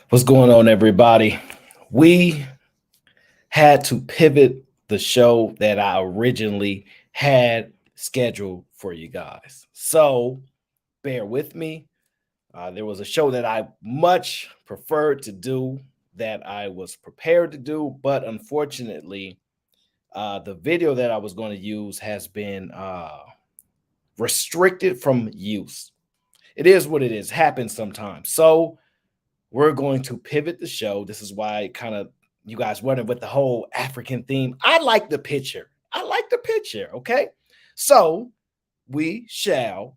What's going on, everybody? We had to pivot the show that I originally had scheduled for you guys. So bear with me. There was a show that I much preferred to do that I was prepared to do, but unfortunately, the video that I was going to use has been restricted from use. It is what it is, happens sometimes. So we're going to pivot the show. This is why kind of you guys wondering with the whole African theme. I like the picture. I like the picture. Okay. So we shall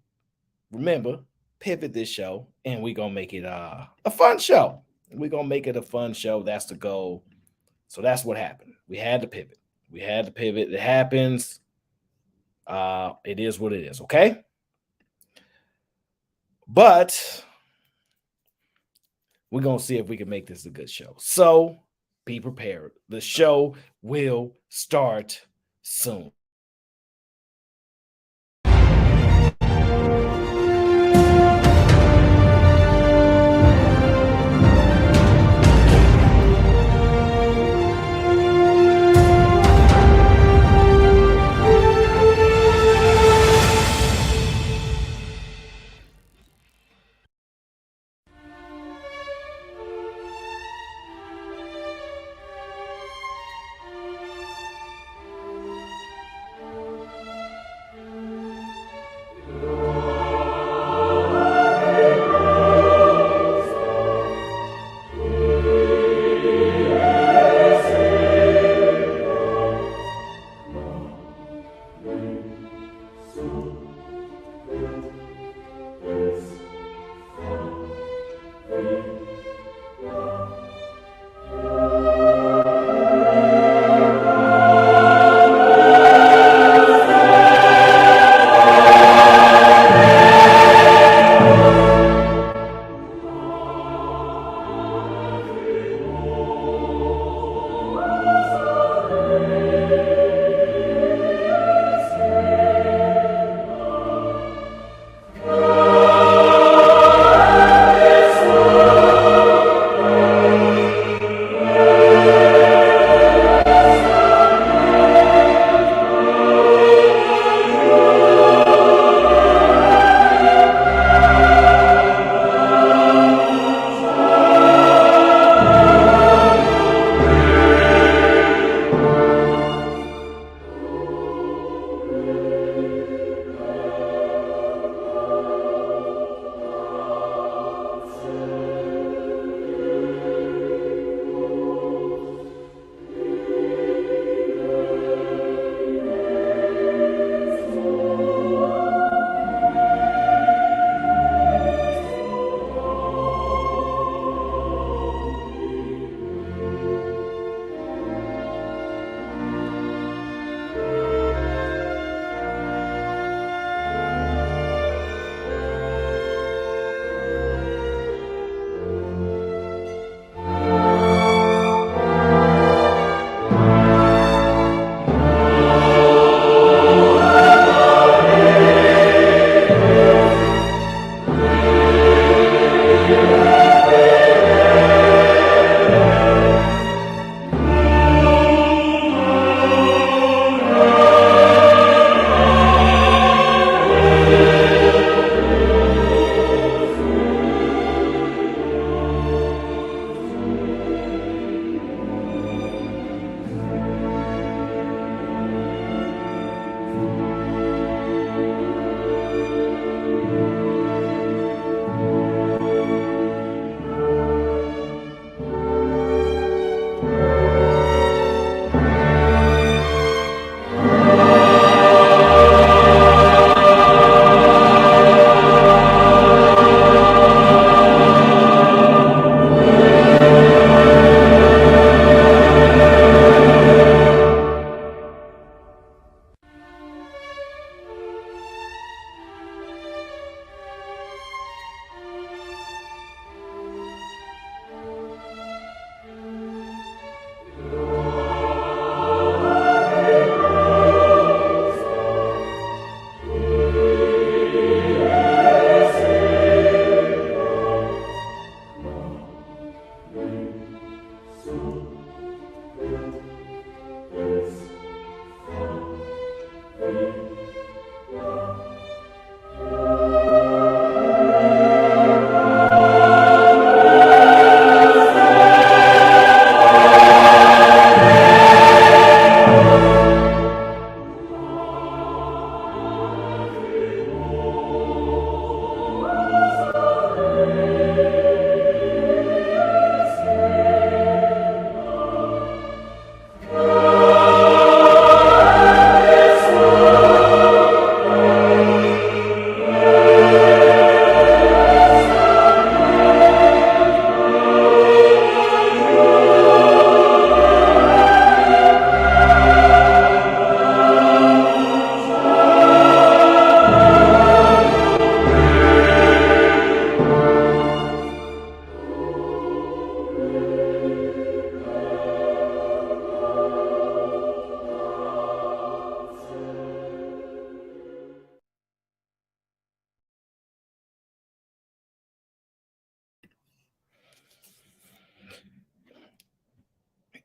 remember pivot this show and we're gonna make it a fun show. We're gonna make it a fun show. That's the goal. So that's what happened. We had to pivot. We had to pivot. It happens. It is what it is, okay? But we're gonna see if we can make this a good show. So be prepared. The show will start soon.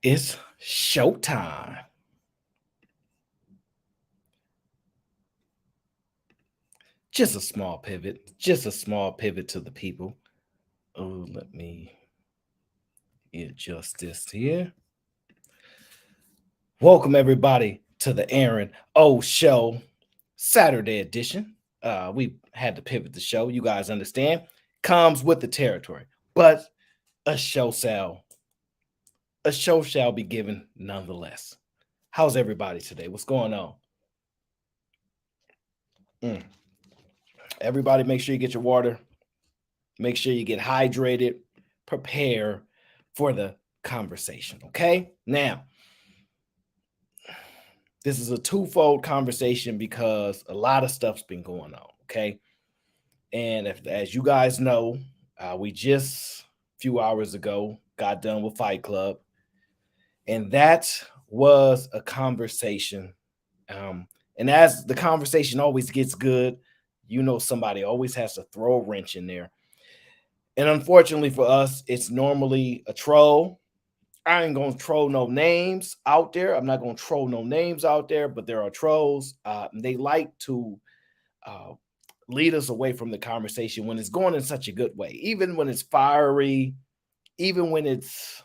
It's showtime. Just a small pivot. Just a small pivot to the people. Oh, let me adjust this here. Welcome everybody to the Aaron O Show Saturday edition. We had to pivot the show. You guys understand? Comes with the territory, but a show shall a show shall be given nonetheless. How's everybody today? What's going on? Mm. Everybody, make sure you get your water. Make sure you get hydrated. Prepare for the conversation. Okay. Now, this is a twofold conversation because a lot of stuff's been going on. Okay. And if, as you guys know, we just a few hours ago got done with Fight Club, and that was a conversation. And as the conversation always gets good, somebody always has to throw a wrench in there. And unfortunately for us, it's normally a troll. I ain't gonna troll no names out there. I'm not gonna troll no names out there, but there are trolls. They like to uh, lead us away from the conversation when it's going in such a good way. Even when it's fiery, even when it's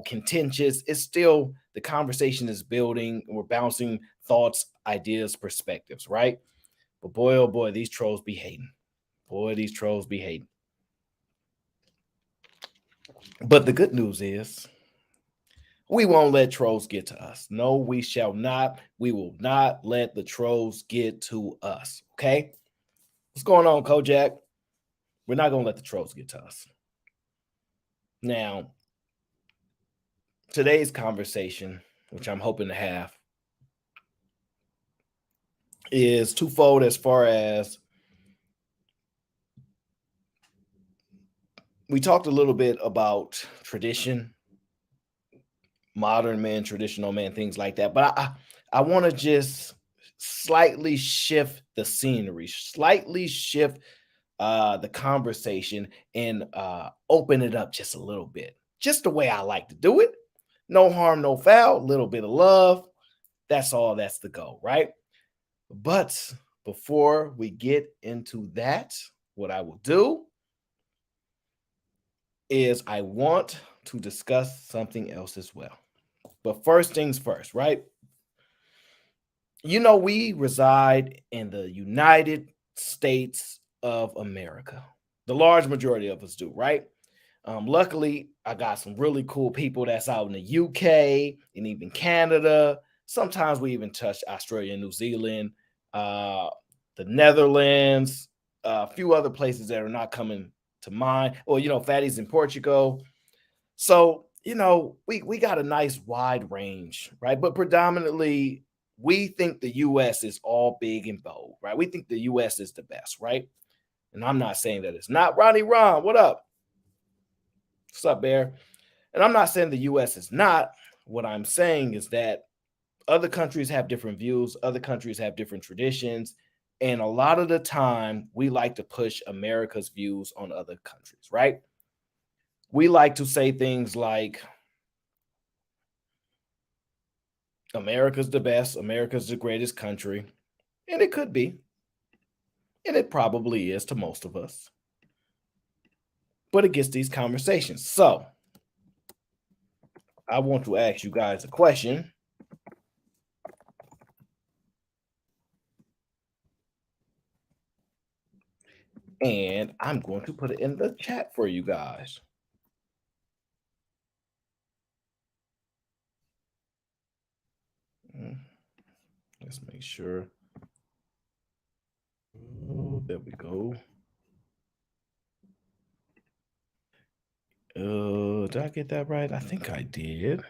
contentious, it's still the conversation is building. We're bouncing thoughts, ideas, perspectives, right? But boy, oh boy, these trolls be hating. Boy, these trolls be hating. But the good news is we won't let trolls get to us. No, we shall not. We will not let the trolls get to us. Okay? What's going on, Kojak? We're not going to let the trolls get to us. Now, today's conversation, which I'm hoping to have, is twofold as far as we talked a little bit about tradition, modern men, traditional men, things like that. But I want to just slightly shift the scenery, slightly shift the conversation, and open it up just a little bit, just the way I like to do it. No harm, no foul, a little bit of love. That's all. That's the goal, right? But before we get into that, what I will do is I want to discuss something else as well. But first things first, right? We reside in the United States of America. The large majority of us do, right? Luckily, I got some really cool people that's out in the UK and even Canada. Sometimes we even touch Australia and New Zealand, uh, the Netherlands, a few other places that are not coming to mind. Or, fatties in Portugal. So, we got a nice wide range, right? But predominantly, we think the US is all big and bold, right? We think the US is the best, right? And I'm not saying that it's not. Ronnie Ron, what up? What's up, Bear? And I'm not saying the US is not. What I'm saying is that other countries have different views, other countries have different traditions. And a lot of the time, we like to push America's views on other countries, right? We like to say things like, America's the best, America's the greatest country. And it could be, and it probably is to most of us. But it gets these conversations. So I want to ask you guys a question. And I'm going to put it in the chat for you guys. Let's make sure. Oh, there we go. Did I get that right? I think I did.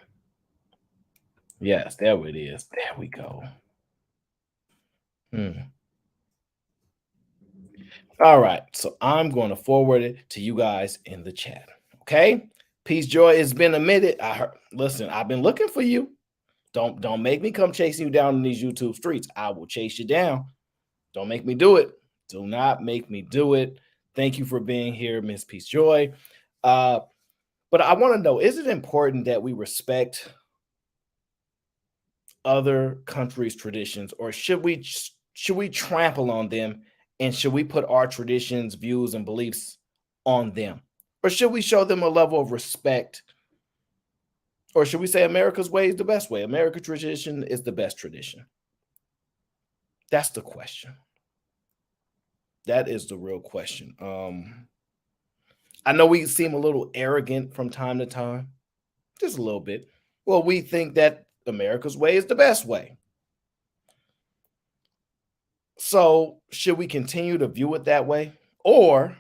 Yes, there it is. There we go. All right, so I'm going to forward it to you guys in the chat. Okay, peace, joy. It's been a minute. Listen. I've been looking for you. Don't make me come chasing you down in these YouTube streets. I will chase you down. Don't make me do it. Do not make me do it. Thank you for being here, Miss Peace Joy. But I want to know: is it important that we respect other countries' traditions, or should we trample on them, and should we put our traditions, views, and beliefs on them, or should we show them a level of respect, or should we say America's way is the best way? American tradition is the best tradition. That's the question. That is the real question. I know we seem a little arrogant from time to time, just a little bit. Well, we think that America's way is the best way. So, should we continue to view it that way? Or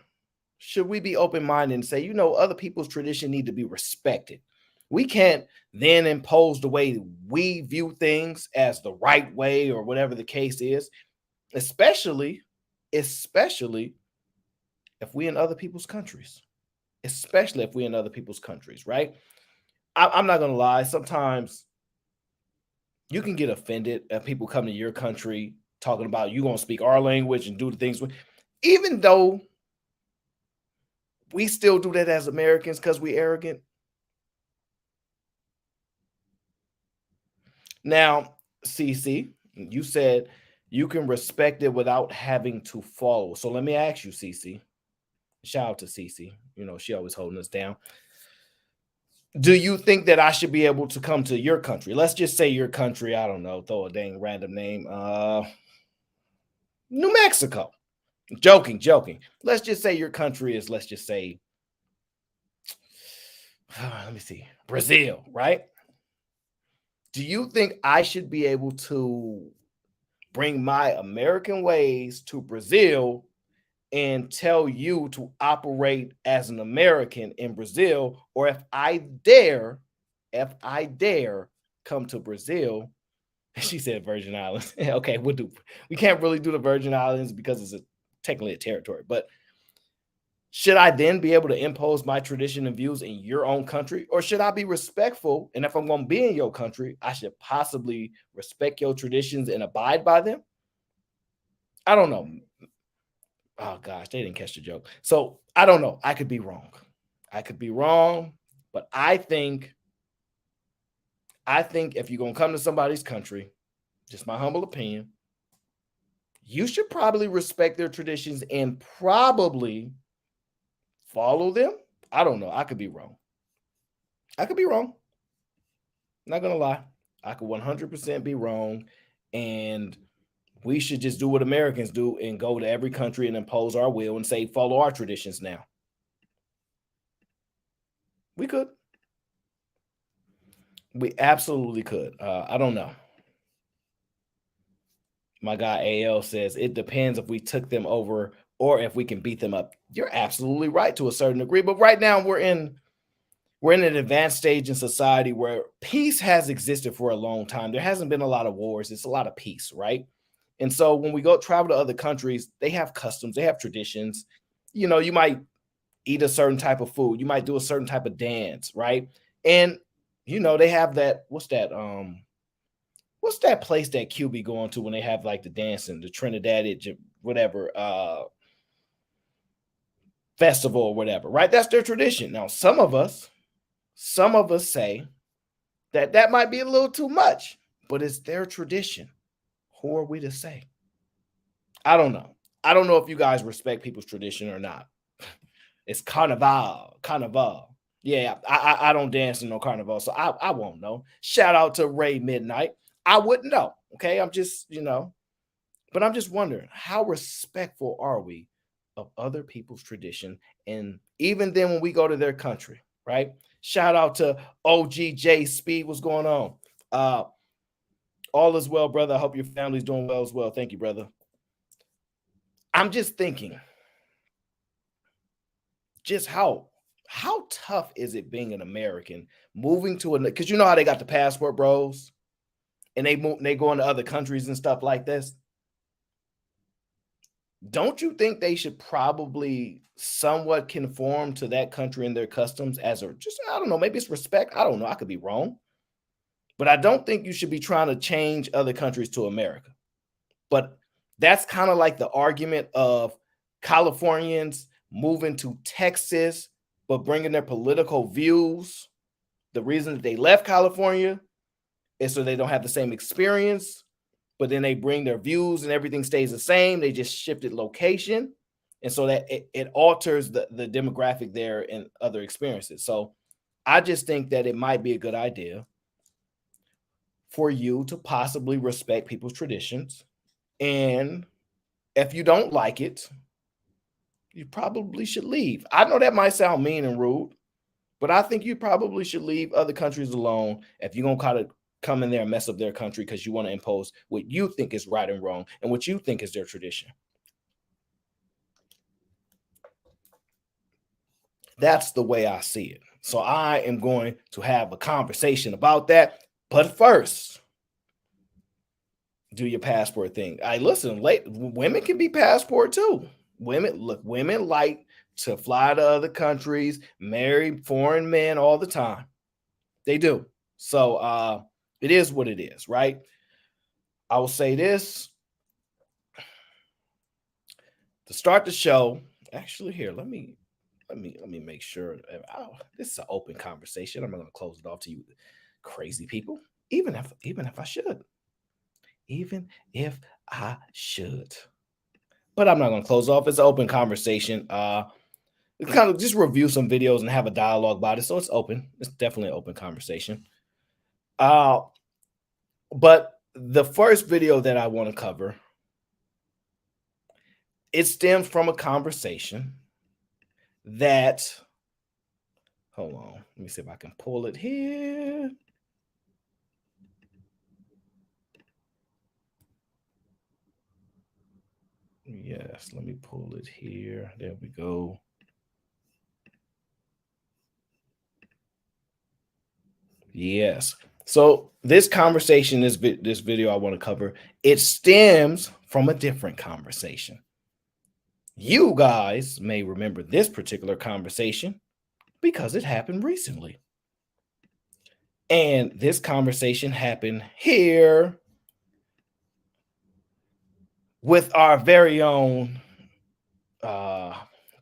should we be open-minded and say, other people's tradition need to be respected? We can't then impose the way we view things as the right way or whatever the case is, especially if we in other people's countries. Especially if we in other people's countries, right? I'm not gonna lie. Sometimes you can get offended if people come to your country talking about you gonna speak our language and do the things, even though we still do that as Americans because we arrogant. Now, CC, you said you can respect it without having to follow. So let me ask you, CC. Shout out to CC. She always holding us down. Do you think that I should be able to come to your country? Let's just say your country, I don't know, throw a dang random name. New Mexico. Joking, joking. Let's just say your country is, let's just say, let me see, Brazil, right? Do you think I should be able to bring my American ways to Brazil and tell you to operate as an American in Brazil? Or if I dare come to Brazil, she said Virgin Islands. Okay, we can't really do the Virgin Islands because it's technically a territory, but should I then be able to impose my tradition and views in your own country? Or should I be respectful? And if I'm going to be in your country, I should possibly respect your traditions and abide by them? I don't know. Oh gosh, they didn't catch the joke. So I don't know. I could be wrong. I could be wrong, but I think if you're gonna come to somebody's country, just my humble opinion, you should probably respect their traditions and probably follow them. I don't know. I could be wrong. I could be wrong. Not gonna lie. I could 100% be wrong. And we should just do what Americans do and go to every country and impose our will and say, follow our traditions now. We could. We absolutely could. I don't know. My guy AL says it depends if we took them over or if we can beat them up. You're absolutely right to a certain degree. But right now we're in an advanced stage in society where peace has existed for a long time. There hasn't been a lot of wars. It's a lot of peace, right? And so when we go travel to other countries, they have customs, they have traditions. You might eat a certain type of food, you might do a certain type of dance, right? And they have that, what's that place that Q be going to when they have like the dancing, the Trinidad whatever festival or whatever, right? That's their tradition. Now, some of us say that that might be a little too much, but it's their tradition. Who are we to say? I don't know. I don't know if you guys respect people's tradition or not. It's carnival, carnival. Yeah, I don't dance in no carnival, so I won't know. Shout out to Ray Midnight. I wouldn't know. Okay, I'm just but I'm just wondering how respectful are we of other people's tradition, and even then when we go to their country, right? Shout out to OGJ Speed. What's going on? Uh, all is well, brother. I hope your family's doing well as well. Thank you, brother. I'm just thinking, just how tough is it being an American moving to because you know how they got the passport bros and they go into other countries and stuff like this. Don't you think they should probably somewhat conform to that country and their customs as a just I don't know, maybe it's respect. I don't know. I could be wrong. But I don't think you should be trying to change other countries to America. But that's kind of like the argument of Californians moving to Texas, but bringing their political views. The reason that they left California and so they don't have the same experience, but then they bring their views and everything stays the same. They just shifted location. And so that it alters the demographic there and other experiences. So I just think that it might be a good idea for you to possibly respect people's traditions. And if you don't like it, you probably should leave. I know that might sound mean and rude, but I think you probably should leave other countries alone if you're going to kind of come in there and mess up their country because you want to impose what you think is right and wrong and what you think is their tradition. That's the way I see it. So I am going to have a conversation about that. But first, do your passport thing. Listen, women can be passport too. Women like to fly to other countries, marry foreign men all the time. They do. So it is what it is, right? I will say this to start the show. Actually, here, let me make sure. This is an open conversation. I'm not going to close it off to you, crazy people. Even if I should, but I'm not going to close off. It's an open conversation. Kind of just review some videos and have a dialogue about it. So it's open. It's definitely an open conversation. But the first video that I want to cover, it stems from a conversation that, hold on, let me see if I can pull it here. Yes, let me pull it here. There we go. Yes. So this conversation, this video I want to cover, it stems from a different conversation. You guys may remember this particular conversation because it happened recently. And this conversation happened here with our very own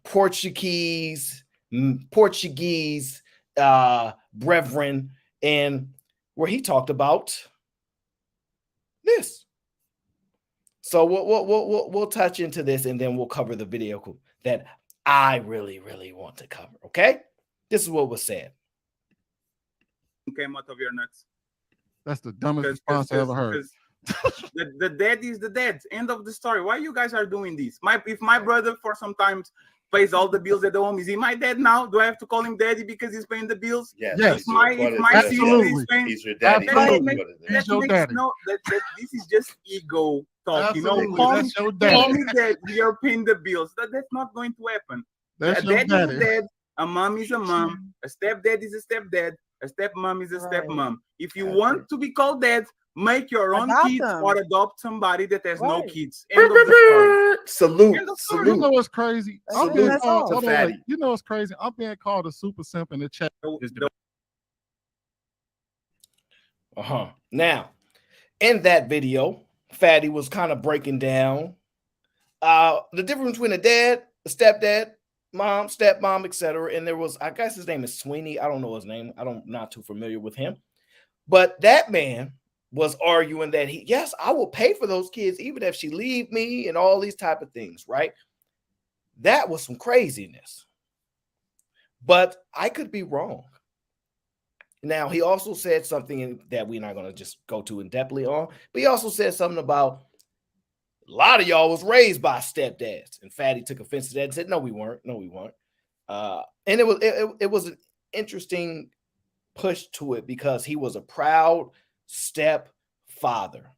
Portuguese brethren, and where he talked about this. So we'll touch into this, and then we'll cover the video that I really want to cover. Okay, this is what was said. Came out of your nuts. That's the dumbest response I ever heard. The dead is the dead. End of the story. Why you guys are doing this? If my brother for sometimes pays all the bills at the home, is he my dad now? Do I have to call him daddy because he's paying the bills? Yes. If my sister is paying, he's your daddy. He's your daddy. This is just ego talk. Absolutely. You know, call That's your daddy. me that you're paying the bills. That's not going to happen. That's A your dad daddy. is a dad. A mom is a mom. A stepdad is a stepdad. A stepmom is a stepmom. If you want to be called dad, make your own kids or adopt somebody that has no kids. End of the story. Salute. You know what's crazy? I'm being called, fatty. you know what's crazy? I'm being called a super simp in the chat. Now, in that video, Fatty was kind of breaking down the difference between a dad, a stepdad, mom, stepmom, etc. And there was, I guess his name is Sweeney. I don't know his name. Not too familiar with him. But that man was arguing that yes, I will pay for those kids even if she leave me and all these type of things, right? That was some craziness. But I could be wrong. Now, he also said something that we're not going to just go too in-depthly on, but he also said something about a lot of y'all was raised by stepdads. And Fatty took offense to that and said, no, we weren't. And it was an interesting push to it because he was a proud stepfather.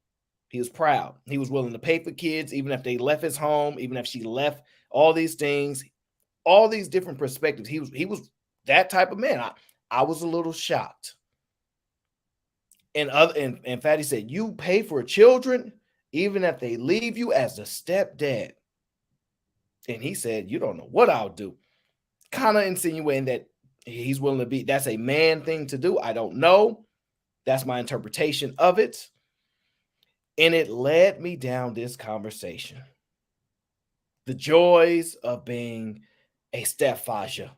He was proud. He was willing to pay for kids, even if they left his home, even if she left, all these things, all these different perspectives. He was that type of man. I was a little shocked. And Fatty said, you pay for children, even if they leave you as a stepdad. And he said, you don't know what I'll do. Kind of insinuating that he's willing to be, that's a man thing to do. I don't know. That's my interpretation of it. And it led me down this conversation. The joys of being a stepfather.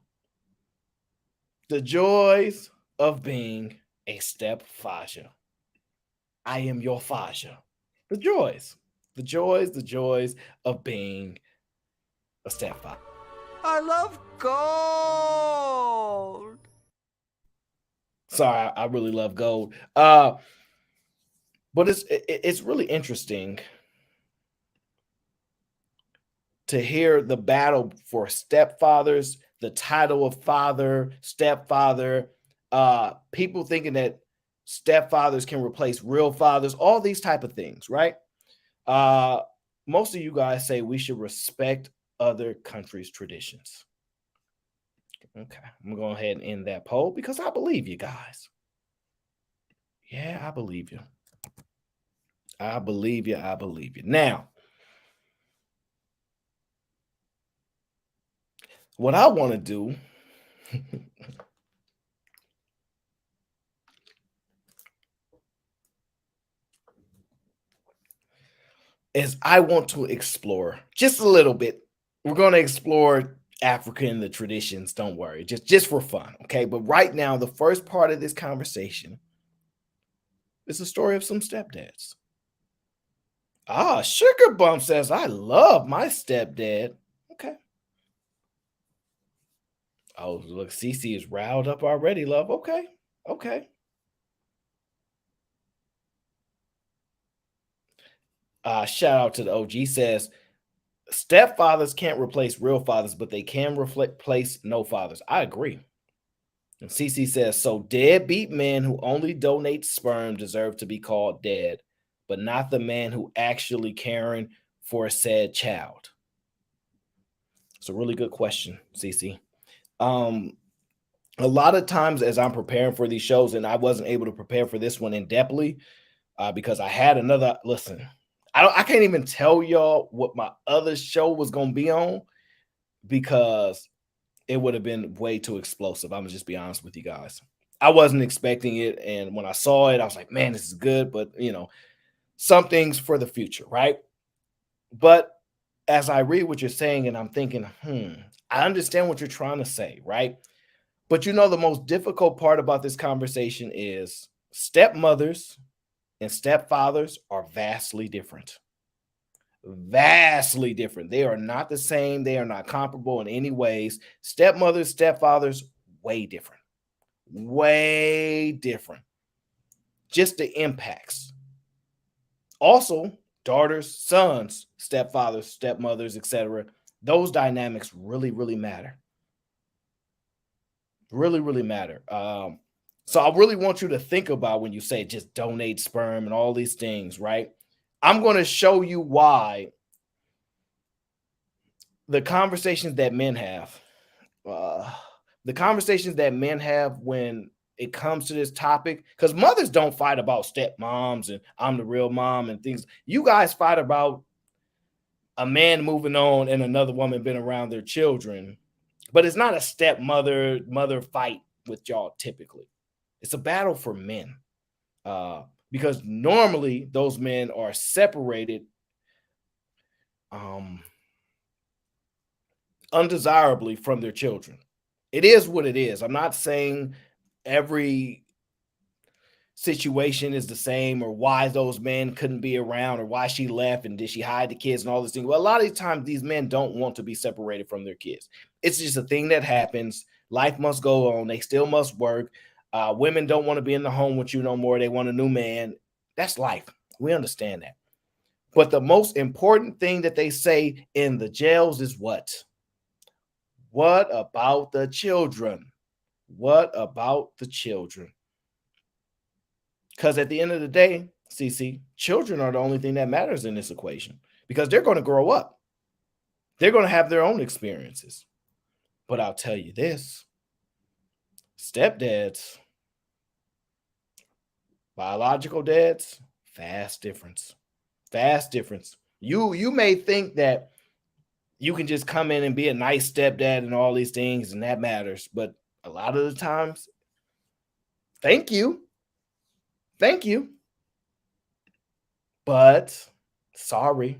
The joys of being a stepfather. I am your Faja. The joys, the joys of being a stepfather. I love gold. Sorry, I really love gold. But it's really interesting to hear the battle for stepfathers, the title of father, stepfather, people thinking that stepfathers can replace real fathers, all these type of things, right? Uh, most of you guys say we should respect other countries' traditions. Okay, I'm gonna go ahead and end that poll because I believe you guys. Yeah, I believe you. I believe you. I believe you. Now, what I want to do is I want to explore just a little bit. We're going to explore Africa and the traditions. Don't worry, just for fun, okay? But right now, the first part of this conversation is the story of some stepdads. Ah, Sugar Bump says, I love my stepdad. Okay. Oh, look, Cece is riled up already, love. Okay. Okay. Shout out to the OG says, stepfathers can't replace real fathers, but they can replace no fathers. I agree. And CC says, so deadbeat men who only donate sperm deserve to be called dead, but not the man who actually caring for a sad child. It's a really good question, CC. A lot of times as I'm preparing for these shows, and I wasn't able to prepare for this one in depthly because I had another, listen, I can't even tell y'all what my other show was going to be on because it would have been way too explosive. I'm gonna just be honest with you guys. I wasn't expecting it, and when I saw it, I was like, "Man, this is good." But some things for the future, right? But as I read what you're saying, and I'm thinking, I understand what you're trying to say, right? But the most difficult part about this conversation is stepmothers and stepfathers are vastly different. Vastly different. They are not the same. They are not comparable in any ways. Stepmothers, stepfathers, way different. Way different. Just the impacts. Also, daughters, sons, stepfathers, stepmothers, etc. Those dynamics really, really matter. Really, really matter. So I really want you to think about when you say just donate sperm and all these things, right? I'm going to show you why the conversations that men have, when it comes to this topic, because mothers don't fight about stepmoms and I'm the real mom and things. You guys fight about a man moving on and another woman being around their children, but it's not a stepmother fight with y'all typically. It's a battle for men because normally those men are separated undesirably from their children. It is what it is. I'm not saying every situation is the same or why those men couldn't be around or why she left and did she hide the kids and all these things. Well, a lot of the times these men don't want to be separated from their kids. It's just a thing that happens. Life must go on. They still must work. Women don't want to be in the home with you no more. They want a new man. That's life. We understand that. But the most important thing that they say in the jails is what? What about the children? What about the children? Because at the end of the day, CC, children are the only thing that matters in this equation because they're going to grow up. They're going to have their own experiences. But I'll tell you this, stepdads, biological dads, vast difference. Vast difference. You may think that you can just come in and be a nice stepdad and all these things and that matters. But a lot of the times, thank you. Thank you. But sorry.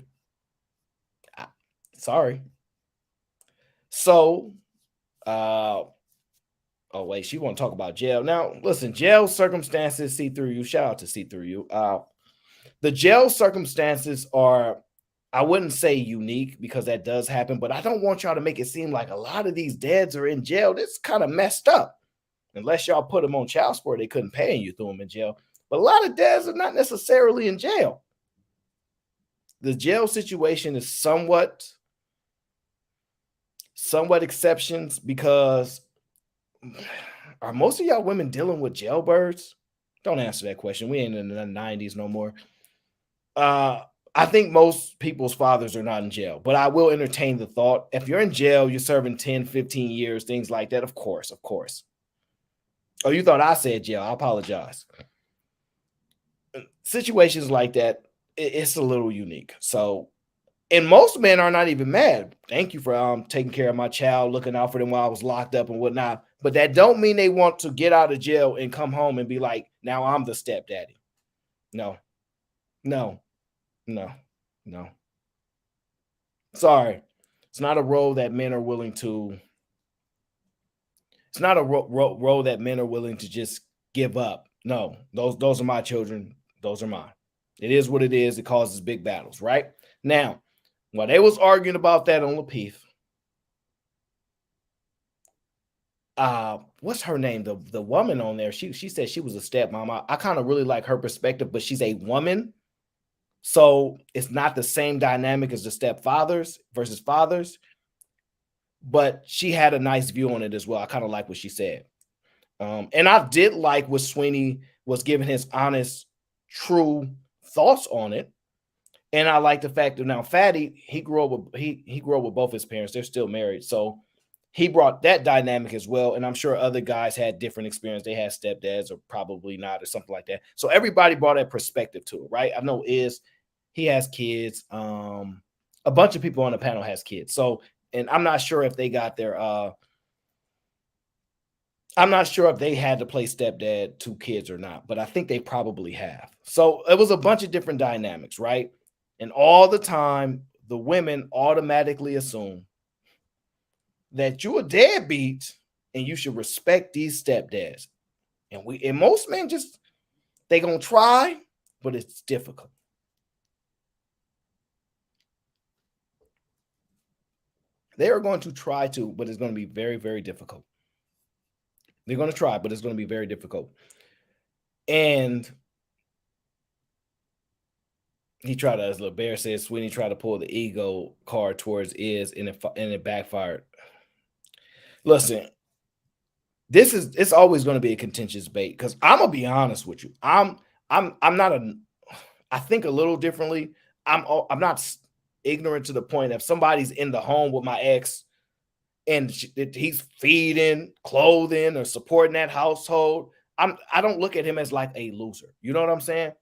Sorry. So, oh wait, she want to talk about jail. Now, listen, jail circumstances see through you. Shout out to see through you. The jail circumstances are, I wouldn't say unique because that does happen, but I don't want y'all to make it seem like a lot of these dads are in jail. This kind of messed up. Unless y'all put them on child support, they couldn't pay and you threw them in jail. But a lot of dads are not necessarily in jail. The jail situation is somewhat exceptions because are most of y'all women dealing with jailbirds? Don't answer that question. We ain't in the 90s no more. I think most people's fathers are not in jail, but I will entertain the thought. If you're in jail, you're serving 10, 15 years, things like that. Of course. Oh, you thought I said jail. I apologize. Situations like that, it's a little unique. So, and most men are not even mad. Thank you for taking care of my child, looking out for them while I was locked up and whatnot. But that don't mean they want to get out of jail and come home and be like, now I'm the stepdaddy. No. Sorry. It's not a role that men are willing to. It's not a role that men are willing to just give up. No, those are my children. Those are mine. It is what it is. It causes big battles, right? Now, while they was arguing about that on Lapeef, what's her name? The woman on there, she said she was a stepmom. I kind of really like her perspective, but she's a woman. So it's not the same dynamic as the stepfathers versus fathers. But she had a nice view on it as well. I kind of like what she said. And I did like what Sweeney was giving his honest, true thoughts on it. And I like the fact that now Fatty, he grew up with both his parents. They're still married. So he brought that dynamic as well. And I'm sure other guys had different experience. They had stepdads or probably not or something like that. So everybody brought that perspective to it, right? I know he has kids. A bunch of people on the panel has kids. So, and I'm not sure if they got their I'm not sure if they had to play stepdad to kids or not, but I think they probably have. So it was a bunch of different dynamics, right? And all the time, the women automatically assume that you're a deadbeat and you should respect these stepdads. And most men just, they gonna try, but it's difficult. They are going to try to, but it's going to be very, very difficult. They're going to try, but it's going to be very difficult. And he tried to, as LeBear said, Sweeney tried to pull the ego card towards Iz, and it backfired. Listen, it's always going to be a contentious debate because I'm gonna be honest with you. I'm not I think a little differently. I'm not ignorant to the point if somebody's in the home with my ex and he's feeding, clothing, or supporting that household, I don't look at him as like a loser. You know what I'm saying?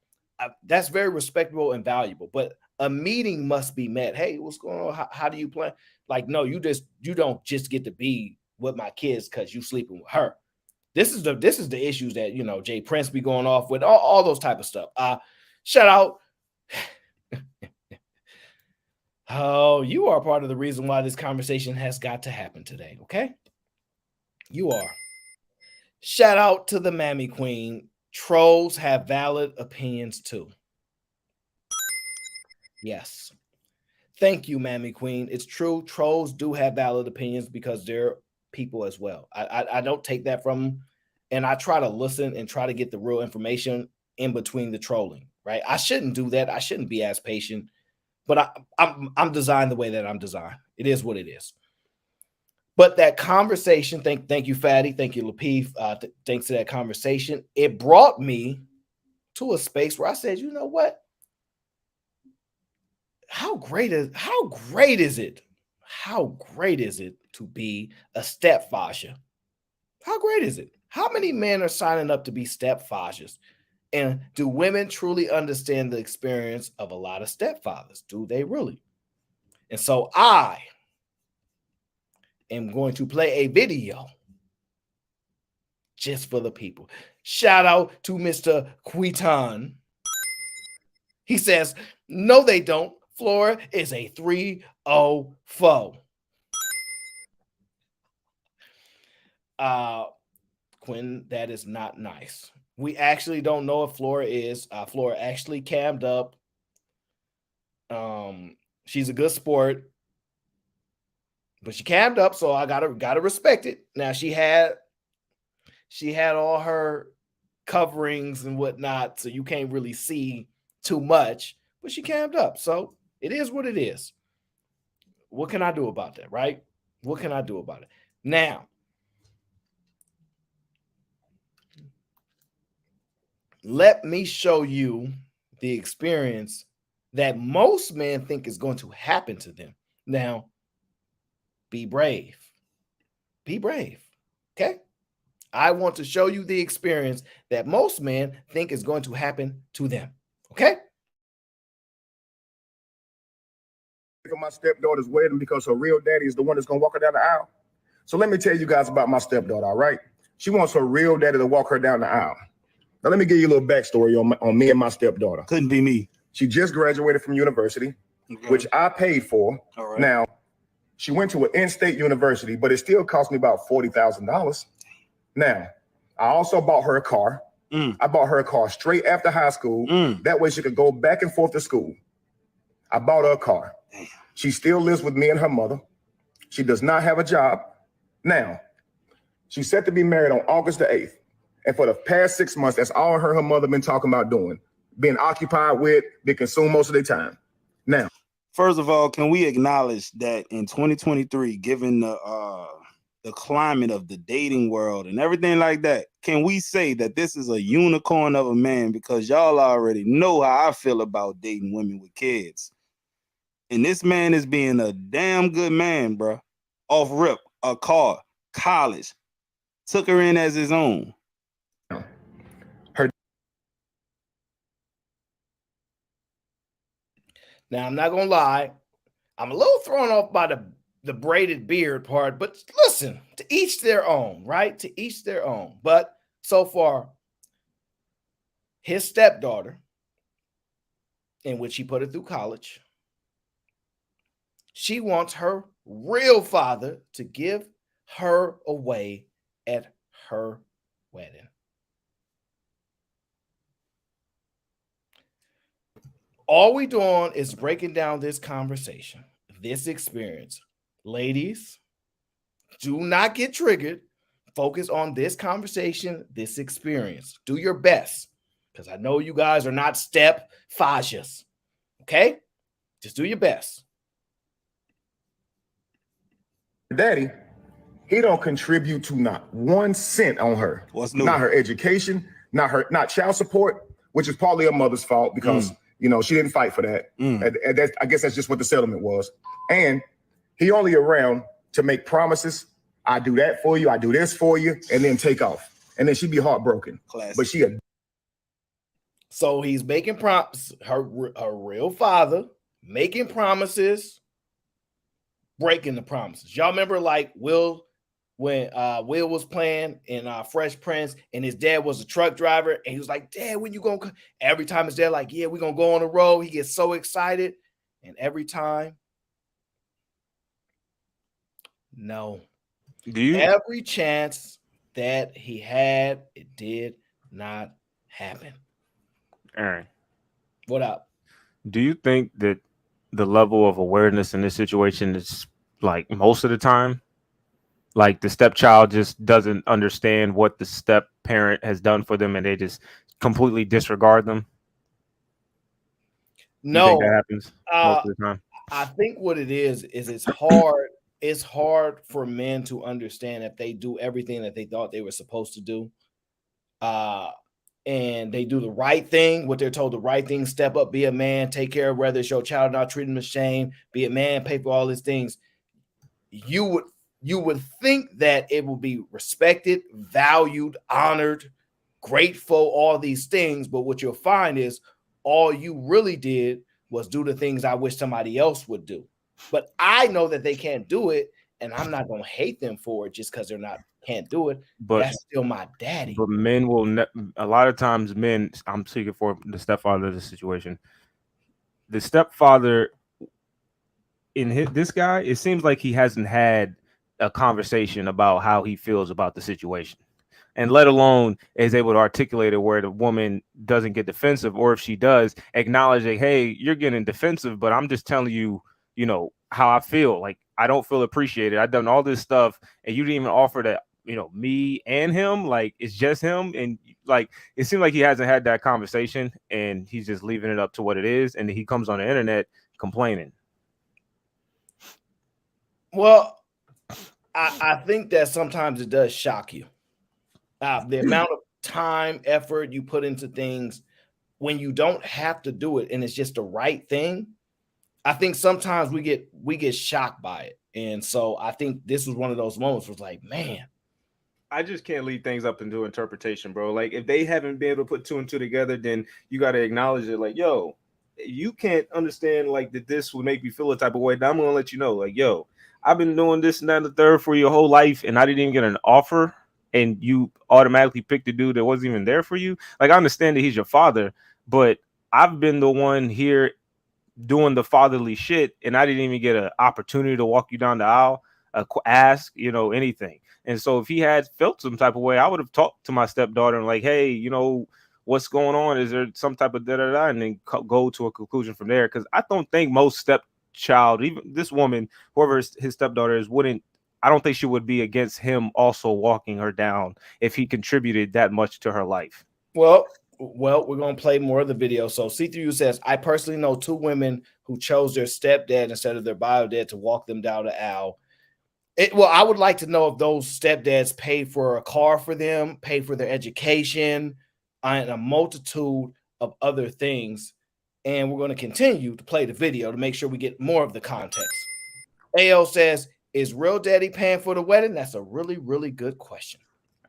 That's very respectable and valuable. But a meeting must be met. Hey, what's going on? How do you plan? Like, no, you don't just get to be with my kids because you sleeping with her. This is the issues that Jay Prince be going off with, all those type of stuff. Shout out. Oh, you are part of the reason why this conversation has got to happen today, okay? You are. Shout out to the Mammy Queen. Trolls have valid opinions too. Yes. Thank you, Mammy Queen. It's true. Trolls do have valid opinions because they're people as well. I don't take that from them. And I try to listen and try to get the real information in between the trolling, right? I shouldn't do that. I shouldn't be as patient. But I'm designed the way that I'm designed. It is what it is. But that conversation, thank you, Fatty. Thank you, Lapeef. Thanks to that conversation, it brought me to a space where I said, you know what? How great is it? How great is it to be a stepfather? How great is it? How many men are signing up to be stepfathers? And do women truly understand the experience of a lot of stepfathers? Do they really? And so I am going to play a video just for the people. Shout out to Mr. Quiton. He says, no, they don't. Flora is a 3-0 foe. Quinn, that is not nice. We actually don't know if Flora is. Flora actually cammed up. She's a good sport, but she cammed up, so I gotta respect it. Now she had all her coverings and whatnot, so you can't really see too much, but she cammed up, so it is what it is. What can I do about that, right? What can I do about it? Now, let me show you the experience that most men think is going to happen to them. Now, be brave. Be brave. Okay? I want to show you the experience that most men think is going to happen to them. Okay? For my stepdaughter's wedding because her real daddy is the one that's going to walk her down the aisle. So let me tell you guys about my stepdaughter, all right? She wants her real daddy to walk her down the aisle. Now, let me give you a little backstory on me and my stepdaughter. Couldn't be me. She just graduated from university, which I paid for. All right. Now, she went to an in-state university, but it still cost me about $40,000. Now, I also bought her a car. I bought her a car straight after high school. That way she could go back and forth to school. I bought her a car. Damn. She still lives with me and her mother. She does not have a job. Now, she's set to be married on August the 8th. And for the past 6 months, that's all her mother been talking about doing. Being occupied with, they consume most of their time. Now, first of all, can we acknowledge that in 2023, given the climate of the dating world and everything like that, can we say that this is a unicorn of a man? Because y'all already know how I feel about dating women with kids. And this man is being a damn good man, bro. Off rip, a car, college, took her in as his own. Now, I'm not going to lie. I'm a little thrown off by the braided beard part, but listen, to each their own, right? To each their own. But so far, his stepdaughter, in which he put her through college, she wants her real father to give her away at her wedding. All we doing is breaking down this conversation, this experience. Ladies, do not get triggered. Focus on this conversation, this experience. Do your best, because I know you guys are not step fascists. Okay? Just do your best. Daddy, he don't contribute to not 1 cent on her. What's new? Not her education, not child support, which is partly her mother's fault because you know she didn't fight for that. And I guess that's just what the settlement was. And he only around to make promises. I do that for you, I do this for you, and then take off. And then she'd be heartbroken. Classic. But so he's making promises, her real father making promises, breaking the promises. Y'all remember like Will, when Will was playing in Fresh Prince and his dad was a truck driver and he was like, Dad, when you gonna come? Every time his dad like, yeah, we're gonna go on the road. He gets so excited. And every time, no. Every chance that he had, it did not happen. Aaron, what up? Do you think that the level of awareness in this situation is like most of the time, like the stepchild just doesn't understand what the step parent has done for them and they just completely disregard them? No, you think that happens most of the time? I think what it is it's hard. It's hard for men to understand if they do everything that they thought they were supposed to do. And they do the right thing, what they're told the right thing, step up, be a man, take care of whether it's your child or not, treat them with shame, be a man, pay for all these things. You would think that it will be respected, valued, honored, grateful, all these things. But what you'll find is all you really did was do the things I wish somebody else would do. But I know that they can't do it, and I'm not going to hate them for it just because can't do it. But that's still my daddy. But men will a lot of times men, I'm speaking for the stepfather of the situation. The stepfather in this guy, it seems like he hasn't had a conversation about how he feels about the situation. and let alone is able to articulate it where the woman doesn't get defensive, or if she does, acknowledge that, hey, you're getting defensive, but I'm just telling you, you know, how I feel. Like, I don't feel appreciated. I've done all this stuff, and you didn't even offer that, you know, me and him. Like, it's just him. And like, it seems like he hasn't had that conversation, and he's just leaving it up to what it is. And he comes on the internet complaining. Well, I think that sometimes it does shock you. The amount of time, effort you put into things when you don't have to do it and it's just the right thing. I think sometimes we get shocked by it. And so I think this was one of those moments where it's like, man, I just can't leave things up into interpretation, bro. Like, if they haven't been able to put two and two together, then you got to acknowledge it. Like, yo, you can't understand like that this would make me feel a type of way. Now I'm gonna let you know, like, yo, I've been doing this and that and the third for your whole life, and I didn't even get an offer, and you automatically picked a dude that wasn't even there for you. Like, I understand that he's your father, but I've been the one here doing the fatherly shit, and I didn't even get an opportunity to walk you down the aisle, ask, you know, anything. And so if he had felt some type of way, I would have talked to my stepdaughter and like, hey, you know, what's going on? Is there some type of da-da-da? And then go to a conclusion from there. Because I don't think most stepchild, even this woman, whoever his stepdaughter is, wouldn't, I don't think she would be against him also walking her down if he contributed that much to her life. Well, we're going to play more of the video. So C3U says, I personally know two women who chose their stepdad instead of their bio dad to walk them down the aisle. Well, I would like to know if those stepdads paid for a car for them, paid for their education, and a multitude of other things. And we're going to continue to play the video to make sure we get more of the context. AO says, is real daddy paying for the wedding? That's a really, really good question.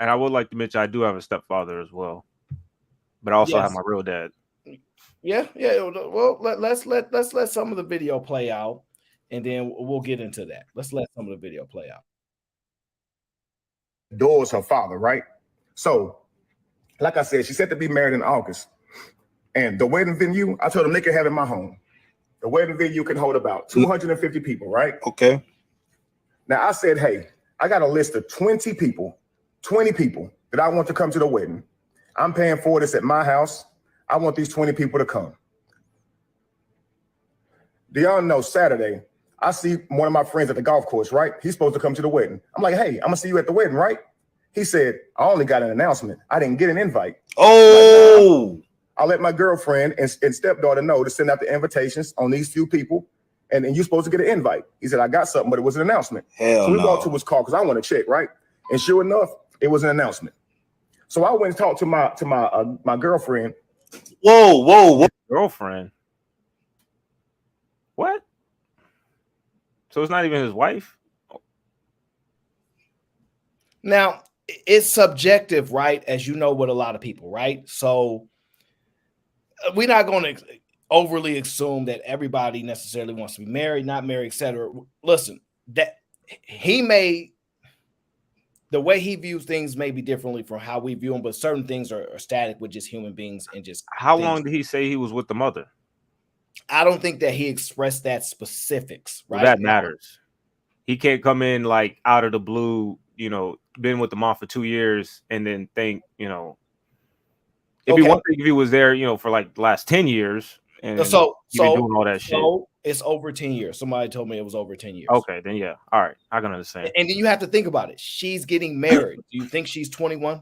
And I would like to mention I do have a stepfather as well, but I also have my real dad. Yeah. Well, let's let some of the video play out, and then we'll get into that. Let's let some of the video play out. Adores her father, right? So, like I said, she said to be married in August. And the wedding venue, I told them they can have it in my home. The wedding venue can hold about 250 people, right? Okay. Now I said, hey, I got a list of 20 people that I want to come to the wedding. I'm paying for this at my house. I want these 20 people to come. Do y'all know Saturday, I see one of my friends at the golf course, right? He's supposed to come to the wedding. I'm like, hey, I'm gonna see you at the wedding, right? He said, I only got an announcement. I didn't get an invite. Oh, I'll let my girlfriend and stepdaughter know to send out the invitations on these few people. And you're supposed to get an invite. He said, I got something, but it was an announcement. So we walked to his car because I want to check, right? And sure enough, it was an announcement. So I went and talked to my girlfriend. Whoa. Girlfriend? What? So it's not even his wife? Now, it's subjective, right? As you know, with a lot of people, right? So we're not going to overly assume that everybody necessarily wants to be married, not married, etc. Listen, that the way he views things may be differently from how we view them, but certain things are static with just human beings and just. How long did he say he was with the mother? I don't think that he expressed that specifics, right? Well, that matters. He can't come in like out of the blue, you know, been with the mom for 2 years and then think, you know, it'd be one thing if he was there, you know, for like the last 10 years and so doing all that shit. It's over 10 years. Somebody told me it was over 10 years. Okay, then yeah. All right. I can understand. And then you have to think about it. She's getting married. Do you think she's 21?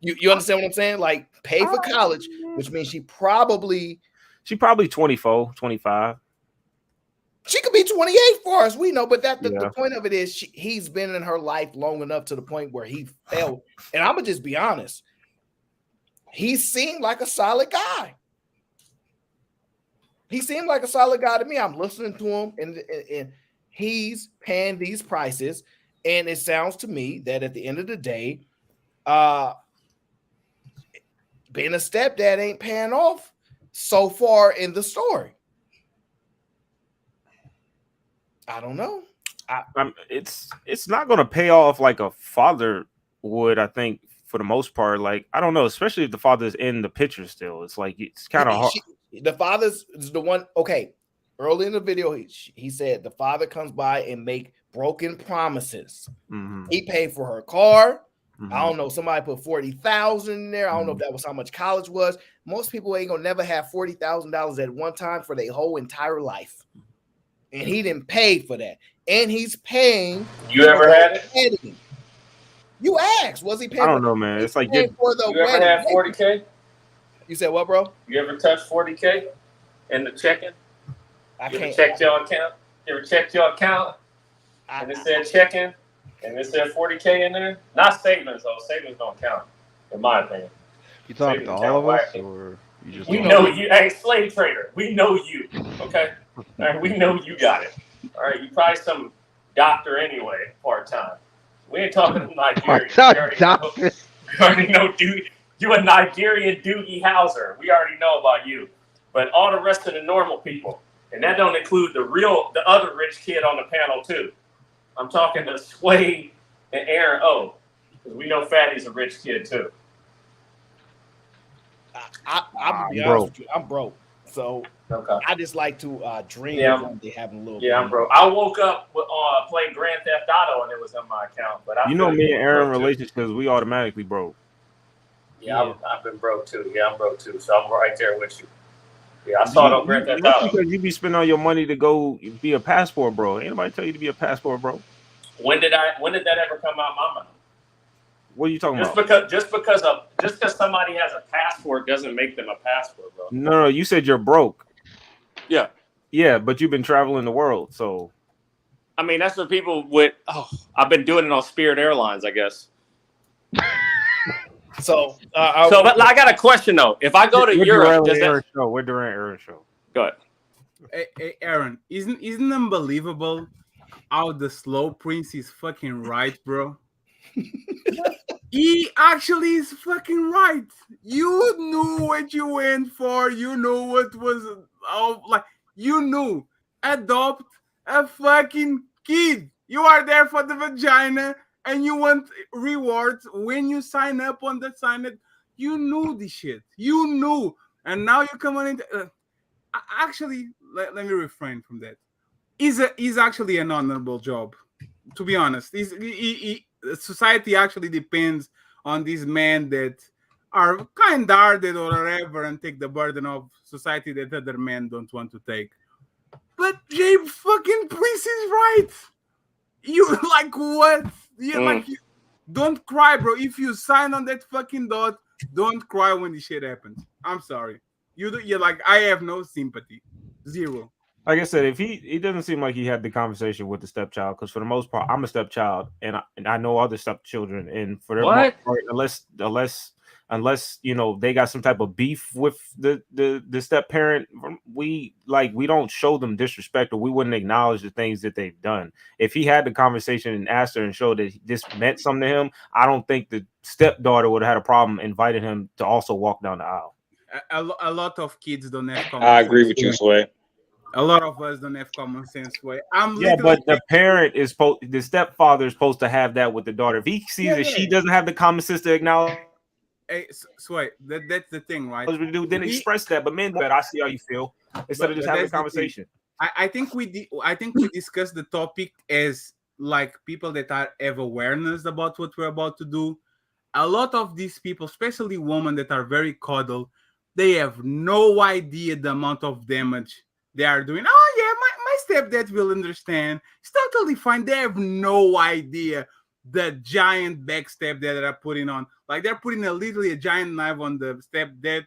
You understand what I'm saying? Like, pay for college, which means she probably 24, 25. She could be 28 for us, we know, but the point of it is he's been in her life long enough to the point where he felt, and I'm gonna just be honest, he seemed like a solid guy. He seemed like a solid guy to me. I'm listening to him, and he's paying these prices, and it sounds to me that at the end of the day, being a stepdad ain't paying off so far in the story. I don't know. It's not going to pay off like a father would, I think, for the most part. Like, I don't know, especially if the father's in the picture still. It's like, it's kind of hard. The father's is the one. Okay, early in the video, he said the father comes by and make broken promises. Mm-hmm. He paid for her car. I don't know. Somebody put 40,000 in there. I don't know if that was how much college was. Most people ain't gonna never have $40,000 at one time for their whole entire life, and he didn't pay for that. And he's paying. You ever had it? Wedding. You asked, was he paying? I don't know, man. It's like for the you wedding. Ever had 40K? You said what, bro? You ever touched 40K in the checking? You ever checked your account? You ever checked your account? And it said checking, and it said 40K in there. Not savings though. Savings don't count, in my opinion. You talking to all of us, or you just? We know you. Hey, slave trader. We know you. Okay. All right. We know you got it. All right. You probably some doctor anyway, part time. We ain't talking to Nigerian. We already know, dude. You a Nigerian Doogie Howser. We already know about you. But all the rest of the normal people, and that don't include the other rich kid on the panel too. I'm talking to Sway and Aaron O, because we know Fatty's a rich kid too. I'm be honest with you, I'm broke. So I just like to dream of one day having a little. Yeah, I'm broke. I woke up with playing Grand Theft Auto and it was on my account. But you know me and Aaron relations because we automatically broke. Yeah, I've been broke too. Yeah, I'm broke too. So I'm right there with you. Yeah, I saw it on Grand Theft Auto. Because you be spending all your money to go be a passport bro. Ain't nobody tell you to be a passport bro. When did that ever come out my mouth? What are you talking about? Just because somebody has a passport doesn't make them a passport, bro. No, you said you're broke. Yeah. Yeah, but you've been traveling the world, so. I mean, that's what people with. I've been doing it on Spirit Airlines, I guess. So but I got a question though. If I go to Europe, we're doing Aaron show. Go ahead. Hey, Aaron, isn't it unbelievable how the Slow Prince is fucking right, bro? He actually is fucking right. You knew what you went for. You knew what was you knew. Adopt a fucking kid. You are there for the vagina and you want rewards when you sign up on the sign it. You knew this shit. You knew. And now you come on into actually let me refrain from that. Is actually an honorable job, to be honest. Society actually depends on these men that are kind-hearted or whatever and take the burden of society that other men don't want to take. But Jay fucking Prince is right. You like what? Don't cry, bro. If you sign on that fucking dot, don't cry when the shit happens. I'm sorry. You're like, I have no sympathy. Zero. Like I said, if it doesn't seem like he had the conversation with the stepchild, because for the most part, I'm a stepchild and I know other stepchildren, and for the most part, unless you know they got some type of beef with the step parent, we don't show them disrespect, or we wouldn't acknowledge the things that they've done. If he had the conversation and asked her and showed that this meant something to him, I don't think the stepdaughter would have had a problem inviting him to also walk down the aisle. A lot of kids don't have common I agree with you, Sway. A lot of us don't have common sense. Way but the parent is the stepfather is supposed to have that with the daughter. If he sees that she doesn't have the common sense to acknowledge, hey, Sway, that's the thing, right? Then express that, but men, I see how you feel instead of just having a conversation. I think we discussed the topic as like people that have awareness about what we're about to do. A lot of these people, especially women that are very coddled, they have no idea the amount of damage they are doing. Oh yeah, my stepdad will understand. It's totally fine. They have no idea the giant backstab that they're putting on. Like they're putting literally a giant knife on the stepdad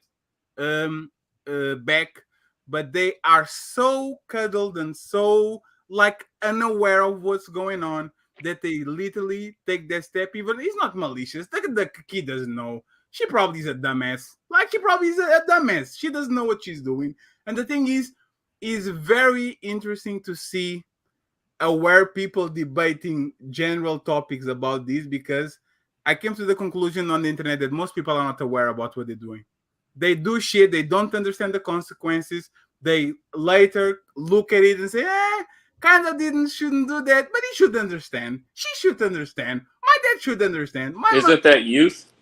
back, but they are so cuddled and so like unaware of what's going on that they literally take that step. Even it's not malicious. The kid doesn't know. She probably is a dumbass. Like she probably is a dumbass. She doesn't know what she's doing. And the thing is very interesting to see aware people debating general topics about this, because I came to the conclusion on the internet that most people are not aware about what they're doing. They do shit. They don't understand the consequences. They later look at it and say, kind of shouldn't do that, but he should understand. She should understand. My dad should understand. Isn't that youth?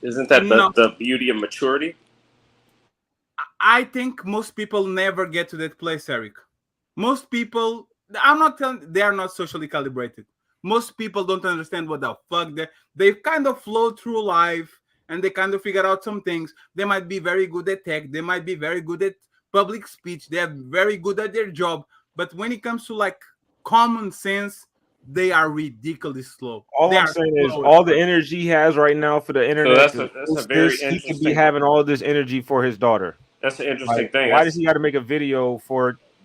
Isn't that the beauty of maturity? I think most people never get to that place, Eric. Most people, I'm not telling they are not socially calibrated. most people don't understand what the fuck they kind of flow through life and they kind of figure out some things. They might be very good at tech. They might be very good at public speech. They're very good at their job. But when it comes to like common sense, they are ridiculously slow. All I'm saying is all the energy he has right now for the internet. So that's a very he could be having all this energy for his daughter. That's an interesting thing. Why does he got to make a video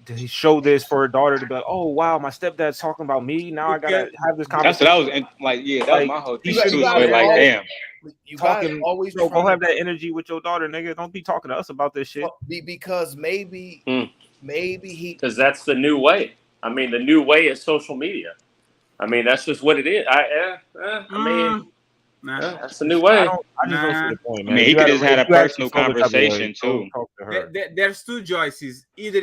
to show this for her daughter to be like, oh wow, my stepdad's talking about me. Now I gotta have this conversation. That's what I was that was my whole thing too. Like, damn. You talking always go have that energy with your daughter, nigga. Don't be talking to us about this shit. Because maybe because that's the new way. I mean, the new way is social media. I mean, that's just what it is. That's the new way. I just don't see the point, man. I mean, he could have had a personal conversation too. There's two choices. Either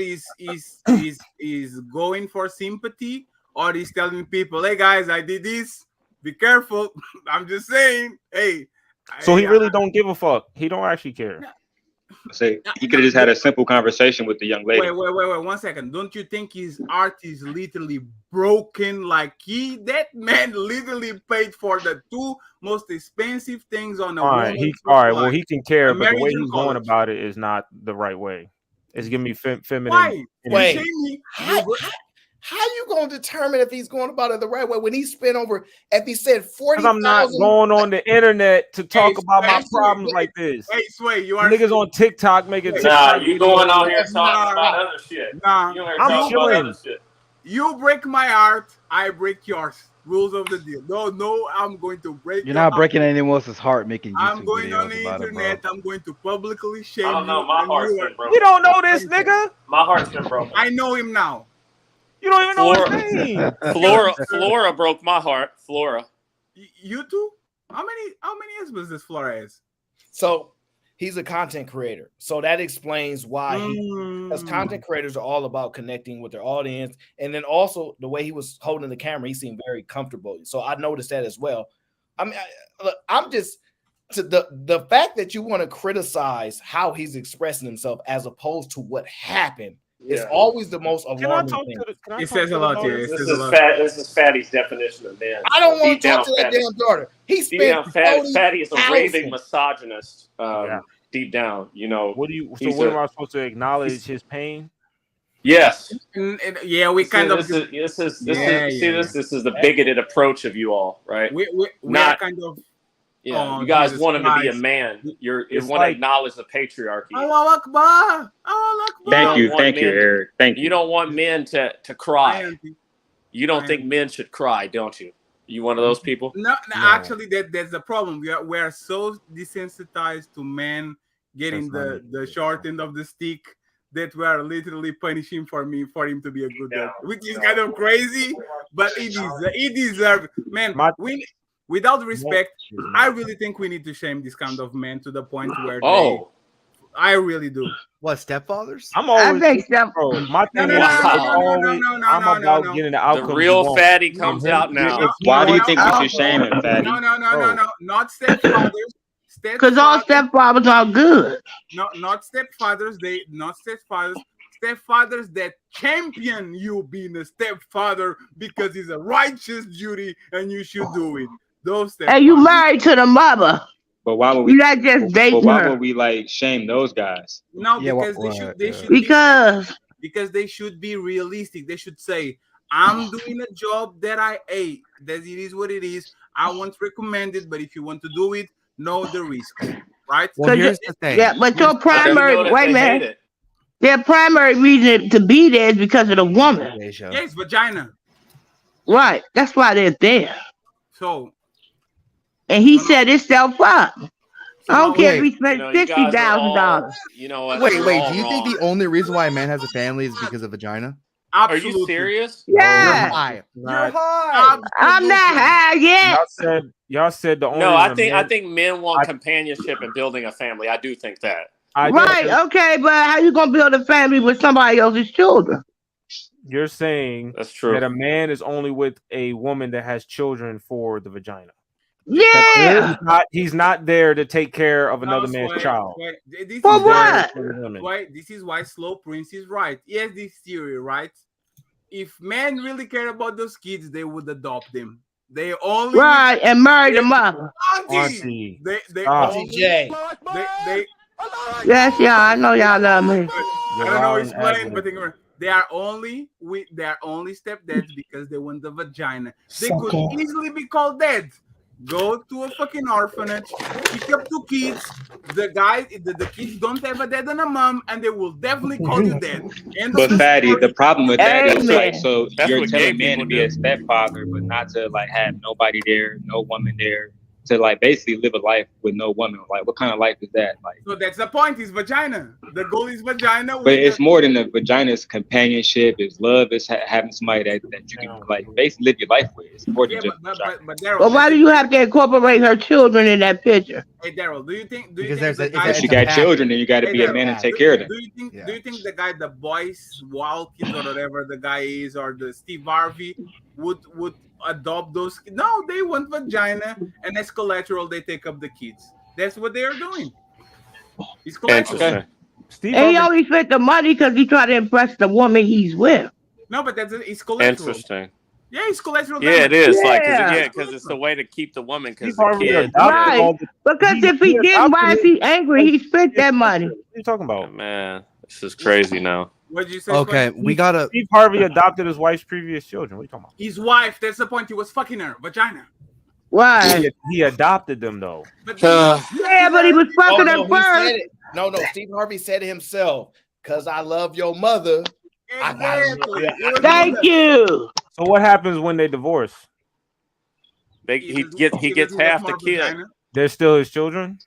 is going for sympathy, or he's telling people, "Hey guys, I did this. Be careful." I'm just saying. Hey. So he really don't give a fuck. He don't actually care. Say he could have just had a simple conversation with the young lady. Wait, 1 second. Don't you think his art is literally broken? Like that man literally paid for the two most expensive things on a woman. All right. Well, he can care, but the way he's going about it is not the right way. It's giving me feminine. Why? Wait. How you gonna determine if he's going about it the right way when he spent over, if he said 40,000? I'm not going on the internet to talk about my problems like this. Hey, Sway, you are niggas on TikTok making TikTok. You going on here talking about other shit. Nah, I'm chilling. You break my heart, I break yours. Rules of the deal. No, I'm going to break. You're not breaking anyone else's heart making YouTube I'm going on the videos internet. I'm going to publicly shame I don't know. My heart's been broken. You don't know this nigga. My heart's been broken. I know him now. You don't even know his name. Flora broke my heart. Flora. You too? How many husbands does Flora has? So he's a content creator. So that explains why because content creators are all about connecting with their audience. And then also the way he was holding the camera, he seemed very comfortable. So I noticed that as well. I mean, I'm just to the fact that you want to criticize how he's expressing himself as opposed to what happened. It's always the most alarming thing. It says a lot here. This is Fatty's definition of man. I don't want to talk to that damn daughter. He spent Fatty is a raving misogynist. Deep down, you know. What am I supposed to acknowledge his pain? Yes. Yeah, we kind of. This is the bigoted approach of you all, right? We are kind of. Yeah, you guys want him to be a man. You want to acknowledge the patriarchy. Allah Akbar. Thank you, Eric. Thank you. You don't want men to cry. You don't think men should cry, don't you? You one of those people? No. Actually, that's the problem. We are so desensitized to men getting the short end of the stick that we are literally punishing for him to be a good dad, which is kind of crazy, but he deserves. Man, without respect, I really think we need to shame this kind of men to the point where I really do. What, stepfathers? I think stepfathers. My thing is, I'm about getting the outcome. The real Fatty comes out now. Why do you think we should shame him, Fatty? No, not stepfathers. Because all stepfathers are good. No, not stepfathers. Stepfathers that champion you being a stepfather because it's a righteous duty and you should do it. Those stepfathers. And you married to the mother. But why would we? You not just dating but why her. would we like shame those guys? No, because they should because they should be realistic. They should say, "I'm doing a job that I hate. That it is what it is. I won't recommend it, but if you want to do it, know the risks." Right? Well, here's the thing. Yeah, but your primary their primary reason to be there is because of the woman. Yes, vagina. Right. That's why they're there. So. And he said it's self-up. I don't care if he spent $60,000. You know what? Wait. Do you think the only reason why a man has a family is because of vagina? Absolutely. Are you serious? Yeah. You're high. I'm not high yet. Y'all said the only. No, I think men want companionship and building a family. I do think that. Right. Okay, but how you gonna build a family with somebody else's children? You're saying that's true. That a man is only with a woman that has children for the vagina. Yeah. He's not there to take care of another man's child. For what? This is why Slow Prince is right. He has this theory, right? if men really care about those kids, they would adopt them. They only right and marry the mother. Auntie. They Auntie J. They Yes, y'all. I know y'all love me. I don't know explain, but they are only stepdads because they want the vagina. They could easily be called dads. Go to a fucking orphanage, pick up 2 kids. The kids don't have a dad and a mom, and they will definitely call you dad. But Fatty, the problem with that is Amen. like, so That's you're what gay telling men to people be do. a stepfather, but not to like have nobody there, no woman there, to like basically live a life with no woman. Like, what kind of life is that? Like, So that's the point. Is vagina. The goal is vagina. but it's more than the vagina. It's companionship. It's love. It's having somebody that you can like basically live your life with. It's more than just vagina. But Daryl, But why do you have to incorporate her children in that picture? Hey Daryl, do you think Because If you got children, then you got to be a man and take care of them. Do you think the guy, the Boyce Watkins or whatever the guy is, or the Steve Harvey would adopt those kids? No, they want vagina, and as collateral they take up the kids. That's what they are doing. It's collateral. Okay. Steve And he Harvey- only spent the money because he tried to impress the woman he's with. No, but it's collateral. Interesting. Yeah, it's collateral. Yeah, it is. Like, Yeah. because it's the way to keep the woman. Because Steve the Harvey kid, adopted Right. all the- Because if he didn't, why is he angry? He spent that money. What are you talking about? man, this is crazy now. What did you say? Okay, Spike? we gotta. Steve Harvey adopted his wife's previous children. What are you talking about? His wife. That's the point. He was fucking her vagina. Why? He adopted them though. But Yeah, but he was fucking her he first. said it. No, Steve Harvey said it himself. Cause I love your mother. Exactly. Thank you. So what happens when they divorce? He gets half the kid. They're still his children.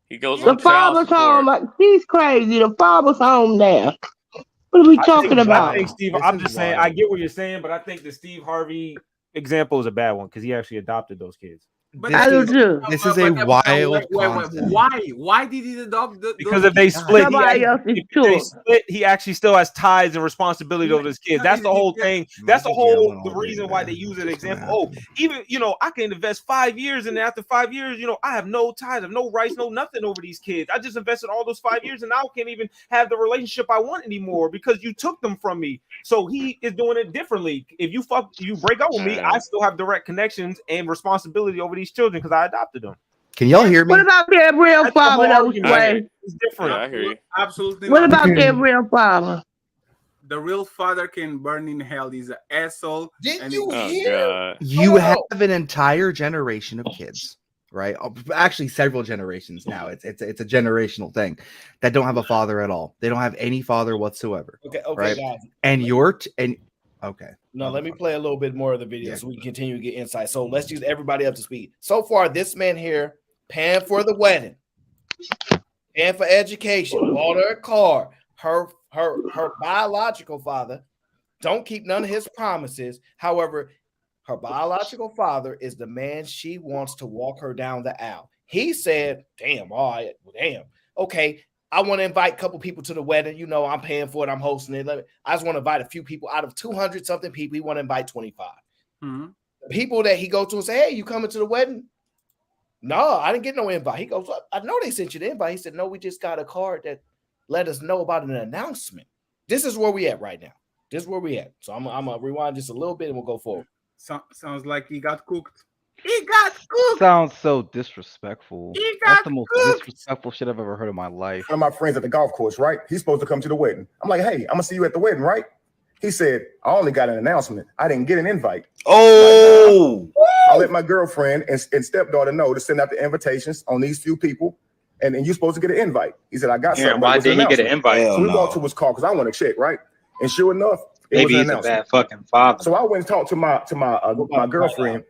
He goes The on child father's support. home. She's crazy. The father's home now. What are we talking about? I think Steve. I'm just saying. I get what you're saying, but I think the Steve Harvey example is a bad one because he actually adopted those kids. But I do too. This is a wild wait, concept. why did he adopt Because if they split, Somebody else's children. he actually still has ties and responsibility over his kids. That's the whole thing. That's the reason why they use an example. Oh, even I can invest 5 years, and after 5 years, I have no ties, I have no rights, no nothing over these kids. I just invested all those 5 years, and now I can't even have the relationship I want anymore because you took them from me. So he is doing it differently. If you break up with me, I still have direct connections and responsibility over these children because I adopted them. Can y'all hear me? What about their real That's the father, whole though, argument. Sway? It's different. Yeah, I hear you. Absolutely. What not. about their real father? The real father can burn in hell. He's an asshole. Didn't you Oh hear? God. You have an entire generation of kids, right? Actually, several generations now. It's a generational thing that don't have a father at all. They don't have any father whatsoever. Okay, right? guys. And okay. No, let me play a little bit more of the video so we can continue to get insight. So let's use everybody up to speed. So far, this man here paying for the wedding, paying for education, bought her a car. Her biological father don't keep none of his promises. However, her biological father is the man she wants to walk her down the aisle. He said, "Damn, all right, damn, okay. I want to invite a couple people to the wedding. I'm paying for it. I'm hosting it. I just want to invite a few people out of 200 something people. He want to invite 25. Mm-hmm. The people that he go to and say, "Hey, you coming to the wedding?" No, I didn't get no invite. He goes, "I know they sent you the invite." He said, "No, we just got a card that let us know about an announcement." This is where we at right now. This is where we at. So I'm gonna rewind just a little bit and we'll go forward. Sounds like he got cooked. He got cooked. Sounds so disrespectful. He That's got the most cooked. disrespectful shit I've ever heard in my life. One of my friends at the golf course, right? He's supposed to come to the wedding. I'm like, hey, I'm gonna see you at the wedding, right? He said, I only got an announcement. I didn't get an invite. Oh, I let my girlfriend and stepdaughter know to send out the invitations on these few people, and you're supposed to get an invite. He said, I got something. Why did he get an invite? So we walked to his car because I want to check, right? And sure enough, Maybe he's a bad fucking father. So I went and talked to my girlfriend.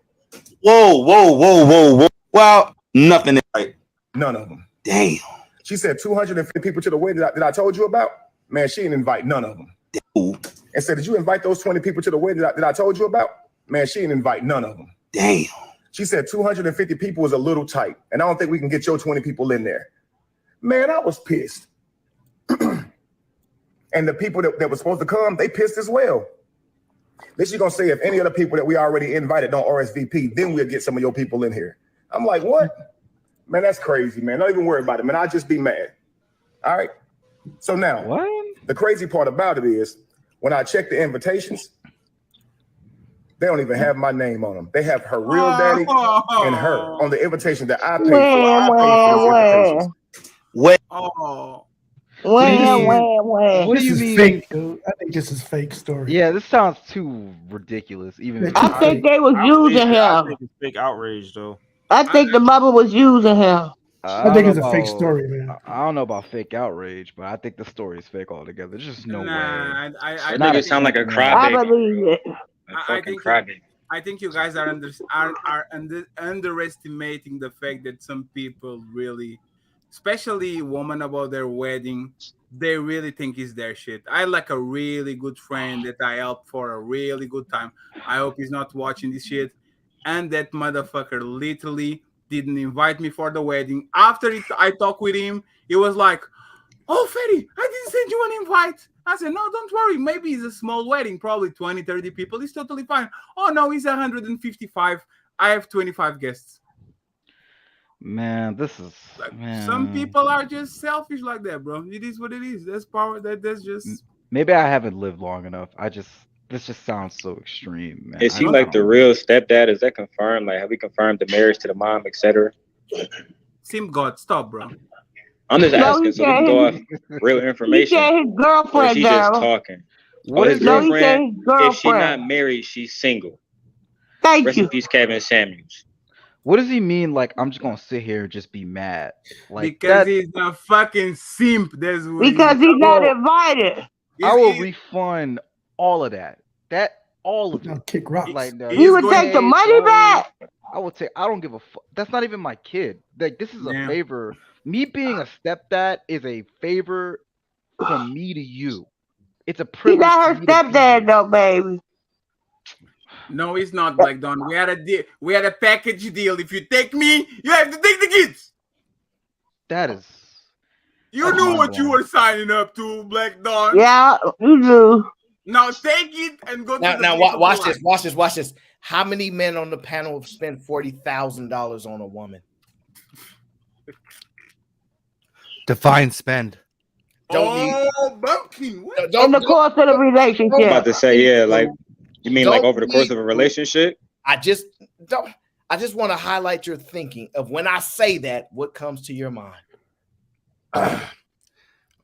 Whoa. Well, nothing is right. None of them. Damn. She said 250 people to the wedding that I told you about. Man, she didn't invite none of them. Ooh. And said, did you invite those 20 people to the wedding that I told you about? Man, she didn't invite none of them. Damn. She said 250 people is a little tight, and I don't think we can get your 20 people in there. Man, I was pissed. And the people that were supposed to come, they pissed as well. Then she's gonna say if any other people that we already invited don't RSVP, then we'll get some of your people in here. I'm like, what? Man, that's crazy, man. Don't even worry about it, man. I'll just be mad. All right. So now, What? the crazy part about it is when I check the invitations, they don't even have my name on them. They have her real daddy and her on the invitation that I paid for. I paid for those invitations. What? Oh. What do you mean? Fake, dude. I think this is fake story. Yeah, this sounds too ridiculous. Even I think they was using I him. think it's fake outrage though. I think the mother was using him. I think it's a fake story, man. I don't know about fake outrage, but I think the story is fake altogether. There's just no way. I think it sound like a I crybaby. believe it. I think you guys are underestimating the fact that some people really, especially women about their wedding, they really think it's their shit. I like a really good friend that I helped for a really good time. I hope he's not watching this shit. And that motherfucker literally didn't invite me for the wedding. After I talked with him, he was like, "Oh, Fetty, I didn't send you an invite." I said, "No, don't worry. Maybe it's a small wedding, probably 20, 30 people. It's totally fine." "Oh, no, it's 155. I have 25 guests." Man, this is Some people are just selfish like that, bro. It is what it is. That's power. That's just. Maybe I haven't lived long enough. This just sounds so extreme, man. Is he like the real stepdad? Is that confirmed? Like, have we confirmed the marriage to the mom, etc.? Sim God, stop, bro. I'm just asking so we can go off real information. He said his girlfriend, or is he just talking? What his is girlfriend? his girlfriend? If she's not married, she's single. Thank Rest you. in peace, Kevin Samuels. What does he mean? Like, I'm just gonna sit here and just be mad? Like, Because he's a fucking simp. That's what because he's not invited. I will refund all of that. All of it. Kick rocks. Like, no, He would take the money back. I would take. I don't give a fuck. That's not even my kid. Like, this is a Yeah. favor. Me being a stepdad is a favor from me to you. It's a He's privilege. not her for me to be stepdad though, baby. No, it's not, Black Dawn. We had a deal. We had a package deal. If you take me, you have to take the kids. That is. You knew what you were signing up to, Black Dawn. Yeah, you do. Now take it and go. Now watch this. How many men on the panel have spent $40,000 on a woman? Define spend. Bumpkin. In the course of the relationship. I'm about to say, yeah, like you mean like over the course of a relationship? I just want to highlight your thinking of when I say that, what comes to your mind?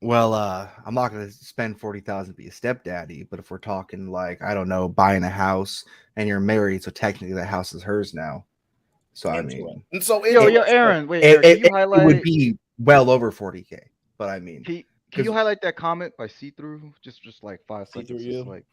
Well, I'm not going to spend $40,000 to be a stepdaddy, but if we're talking like, I don't know, buying a house and you're married, so technically that house is hers now. So I mean, and so Aaron, wait, Aaron, can you highlight? It would be well over 40K, but I mean, can you highlight that comment by See Through? Just like 5 seconds. See-Through you? Like,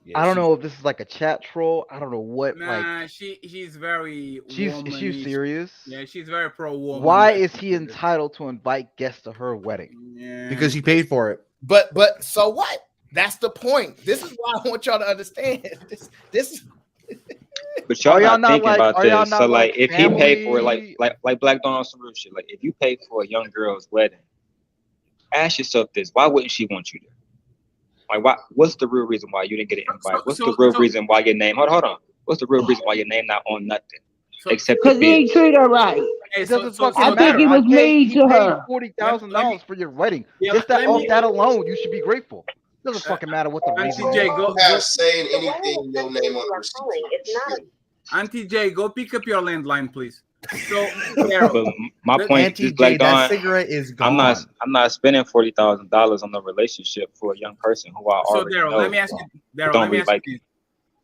Yeah, I don't know if this is like a chat troll. I don't know what. Nah, like, she's very. is she serious? Yeah, she's very pro woman. Why is he entitled to invite guests to her wedding? Yeah. because he paid for it. But so what? That's the point. This is why I want y'all to understand. This But y'all, Are y'all not not thinking like- about are y'all this. not So like like, if he paid for it, family? like Black Dawn on some real shit. Like, if you pay for a young girl's wedding, ask yourself this: why wouldn't she want you there? Like, why? What's the real reason why you didn't get an invite? What's the real reason why your name? Hold on. What's the real reason why your name not on nothing except the Because he ain't bill? treat her right. It doesn't fucking I matter. think he was mean to her. $40,000 for your wedding. Yeah, Just that let off me- that alone, you should be grateful. It doesn't fucking matter what the reason Auntie J, is. go. Not saying anything, your name on the receipt. Auntie J, go pick up your landline, please. So, But my point Auntie is, Black J, Dawn, that cigarette is gone. I'm not spending $40,000 on a relationship for a young person who I So already Daryl, know. let me ask you. Daryl, Don't let me really ask like you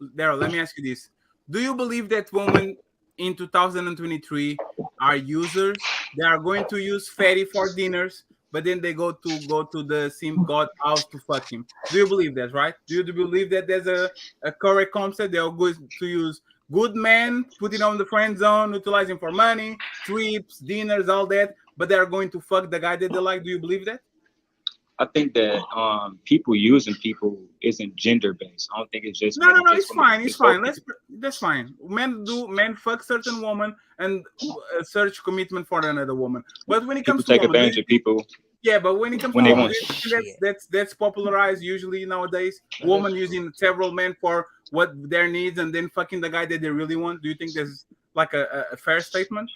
this. Daryl, let me ask you this: do you believe that women in 2023 are users? They are going to use Fatty for dinners, but then they go to the Sim God house to fuck him. Do you believe that, right? Do you believe that there's a correct concept? They are going to use good men, put it on the friend zone, utilizing for money, trips, dinners, all that, but they are going to fuck the guy that they like. Do you believe that? I think that people using people isn't gender based. I don't think it's just No, men and it's just women. fine. It's It's both fine. That's fine. Men fuck certain woman and search commitment for another woman. But when it people comes to take women, advantage of people. yeah, but when it comes when to they women, want. that's popularized usually nowadays. Women using several men for what their needs and then fucking the guy that they really want. Do you think this is like a fair statement?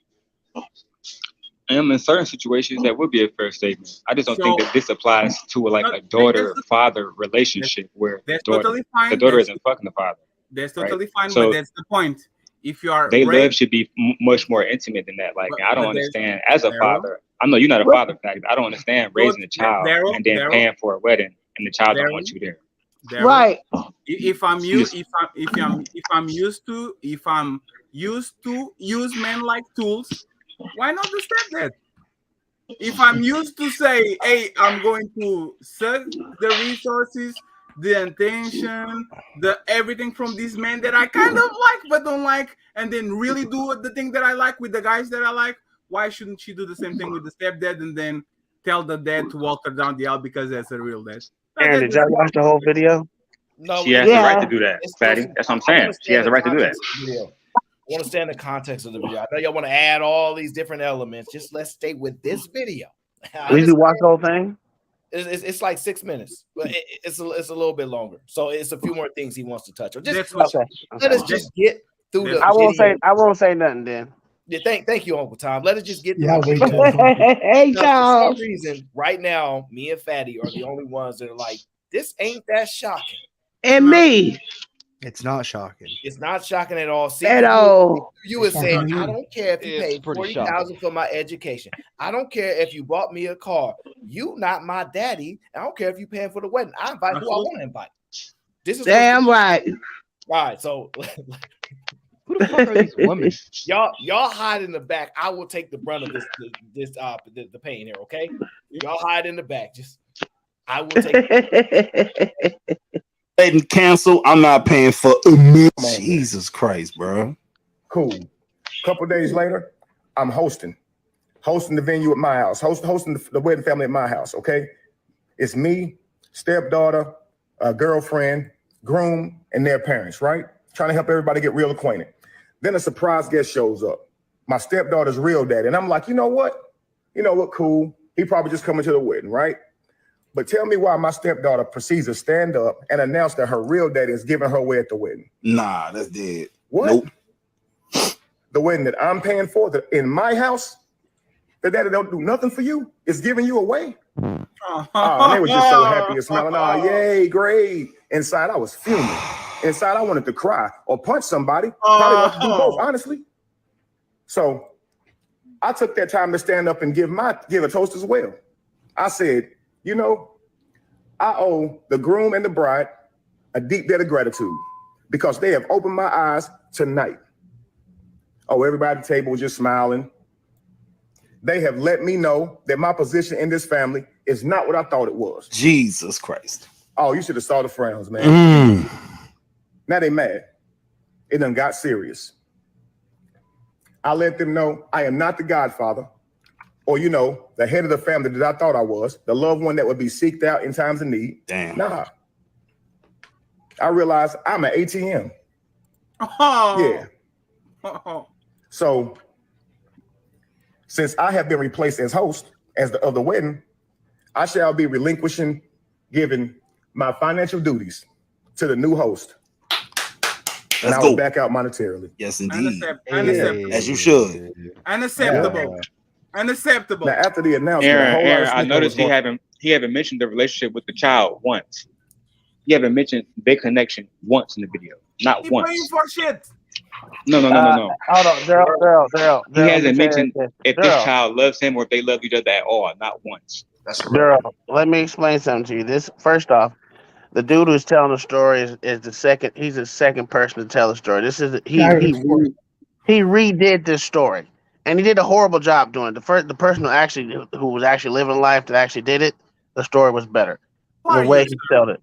In certain situations, that would be a fair statement. I just don't think that this applies to a daughter-father relationship where that's the totally fine. daughter isn't fucking the father. That's totally fine, So but that's the point. If you are love should be much more intimate than that. Like, I don't understand as a father. I know you're not a father, fact. I don't understand raising a child and then paying for a wedding and the child don't want you there. Right. If I'm used to use men like tools, why not the stepdad? If I'm used to say, hey, I'm going to suck the resources, the intention, the everything from these men that I kind of like but don't like, and then really do the thing that I like with the guys that I like, why shouldn't she do the same thing with the stepdad and then tell the dad to walk her down the aisle because that's a real dad? Aaron, did y'all watch the whole video? No, she has the right to do that, Fatty. That's what I'm saying. She has the right to do that. I want to stay in the context of the video. I know y'all want to add all these different elements. Just let's stay with this video. Did you watch the whole thing? It's like 6 minutes, but it's a little bit longer. So it's a few more things he wants to touch on. Just let us just get through the. I won't say nothing then. Yeah, thank you, Uncle Tom. Let us just get through. Hey, Charles. For some reason, right now, me and Fatty are the only ones that are like, this ain't that shocking. And me. It's not shocking. It's not shocking at all. See, at all. You were saying, I don't care if you paid $40,000 for my education. I don't care if you bought me a car. You not my daddy. I don't care if you paying for the wedding. I invite who I want to invite. This is damn right. All right, so who the fuck are these women? Y'all hide in the back. I will take the brunt of the pain here. Okay, y'all hide in the back. Just I will take. And cancel. I'm not paying for Jesus Christ, bro. Cool. Couple days later, I'm hosting the venue at my house, hosting the wedding family at my house. Okay, it's me, stepdaughter, girlfriend, groom, and their parents. Right, trying to help everybody get real acquainted. Then a surprise guest shows up. My stepdaughter's real daddy, and I'm like, you know what? Cool. He probably just coming to the wedding, right? But tell me why my stepdaughter proceeds to stand up and announce that her real daddy is giving her away at the wedding. Nah, that's dead. What? Nope. The wedding that I'm paying for in my house, the daddy don't do nothing for you, is giving you away. Oh, they were just so happy and smiling. Oh, yay, great. Inside, I was fuming. Inside, I wanted to cry or punch somebody. Probably want to do both, honestly. So I took that time to stand up and give a toast as well. I said, I owe the groom and the bride a deep debt of gratitude because they have opened my eyes tonight. Oh, everybody at the table was just smiling. They have let me know that my position in this family is not what I thought it was. Jesus Christ. Oh, you should have saw the frowns, man. Now they mad. It done got serious. I let them know I am not the godfather or, the head of the family that I thought I was, the loved one that would be seeked out in times of need. Damn. Nah. I realized I'm an ATM. Yeah. So, since I have been replaced as host of the wedding, I shall be giving my financial duties to the new host. And I will back out monetarily. Yes, indeed. Unacceptable. As you should. Unacceptable. Yeah. Unacceptable. Now, after the announcement, Aaron, I noticed he haven't mentioned the relationship with the child once. He haven't mentioned their connection once in the video. Not once. Paying for shit. No. Hold on, Daryl. He hasn't mentioned if this child loves him or if they love each other at all. Not once. That's Daryl, let me explain something to you. This, first off, the dude who's telling the story is the second. He's the second person to tell the story. This is he redid this story, and he did a horrible job doing it. The person who was actually living life that actually did it, the story was better. The way he told it.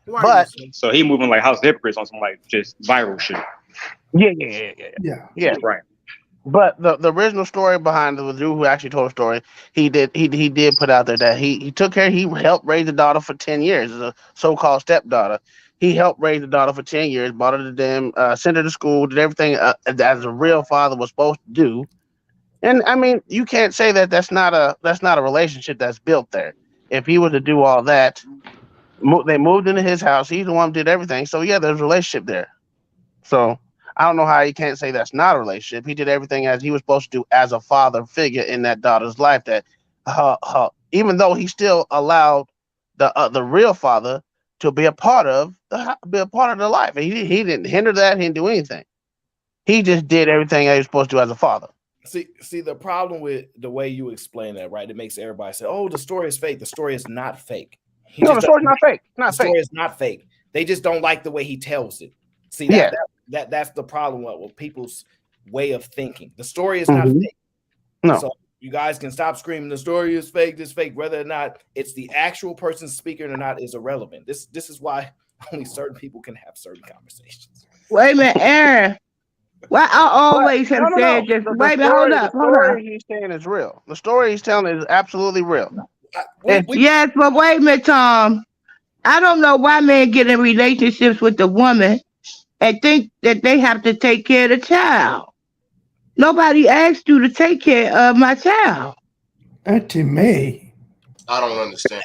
But so he moving like House of Hypocrites on some like just viral shit. Yeah. Right. But the original story behind the dude who actually told the story, he did put out there that he took care. He helped raise the daughter for 10 years as a so-called stepdaughter. He helped raise the daughter for 10 years, bought her to them, sent her to school, did everything as a real father was supposed to do. And I mean, you can't say that that's not a relationship that's built there. If he was to do all that, they moved into his house. He's the one who did everything. So yeah, there's a relationship there. So I don't know how he can't say that's not a relationship. He did everything as he was supposed to do as a father figure in that daughter's life. That even though he still allowed the real father to be a part of the life. He didn't hinder that. He didn't do anything. He just did everything he was supposed to do as a father. See, the problem with the way you explain that, right? It makes everybody say, "Oh, the story is fake." The story is not fake. No, the story's not fake. The story is not fake. They just don't like the way he tells it. See, that's the problem with people's way of thinking. The story is not fake. No. So you guys can stop screaming, the story is fake, this fake, whether or not it's the actual person speaking or not is irrelevant. This is why only certain people can have certain conversations. Wait a minute, Aaron. Well, I always have said this. Wait a minute, hold up. The story he's saying is real. The story he's telling is absolutely real. Yes, but wait a minute, Tom. I don't know why men get in relationships with the woman and think that they have to take care of the child. Nobody asked you to take care of my child. Auntie May. I don't understand.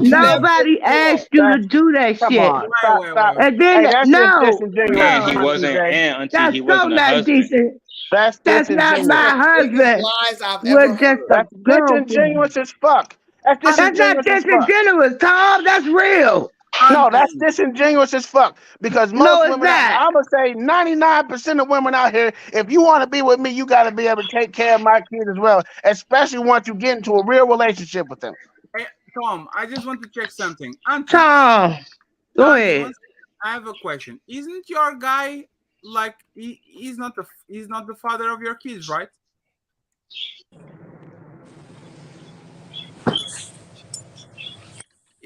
Nobody asked you to do that Come shit. on, stop. And then Hey, no, Man, he wasn't, and auntie, that's he so wasn't a not husband. decent. That's That's not disingenuous. my husband. Lies I've We're ever just heard. a That's girlfriend. disingenuous as fuck. That's That's not disingenuous as fuck. disingenuous, Tom. That's real. No, that's disingenuous as fuck. Because most No, it's women, not. I'm gonna say 99% of women out here, if you want to be with me, you got to be able to take care of my kids as well. Especially once you get into a real relationship with them. Hey, Tom, I just want to check something. Auntie, Tom, go ahead. I have a question. Isn't your guy like he's not the father of your kids, right?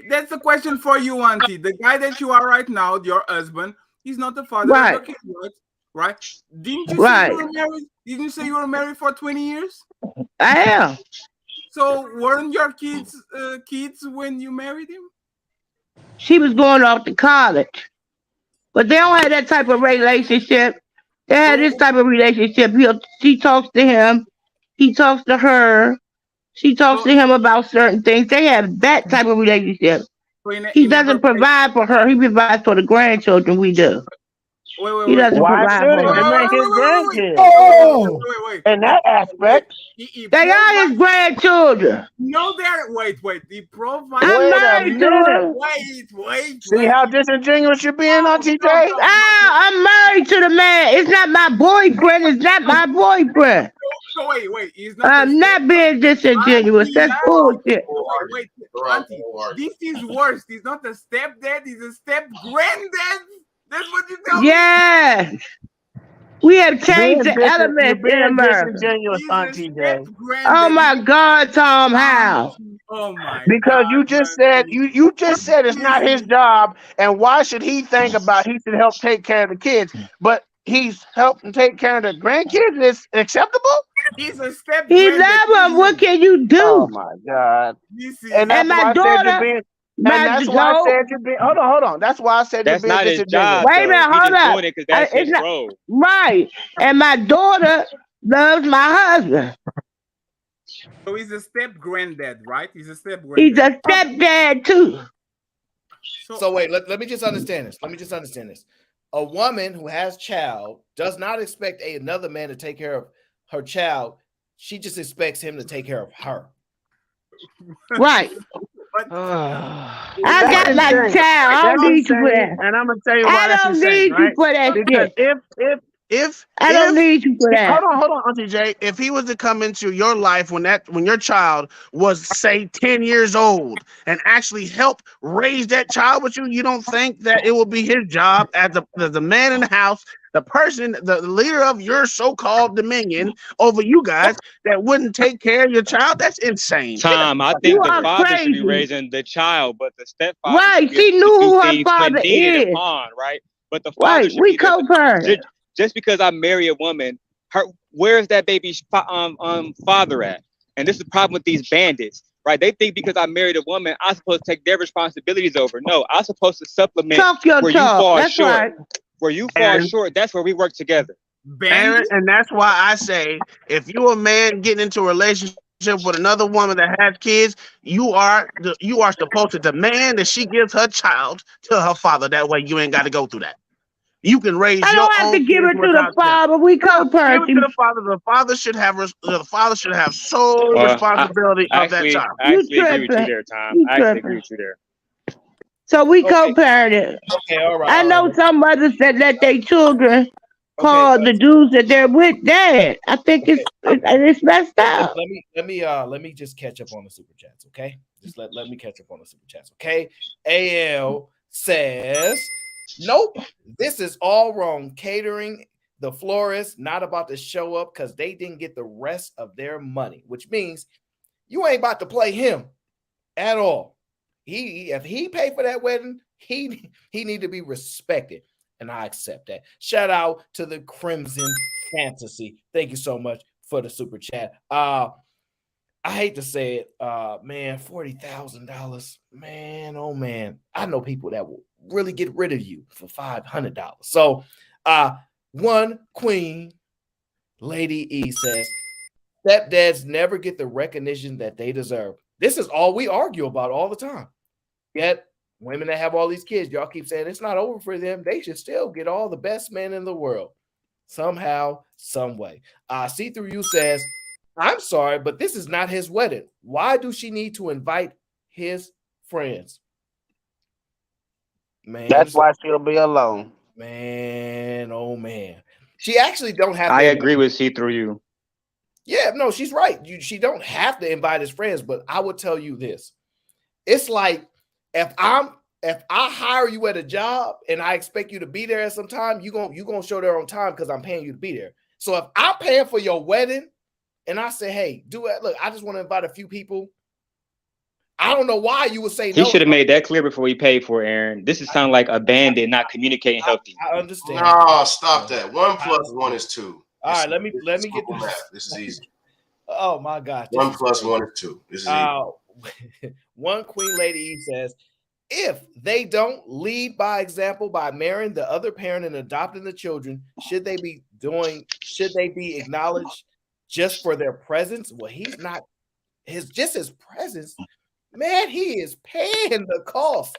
That's the question for you, Auntie. The guy that you are right now, your husband, he's not the father of your kids, right? Right? Didn't you say you were married? Didn't you say you were married for 20 years? I am. So weren't your kids kids when you married him? She was going off to college. But they don't have that type of relationship. They had this type of relationship. She talks to him. He talks to her. She talks to him about certain things. They have that type of relationship. He doesn't provide for her. He provides for the grandchildren. We do. He doesn't Why provide should for he? her. They ain't his grandkids. Wait. In that aspect, They are his grandchildren. No, they're wait. The provide. I'm married to her. Wait. See how disingenuous you're being on TJ? I'm married to the man. It's not my boyfriend. It's not my boyfriend. So wait. He's not. I'm not being disingenuous. That's bullshit. Wait, Auntie. This is worse. He's not a stepdad. He's a step granddad. That's what you tell me. Yes. We have changed the elements in America. Oh my God, Tom, how? Oh my! Because you just said it's not his job, and why should he think about? He should help take care of the kids, but he's helping take care of the grandkids. Is acceptable? He's a step. He love them. What can you do? Oh my God! And that's my why daughter. I said you're being. And that's why I said you're being. Hold on. That's why I said That's you're being not his disingenuous. job. Wait a minute, hold up. Doing it 'cause that's his role. Right. And my daughter loves my husband. So he's a step granddad, right? He's a step granddad. He's a stepdad too. So wait, let me just understand this. A woman who has child does not expect another man to take care of her child. She just expects him to take care of her. Right. I got my child. I don't need you for that. And I'm gonna tell you why that's insane. I don't need you for that because shit. If I don't need you for that. Hold on, Auntie J. If he was to come into your life when your child was say 10 years old and actually help raise that child with you, you don't think that it will be his job as the man in the house, the person, the leader of your so-called dominion over you guys that wouldn't take care of your child? That's insane. Tom, I think the father should be raising the child, but the stepfather. Right, she knew who her father is. Upon, right, but the father should we be there. co-parent. Just because I marry a woman, where's that baby's father at? And this is the problem with these bandits, right? They think because I married a woman, I'm supposed to take their responsibilities over. No, I'm supposed to supplement where you fall short. Right. Where you fall short, that's where we work together. And that's why I say, if you're a man getting into a relationship with another woman that has kids, you are supposed to demand that she gives her child to her father. That way you ain't got to go through that. You can raise I your don't have to own give kids it to the without them. father. We Give it to co-parenting. the father. The father should have sole responsibility of that child. I You actually agree with you tripping? there, Tom. You I actually agree tripping? with you there. So we Okay. co-parenting. Okay, all right. I know some mothers that let their children call the dudes that they're with dad. I think it's messed up. Let me just catch up on the super chats, okay? Just let me catch up on the super chats, okay? AL says, nope, this is all wrong. Catering, the florist, not about to show up because they didn't get the rest of their money, which means you ain't about to play him at all. If he paid for that wedding, he need to be respected, and I accept that. Shout out to the Crimson Fantasy. Thank you so much for the super chat. I hate to say it, man, $40,000, man, oh man. I know people that will really get rid of you for $500. So, one queen, Lady E says, stepdads never get the recognition that they deserve. This is all we argue about all the time. Yet, women that have all these kids, y'all keep saying it's not over for them. They should still get all the best men in the world. Somehow, some way. See Through You says, I'm sorry, but this is not his wedding. Why do she need to invite his friends? Man, That's why she'll be alone. Man, oh man. She actually don't have to. I agree with See Through You. Yeah, no, she's right. She don't have to invite his friends, but I would tell you this. It's like if I hire you at a job and I expect you to be there at some time, you're gonna show there on time because I'm paying you to be there. So if I'm paying for your wedding and I say, hey, do it, look, I just want to invite a few people. I don't know why you would say no. He should have made that clear before he paid for it, Aaron. This is sound like a bandit not communicating healthy. I understand. No, stop that. 1 + 1 is 2. All right, let me get this. Math. This is easy. Oh my gosh. 1 + 1 is 2. This is easy. One queen lady says, if they don't lead by example by marrying the other parent and adopting the children, should they be acknowledged just for their presence? Well, he's not his presence. Man, he is paying the cost.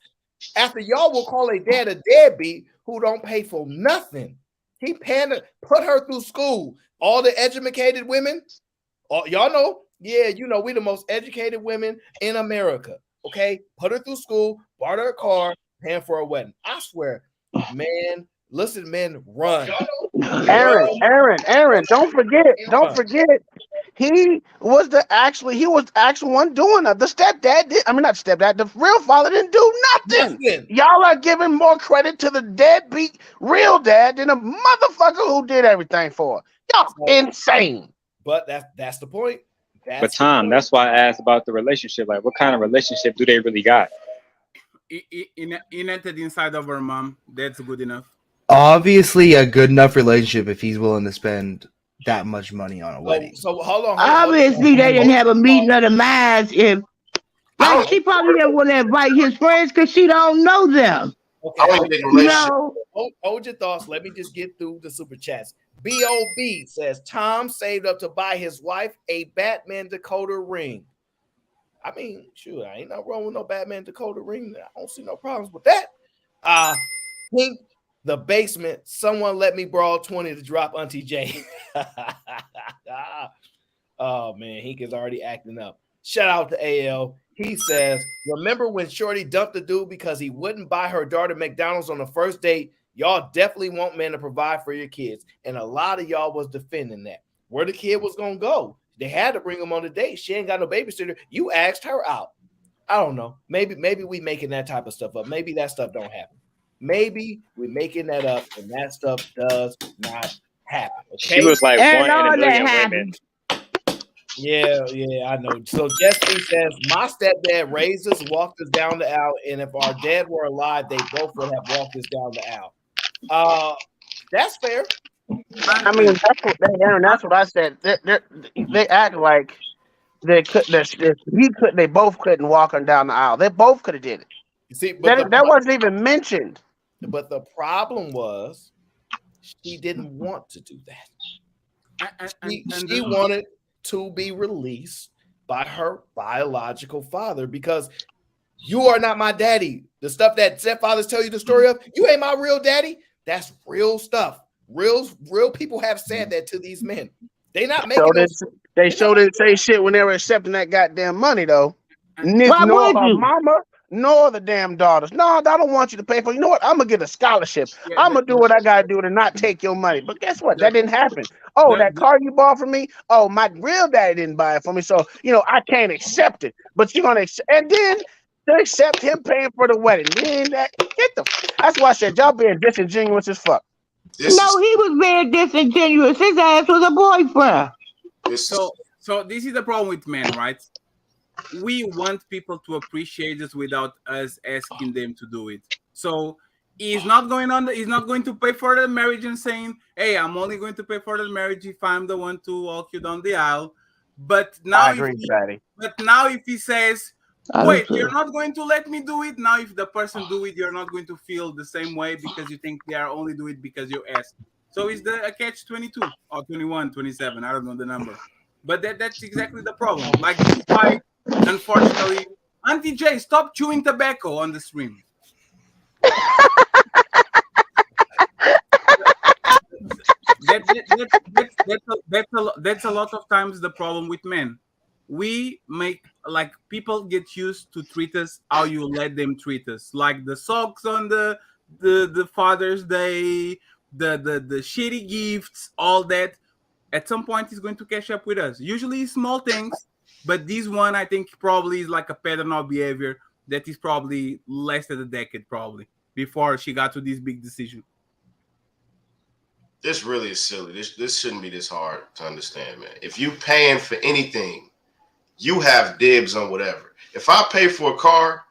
After y'all will call a dad a deadbeat who don't pay for nothing. He paying to put her through school. All the educated women, y'all know, yeah, you know, we the most educated women in America. Okay, put her through school, bought her a car, paying for a wedding. I swear, man, listen, men, run. Aaron, don't forget. He was the actual one doing it. The stepdad did. I mean, not stepdad. The real father didn't do nothing. Y'all are giving more credit to the deadbeat real dad than a motherfucker who did everything for her. Y'all insane. But that's the point. But Tom, that's why I asked about the relationship. Like, what kind of relationship do they really got? Enacted inside of her mom. That's good enough. Obviously, a good enough relationship if he's willing to spend that much money on a wedding. So hold on. Obviously, they didn't have a meeting of the minds. If like she probably didn't want to invite his friends because she don't know them. Okay. No. Hold your thoughts. Let me just get through the super chats. B.O.B. says Tom saved up to buy his wife a Batman Dakota ring. I mean, sure, I ain't not wrong with no Batman Dakota ring. I don't see no problems with that. Pink, the basement. Someone let me borrow 20 to drop Auntie J. Oh man, Hink is already acting up. Shout out to AL. He says, remember when Shorty dumped the dude because he wouldn't buy her daughter McDonald's on the first date? Y'all definitely want men to provide for your kids. And a lot of y'all was defending that. Where the kid was going to go. They had to bring him on the date. She ain't got no babysitter. You asked her out. I don't know. Maybe we making that type of stuff up. Maybe that stuff don't happen. Maybe we're making that up and that stuff does not happen. Okay? She was like one in a million women. Yeah, I know. So Jesse says, my stepdad raised us, walked us down the aisle, and if our dad were alive, they both would have walked us down the aisle. That's fair. I mean, that's what I said. They act like they both couldn't walk her down the aisle. They both could have did it. You see, but that wasn't even mentioned. But the problem was she didn't want to do that. She wanted to be released by her biological father because you are not my daddy. The stuff that stepfathers tell you the story of, you ain't my real daddy. That's real stuff. Real people have said that to these men. They not making They sure didn't say shit when they were accepting that goddamn money though. Why Nor would her you? mama, nor the damn daughters. No, I don't want you to pay for. You know what? I'm gonna get a scholarship. I'm gonna do what I gotta do to not take your money. But guess what? That didn't happen. Oh, that car you bought for me. Oh, my real daddy didn't buy it for me, so I can't accept it. But you're gonna accept, and then to accept him paying for the wedding. Then that's why I said y'all being disingenuous as fuck. He was being disingenuous. His ass was a boyfriend. So this is the problem with men, right? We want people to appreciate us without us asking them to do it. So he's not going to pay for the marriage and saying, "Hey, I'm only going to pay for the marriage if I'm the one to walk you down the aisle." But now, if he says, "Wait, you're not going to let me do it," now if the person do it, you're not going to feel the same way because you think they are only do it because you asked. So it's a catch 22 or 21, 27. I don't know the number, but that's exactly the problem. Like this is why, unfortunately, Auntie J, stop chewing tobacco on the stream. That's a lot of times the problem with men. We make people get used to treat us how you let them treat us, like the socks on the Father's Day, the shitty gifts, all that. At some point, he's going to catch up with us. Usually small things, but this one I think probably is like a pattern of behavior that is probably less than a decade, probably before she got to this big decision. This really is silly. This shouldn't be this hard to understand, man. If you paying for anything, you have dibs on whatever. If I pay for a car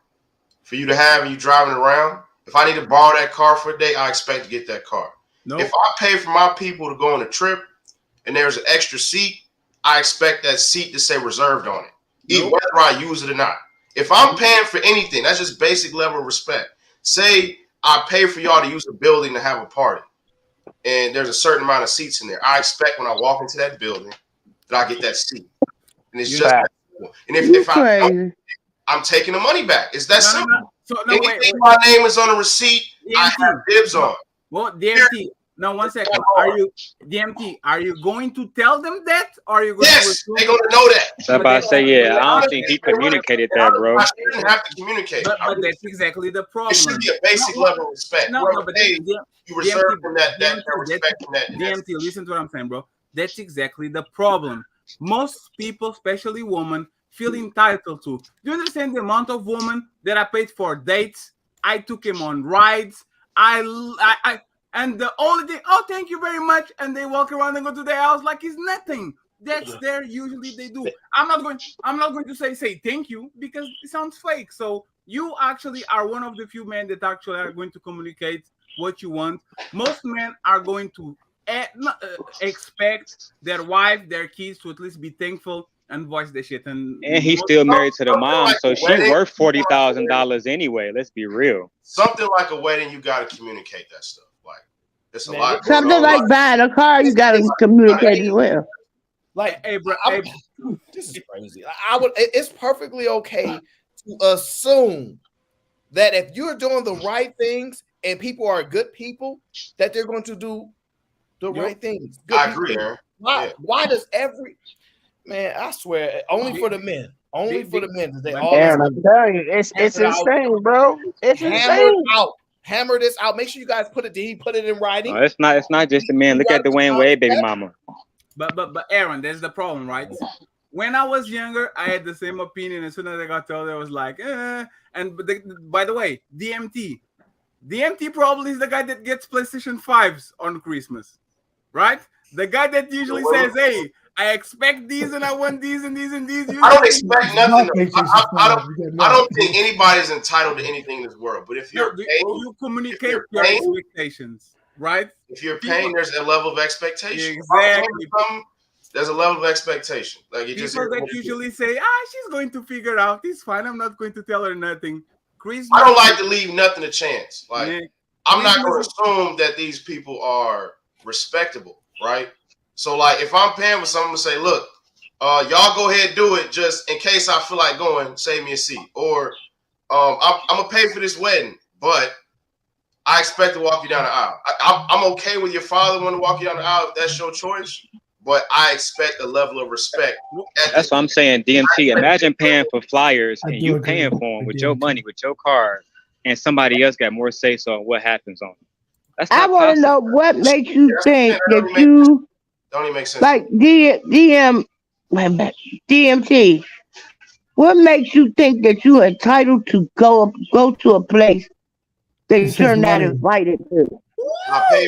for you to have and you driving around, if I need to borrow that car for a day, I expect to get that car. Nope. If I pay for my people to go on a trip and there's an extra seat, I expect that seat to say reserved on it, even whether I use it or not. If I'm paying for anything, that's just basic level of respect. Say I pay for y'all to use a building to have a party, and there's a certain amount of seats in there. I expect when I walk into that building that I get that seat. And it's just that simple. And if I don't, I'm taking the money back. It's that simple. Anything my name is on a receipt, I have dibs on. Well, DMT. No, 1 second. Are you going to tell them that, or are you going to assume? They're going to know that. So I'm about to say, I don't think he communicated that, bro. I shouldn't have to communicate. But that's exactly the problem. It should be a basic level of respect. But you reserve from that respect from that. DMT, listen to what I'm saying, bro. That's exactly the problem. Most people, especially women, feel entitled to. Do you understand the amount of women that I paid for dates? I took him on rides. And the only thing, oh, thank you very much. And they walk around and go to their house like it's nothing. That's there. Usually they do. I'm not going to say thank you because it sounds fake. So you actually are one of the few men that actually are going to communicate what you want. Most men are going to expect their wife, their kids to at least be thankful and voice their shit. And he's still married to the mom, so she's worth $40,000 anyway. Let's be real. Something like a wedding, you got to communicate that stuff. It's a lot. Something like buying a car, you gotta communicate as well. Like, hey, bro, this is crazy. It's perfectly okay to assume that if you're doing the right things and people are good people, that they're going to do the right things. Good I agree, Aaron. Why does every man? I swear, only for the men. Only for the men. They all. Aaron, I'm telling you, it's insane, bro. It's insane. Hammer this out. Make sure you guys put it in writing. No, it's not just the man. Look at Dwayne Wade, baby mama. But Aaron, there's the problem, right? When I was younger, I had the same opinion. As soon as I got told, I was like, eh. By the way, DMT probably is the guy that gets PlayStation 5s on Christmas, right? The guy that usually says, hey, I expect these and I want these and these and these. I don't expect nothing. I don't think anybody's entitled to anything in this world. But if you're paying, you communicate your expectations, right? If you're paying, there's a level of expectation. Exactly. There's a level of expectation. Like people that usually say, she's going to figure it out. It's fine. I'm not going to tell her nothing. I don't like to leave nothing to chance. Like I'm not going to assume that these people are respectable, right? So, like, if I'm paying for someone to say, look, y'all go ahead and do it just in case I feel like going, save me a seat. Or I'm going to pay for this wedding, but I expect to walk you down the aisle. I'm okay with your father want to walk you down the aisle if that's your choice, but I expect a level of respect. That's what I'm saying. DMT. Imagine paying for flyers and you paying for them with your money, with your card, and somebody else got more say so on what happens on them. That's I not want to possible. know what makes you think that you don't even make sense. Like DMT. What makes you think that you're entitled to go to a place that you're not invited to?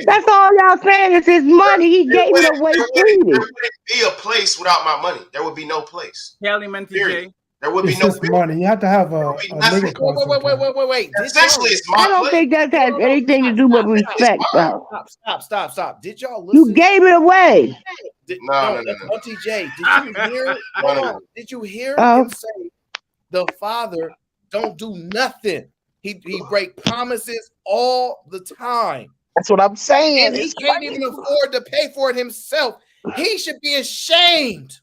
That's all y'all saying is his money. He gave it away freely. There wouldn't be a place without my money. There would be no place. Tell him, Period. There would be It's no just money. You have to have a nigga card. Wait. Essentially, it's my I don't think that has anything to do with respect, though. Stop. Did y'all listen? You gave it away. No. Auntie J, did you hear? Did you hear him say the father don't do nothing? He break promises all the time. That's what I'm saying. And he can't even afford to pay for it himself. He should be ashamed.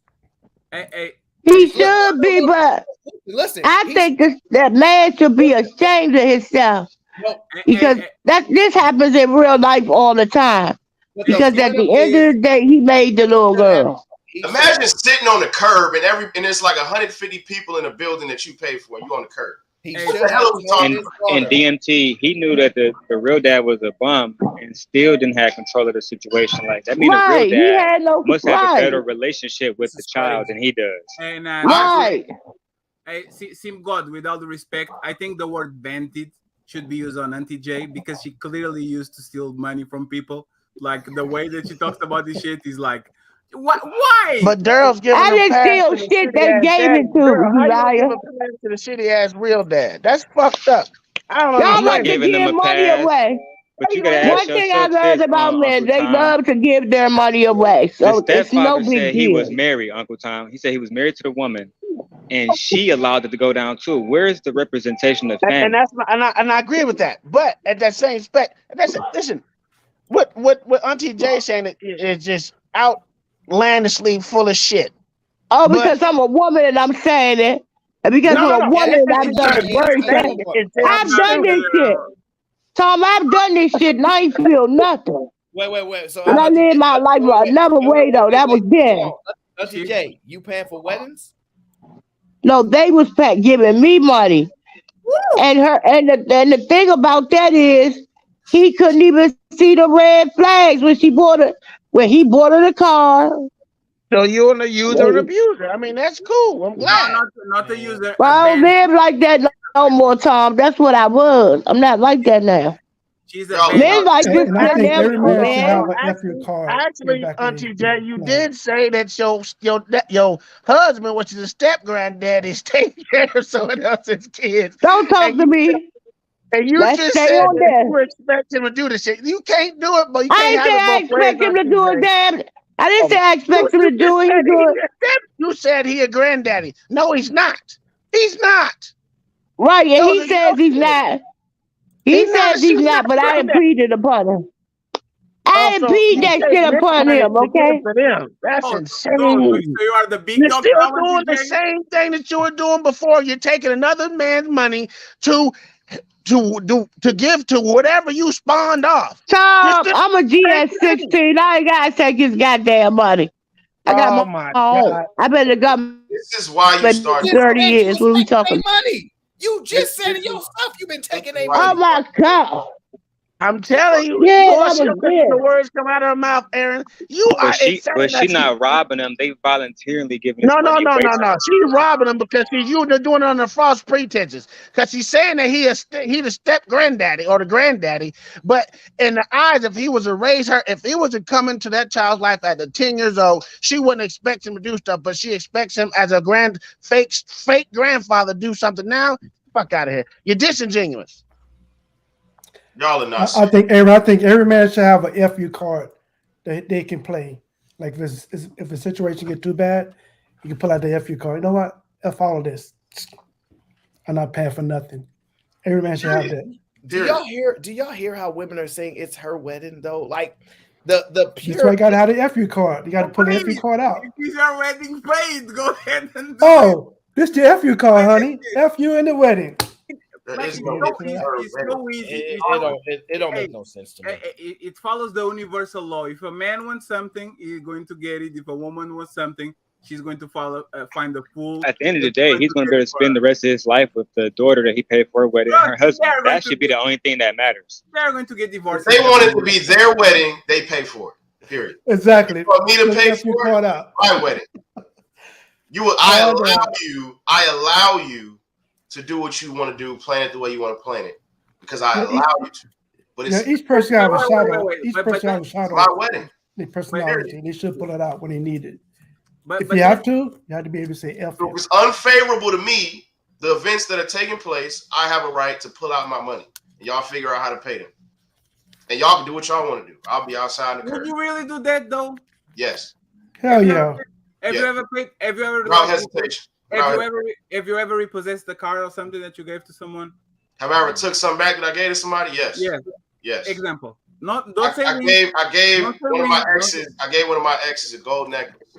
He should be, but listen, I think that man should be ashamed of himself because this happens in real life all the time. Because at the end of the day, he made the little girl. Imagine sitting on the curb and it's like 150 people in a building that you pay for, and you on the curb. And DMT, he knew that the real dad was a bum and still didn't have control of the situation. Like that means the real dad must have a better relationship with the child than he does. And Sim God, with all the respect, I think the word bandit should be used on Auntie J because she clearly used to steal money from people. Like the way that she talks about this shit is like, why? But Daryl's giving I didn't steal shit. They gave it to you, liar. To the shitty ass real dad. That's fucked up. I don't Y'all know. like to give money away. But you gotta ask One thing yourself I learned this, about men, Uncle they Tom. love to give their money away. So The it's no stepfather big said he deal. was married, Uncle Tom. He said he was married to the woman, and she allowed it to go down too. Where's the representation of family? And that's and I agree with that. But at that same spec, listen, what Auntie J saying is just outlandishly full of shit. Oh, because I'm a woman and I'm saying it. And because I'm a woman and I've done it very I've done this shit. Tom, I've done this shit and I ain't feel nothing. Wait. So and I live my life another way though. That was then. Auntie J, you paying for weddings? No, they was giving me money. And the thing about that is he couldn't even see the red flags when he bought her the car. So you're a user and abuser. I mean, that's cool. I'm glad. Not the user. Well, I don't live like that no more, Tom. That's what I was. I'm not like that now. She's men like this. I think every man should have Man. an FU card. Actually, Auntie J, you did say that your husband, which is a step granddaddy, is taking care of someone else's kids. Don't talk to me. And you Let's just stay said on that there. you expect him to do this shit. You can't do it, but you I can't ain't say I have it both ways. expect him to Auntie do J. it, damn. I didn't say I expect him to do it. He do it. You said he a granddaddy. No, he's not. He's not. Right, and Those he are says your he's kids. not. He says he's not, but I impeded upon him. I impede that shit upon him, okay? That's insane. So you are the big You're dog. still doing the same thing that you were doing before. You're taking another man's money to give to whatever you spawned off. Tom, I'm a GS16. I ain't gotta take his goddamn money. I got my own. I better go. This is why you started 30 years. What are we talking? Money. You just said in your stuff you've been taking a Oh my God. I'm telling you, Yeah, Lord, that she was don't think the words come out of her mouth, Aaron. You are insane. But she not robbing them. They voluntarily giving this No. money away to her. She's robbing him because you're doing it under false pretenses. Because she's saying that he the step granddaddy or the granddaddy. But in the eyes, if he was to raise her, if he was to come into that child's life at the 10 years old, she wouldn't expect him to do stuff. But she expects him as a fake grandfather to do something now. Fuck out of here. You're disingenuous. Y'all are not. I think every man should have a FU card that they can play. Like if a situation get too bad, you can pull out the FU card. You know what? F all of this. I'm not paying for nothing. Every man should have that. Do y'all hear how women are saying it's her wedding though? Like the pure. That's why you got to have the FU card. You got to pull the FU card out. If it's your wedding paid, go ahead and do Oh, this the FU card, honey. FU in the wedding. It's so easy. It don't make no sense to me. It follows the universal law. If a man wants something, he's going to get it. If a woman wants something, she's going to find the fool. At the end of the day, he's going to be able to spend the rest of his life with the daughter that he paid for her wedding and her husband. That should be the only thing that matters. They're going to get divorced. If they want it to be their wedding, they pay for it. Period. Exactly. For me to pay for it, my wedding. I allow you to do what you want to do, plan it the way you want to plan it, because I allow you to. But it's each person have a shadow. Each person has a shadow. My wedding. Their personality. They should pull it out when they need it. But if you have to be able to say F. If it's unfavorable to me, the events that are taking place, I have a right to pull out my money. And y'all figure out how to pay them. And y'all can do what y'all want to do. I'll be outside the curtain. Would you really do that though? Yes. Hell yeah. Have you ever Without hesitation. Have you ever repossessed the car or something that you gave to someone? Have I ever took something back that I gave to somebody? Yes. Yes. Example. I gave one of my exes a gold necklace.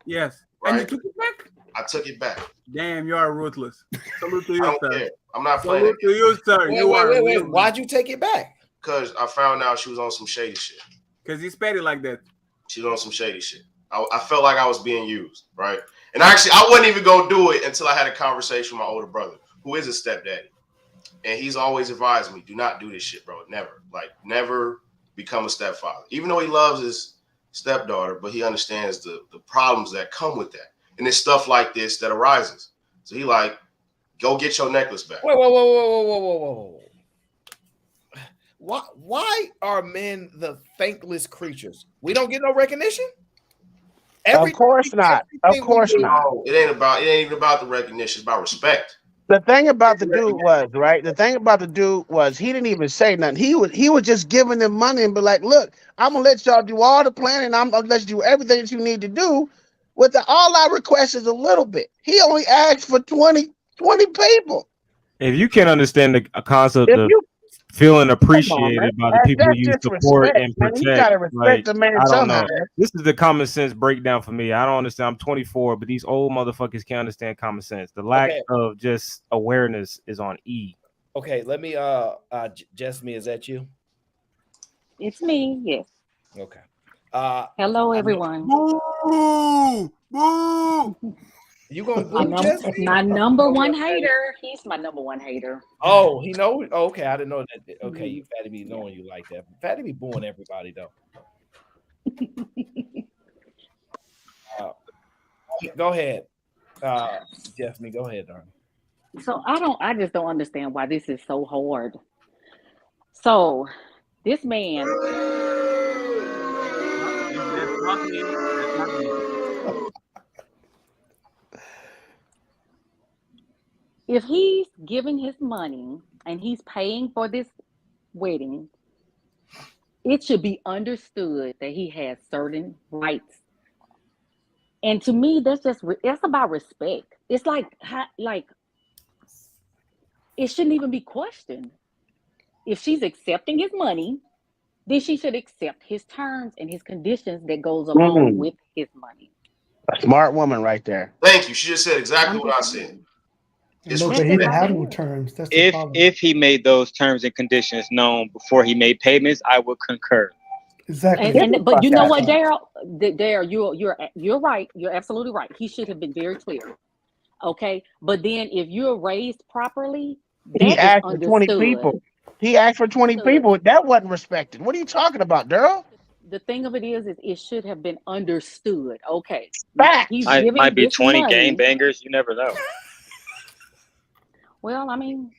Yes. Right? And you took it back? I took it back. Damn, you are ruthless. Salute to you, I don't sir. care. I'm not playing Salute to you, sir. Wait. Why'd you take it back? Because I found out she was on some shady shit. Because he's petty like that. She was on some shady shit. I felt like I was being used, right? And actually, I wasn't even going to do it until I had a conversation with my older brother, who is a stepdaddy. And he's always advised me, do not do this shit, bro. Never. Like, never become a stepfather. Even though he loves his stepdaughter, but he understands the problems that come with that. And it's stuff like this that arises. So he like, go get your necklace back. Whoa. Why are men the thankless creatures? We don't get no recognition? Of course not. Of course not. No, it ain't even about the recognition. It's about respect. The thing about the dude was, right? The thing about the dude was he didn't even say nothing. He was just giving them money and be like, look, I'm gonna let y'all do all the planning. I'm gonna let you do everything that you need to do. All I request is a little bit. He only asked for 20 people. If you can't understand the concept of feeling appreciated by the people you support and protect, you gotta respect the man I don't somehow. know. This is the common sense breakdown for me. I don't understand. I'm 24, but these old motherfuckers can't understand common sense. The lack of just awareness is on E. Okay, let me Jessamy, is that you? It's me, yes. Okay. Hello, everyone. Boo! You gonna boo Jessamy? My number one hater. He's my number one hater. Oh, he know. Oh, okay, I didn't know that. Okay, you Fatty be knowing you like that. Fatty be booing everybody though. Go ahead, Jessamy. Go ahead, darling. So I just don't understand why this is so hard. So this man. If he's giving his money and he's paying for this wedding, it should be understood that he has certain rights. And to me, that's about respect. It's like it shouldn't even be questioned. If she's accepting his money, then she should accept his terms and his conditions that goes along with his money. A smart woman right there. Thank you. She just said exactly what I said. No, but he didn't have no terms. That's the problem. If he made those terms and conditions known before he made payments, I would concur. Exactly. But you know what, Daryl, you're right. You're absolutely right. He should have been very clear. Okay, but then if you're raised properly, he asked for 20 people. He asked for 20 people. That wasn't respected. What are you talking about, Daryl? The thing of it is it should have been understood. Okay, might be 20 game bangers. You never know. Well, I mean,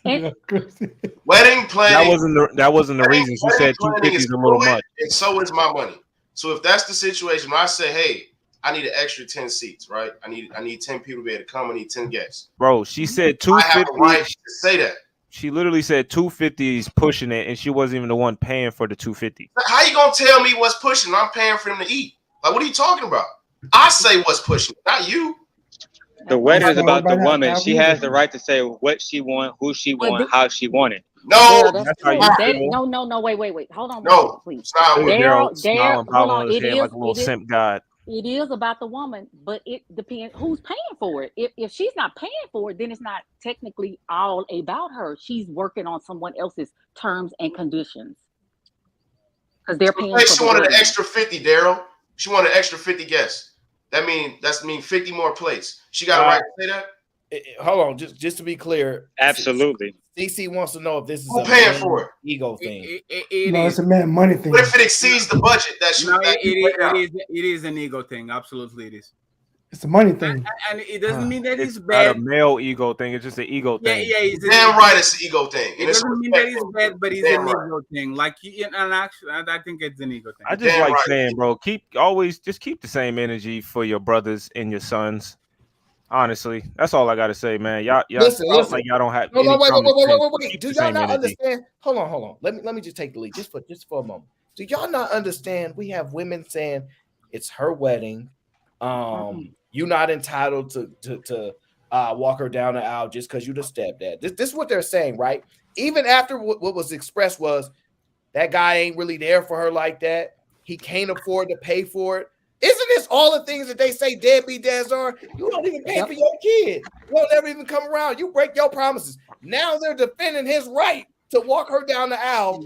wedding That planning. wasn't the reason. She said 250 is a little much. And so is my money. So if that's the situation, when I say, hey, I need an extra 10 seats, right? I need 10 people to be able to come. I need 10 guests. Bro, she said 250. I have a right to say that. She literally said 250 is pushing it, and she wasn't even the one paying for the 250. How you gonna tell me what's pushing? I'm paying for them to eat. Like, what are you talking about? I say what's pushing, not you. The wedding is about the woman. She has the right to say what she want, who she want, how she want it. No, that's how you no. Wait. Hold on, no, please. Daryl hold on. like a little simp god. It is about the woman, but it depends who's paying for it. If she's not paying for it, then it's not technically all about her. She's working on someone else's terms and conditions because they're paying for She the wanted an wedding. extra 50, Daryl. She wanted an extra 50 guests. That mean 50 more plates. She got a right to say that. Hold on, just to be clear. Absolutely. CC wants to know if this is Who a paying man for it? ego thing. No, it's a man money thing. What if it exceeds the budget that she? No, it is an ego thing. Absolutely, it is. It's a money thing. And it doesn't mean that it's Not bad. a male ego thing. It's just an ego thing. Yeah, it's damn right it's an ego thing. It doesn't mean that it's bad, but it's an ego thing. Like, and actually, I think it's an ego thing. I just like saying, bro, keep the same energy for your brothers and your sons. Honestly, that's all I gotta say, man. Y'all Listen. like y'all don't have No, any wait. common sense. Do Keep the y'all same not energy. understand? Hold on. Let me just take the lead just for a moment. Do y'all not understand? We have women saying it's her wedding. You're not entitled to walk her down the aisle just because you're the stepdad. This is what they're saying, right? Even after what was expressed was that guy ain't really there for her like that. He can't afford to pay for it. Isn't this all the things that they say deadbeat dads are? You don't even pay for your kid. You don't ever even come around. You break your promises. Now they're defending his right to walk her down the aisle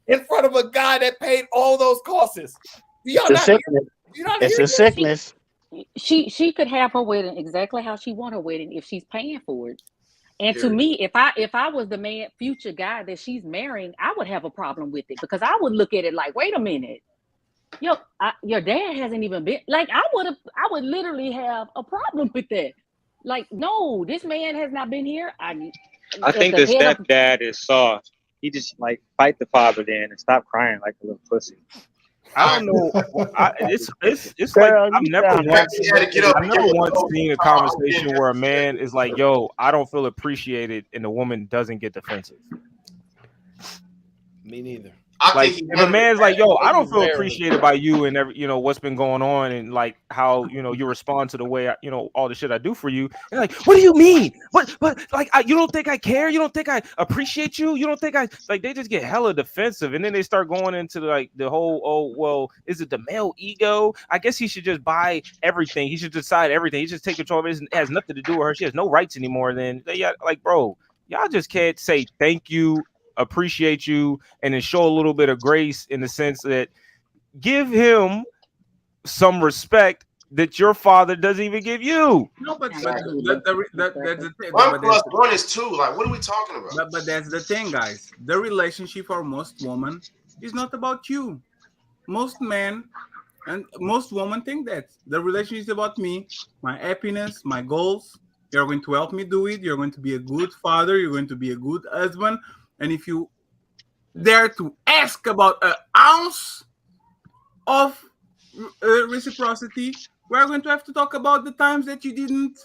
in front of a guy that paid all those costs. Do y'all not? It's a sickness. She could have her wedding exactly how she want her wedding if she's paying for it. And to Sure. me, if I was the man, future guy that she's marrying, I would have a problem with it because I would look at it like, wait a minute. Your dad hasn't even been like I would literally have a problem with that. Like, no, this man has not been here. I think the stepdad is soft. He just like fight the father then and stop crying like a little pussy. I don't know. It's Girl, like I've you never sound once seen a conversation where a man is like, "Yo, I don't feel appreciated," and the woman doesn't get defensive. Me neither. Like if a man's like, "Yo, I don't feel appreciated by you," and what's been going on, and like how you respond to the way all the shit I do for you, and like, what do you mean? But like, you don't think I care? You don't think I appreciate you? You don't think I like? They just get hella defensive, and then they start going into like the whole, oh well, is it the male ego? I guess he should just buy everything. He should decide everything. He just take control of it. It has nothing to do with her. She has no rights anymore. Then yeah, like, bro, y'all just can't say thank you, appreciate you, and then show a little bit of grace in the sense that give him some respect that your father doesn't even give you. No, but that's the thing. One plus one is two. Like, what are we talking about? But that's the thing, guys. The relationship for most women is not about you. Most men and most women think that the relationship is about me, my happiness, my goals. You're going to help me do it. You're going to be a good father. You're going to be a good husband. And if you dare to ask about an ounce of reciprocity, we're going to have to talk about the times that you didn't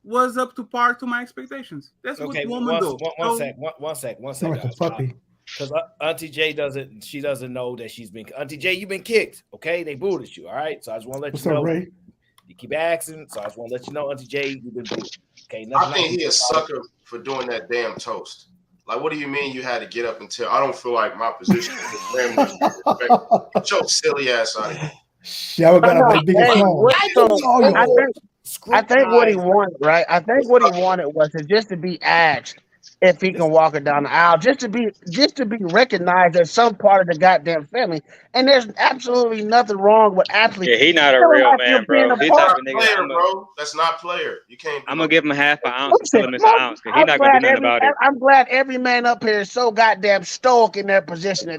was up to par to my expectations. That's Okay, what women do. One sec, Like a puppy. Because Auntie J doesn't know that she's been Auntie J. You've been kicked. Okay, they booted you. All right, so I just want to let What's you know. up, Ray? You keep asking, so I just want to let you know, Auntie J, you've been booted. Okay, I think he a sucker for doing that damn toast. Like, what do you mean you had to get up and tell? I don't feel like my position is very much respect. Get your silly ass out of here. Y'all got a biggest one. I think what he wanted, right? I think what he wanted was just to be asked if he can walk her down the aisle, just to be recognized as some part of the goddamn family. And there's absolutely nothing wrong with actually. Yeah, he not a real man, bro. He type of nigga. Player, bro. That's not player. You can't. I'm gonna give him a half an ounce and tell him it's an ounce because he's not gonna do nothing about it. I'm glad every man up here is so goddamn stoic in their position.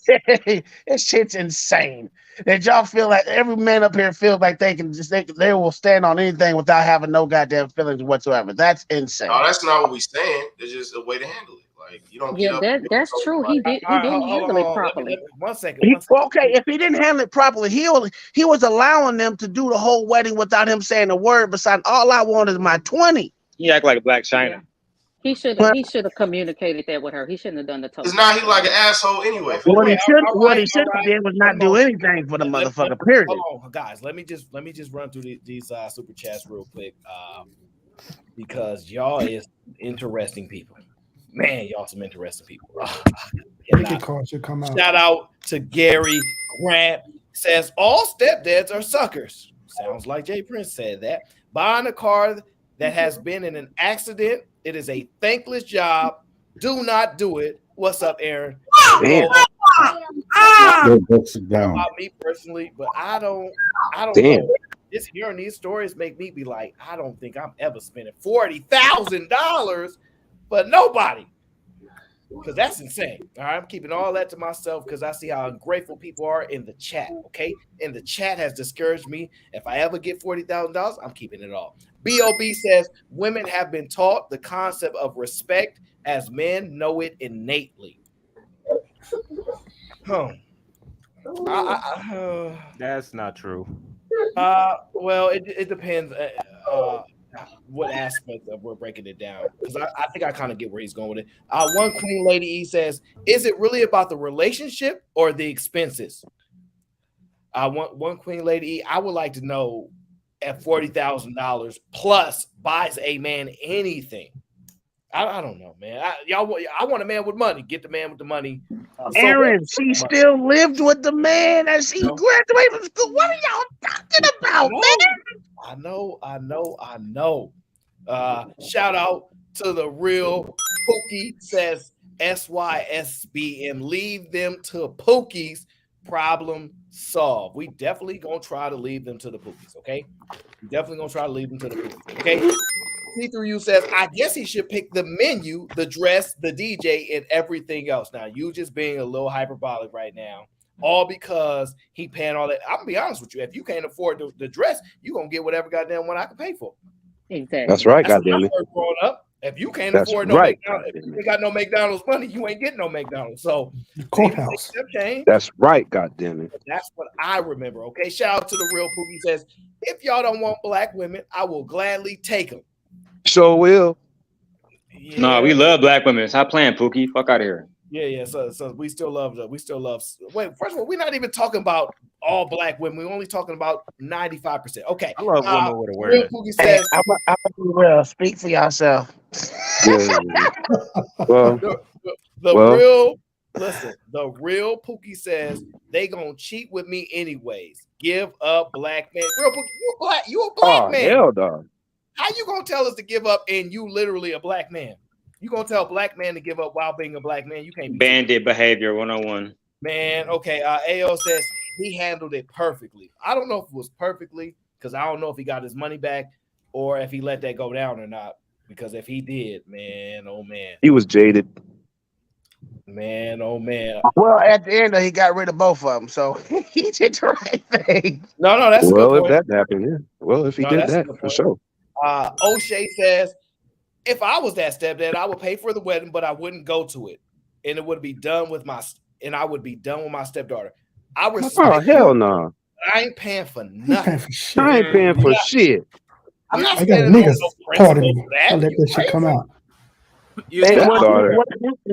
This shit's insane. That y'all feel like every man up here feels like they will stand on anything without having no goddamn feelings whatsoever. That's insane. No, that's not what we saying. There's just a way to handle it. Like, you don't get up. That's true. He didn't handle it properly. One second. Okay, if he didn't handle it properly, he was allowing them to do the whole wedding without him saying a word. Besides, all I want is my 20. He act like a Black China. He should have communicated that with her. He shouldn't have done the toast. Because now he like an asshole anyway. What he should have did was not do anything for the motherfucker. Period. Hold on, guys. Let me just run through these super chats real quick, because y'all is interesting people. Man, y'all some interesting people. Ricky card should come out. Shout out to Gary, Grant, says all stepdads are suckers. Sounds like Jay Prince said that. Buying a car that has been in an accident, it is a thankless job. Do not do it. What's up, Aaron? Damn. About me personally, but I don't Damn. know. Just hearing these stories make me be like, I don't think I'm ever spending $40,000 for nobody. Because that's insane. All right, I'm keeping all that to myself because I see how ungrateful people are in the chat. Okay, and the chat has discouraged me. If I ever get $40,000, I'm keeping it all. Bob says women have been taught the concept of respect as men know it innately. That's not true. Well, it depends. What aspect of we're breaking it down, because I think I kind of get where he's going with it. One Queen Lady E says, is it really about the relationship or the expenses? One Queen Lady E, I would like to know at $40,000 plus buys a man anything. I don't know, man. I want a man with money. Get the man with the money. Aaron, she still lived with the man as she graduated from school. What are y'all talking about, man? I know. Shout out to the real Pookie, says SYSBM. Leave them to Pookie's, problem solved. We definitely gonna try to leave them to the Pookies, okay? We definitely gonna try to leave them to the Pookies, okay? C3U says, I guess he should pick the menu, the dress, the DJ, and everything else. Now, you just being a little hyperbolic right now, all because he paying all that. I'm gonna be honest with you. If you can't afford the dress, you're gonna get whatever goddamn one I can pay for. Exactly. That's right, goddamn it. Growing up, if you can't That's afford right. McDonald's, if you ain't got no McDonald's money, you ain't getting no McDonald's. So courthouse. That's right, goddamn it. That's what I remember. Okay, shout out to the real Pookie. Says, if y'all don't want black women, I will gladly take them. Sure will. Yeah. No, we love black women. Stop playing, Pookie. Fuck out of here. Yeah. So we still love. Wait, first of all, we're not even talking about all black women. We're only talking about 95%. Okay. I love women with awareness. Real Pookie says, I'm real. Speak for yourself. Yeah. Well, the real Pookie says they gonna cheat with me anyways. Give up, black man. Real Pookie, you a black man. Hell, dog. How you gonna tell us to give up and you literally a black man? You gonna tell a black man to give up while being a black man? You can't be Bandit behavior 101. Man, okay. AO says he handled it perfectly. I don't know if it was perfectly because I don't know if he got his money back or if he let that go down or not. Because if he did, man, oh man. He was jaded. Man, oh man. Well, at the end, he got rid of both of them, so he did the right thing. No, that's well. A good If that happened, yeah. Well, if he did that, for sure. O'Shea says, if I was that stepdad, I would pay for the wedding, but I wouldn't go to it, and it would be done with I would be done with my stepdaughter. I respect. Oh hell no! I ain't paying for nothing. I ain't paying for shit. I'm not I got a nigga part of me. I let that shit come out. You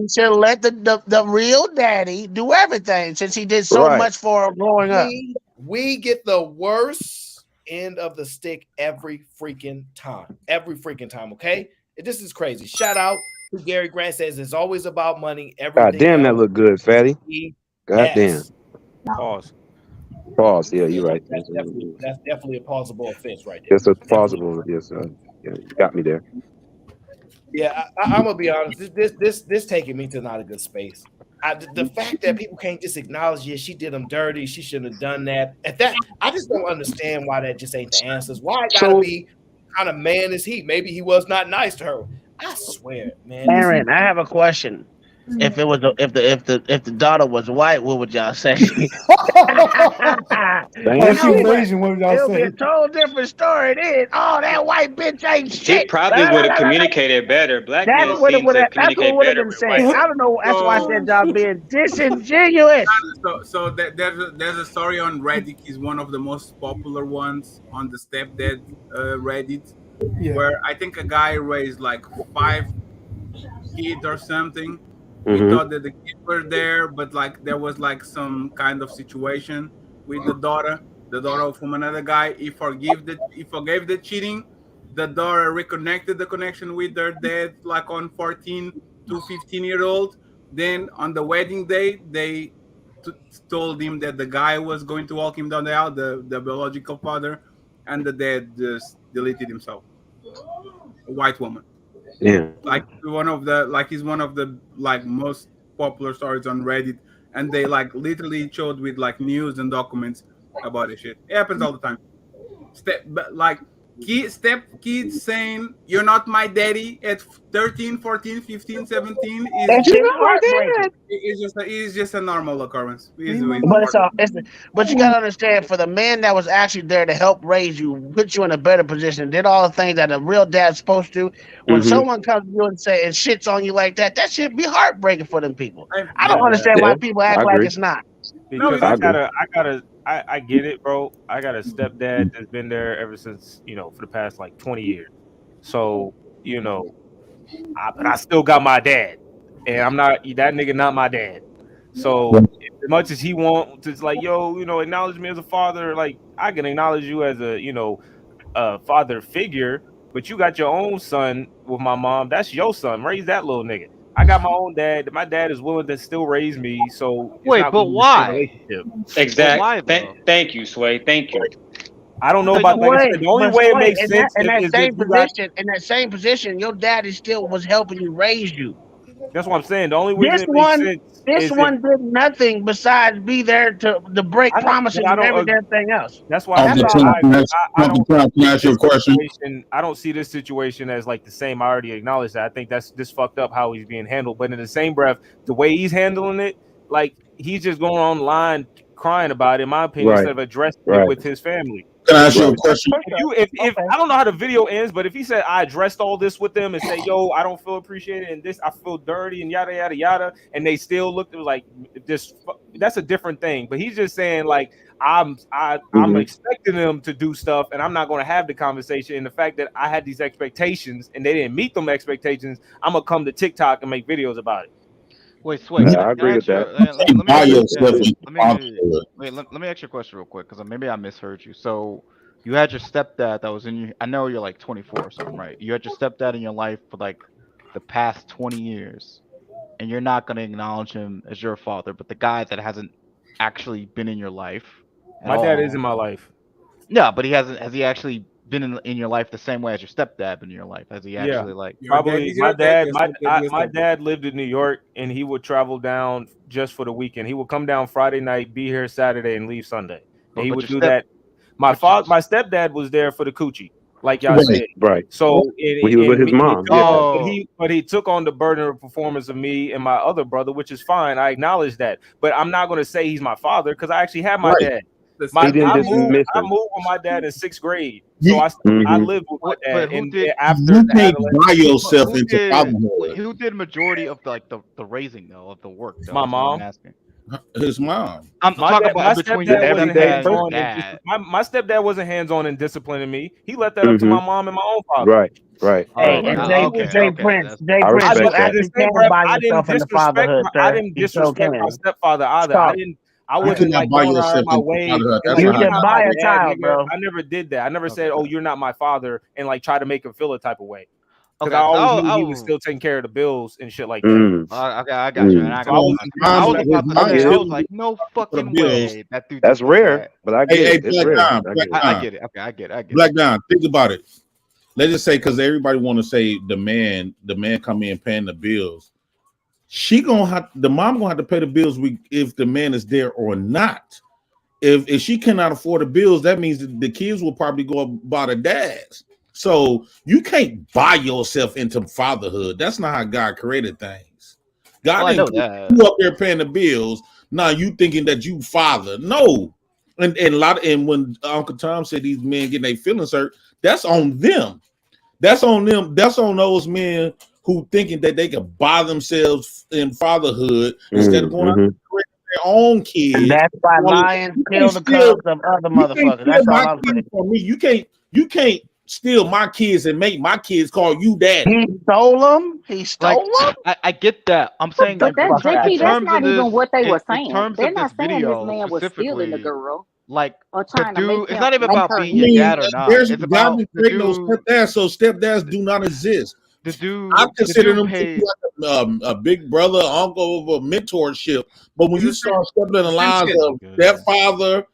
should let the real daddy do everything since he did so much for her growing up. We get the worst end of the stick every freaking time. Okay? This is crazy. Shout out to Gary Grant says it's always about money. God damn, that look good, fatty. God damn. Pause. Yeah, you're right. That's definitely a plausible offense right there. Yes, it's plausible. Yes, yeah, you got me there. Yeah, I'm gonna be honest. This taking me to not a good space. The fact that people can't just acknowledge, yeah, she did them dirty. She shouldn't have done that. At that, I just don't understand why that just ain't the answers. Why it gotta be kind of man is he? Maybe he was not nice to her. I swear, man. Aaron, I have a question. If it was if the daughter was white, what would y'all say? Asian, what would y'all It'll say? be a total different story then. Oh, that white bitch ain't shit. He probably would have communicated better. Black men That's what seem to communicate would have better been with saying. white I don't know. That's why I said y'all being disingenuous. So there's a story on Reddit. Is one of the most popular ones on the stepdad Reddit, where I think a guy raised like 5 kids or something. We thought that the kids were there, but like there was like some kind of situation with the daughter from another guy. He forgave the cheating. The daughter reconnected the connection with their dad, like on 14 to 15-year-old. Then on the wedding day, they told him that the guy was going to walk him down the aisle, the biological father, and the dad just deleted himself. A white woman. Yeah. Like he's one of the like most popular stories on Reddit, and they like literally showed with like news and documents about this shit. It happens all the time. Step kids saying you're not my daddy at 13, 14, 15, 17 is That just, shit heartbreaking. it's just a normal occurrence. But you gotta understand, for the man that was actually there to help raise you, put you in a better position, did all the things that a real dad's supposed to. When someone comes to you and say and shits on you like that, that should be heartbreaking for them people. I don't understand why people act like it's not. Because I get it, bro. I got a stepdad that's been there ever since, for the past like 20 years. So, but I still got my dad. And I'm not that nigga, not my dad. So as much as he wants to like, acknowledge me as a father, like I can acknowledge you as a father figure, but you got your own son with my mom. That's your son. Raise that little nigga. I got my own dad. My dad is willing to still raise me, so it's Wait, not but gonna be the same why? relationship. Exactly. Thank you, Sway. Thank you. I don't know about like I said. The only way it makes sense in that is same if you got. position, your dad is still was helping you raise you. That's what I'm saying. The only reason This it makes one, sense is if did nothing besides be there to break promises and every damn thing else. That's why I said I don't see this situation. I don't see this situation as like the same. I already acknowledged that. I think that's just fucked up how he's being handled. But in the same breath, the way he's handling it, like he's just going online crying about it, in my opinion, instead of addressing it with his family. Can I ask you a question? If I don't know how the video ends, but if he said I addressed all this with them and say, yo, I don't feel appreciated and this I feel dirty and yada yada yada, and they still looked like this, that's a different thing. But he's just saying like I'm expecting them to do stuff and I'm not going to have the conversation. And the fact that I had these expectations and they didn't meet them expectations, I'm gonna come to TikTok and make videos about it. Wait, Sway. I agree with that. Let me ask you a question real quick, because maybe I misheard you. So you had your stepdad that was in you. I know you're like 24 or something, right? You had your stepdad in your life for like the past 20 years, and you're not gonna acknowledge him as your father, but the guy that hasn't actually been in your life. My dad is in my life. Yeah, but he hasn't. Has he actually been in your life the same way as your stepdad been in your life? Has he actually like probably my dad? My dad lived in New York, and he would travel down just for the weekend. He would come down Friday night, be here Saturday, and leave Sunday. And he would do that. My stepdad was there for the coochie, like y'all said. Right. So when he was with his mom. But he took on the burden of performance of me and my other brother, which is fine. I acknowledge that, but I'm not going to say he's my father because I actually have my dad. I moved with my dad in 6th grade, so I lived with my dad. Who And did after you can't buy yourself who into did, fatherhood. who did majority of the raising though, of the work? Though, My is what mom. I'm asking. His mom. I'm talking about between your wasn't stepdad and your hands-on dad. my stepdad wasn't hands-on in disciplining me. He let that up to my mom and my own father. Right. Hey, and Jay Prince, you actually can buy yourself into fatherhood, sir. I didn't disrespect my stepfather either. I wasn't like going out of my way. Like, You can buy a child, nigga. bro. I never did that. I never said, "Oh, you're not my father," and like try to make him feel a type of way. Because I always knew he was still taking care of the bills and shit like that. Okay, I got you. And I was about to say, I was like, no fucking way that dude. That's rare, but I get it. It's rare. I get it. Okay, I get it. Black Don, think about it. Let's just say, because everybody want to say the man come in paying the bills. The mom gonna have to pay the bills if the man is there or not. If she cannot afford the bills, that means the kids will probably go by the dads. So you can't buy yourself into fatherhood. That's not how God created things. God didn't put you up there paying the bills. Now you thinking that you father. No. And when Uncle Tom said these men getting their feelings hurt, that's on them. That's on them. That's on those men who thinking that they can buy themselves in fatherhood instead of going out and creating their own kids. And that's why lions kill the cubs of other motherfuckers. That's all I'm saying. For me, you can't steal my kids and make my kids call you daddy. He stole them. He stole them. I get that. I'm saying, But that's JP. That's not even what they were saying. They're not saying this video man was stealing the girl. Like, or trying to make it's not even about being your dad or not. It's about so stepdads do not exist. I consider them to be like a big brother, uncle, of a mentorship. But when you start stepping in the lines of stepfather,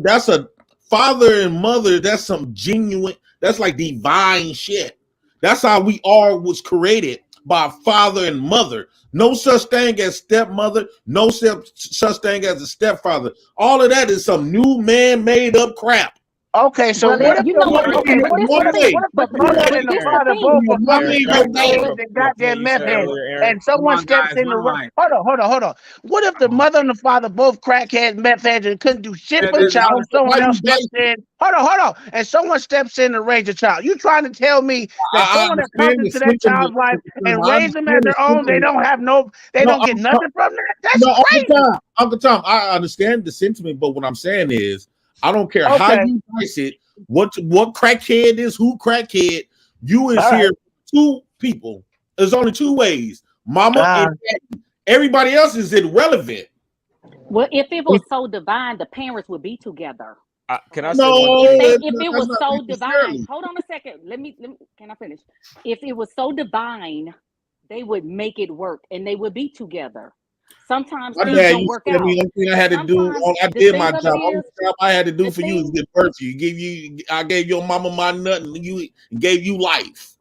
that's a father and mother. That's some genuine. That's like divine shit. That's how we all was created by father and mother. No such thing as stepmother. No such thing as a stepfather. All of that is some new man made up crap. Okay, so what if the mother and the father both are fucking crackheads and goddamn meth heads, and someone steps in the room? Hold on. What if the mother and the father both crackheads, meth heads, and couldn't do shit for the child, and someone else steps in? Hold on, and someone steps in to raise the child. You trying to tell me that someone that comes into that child's life and raise them as their own, they don't get nothing from that? That's crazy. Uncle Tom, I understand the sentiment, but what I'm saying is, I don't care how you dice it, what crackhead is, who crackhead. You is here two people. There's only two ways, mama and daddy. Everybody else is irrelevant. Well, if it was so divine, the parents would be together. Can I say if it was so divine, hold on a second. Let me. Can I finish? If it was so divine, they would make it work and they would be together. Sometimes things don't work out. I had to do. I did my job. Only job I had to do for you is give birth to you. I gave your mama my nut, and you gave you life.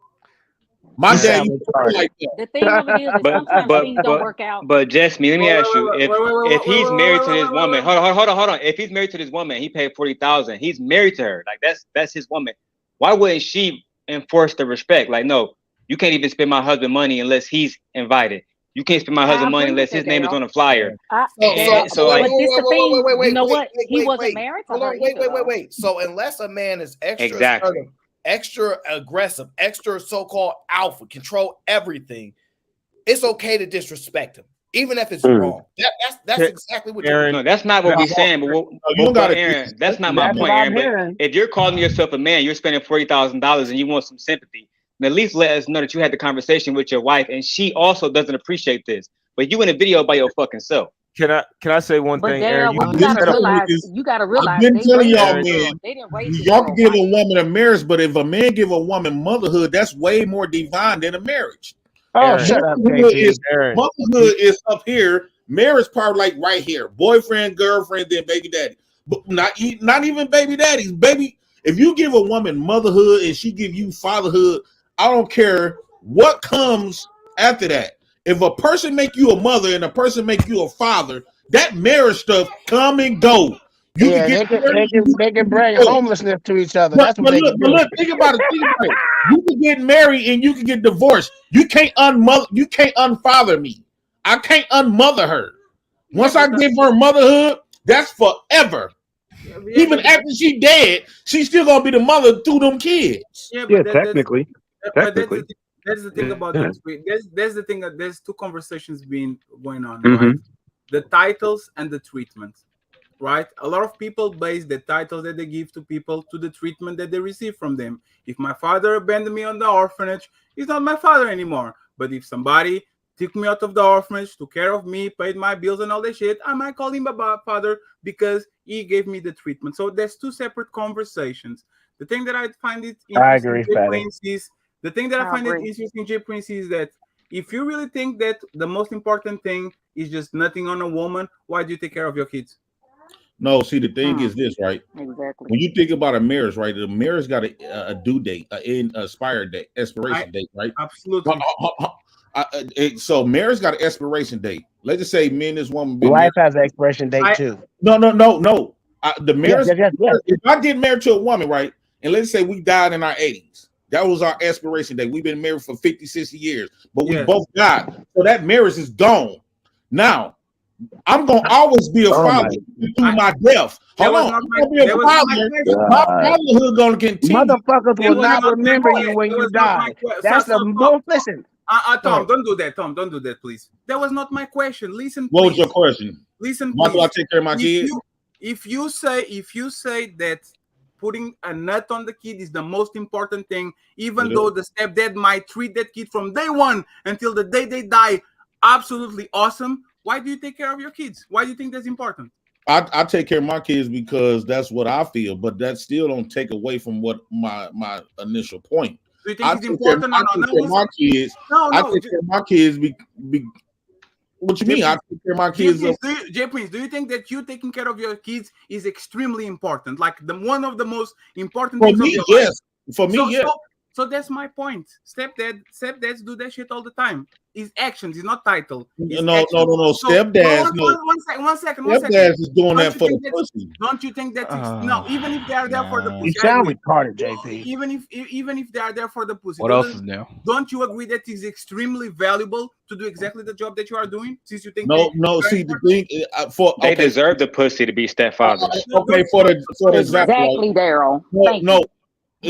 My dad used to be like that. The thing of it is sometimes things don't work out. But Jasmine, let me ask you: if he's married to this woman, hold on. If he's married to this woman, he paid $40,000. He's married to her. Like that's his woman. Why wouldn't she enforce the respect? Like, no, you can't even spend my husband money unless he's invited. You can't spend my husband money unless his name is on a flyer. But this the thing. You know what? He wasn't married to her. Wait. So unless a man is extra assertive, extra aggressive, extra so-called alpha, control everything, it's okay to disrespect him, even if it's wrong. That's exactly what you're. No, that's not what we're saying. But Aaron, that's not my point, Aaron. But if you're calling yourself a man, you're spending $40,000 and you want some sympathy. At least let us know that you had the conversation with your wife, and she also doesn't appreciate this. But you in a video by your fucking self. Can I say one thing, Aaron? You gotta realize. I've been telling y'all, man. Y'all can give a woman a marriage, but if a man give a woman motherhood, that's way more divine than a marriage. Oh, shut up, motherhood is up here. Marriage part like right here. Boyfriend, girlfriend, then baby daddy. But not even baby daddies. Baby, if you give a woman motherhood and she give you fatherhood, I don't care what comes after that. If a person make you a mother and a person make you a father, that marriage stuff come and go. They can bring homelessness to each other. That's what they can do. Look, think about it. You can get married and you can get divorced. You can't unfather me. I can't unmother her. Once I give her motherhood, that's forever. Even after she dead, she's still gonna be the mother through them kids. Yeah, technically. That's the thing about this. There's the thing that there's two conversations been going on, Mm-hmm. right? The titles and the treatment, right? A lot of people base the titles that they give to people to the treatment that they receive from them. If my father abandoned me on the orphanage, he's not my father anymore. But if somebody took me out of the orphanage, took care of me, paid my bills and all that shit, I might call him a father because he gave me the treatment. So there's two separate conversations. The thing that I find it interesting, the thing that I find it interesting, J. Prince, is that if you really think that the most important thing is just nothing on a woman, why do you take care of your kids? No, see, the thing is this, right? Exactly. When you think about a marriage, right? The marriage got a due date, an expiration date, right? Absolutely. So marriage got an expiration date. Let's just say me and this woman. Life has an expiration date too. No. The marriage. If I get married to a woman, right, and let's say we died in our 80s, that was our expiration date. We've been married for 50, 60 years, but we both died, so that marriage is gone. Now, I'm gonna always be a father through my death. Hold on, I'm gonna be a father. My fatherhood gonna continue. Motherfuckers will not remember you when you die. That's the most. Listen, Tom, don't do that. Tom, don't do that, please. That was not my question. Listen. What was your question? Listen. Why do I take care of my kids? If you say that putting a nut on the kid is the most important thing, even though the stepdad might treat that kid from day one until the day they die, absolutely awesome. Why do you take care of your kids? Why do you think that's important? I take care of my kids because that's what I feel, but that still don't take away from what my initial point. Do you think it's important or not? I take care of my kids. I take care of my kids. What you mean? I take care of my kids. Jay Prince, do you think that you taking care of your kids is extremely important? Like one of the most important things of your life? For me, yes. So that's my point. Stepdads do that shit all the time. It's actions, it's not title. It's No. Stepdads, One second. Stepdads is doing that for the pussy. Don't you think that no? Even if they are there for the pussy, you sound retarded, JP. Even if they are there for the pussy, what else is new? Don't you agree that it's extremely valuable to do exactly the job that you are doing? Since you think no. See, the thing they deserve the pussy to be stepfathers. Okay, for the example, exactly, Daryl.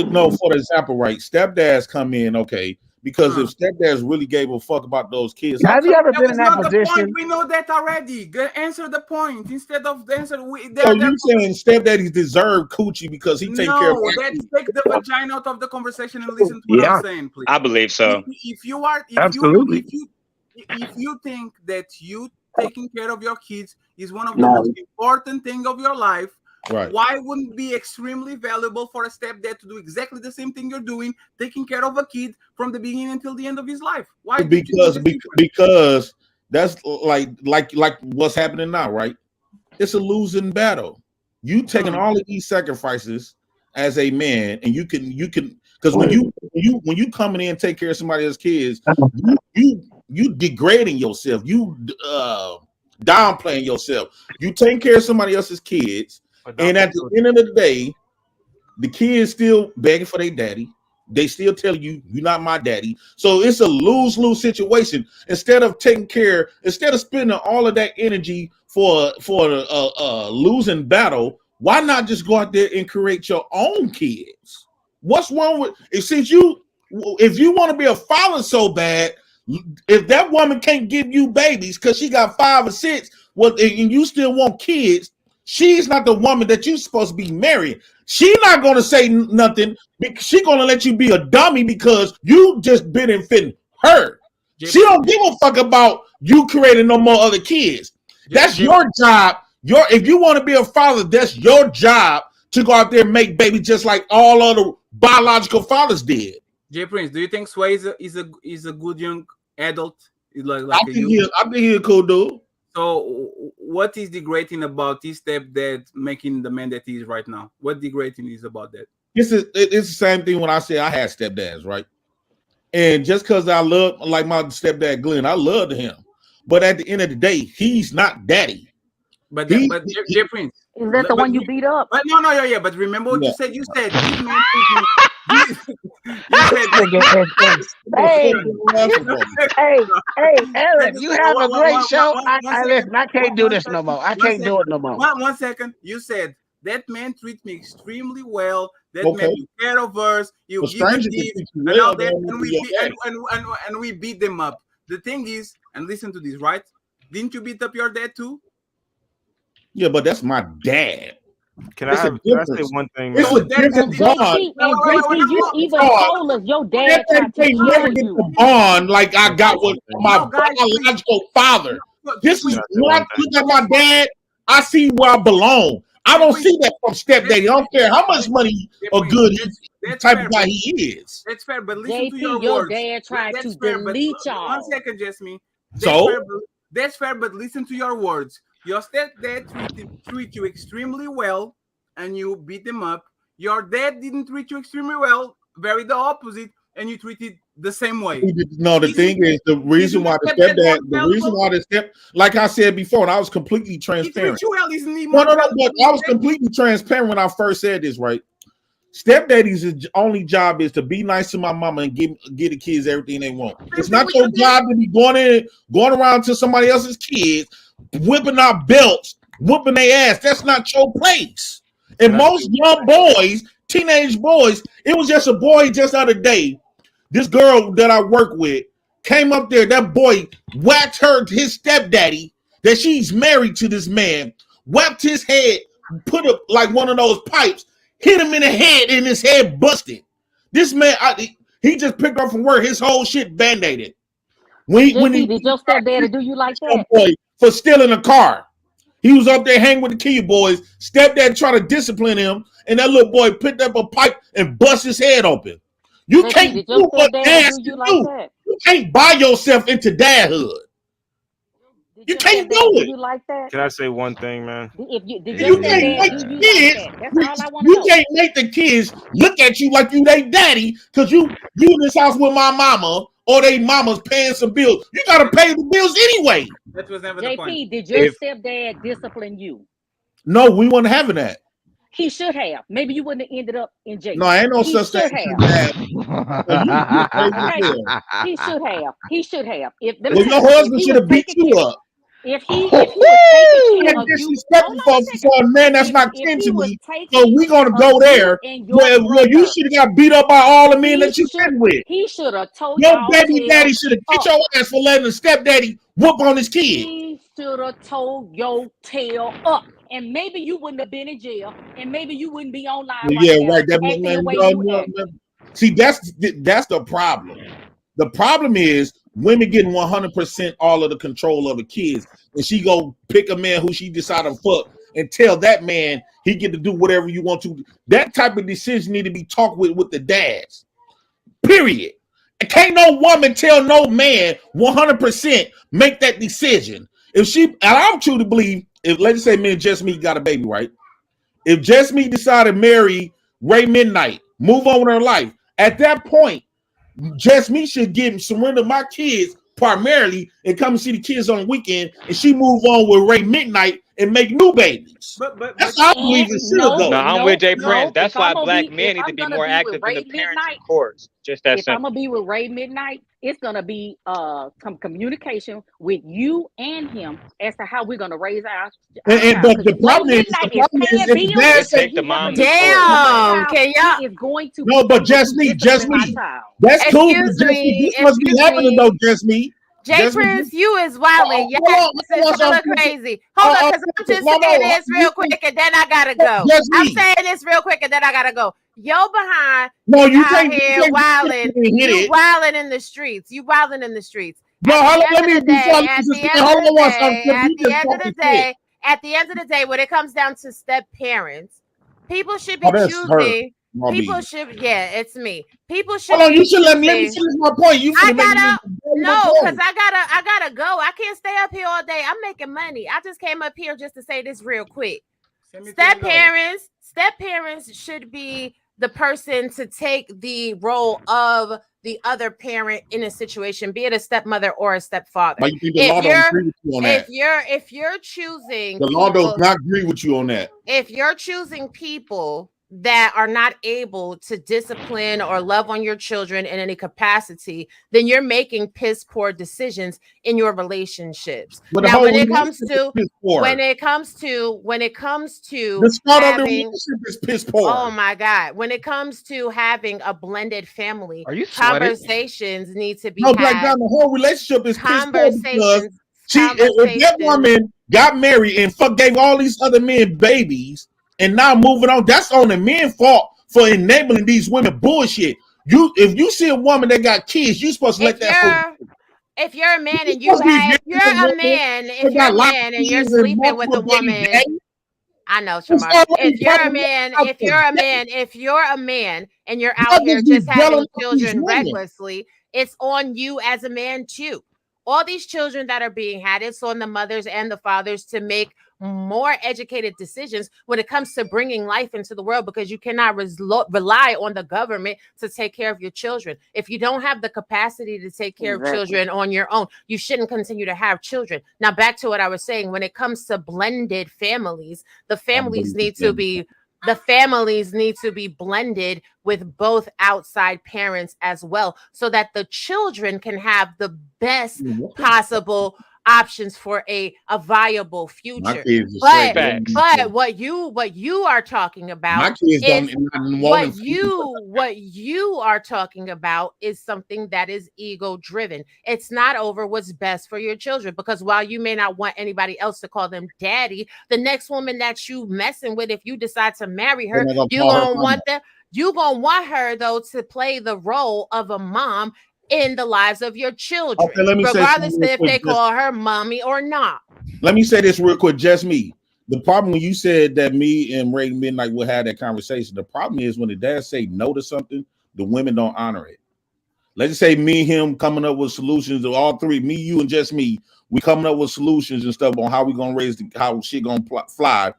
No, for the example, right? Stepdads come in, okay, because if stepdads really gave a fuck about those kids, have you ever been in that position? We know that already. Answer the point instead of the answer. So you saying stepdaddies deserve coochie because he take care of let's take the vagina out of the conversation and listen to what I'm saying, please. I believe so. If you are, Absolutely. If you think that you taking care of your kids is one of the most important thing of your life, right? Why wouldn't it be extremely valuable for a stepdad to do exactly the same thing you're doing, taking care of a kid from the beginning until the end of his life? Why? Because that's like what's happening now, right? It's a losing battle. You taking all of these sacrifices as a man, and you can because when you coming in and take care of somebody else's kids, you degrading yourself, you downplaying yourself. You taking care of somebody else's kids. And at the end of the day, the kids still begging for their daddy. They still tell you, you're not my daddy. So it's a lose-lose situation. Instead of spending all of that energy for a losing battle, why not just go out there and create your own kids? What's wrong with if you want to be a father so bad, if that woman can't give you babies because she got 5 or 6, and you still want kids, she's not the woman that you're supposed to be marrying. She's not going to say nothing. She's going to let you be a dummy because you just benefiting her. She don't give a fuck about you creating no more other kids. That's your job. If you want to be a father, that's your job to go out there and make babies just like all other biological fathers did. Jay Prince, do you think Sway is a good young adult? I think he's a cool dude. So, what is the great thing about his stepdad making the man that he is right now? What the great thing is about that? It's the same thing when I say I had stepdads, right? And just because I love, like my stepdad Glenn, I loved him. But at the end of the day, he's not daddy. But Jay Prince, is that the one you beat up? But no. But remember what you said. You said this man. Hey, Eric, you have a great show. Listen, I can't do this no more. I can't do it no more. 1 second. You said that man treats me extremely well. That man took care of us. You give me gifts and all that, and we beat them up. The thing is, and listen to this, right? Didn't you beat up your dad too? Yeah, but that's my dad. Can I say one thing? It's a different bond. You even told us your dad tried to never kill get you. the bond like I got with my biological father. This is when I look at my dad, I see where I belong. I don't see that from stepdaddy. I don't care how much money or good type of guy he is. That's fair, but listen to JP, your words. Dad tried to delete y'all. 1 second, Jasmine. So that's fair, but listen to your words. Your stepdad treat you extremely well, and you beat them up. Your dad didn't treat you extremely well, very the opposite, and you treated the same way. No, the thing is, the reason why the step, like I said before, and I was completely transparent. He treats you well, isn't he? No, but I was completely transparent when I first said this, right? Stepdaddy's only job is to be nice to my mama and give the kids everything they want. It's not your job to be going around to somebody else's kids, whipping out belts, whooping their ass. That's not your place. And most young boys, teenage boys, it was just a boy just the other day. This girl that I work with came up there. That boy whacked his stepdaddy that she's married to this man, whacked his head, put up like one of those pipes, hit him in the head, and his head busted. This man, he just picked up from work. His whole shit band-aided. Did your stepdaddy do you like that? Boy, for stealing a car. He was up there hanging with the Kia boys. Stepdad tried to discipline him, and that little boy picked up a pipe and bust his head open. You JP, can't did do your what stepdad dads do can you like do. that? You can't buy yourself into dadhood. Did You your can't do stepdad do it. you like that? Can I say one thing, man? Did your You can't stepdad make do the you like kids. that? That's all I want to You know. can't make the kids look at you like you they daddy because you in this house with my mama or they mama's paying some bills. You gotta pay the bills anyway. That was never the point. JP, did your stepdad discipline you? No, we weren't having that. He should have. Maybe you wouldn't have ended up in jail. No, ain't no He such thing should as have. dad. You crazy as Okay, hell. he should have. He should have. If let me Well, tell your you something, if husband he should was have beat taking you care, up. if he was taking care That's of you, disrespectful hold on a second. for a man that's not If kin he to was me. So taking we care gonna of go you there and your where you brother, should have got beat up by all the men he that you been with. should have told Your y'all baby tail daddy should have get up. your ass for letting a stepdaddy whoop on his kid. He should have told your tail up. And maybe you wouldn't have been in jail, and maybe you wouldn't be online Yeah, right now right. That acting the way no, you no, act. no. See, that's the problem. The problem is women getting 100% all of the control of the kids, and she go pick a man who she decided to fuck and tell that man he get to do whatever you want to. That type of decision need to be talked with the dads. Period. And can't no woman tell no man 100% make that decision. If she, and I'm true to believe, if let's say me and Just Me got a baby, right? If Just Me decided to marry Ray Midnight, move on with her life, at that point, Just Me should surrender my kids primarily and come and see the kids on the weekend, and she move on with Ray Midnight and make new babies. That's how I believe it should go. No, I'm with Jay no. Prince. That's If why I'm gonna black be, men if need to I'm be gonna more be with active in the Ray parenting Midnight, courts. Just that if I'm simple. gonna be with Ray Midnight, it's gonna be some communication with you and him as to how we're gonna raise our child. But the Ray problem is Midnight is paying if the bills, dad and say, Take the he has mom to to be court. disciplined by the Damn, child. can y'all He is going to no, be but able Just to Me, discipline my child. that's cool. But excuse Just Me, me, this must be excuse happening me. though, Just Me. Jay Just Me. Prince, you is wilding. Y'all Hold this is hella on. crazy. Hold on, because I'm just saying this real quick and then I gotta go. Just I'm Me. saying this real quick and then I gotta go. Yo behind No, is you out can't. here wilding. Hit You it. wilding in the streets. You wilding in the streets. No, At hold the on. Let end me of the day, before at just the end hold of the on one second. day, at You the just end of talking the shit. day, at the end of the day, when it comes down to step parents, people should be Oh, that's her. choosing. Robbie. People should, yeah, it's me. People should Hold on, be you should let me choosing. finish my point. You I finna make me gotta no, point. because I gotta go. I can't stay up here all day. I'm making money. I just came up here just to say this real quick. Step parents should be the person to take the role of the other parent in a situation, be it a stepmother or a stepfather. But you think the law don't agree with you on that? If you're choosing The law does not agree with you on that. if you're choosing people that are not able to discipline or love on your children in any capacity, then you're making piss poor decisions in your relationships. But now, when it comes the start of the having, relationship is piss poor. oh my God, when it comes to having a blended family, Are you sweating? conversations need to be No, Black had. John, the whole relationship is piss poor because Conversations. if that woman got married and gave all these other men babies and now moving on, that's on the men's fault for enabling these women bullshit. If you see a woman that got kids, you supposed to let that If you're a man and you're if you're a man and you're sleeping with a woman, I know, Shamar. If you're a man and you're out here just having children recklessly, it's on you as a man too. All these children that are being had, it's on the mothers and the fathers to make more educated decisions when it comes to bringing life into the world, because you cannot rely on the government to take care of your children. If you don't have the capacity to take care of children on your own, you shouldn't continue to have children. Now, back to what I was saying, when it comes to blended families, the families need to be blended with both outside parents as well, so that the children can have the best possible options for a viable future. But what you are talking about is what you are talking about is something that is ego driven. It's not over what's best for your children, because while you may not want anybody else to call them daddy, the next woman that you messing with, if you decide to marry her, you're gonna want her though to play the role of a mom in the lives of your children, regardless if they call her mommy or not. Let me say this real quick, Just Me. The problem when you said that me and Ray Midnight will have that conversation, the problem is when the dad say no to something, the women don't honor it. Let's just say me, him coming up with solutions, or all three, me, you, and just me, we coming up with solutions and stuff on how we gonna raise how shit gonna fly.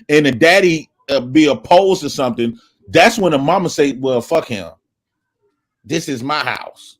And the daddy be opposed to something. That's when the mama say, "Well, fuck him. This is my house."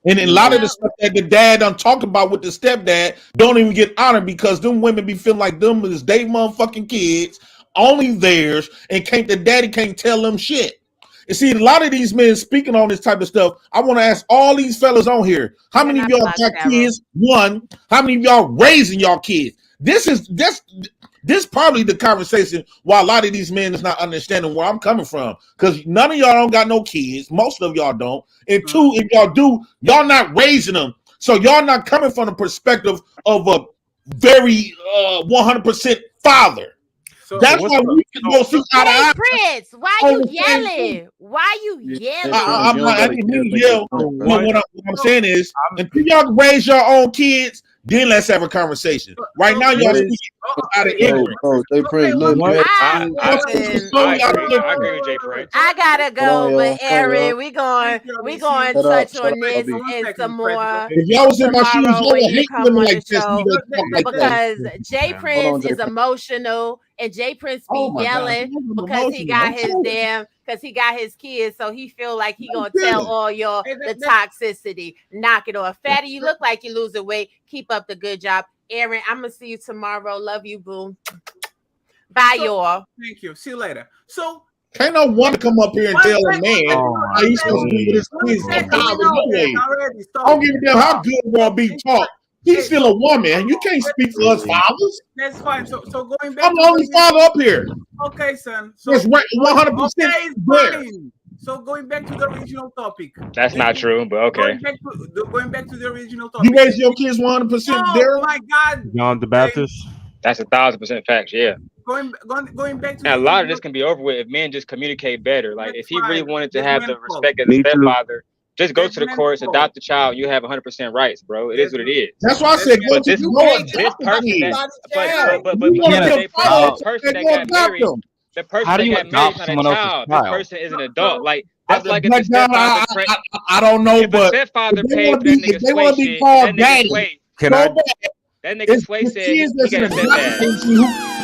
And a lot of the stuff that the dad done talked about with the stepdad don't even get honored because them women be feeling like them is they motherfucking kids, only theirs, and the daddy can't tell them shit. And see, a lot of these men speaking on this type of stuff, I want to ask all these fellas on here, how many of y'all got kids? One, how many of y'all raising y'all kids? This probably the conversation why a lot of these men is not understanding where I'm coming from. Because none of y'all don't got no kids. Most of y'all don't. And two, if y'all do, y'all not raising them. So y'all not coming from the perspective of a very 100% father. So that's why we can go see eye to eye. Prince, why you yelling? Why you yelling? I'm not. I didn't mean to yell. What I'm saying is, until y'all raise your own kids, then let's have a conversation. Right now, y'all speaking out of ignorance. Jay Prince, look, I agree with Jay Prince. I gotta go, but Aaron, we going Shut up, touch shut on up, this B. and some more. If y'all was in my shoes, tomorrow y'all when would you hate come women on like the this. show because Jay Hold Prince on, Jay is Prince. emotional and Jay Prince be Oh my God, yelling I'm because he emotional. got I'm his sorry. because he got his kids, so he feel like he gonna good. tell all your the toxicity. Knock it off. Fatty, you look like you're losing weight. Keep up the good job. Aaron, I'm gonna see you tomorrow. Love you, boo. Bye, y'all. Thank you. See you later. So Can't no woman come up here and tell a man how he's supposed to be with his kids. I don't give a damn how good we'll be taught. He's still a woman. You can't speak for us fathers. That's fine. So going back. I'm the only father up here. Okay, son. So That's right, 100% okay, it's there. fine. So going back to the original topic. That's not true, but okay. Going back to the original topic. You raise your kids 100% there. Oh my God. John the Baptist. That's 1,000% facts. Yeah. Going back to And a the lot of original, this can be over with if men just communicate better. Like if he really fine. wanted to That's have the man's fault. respect as a Me too. stepfather, just go That's to the man's courts, fault. adopt the child. You have 100% rights, bro. It is what it is. That's why I said go But to this, go this adopt the person kid. that, but You want to be Jay a Prince, father? the person that Go got adopt married, them. the person How do that you got married adopt is not a someone else's child. This child? person is an adult. Like that's like if But the God, stepfather I don't know, if a but stepfather if they paid want for to that be, nigga if they sway want to be shit, called and that nigga daddy, sway, Can so I? bad. that nigga It's sway the said he kids that's got an a stepdad. adopted.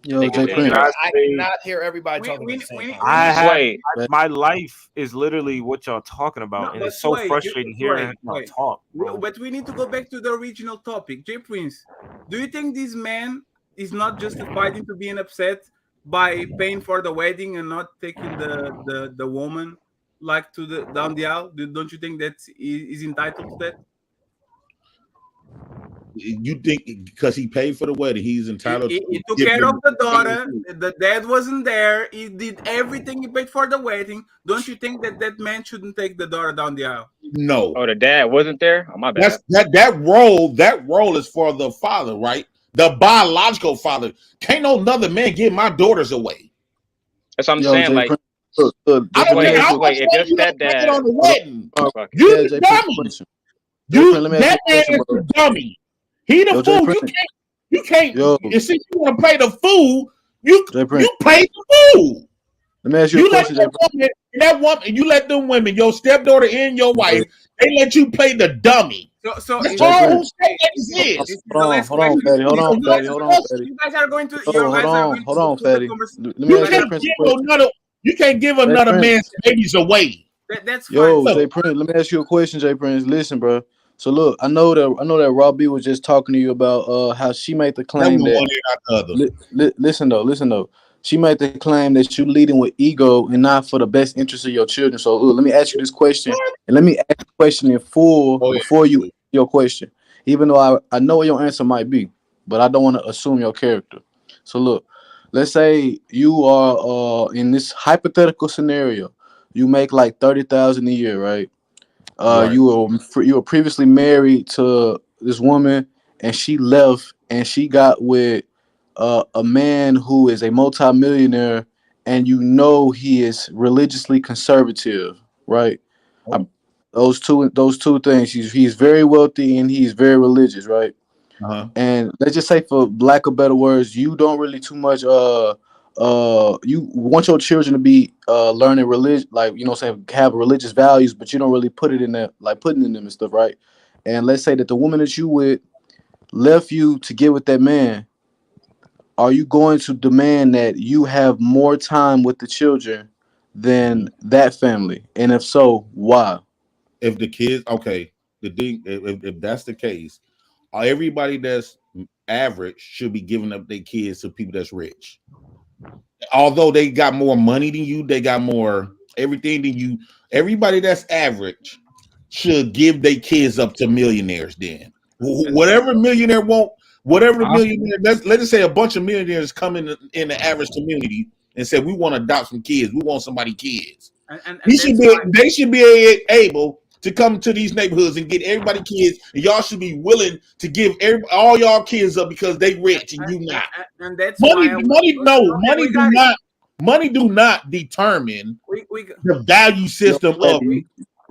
Yo, Nigga Jay said Prince. that. I cannot hear everybody talking at the same time. I have Sway. my life is literally what y'all talking about, and but it's so wait, frustrating hearing y'all talk, bro. But we need to go back to the original topic. Jay Prince, do you think this man is not justified into being upset by paying for the wedding and not taking the woman like to the down the aisle? Don't you think that is entitled to that? You think because he paid for the wedding, he's entitled He to took give care them of the daughter. The dad wasn't there. He did everything. He paid for the wedding. Don't you think that man shouldn't take the daughter down the aisle? No. Oh, the dad wasn't there? Oh, my bad. That role is for the father, right? The biological father. Can't no another man give my daughters away. That's what I'm Yo, saying. Jay Like, Prince. Look, I don't care Sway, how much Sway, if your money you don't spend stepdad, on the wedding. Yeah, You Jay the Prince, dummy. question. Jay Prince, let me ask you That a man question, is bro. the dummy. He the Yo, Jay fool. Prince. You can't. Yo, You see, you want to play the fool. You Jay Prince. play the fool. Let me ask you a You let question, Jay Prince. that woman, you let them women, your stepdaughter and your wife, they let you play the dummy. So That's is all Jay who Prince. stepdads is. this is the last Hold on, question. Fatty. Hold on, You Fatty. guys Hold are- on, Fatty. you guys are going to. Yo, You guys are going hold to on, put the Fatty. conversation. Let me You ask you a can't Prince give question. Jay another Prince. man's babies away. That's fine. Yo, So Jay Prince, let me ask you a question, Jay Prince. Listen, bro. So look, I know that Robbie was just talking to you about how she made the That claim one that ear out the other. listen though. She made the claim that you leading with ego and not for the best interest of your children. So look, let me ask you this question, and let me ask the question in full before you answer your question. Even though I know what your answer might be, but I don't want to assume your character. So look, let's say you are in this hypothetical scenario, you make like 30,000 a year, right? Right. You were previously married to this woman, and she left, and she got with a man who is a multimillionaire, and you know he is religiously conservative, right? Those two things. He's very wealthy and he's very religious, right? Uh-huh. And let's just say, for lack of better words, you don't really too much you want your children to be learning religion, like have religious values, but you don't really put it in there, like putting in them and stuff, right? And let's say that the woman that you with left you to get with that man. Are you going to demand that you have more time with the children than that family? And if so, why? If the kids, okay, the thing, if that's the case, everybody that's average should be giving up their kids to people that's rich. Although they got more money than you, they got more everything than you. Everybody that's average should give their kids up to millionaires. Then whatever millionaire want, whatever millionaire. Let's just say a bunch of millionaires come in the average community and say we want to adopt some kids. We want somebody kids. They should be able to come to these neighborhoods and get everybody kids, and y'all should be willing to give all y'all kids up because they rich and you not. And that's money do not determine the value system of.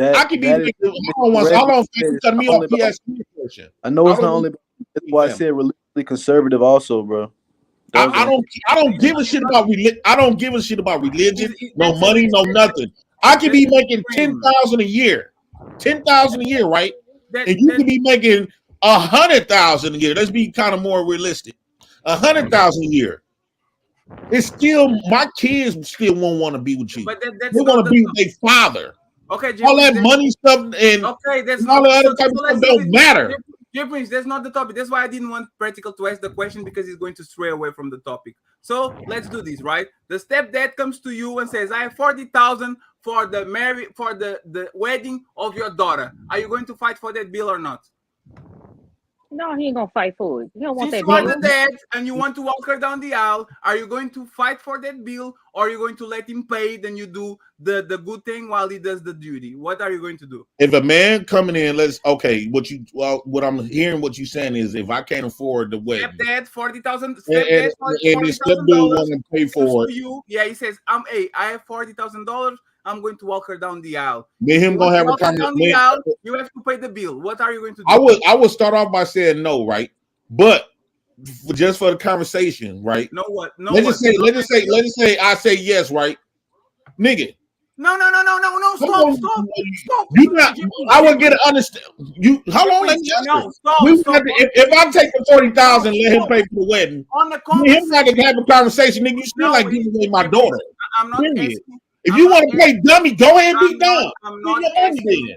I can be hold on, cut me off. He asked me a question. I know it's not only. That's why I said religiously conservative, also, bro. I don't give a shit about religion. I don't give a shit about religion. No money, no nothing. I could be making 10,000 a year. 10,000 a year, right? And you could be making 100,000 a year. Let's be kind of more realistic. 100,000 a year. It's still my kids still won't want to be with you. But they want to be with their father. Okay, all that money stuff and all the other type of stuff don't matter. Prince, that's not the topic. That's why I didn't want Practical to ask the question, because he's going to stray away from the topic. So let's do this, right? The stepdad comes to you and says, "I have 40,000 for the wedding of your daughter. Are you going to fight for that bill or not?" No, he ain't gonna fight for it. He don't want Since that you are bill. the dad and you want to walk her down the aisle, are you going to fight for that bill, or are you going to let him pay? Then you do the good thing while he does the duty. What are you going to do? If a man coming in, what I'm hearing what you saying is, if I can't afford the wedding, Stepdad, 40,000. and the stepdad want to pay for it, yeah, he says, I have $40,000. I'm going to walk her down the aisle. Me and him gonna have a conversation. You have to pay the bill. What are you going to do? I would start off by saying no, right? But just for the conversation, right? No what? No. Let's just say I say yes, right? Nigga. No. Stop. You not. I would get an understand. You. How long? No, stop. If I take the 40,000, let him pay for the wedding. On the him not to have a conversation, nigga. You still like giving away my daughter. I'm not asking. If you want to play dummy, go ahead and be dumb. I'm not asking.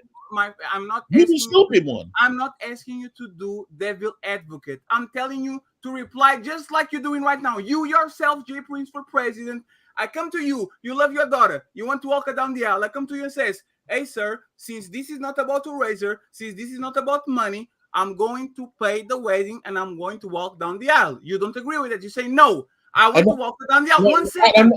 You the stupid one. I'm not asking you to do devil advocate. I'm telling you to reply just like you're doing right now. You yourself, J Prince for president. I come to you. You love your daughter. You want to walk her down the aisle. I come to you and says, "Hey, sir, since this is not about to raise her, since this is not about money, I'm going to pay the wedding and I'm going to walk down the aisle." You don't agree with it. You say, "No, I want to walk her down the aisle." 1 second.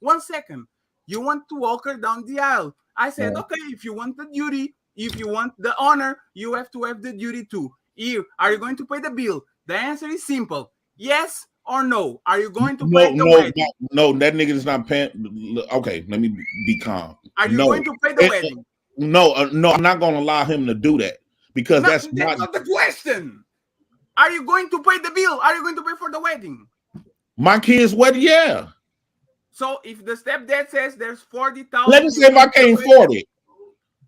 1 second. You want to walk her down the aisle. I said, okay, if you want the duty, if you want the honor, you have to have the duty too. Are you going to pay the bill? The answer is simple. Yes or no. Are you going to pay the wedding? No, that nigga is not paying. Okay, let me be calm. Are you going to pay the wedding? No, I'm not going to allow him to do that, because that's not the question. Are you going to pay the bill? Are you going to pay for the wedding? My kid's wedding, yeah. So if the stepdad says there's 40,000, let me say if I can't afford it,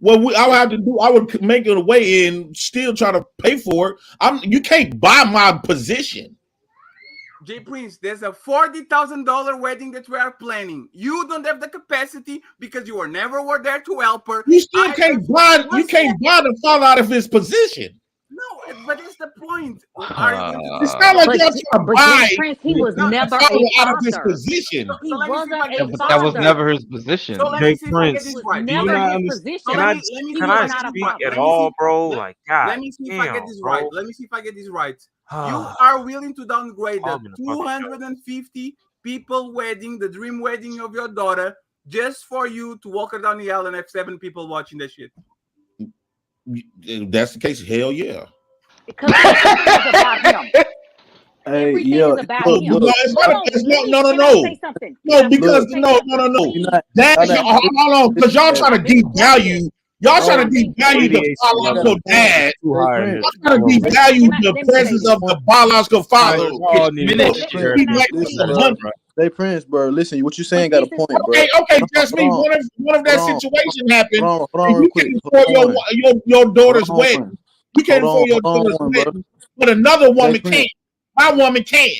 I would have to do. I would make it away and still try to pay for it. You can't buy my position. J Prince, there's a $40,000 wedding that we are planning. You don't have the capacity because you were never there to help her. You still can't buy. You can't buy the father out of his position. No, but that's the point. It's not like you're trying to buy. Prince, he was never a out of his father. position. He wasn't a But father. that was never his position. So let me see if I get this right. Never his position. Can I speak at all, bro? Like, God. Let me see if I get this right. Let me see if I get this right. You are willing to downgrade the 250 people wedding, the dream wedding of your daughter, just for you to walk her down the aisle and have 7 people watching that shit? If that's the case, hell yeah. Because it's about him. Everything is about him. No, because no. That hold on, because y'all trying to devalue. Y'all trying to devalue the biological dad. Y'all trying to devalue the presence of the biological father. Jay Prince, bro. Listen, what you saying got a point, bro. Okay, just me. What if that situation happened? Hold on, And real you quick. can't afford your daughter's Hold wedding. on. You can't afford your Hold daughter's on, bro. wedding, but another woman Jay can. Prince. My woman can.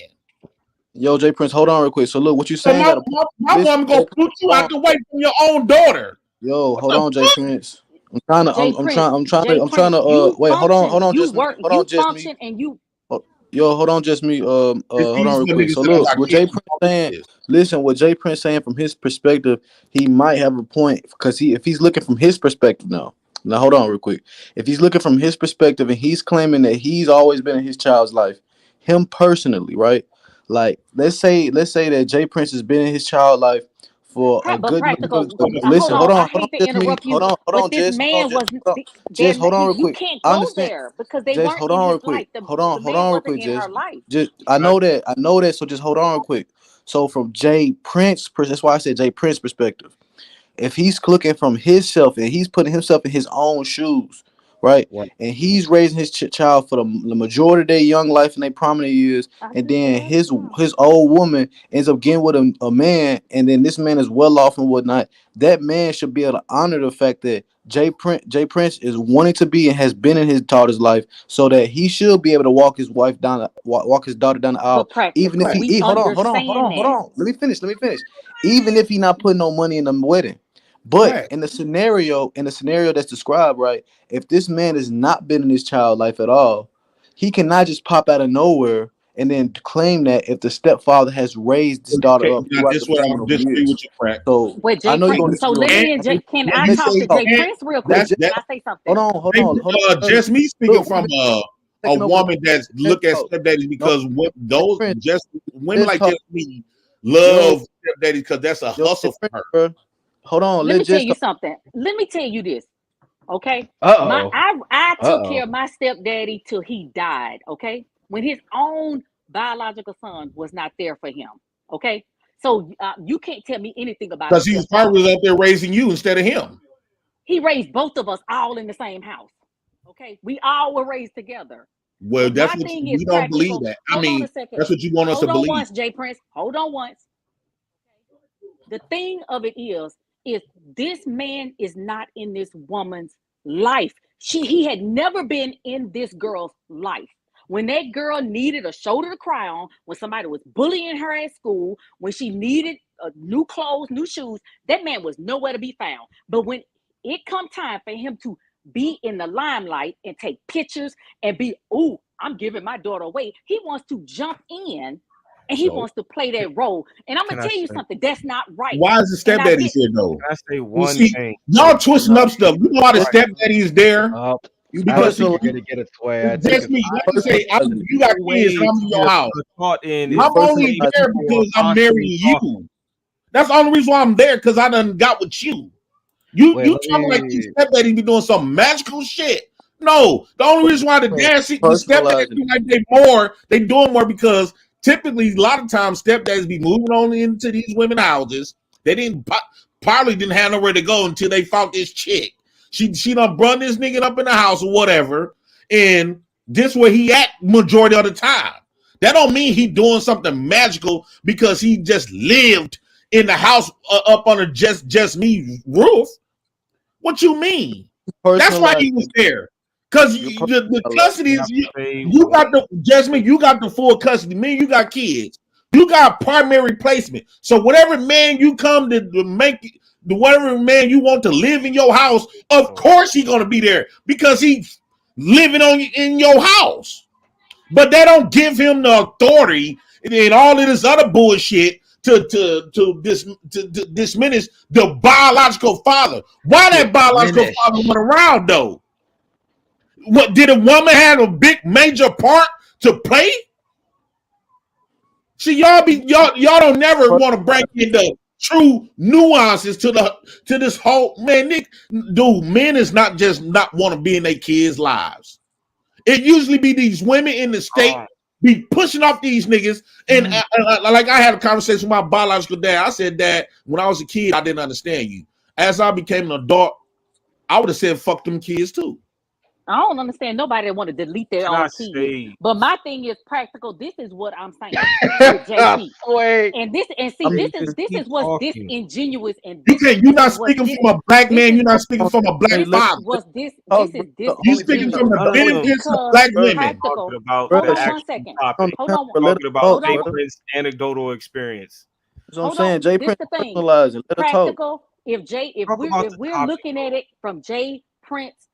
Yo, Jay Prince, hold on real quick. So look, what you So saying got a point. my woman gonna put you out the way from your own daughter. Yo, hold on, Jay Prince. I'm trying to Jay Prince, wait, hold on, you just me. work, Hold you on, just me. function, and you. Yo, hold on, just me. Hold on real quick. So look, what Jay Prince saying, listen, what Jay Prince saying from his perspective, he might have a point because if he's looking from his perspective now, hold on real quick. If he's looking from his perspective and he's claiming that he's always been in his child's life, him personally, right? Like, let's say that Jay Prince has been in his child life for a But good number practical. of Hold listen, on. I hold on, hate to just me. interrupt you, Hold but on, this man was. just hold on real You quick. can't I go understand. there because they Just weren't hold in on his real quick. life. The Hold man on real wasn't quick, in her just. life. I know that. So just hold on real quick. So from Jay Prince, that's why I said Jay Prince perspective. If he's looking from himself and he's putting himself in his own shoes, right? And he's raising his child for the majority of their young life and their prominent years, and then his old woman ends up getting with a man, and then this man is well off and whatnot. That man should be able to honor the fact that Jay Prince is wanting to be and has been in his daughter's life, so that he should be able to walk his wife down, walk his daughter down the aisle, But even if practical. We hold understand that. on. Let me finish. Even if he not putting no money in the wedding. But in the scenario that's described, right? If this man has not been in his child life at all, he cannot just pop out of nowhere and then claim that if the stepfather has raised his daughter up Now, throughout this the what I'm formative disagree years. with you, Frank. So With I Jay know you're Prince. gonna So disagree let on me that. and Jay. Can Let I me talk say to Jay something. Prince real quick? Can I say something? Hold on. Just me speaking Look, from a taking over woman that's look at the stepdaddies because those Prince, just women let's like talk. just me love stepdaddies because that's a hustle for her. Bro. Hold on, Let me let's tell just you something. Let me tell you this. Okay. Uh-oh. I took care of my stepdaddy till he died. Okay. When his own biological son was not there for him. Okay. So you can't tell me anything about a Because he was stepfather. probably out there raising you instead of him. He raised both of us all in the same house. Okay. We all were raised together. Well, But that's my what thing is we don't believe practical. that. I Hold on mean, a second. that's what you want us to Hold on believe. once, Jay Prince. Hold on once. The thing of it is this man is not in this woman's life. He had never been in this girl's life. When that girl needed a shoulder to cry on, when somebody was bullying her at school, when she needed new clothes, new shoes, that man was nowhere to be found. But when it come time for him to be in the limelight and take pictures and be, ooh, I'm giving my daughter away, he wants to jump in and he wants to play that role. And I'm gonna tell you something, that's not right. Why is the And I stepdaddies get here though? Can I say You one see, thing? y'all twisting up stuff. You know why the stepdaddy is there? Because Alex is going to get its way. I think just me. Let me say, you got kids and I'm in your house. I'm only there because I'm marrying you. That's the only reason why I'm there, because I done got with you. You talking like these stepdaddies be doing some magical shit. No, the only reason why the stepdaddies be like they doing more because typically a lot of times stepdaddies be moving on into these women houses. They probably didn't have nowhere to go until they found this chick. She done brung this nigga up in the house or whatever, and this where he at majority of the time. That don't mean he doing something magical because he just lived in the house up under just me roof. What you mean? That's why he was there. Because the custody is you got the Jasmine, you got the full custody. Me, you got kids. You got primary placement. So whatever man you come to make, whatever man you want to live in your house, of course he's gonna be there because he's living in your house. But they don't give him the authority and all of this other bullshit to diminish the biological father. Why that biological father went around though? What did a woman have a big major part to play? See, y'all don't never want to break into true nuances to this whole man. Nick, dude, men is not just not want to be in their kids' lives. It usually be these women in the state be pushing off these niggas. And like I had a conversation with my biological dad. I said, Dad, when I was a kid, I didn't understand you. As I became an adult, I would have said, fuck them kids too. I don't understand nobody that want to delete their Can own I kids. say? But my thing is practical. This is what I'm saying with JP. And this is what's disingenuous and You're not speaking from a black man. You're not speaking from a black father. This is You're speaking from the benefits of black women. Practical. About Hold the on one actual second. topic. Hold on. Talking about Hold Jay on. Prince's anecdotal experience. That's what I'm Hold saying. on. Jay This Prince the thing. personalizing. Let her talk. Practical. If we're looking at it from Jay Prince,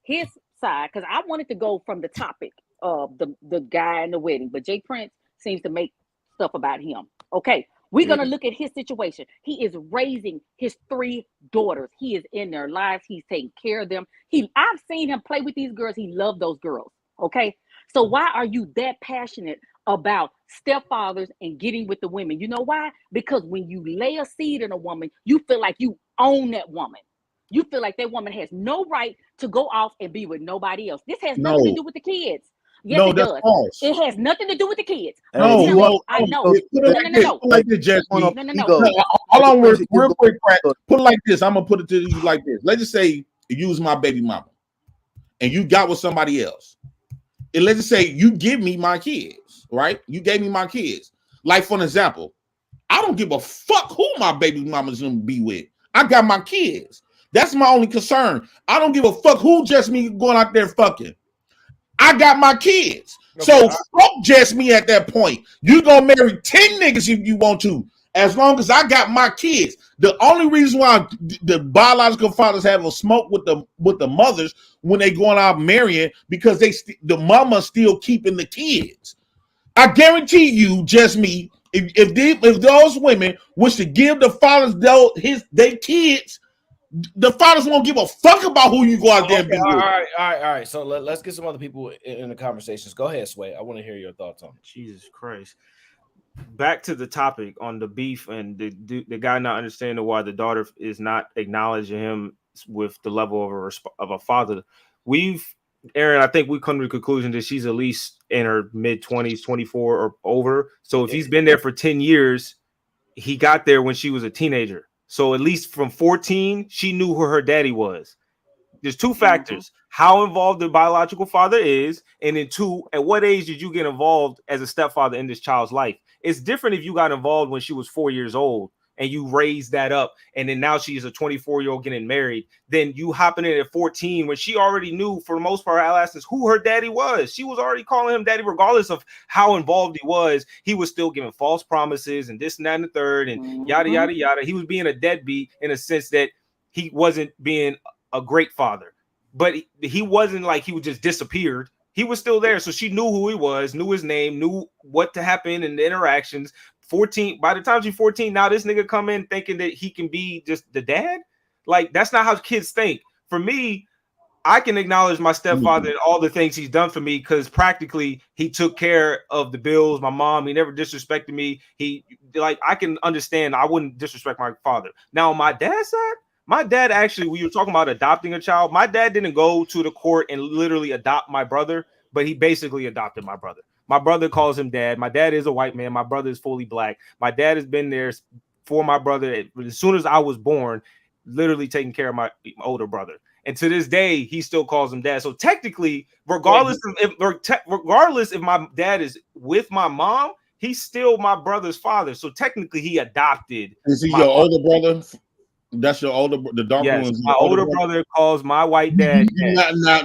his side, because I wanted to go from the topic of the guy in the wedding, but Jay Prince seems to make stuff about him. Okay, we're gonna look at his situation. He is raising his 3 daughters. He is in their lives. He's taking care of them. I've seen him play with these girls. He loved those girls. Okay, so why are you that passionate about stepfathers and getting with the women? You know why? Because when you lay a seed in a woman, you feel like you own that woman. You feel like that woman has no right to go off and be with nobody else. This has nothing to do with the kids. Yes, it does. False. It has nothing to do with the kids. No, I know. Put it like this, Jesse. No. Hold on, real quick, Pratt. Put it like this. I'm gonna put it to you like this. Let's just say you was my baby mama, and you got with somebody else. And let's just say you give me my kids, right? You gave me my kids. Like for an example, I don't give a fuck who my baby mama's gonna be with. I got my kids. That's my only concern. I don't give a fuck who just me going out there fucking. I got my kids. So fuck just me at that point. You gonna marry 10 niggas if you want to, as long as I got my kids. The only reason why the biological fathers have a smoke with the mothers when they going out marrying, because the mama's still keeping the kids. I guarantee you, just me, if those women wish to give the fathers their kids, the fathers won't give a fuck about who you go out there and be with. All right. So let's get some other people in the conversations. Go ahead, Sway. I want to hear your thoughts on it. Jesus Christ. Back to the topic on the beef and the guy not understanding why the daughter is not acknowledging him with the level of a father. Aaron, I think we come to the conclusion that she's at least in her mid-20s, 24 or over. So if he's been there for 10 years, he got there when she was a teenager. So at least from 14, she knew who her daddy was. There's 2 factors: how involved the biological father is, and then 2, at what age did you get involved as a stepfather in this child's life? It's different if you got involved when she was 4 years old and you raised that up, and then now she's a 24-year-old getting married. Then you hopping in at 14 when she already knew, for the most part, adolescence, who her daddy was. She was already calling him daddy, regardless of how involved he was. He was still giving false promises and this and that and the third and yada, yada, yada. He was being a deadbeat in a sense that he wasn't being a great father, but he wasn't like he was just disappeared. He was still there. So she knew who he was, knew his name, knew what to happen in the interactions. 14, by the time she's 14, now this nigga come in thinking that he can be just the dad. Like, that's not how kids think. For me, I can acknowledge my stepfather and all the things he's done for me, because practically he took care of the bills, my mom. He never disrespected me. I can understand. I wouldn't disrespect my father. Now on my dad's side, my dad actually, we were talking about adopting a child. My dad didn't go to the court and literally adopt my brother, but he basically adopted my brother. My brother calls him dad. My dad is a white man. My brother is fully black. My dad has been there for my brother as soon as I was born, literally taking care of my older brother. And to this day, he still calls him dad. So technically, regardless if my dad is with my mom, he's still my brother's father. So technically, he adopted. Is he your older brother? That's your the dark one. My older brother calls my white dad.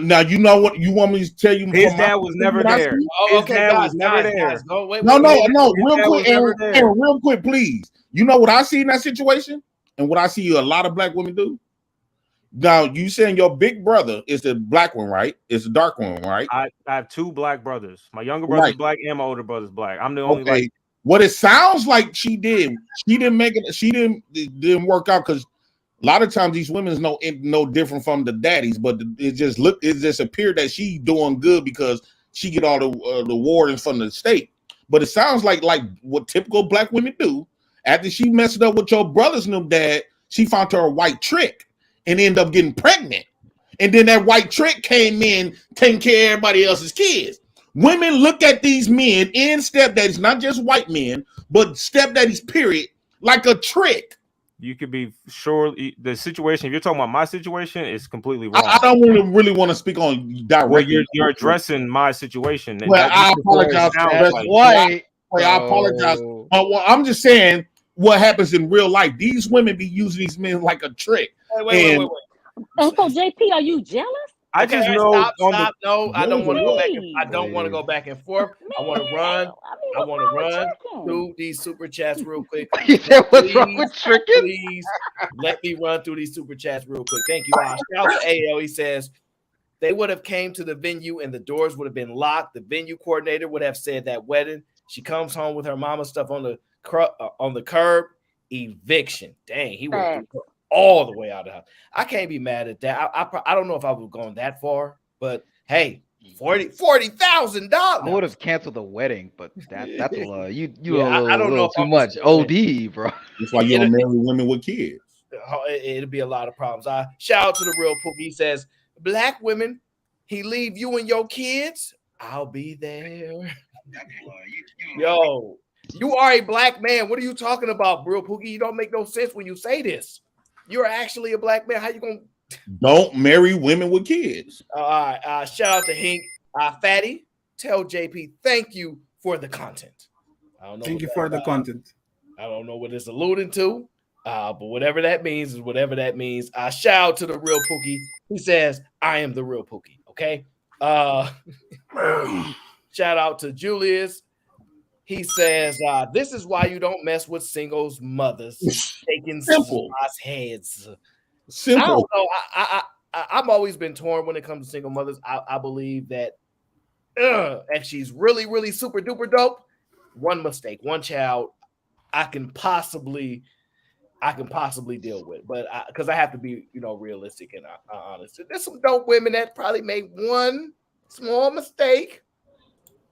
Now you know what you want me to tell you. His dad was never there. His dad was never there. No. Real quick, please. You know what I see in that situation, and what I see a lot of black women do. Now you saying your big brother is the black one, right? It's the dark one, right? I have 2 black brothers. My younger brother's black and my older brother's black. I'm the only What it sounds like she didn't make it. She didn't work out, because a lot of times these women is no different from the daddies, but it just appeared that she doing good because she get all the wardens from the state. But it sounds like what typical black women do. After she messed up with your brother's new dad, she found her a white trick and ended up getting pregnant. And then that white trick came in taking care of everybody else's kids. Women look at these men and stepdaddies, not just white men, but stepdaddies, period, like a trick. You could be sure the situation. If you're talking about my situation, is completely wrong. I don't really want to speak on directly. Well, you're addressing my situation. And Well, I apologize. I apologize. I'm just saying what happens in real life. These women be using these men like a trick. Wait. Uncle JP, are you jealous? I just know. Stop. No, I don't want to go back. I don't want to go back and forth. I want to run. I want to run through these super chats real quick. What's wrong with tricking? Please let me run through these super chats real quick. Thank you. Shout out to AL. He says they would have came to the venue and the doors would have been locked. The venue coordinator would have said that wedding. She comes home with her mama stuff on the curb. Eviction. Dang, he would all the way out of the house. I can't be mad at that. I don't know if I would have gone that far, but hey, $40,000. I would have canceled the wedding, but that's a little I don't know too much. OD, bro. That's why you don't marry women with kids. It'll be a lot of problems. Shout out to the real Pookie. He says, black women, he leave you and your kids. I'll be there. Yo, you are a black man. What are you talking about, real Pookie? You don't make no sense when you say this. You're actually a black man. How you gonna? Don't marry women with kids. Shout out to Hink. Fatty, tell JP thank you for the content. I don't know. Thank you for the content. I don't know what it's alluding to, but whatever that means is whatever that means. Shout out to the real Pookie. He says, I am the real Pookie. Okay. Shout out to Julius. He says, this is why you don't mess with singles mothers. Taking Simple heads. Simple. I don't know. I've always been torn when it comes to single mothers. I believe that if she's really, really super duper dope, one mistake, one child, I can possibly deal with. But because I have to be, realistic and honest. There's some dope women that probably made one small mistake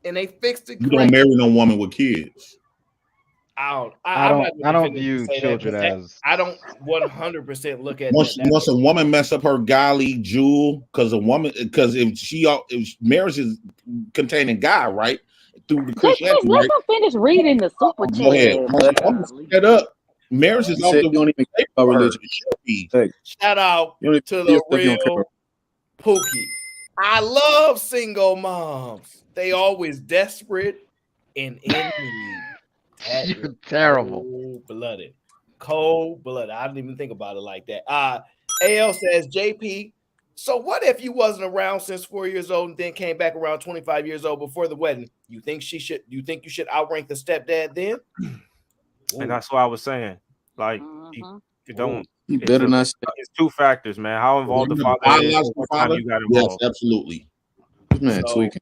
and they fixed it. You don't marry no woman with kids. I don't view children as. I don't 100% look at once a woman mess up her golly jewel because if marriage is containing God, right? Through the Christianity, let them finish reading the super chat. Go ahead. Shut up. Marriage is also don't even care about religion. Shout out to the real Pookie. I love single moms. They always desperate and in need. You're terrible. Cold blooded. I didn't even think about it like that. AL says, JP, so what if you wasn't around since 4 years old and then came back around 25 years old before the wedding? You think you should outrank the stepdad then? And that's what I was saying. Like, you don't. You better not. It's two factors, man. How involved the father is, what time you got involved. Yes, absolutely. Man, tweaking.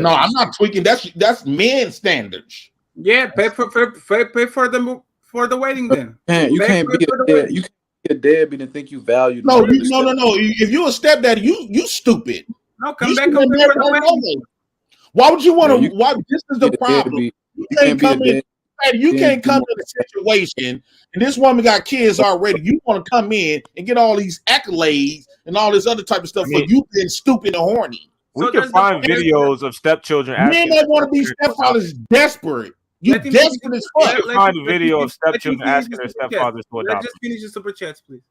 No, I'm not tweaking. That's men standards. Yeah, pay for the wedding then. You can't be a deadbeat and think you value. No. If you're a stepdaddy, you stupid. No, come back and pay for the wedding. Why would you want to? Why? This is the problem. You can't come in. You can't come to the situation, and this woman got kids already. You want to come in and get all these accolades and all this other type of stuff, but you been stupid and horny. We can find videos of stepchildren. Men that want to be stepfathers desperate. You desperate as fuck. You can find a video of stepchildren asking their stepfathers to adopt. Let's just finish the super chats, please.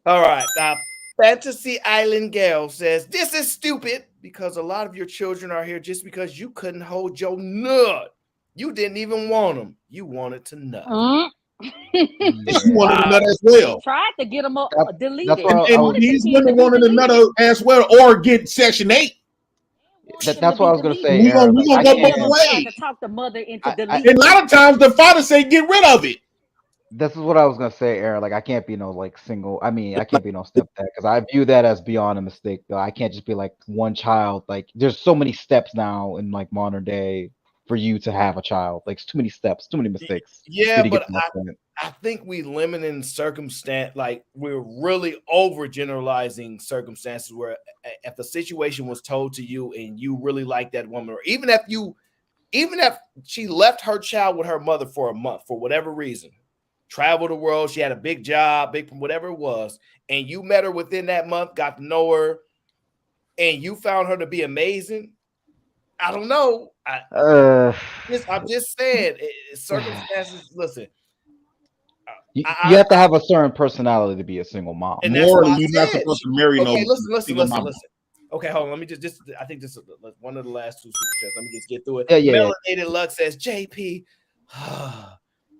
All right. Fantasy Island Gal says, this is stupid because a lot of your children are here just because you couldn't hold your nut. You didn't even want them. You wanted to nut. You wanted to nut as well. Tried to get them deleted. And these women wanted to nut as well or get Section 8. That's what I was going to say. We're going to go both ways. To talk the mother into deleting. A lot of times the father say get rid of it. This is what I was gonna say, Aaron. Like, I can't be no single. I can't be no stepdad because I view that as beyond a mistake. I can't just be like one child. Like, there's so many steps now in like modern day for you to have a child. Like, it's too many steps, too many mistakes. Yeah, but I think we limit in circumstance. Like, we're really overgeneralizing circumstances where if a situation was told to you and you really like that woman, or even if she left her child with her mother for a month for whatever reason. Traveled the world, she had a big job, big whatever it was, and you met her within that month, got to know her, and you found her to be amazing. I don't know. I'm just saying, circumstances. Listen, You have to have a certain personality to be a single mom. And that's why you're not supposed to marry okay, no listen. single mama. Okay, hold on. Let me just I think this is one of the last two super chats. Let me just get through it. Yeah. Melanated Lux says, JP,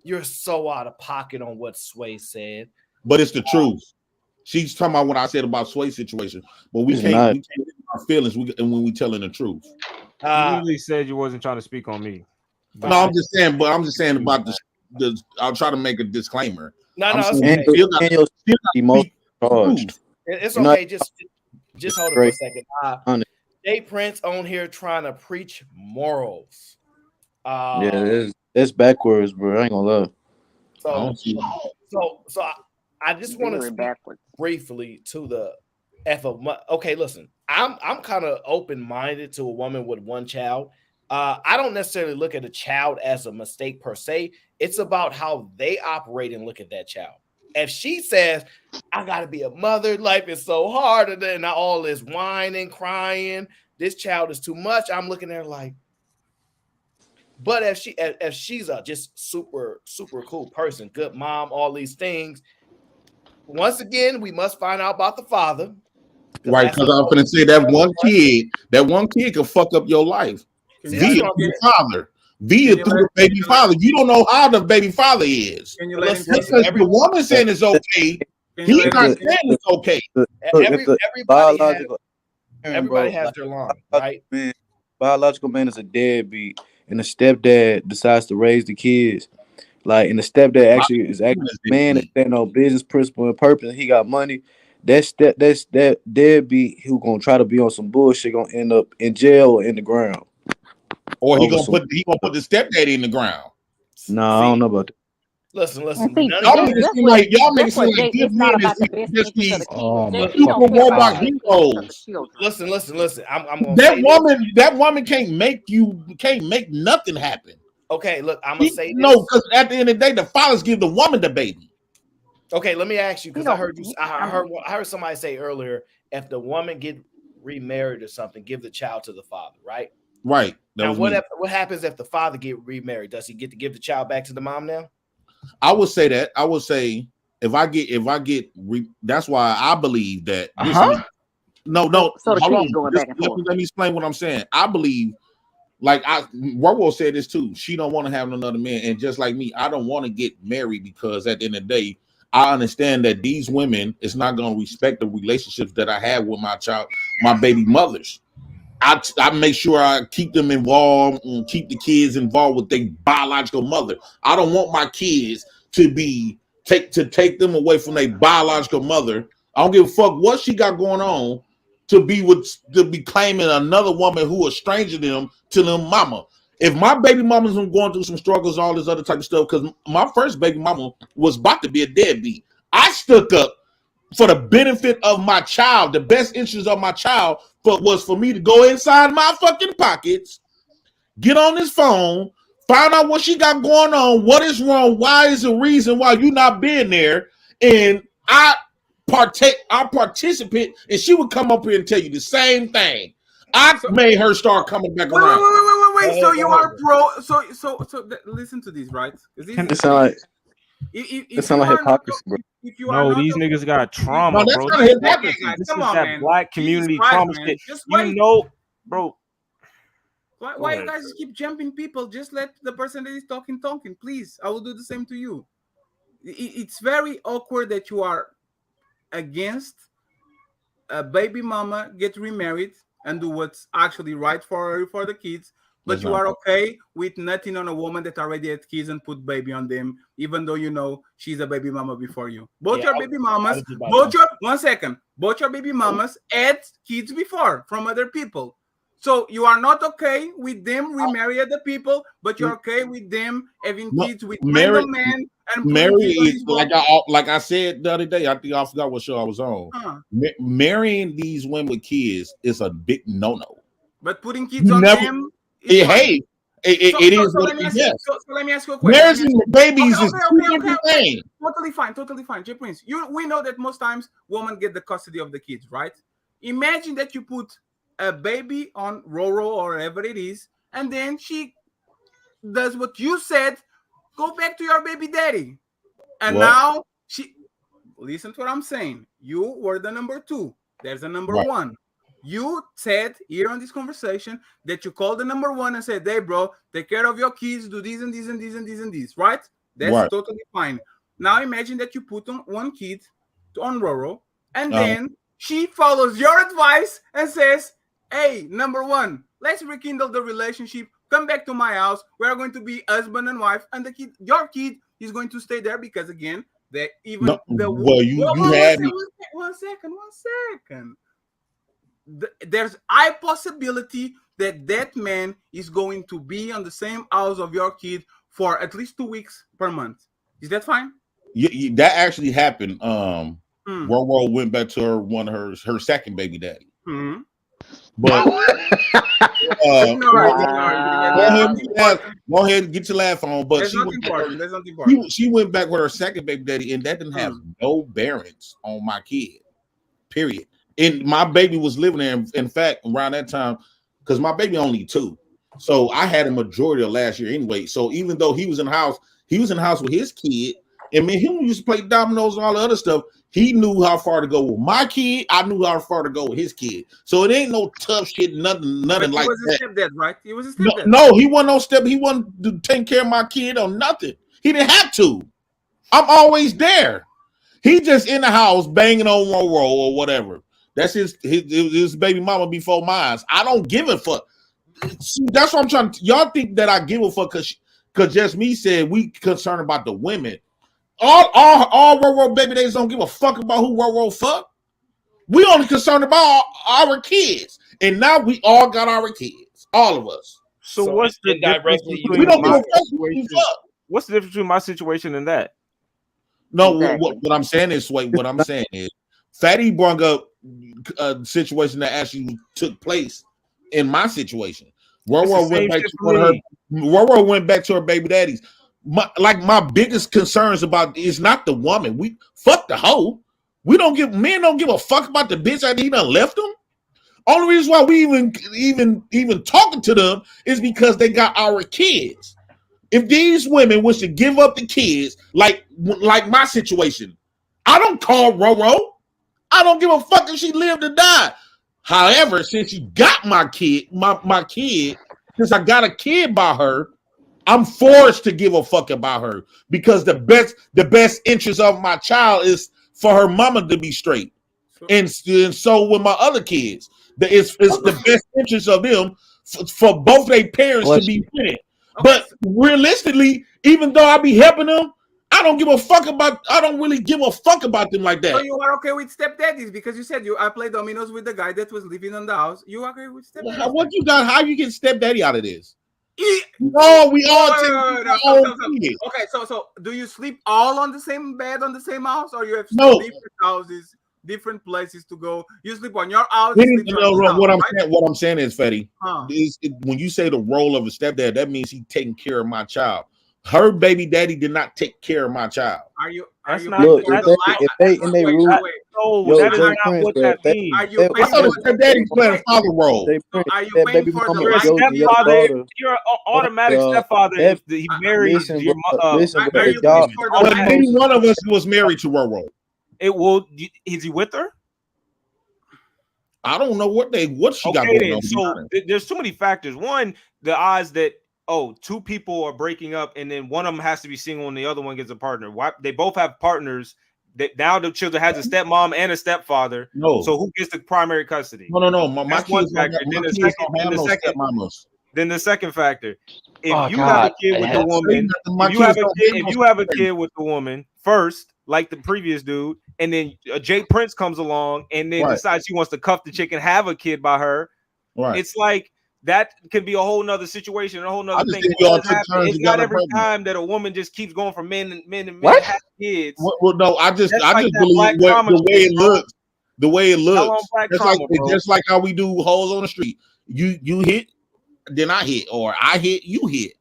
you're so out of pocket on what Sway said. But it's the truth. She's talking about what I said about Sway's situation. But we can't get our feelings when we telling the truth. You literally said you wasn't trying to speak on me. No, I'm just saying about the I'll try to make a disclaimer. No, I'm it's saying okay. you still charged. It's okay. Just hold it for a second. Jay Prince on here trying to preach morals. That's backwards, bro. I ain't gonna lie. So I just want to speak briefly to the okay, listen, I'm kind of open-minded to a woman with one child. I don't necessarily look at a child as a mistake per se. It's about how they operate and look at that child. If she says, I gotta be a mother, life is so hard, and then all this whining, crying, this child is too much, I'm looking at her like, but if she's a just super cool person, good mom, all these things, once again, we must find out about the father. Right, because I'm gonna say that one kid can fuck up your life via the father, via through the baby father. You don't know how the baby father is. Because the woman saying it's okay, he's not saying it's okay. Everybody has their line, right? Biological man is a deadbeat, and the stepdad decides to raise the kids. Like, and the stepdad actually is a man that stand on business principle and purpose. He got money. That's that deadbeat who gonna try to be on some bullshit gonna end up in jail or in the ground. Or he gonna put the stepdaddy in the ground. No, I don't know about that. Listen. Y'all make it seem like good men is just these super robot heroes. Listen. I'm gonna that woman can't make nothing happen. Okay, look, I'm gonna say this. No, because at the end of the day, the fathers give the woman the baby. Okay, let me ask you, because I heard somebody say earlier, if the woman get remarried or something, give the child to the father, right? Right. Now, what happens if the father get remarried? Does he get to give the child back to the mom now? I would say that. I would say that's why I believe that. No. So the kids going back and forth. Let me explain what I'm saying. I believe, like Warwell said this too. She don't want to have another man, and just like me, I don't want to get married because at the end of the day, I understand that these women is not going to respect the relationships that I have with my baby mothers. I make sure I keep them involved and keep the kids involved with their biological mother. I don't want my kids to take them away from their biological mother. I don't give a fuck what she got going on to be claiming another woman who is stranger to them mama. If my baby mama's going through some struggles, all this other type of stuff, because my first baby mama was about to be a deadbeat. I stuck up for the benefit of my child, the best interest of my child, but was for me to go inside my fucking pockets, get on this phone, find out what she got going on, what is wrong, why is the reason why you not being there, and I participate, and she would come up here and tell you the same thing. I made her start coming back around. Wait. So you are pro. So listen to this, right? It sound like hypocrisy, bro. No, these niggas got trauma, bro. This is that black community trauma shit. You know, bro. Why you guys keep jumping people? Just let the person that is talking, please. I will do the same to you. It's very awkward that you are against a baby mama get remarried and do what's actually right for the kids, but you are okay with nothing on a woman that already had kids and put baby on them, even though you know she's a baby mama before you. Both your baby mamas had kids before from other people. So you are not okay with them remarry other people, but you're okay with them having kids with random men and marry is like I said the other day. I think I forgot what show I was on. Marrying these women with kids is a big no-no. But putting kids on them, it is. So let me ask you a question. Marrying the babies is two different things. Totally fine. J Prince, we know that most times women get the custody of the kids, right? Imagine that you put a baby on Roro or whatever it is, and then she does what you said, go back to your baby daddy. And now listen to what I'm saying. You were the number 2. There's a number 1. You said here on this conversation that you called the number 1 and said, hey, bro, take care of your kids, do this and this and this and this and this, right? That's totally fine. Now imagine that you put on one kid on Roro, and then she follows your advice and says, hey, number 1, let's rekindle the relationship. Come back to my house. We are going to be husband and wife, and the kid, your kid, is going to stay there because again, that even one second. There's a possibility that man is going to be on the same house of your kid for at least 2 weeks per month. Is that fine? Yeah, that actually happened. Roro went back to her second baby daddy. But go ahead and get your laugh on. But that's not important. She went back with her second baby daddy, and that didn't have no bearings on my kid. Period. And my baby was living there. In fact, around that time, because my baby only 2, so I had a majority of last year anyway. So even though he was in the house with his kid, and me and him used to play dominoes and all the other stuff. He knew how far to go with my kid. I knew how far to go with his kid. So it ain't no tough shit, nothing like that. He was a stepdad, right? He was a stepdad. No, he wasn't no step. He wasn't taking care of my kid or nothing. He didn't have to. I'm always there. He just in the house banging on Roro or whatever. That's his baby mama before mine. I don't give a fuck. See, that's what I'm trying to. Y'all think that I give a fuck because just me said we concerned about the women. All Roro baby days don't give a fuck about who Roro fuck. We only concerned about our kids, and now we all got our kids, all of us. So what's the difference between what's the difference between my situation and that? No, what I'm saying is, Fatty brought up a situation that actually took place in my situation. Roro went back to her baby daddies. My biggest concerns about is not the woman. We fuck the hoe. Men don't give a fuck about the bitch that he done left them. Only reason why we even talking to them is because they got our kids. If these women was to give up the kids, like my situation, I don't call Roro. I don't give a fuck if she lived or died. However, since she got my kid, since I got a kid by her, I'm forced to give a fuck about her because the best interest of my child is for her mama to be straight, and so with my other kids, it's the best interest of them for both their parents to be winning. But realistically, even though I be helping them, I don't really give a fuck about them like that. So you are okay with stepdaddies because you said I played dominoes with the guy that was living in the house. You are okay with stepdaddies? What you got? How you get stepdaddy out of this? We all okay. So do you sleep all on the same bed on the same house, or you have different houses, different places to go? You sleep on your house. What I'm saying is, Fetty, when you say the role of a stepdad, that means he's taking care of my child. Her baby daddy did not take care of my child. Are you look, if they in their room, that is not what that means. Are you I thought the stepdaddy playing a father role. Are you paying for the stepfather? You're an automatic stepfather if he marries your mother. Any one of us was married to Roro. Is he with her? I don't know what she got going on. So there's too many factors. One, the odds that two people are breaking up and then one of them has to be single and the other one gets a partner. Why they both have partners? That now the children has a stepmom and a stepfather. No. So who gets the primary custody? No. My kids factor. Then the second factor. If you have a kid with the woman, if you have a kid with the woman first, like the previous dude, and then Jay Prince comes along and then decides he wants to cuff the chick and have a kid by her, it's like that could be a whole nother situation, a whole nother thing. It's not every time that a woman just keeps going from men and have kids. Well, no, I just believe the way it looks. The way it looks. Just like how we do hoes on the street. You hit, then I hit, or I hit, you hit.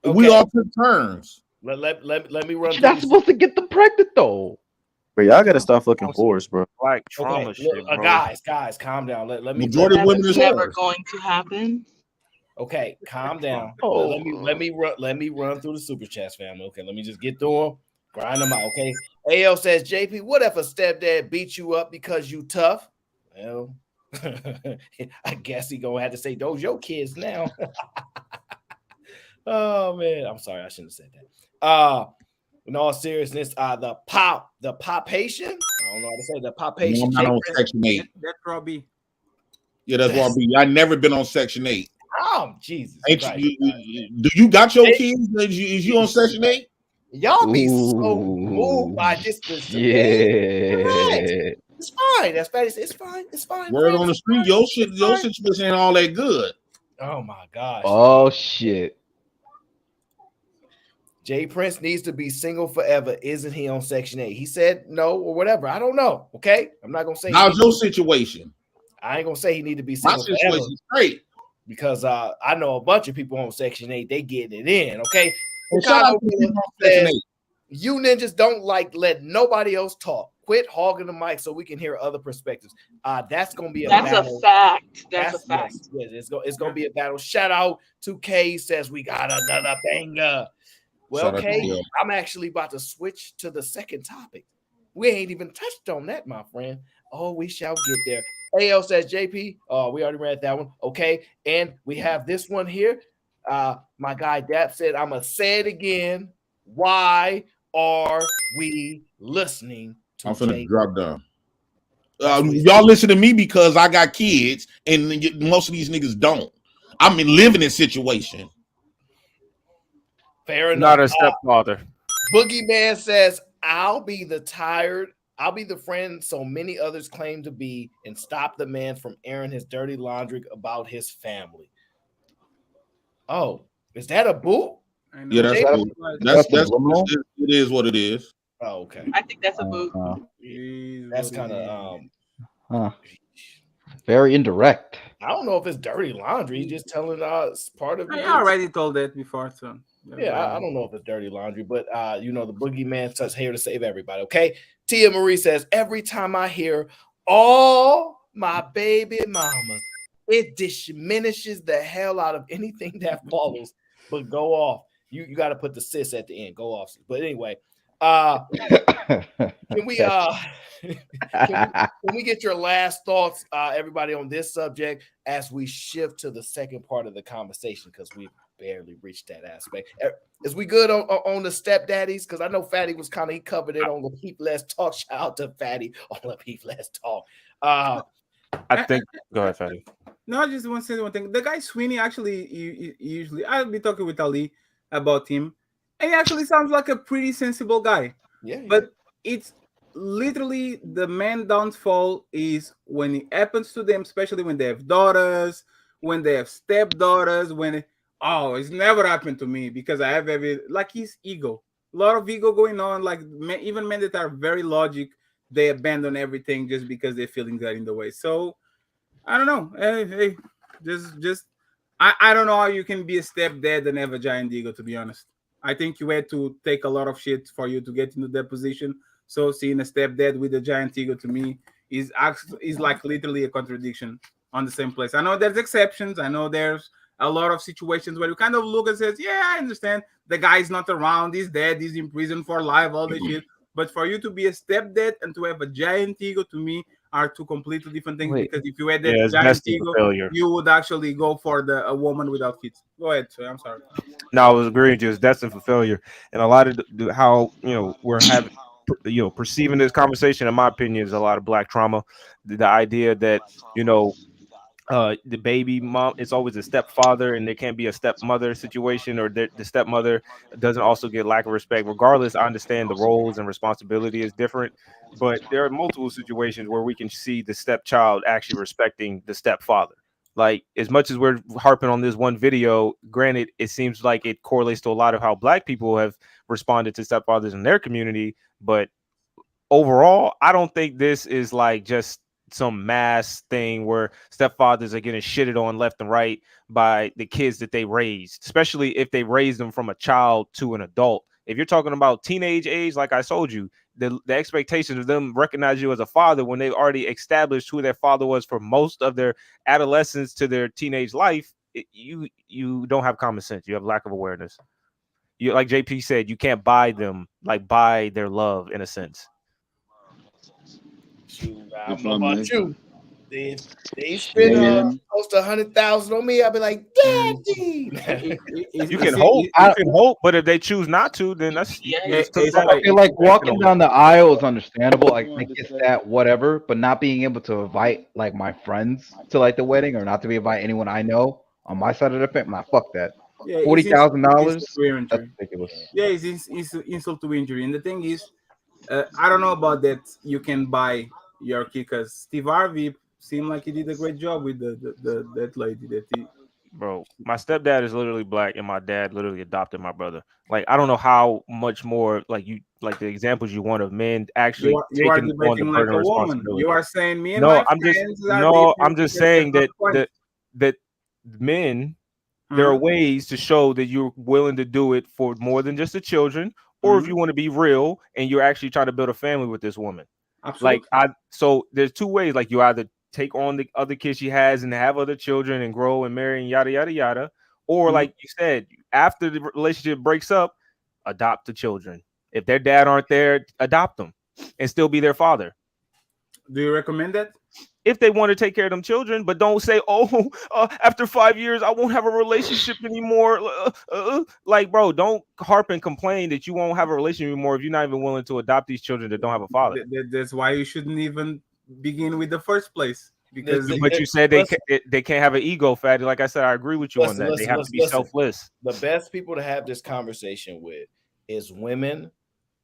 Okay. We all took turns. Let me run. You're not supposed to get them pregnant though. Bro, y'all gotta stop fucking force, bro. Like trauma shit, bro. Guys, calm down. Let me. Majority of women is never going to happen. Okay, calm down. Let me run through the super chats, family. Okay, let me just get through them. Grind them out, okay? AL says, JP, what if a stepdad beat you up because you tough? Well, I guess he gonna have to say those your kids now. Oh man, I'm sorry, I shouldn't have said that. In all seriousness, the popation, I don't know how to say the No, popation. I'm not on Section 8. That's Robbie. Yeah, that's why I never been on Section 8. Oh, Jesus Ain't Christ. do you got your kids? Is you on Section 8? Y'all be so moved by this. Yeah. It's fine. That's bad. It's fine. It's fine. Word Fred. on the street, your situation ain't all that good. Oh my gosh. Oh shit. Jay Prince needs to be single forever. Isn't he on Section 8? He said no or whatever. I don't know. Okay. I'm not gonna say how's your situation. I ain't gonna say he need to be single My situation's great. because I know a bunch of people on Section 8. They getting it in. Okay. Well, shout out to people on Section 8. You ninjas don't let nobody else talk. Quit hogging the mic so we can hear other perspectives. That's gonna be a battle. A fact. That's a fact. Yes, it's gonna be a battle. Shout out to K says we got another banger. Well, Kay, I'm actually about to switch to the second topic. We ain't even touched on that, my friend. Oh, we shall get there. AL says JP. Oh, we already read that one. Okay, and we have this one here. My guy Dap said, I'm gonna say it again. Why are we listening to I'm finna JP? drop down. Y'all listen to me because I got kids, and most of these niggas don't. I'm in living in situation. Fair enough. Not a stepfather. Boogeyman says, I'll be the friend so many others claim to be and stop the man from airing his dirty laundry about his family. Oh, is that a boo? Yeah, that's it is what it is. Oh, okay. I think that's a boo. That's kind of very indirect. I don't know if it's dirty laundry. He's just telling us part of it. I already told that before, so yeah, I don't know if it's dirty laundry, but the boogeyman says here to save everybody. Okay, Tia Marie says every time I hear all my baby mamas, it diminishes the hell out of anything that follows. But go off. You got to put the sis at the end. Go off. But anyway, can we can we get your last thoughts, everybody, on this subject as we shift to the second part of the conversation, because we barely reached that aspect. Is we good on the stepdaddies? Because I know Fatty was he covered it on the Peep Let's Talk. Shout out to Fatty on the Peep Let's Talk. I think go ahead, Fatty. No, I just want to say one thing. The guy Sweeney actually, usually I'll be talking with Ali about him, and he actually sounds like a pretty sensible guy. Yeah. But it's literally the man downfall is when it happens to them, especially when they have daughters, when they have stepdaughters, it's never happened to me because I have his ego. A lot of ego going on, like even men that are very logic, they abandon everything just because their feelings are in the way. So I don't know. Hey, I don't know how you can be a stepdad and have a giant ego, to be honest. I think you had to take a lot of shit for you to get into that position. So seeing a stepdad with a giant ego to me is like literally a contradiction on the same place. I know there's exceptions. I know there's a lot of situations where you kind of look and says, yeah, I understand. The guy's not around. He's dead. He's in prison for life, all this shit. But for you to be a stepdad and to have a giant ego, to me, are two completely different things. Because if you had that giant ego, you would actually go for a woman without kids. Go ahead, sir. I'm sorry. No, I was agreeing with you. It's destined for failure, and a lot of how we're having perceiving this conversation, in my opinion, is a lot of Black trauma. The idea that the baby mom, it's always a stepfather, and there can't be a stepmother situation, or the stepmother doesn't also get lack of respect. Regardless, I understand the roles and responsibility is different, but there are multiple situations where we can see the stepchild actually respecting the stepfather. Like, as much as we're harping on this one video, granted, it seems like it correlates to a lot of how Black people have responded to stepfathers in their community, but overall, I don't think this is like just some mass thing where stepfathers are getting shitted on left and right by the kids that they raised, especially if they raised them from a child to an adult. If you're talking about teenage age, like I told you, the expectation of them recognize you as a father when they've already established who their father was for most of their adolescence to their teenage life, you don't have common sense. You have lack of awareness. you, like JP said, you can't buy them, like buy their love in a sense. Shoot, I don't know about you. They spend close to 100,000 on me. I'll be like, Daddy. You can hope, but if they choose not to, then that's I feel like walking down the aisle is understandable. Like I get that, whatever, but not being able to invite like my friends to like the wedding or not to be invite anyone I know on my side of the family, nah, fuck that. Yeah, $40,000. That's ridiculous. Yeah, it's insult to injury. And the thing is, I don't know about that. You can buy your kid because Steve Harvey seemed like he did a great job with that lady that he. Bro, my stepdad is literally black, and my dad literally adopted my brother. Like, I don't know how much more like the examples you want of men actually You are taking on the debating like burden a of woman. responsibility. You are saying me and No, my I'm just friends are no, different I'm just because saying that's that not the point. that men, there are ways to show that you're willing to do it for more than just the children, or if you want to be real and you're actually trying to build a family with this woman. Absolutely. So there's two ways. Like, you either take on the other kids she has and have other children and grow and marry and yada yada yada, or like you said, after the relationship breaks up, adopt the children. If their dad aren't there, adopt them and still be their father. Do you recommend that? If they want to take care of them children, but don't say, "Oh, after 5 years, I won't have a relationship anymore." Like, bro, don't harp and complain that you won't have a relationship anymore if you're not even willing to adopt these children that don't have a father. That's why you shouldn't even begin with the first place. Because but you said they can't have an ego, fatty. Like I said, I agree with you on that. They have to be selfless. The best people to have this conversation with is women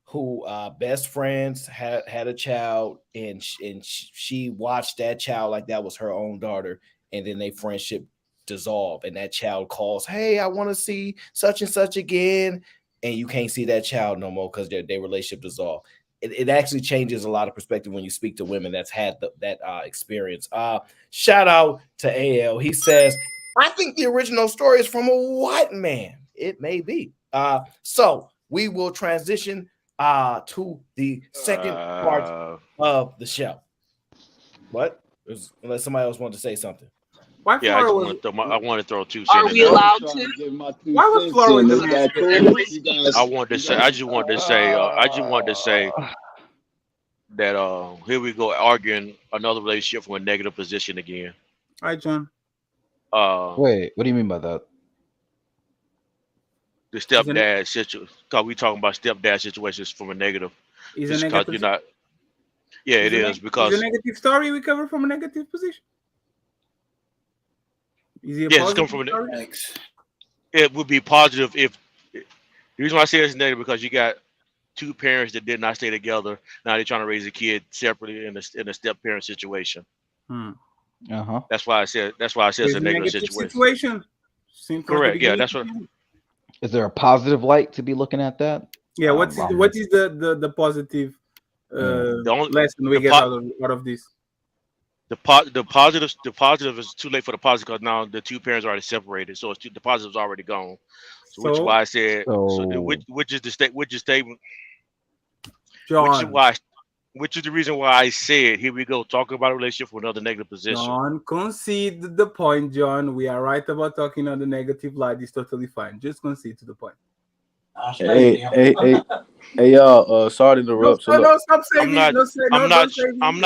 who best friends had a child, and she watched that child like that was her own daughter, and then they friendship dissolve, and that child calls, "Hey, I want to see such and such again," and you can't see that child no more because their relationship dissolved. It actually changes a lot of perspective when you speak to women that's had that experience. Shout out to AL. He says, "I think the original story is from a white man." It may be. So we will transition to the second part of the show. What? Unless somebody else wanted to say something. Why Yeah, I Flora just want to throw 2 cents. Are we allowed to? Why was Flora with the mask? I wanted to say. I just wanted to say that here we go arguing another relationship from a negative position again. Hi, John. Wait, what do you mean by that? The stepdad situation. Because we talking about stepdad situations from a negative. Is just a negative. you're not. Yeah, it is because it's a negative story we cover from a negative position. Is it it's coming from it would be positive if the reason why I say it's negative because you got 2 parents that did not stay together. Now they're trying to raise a kid separately in a step parent situation. That's why I said it's a negative situation. Correct. Yeah, that's what. Is there a positive light to be looking at that? Yeah. What is the positive lesson we get out of this? The positive is too late for the positive because now the 2 parents are already separated, so the positive is already gone. So which is why I said which is the statement. John. Which is the reason why I said here we go talking about a relationship with another negative position. John, concede the point, John. We are right about talking on the negative light. It's totally fine. Just concede to the point. Hey, y'all. Sorry to interrupt. No, stop saying I'm not sure. I'm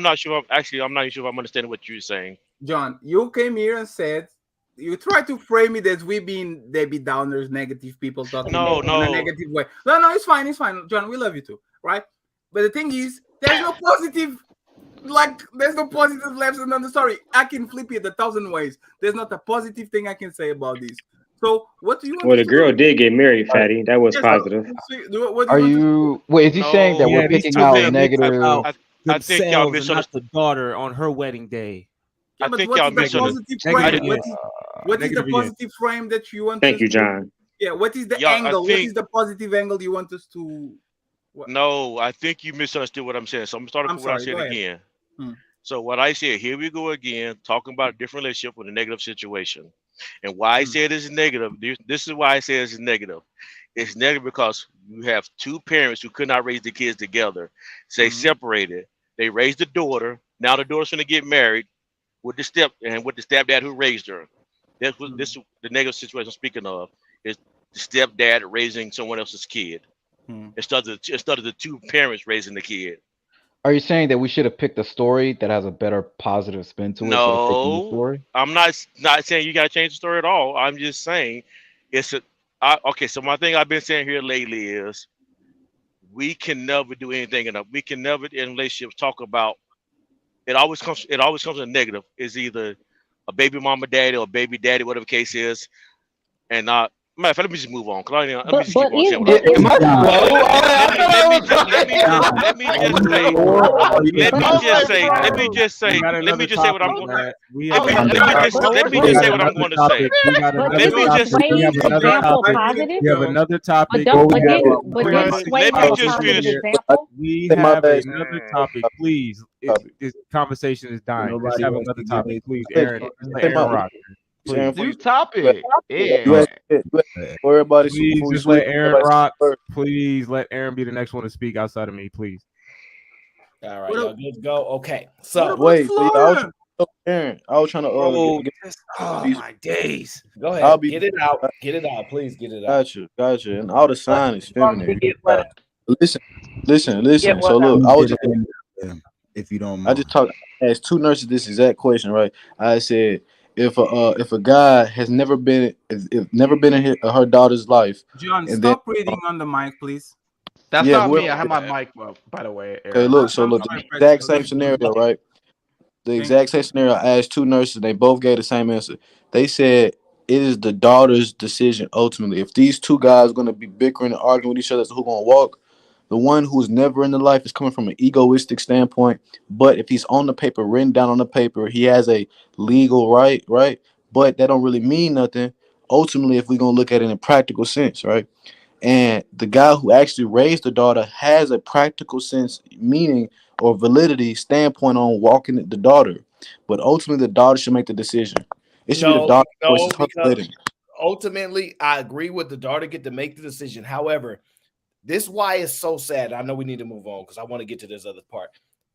not sure if I'm understanding what you're saying. John, you came here and said you tried to frame it as we being Debbie Downers, negative people talking in a negative way. No, it's fine. It's fine, John. We love you too, right? But the thing is, there's no positive. There's no positive lesson on the story. I can flip it 1,000 ways. There's not a positive thing I can say about this. So what do you want? Well, the girl did get married, Fatty. That was positive. Wait, is he saying that we're picking out negative? I think y'all misunderstood the daughter on her wedding day. Yeah, but what is the positive frame? What is the positive frame that you want? Thank you, John. Yeah, what is the angle? What is the positive angle you want us to? No, I think you misunderstood what I'm saying. So I'm starting from what I said again. So what I said, here we go again, talking about a different relationship with a negative situation. And why I said it's negative, this is why I say it's negative. It's negative because you have 2 parents who could not raise the kids together. Say separated. They raised the daughter. Now the daughter's going to get married with the stepdad who raised her. That's what this the negative situation I'm speaking of. Is the stepdad raising someone else's kid instead of the two parents raising the kid. Are you saying that we should have picked a story that has a better positive spin to it instead of picking the No, story? I'm not saying you got to change the story at all. I'm just saying it's okay. So my thing I've been saying here lately is we can never do anything enough. We can never in relationships talk about it. Always comes in negative. It's either a baby mama daddy or baby daddy, whatever the case is, and not. Matter of fact, let me just move on. Let me just keep on saying what I'm going to say. Let me just say what I'm going. Let me just say what I'm going to say. Let me just. We have another topic. We have another topic. Let me just finish. We have another topic. Please, this conversation is dying. Let's have another topic, please. Aaron Rock. Please. New topic. Yeah. Worry about it. Please just let Aaron rock. Please let Aaron be the next one to speak outside of me, please. All right, y'all good to go. Okay, so wait, Aaron, I was trying to oh my days. Go ahead, get it out, please get it out. Gotcha. And all the sign is feminine. Listen. So look, I was just if you don't mind. I just asked two nurses this exact question, right? I said if a guy has never been in her daughter's life, John, stop reading on the mic, please. That's not me. I have my mic up, by the way. Okay, look, the exact same scenario, right? The exact same scenario. I asked two nurses, they both gave the same answer. They said it is the daughter's decision ultimately. If these two guys are gonna be bickering and arguing with each other as to who's gonna walk, the one who's never in the life is coming from an egoistic standpoint. But if he's on the paper, written down on the paper, he has a legal right? But that don't really mean nothing. Ultimately, if we're gonna look at it in a practical sense, right? And the guy who actually raised the daughter has a practical sense, meaning or validity standpoint on walking the daughter. But ultimately, the daughter should make the decision. It should be the daughter versus her because ultimately, I agree with the daughter get to make the decision. However, this is why it's so sad. I know we need to move on because I want to get to this other part.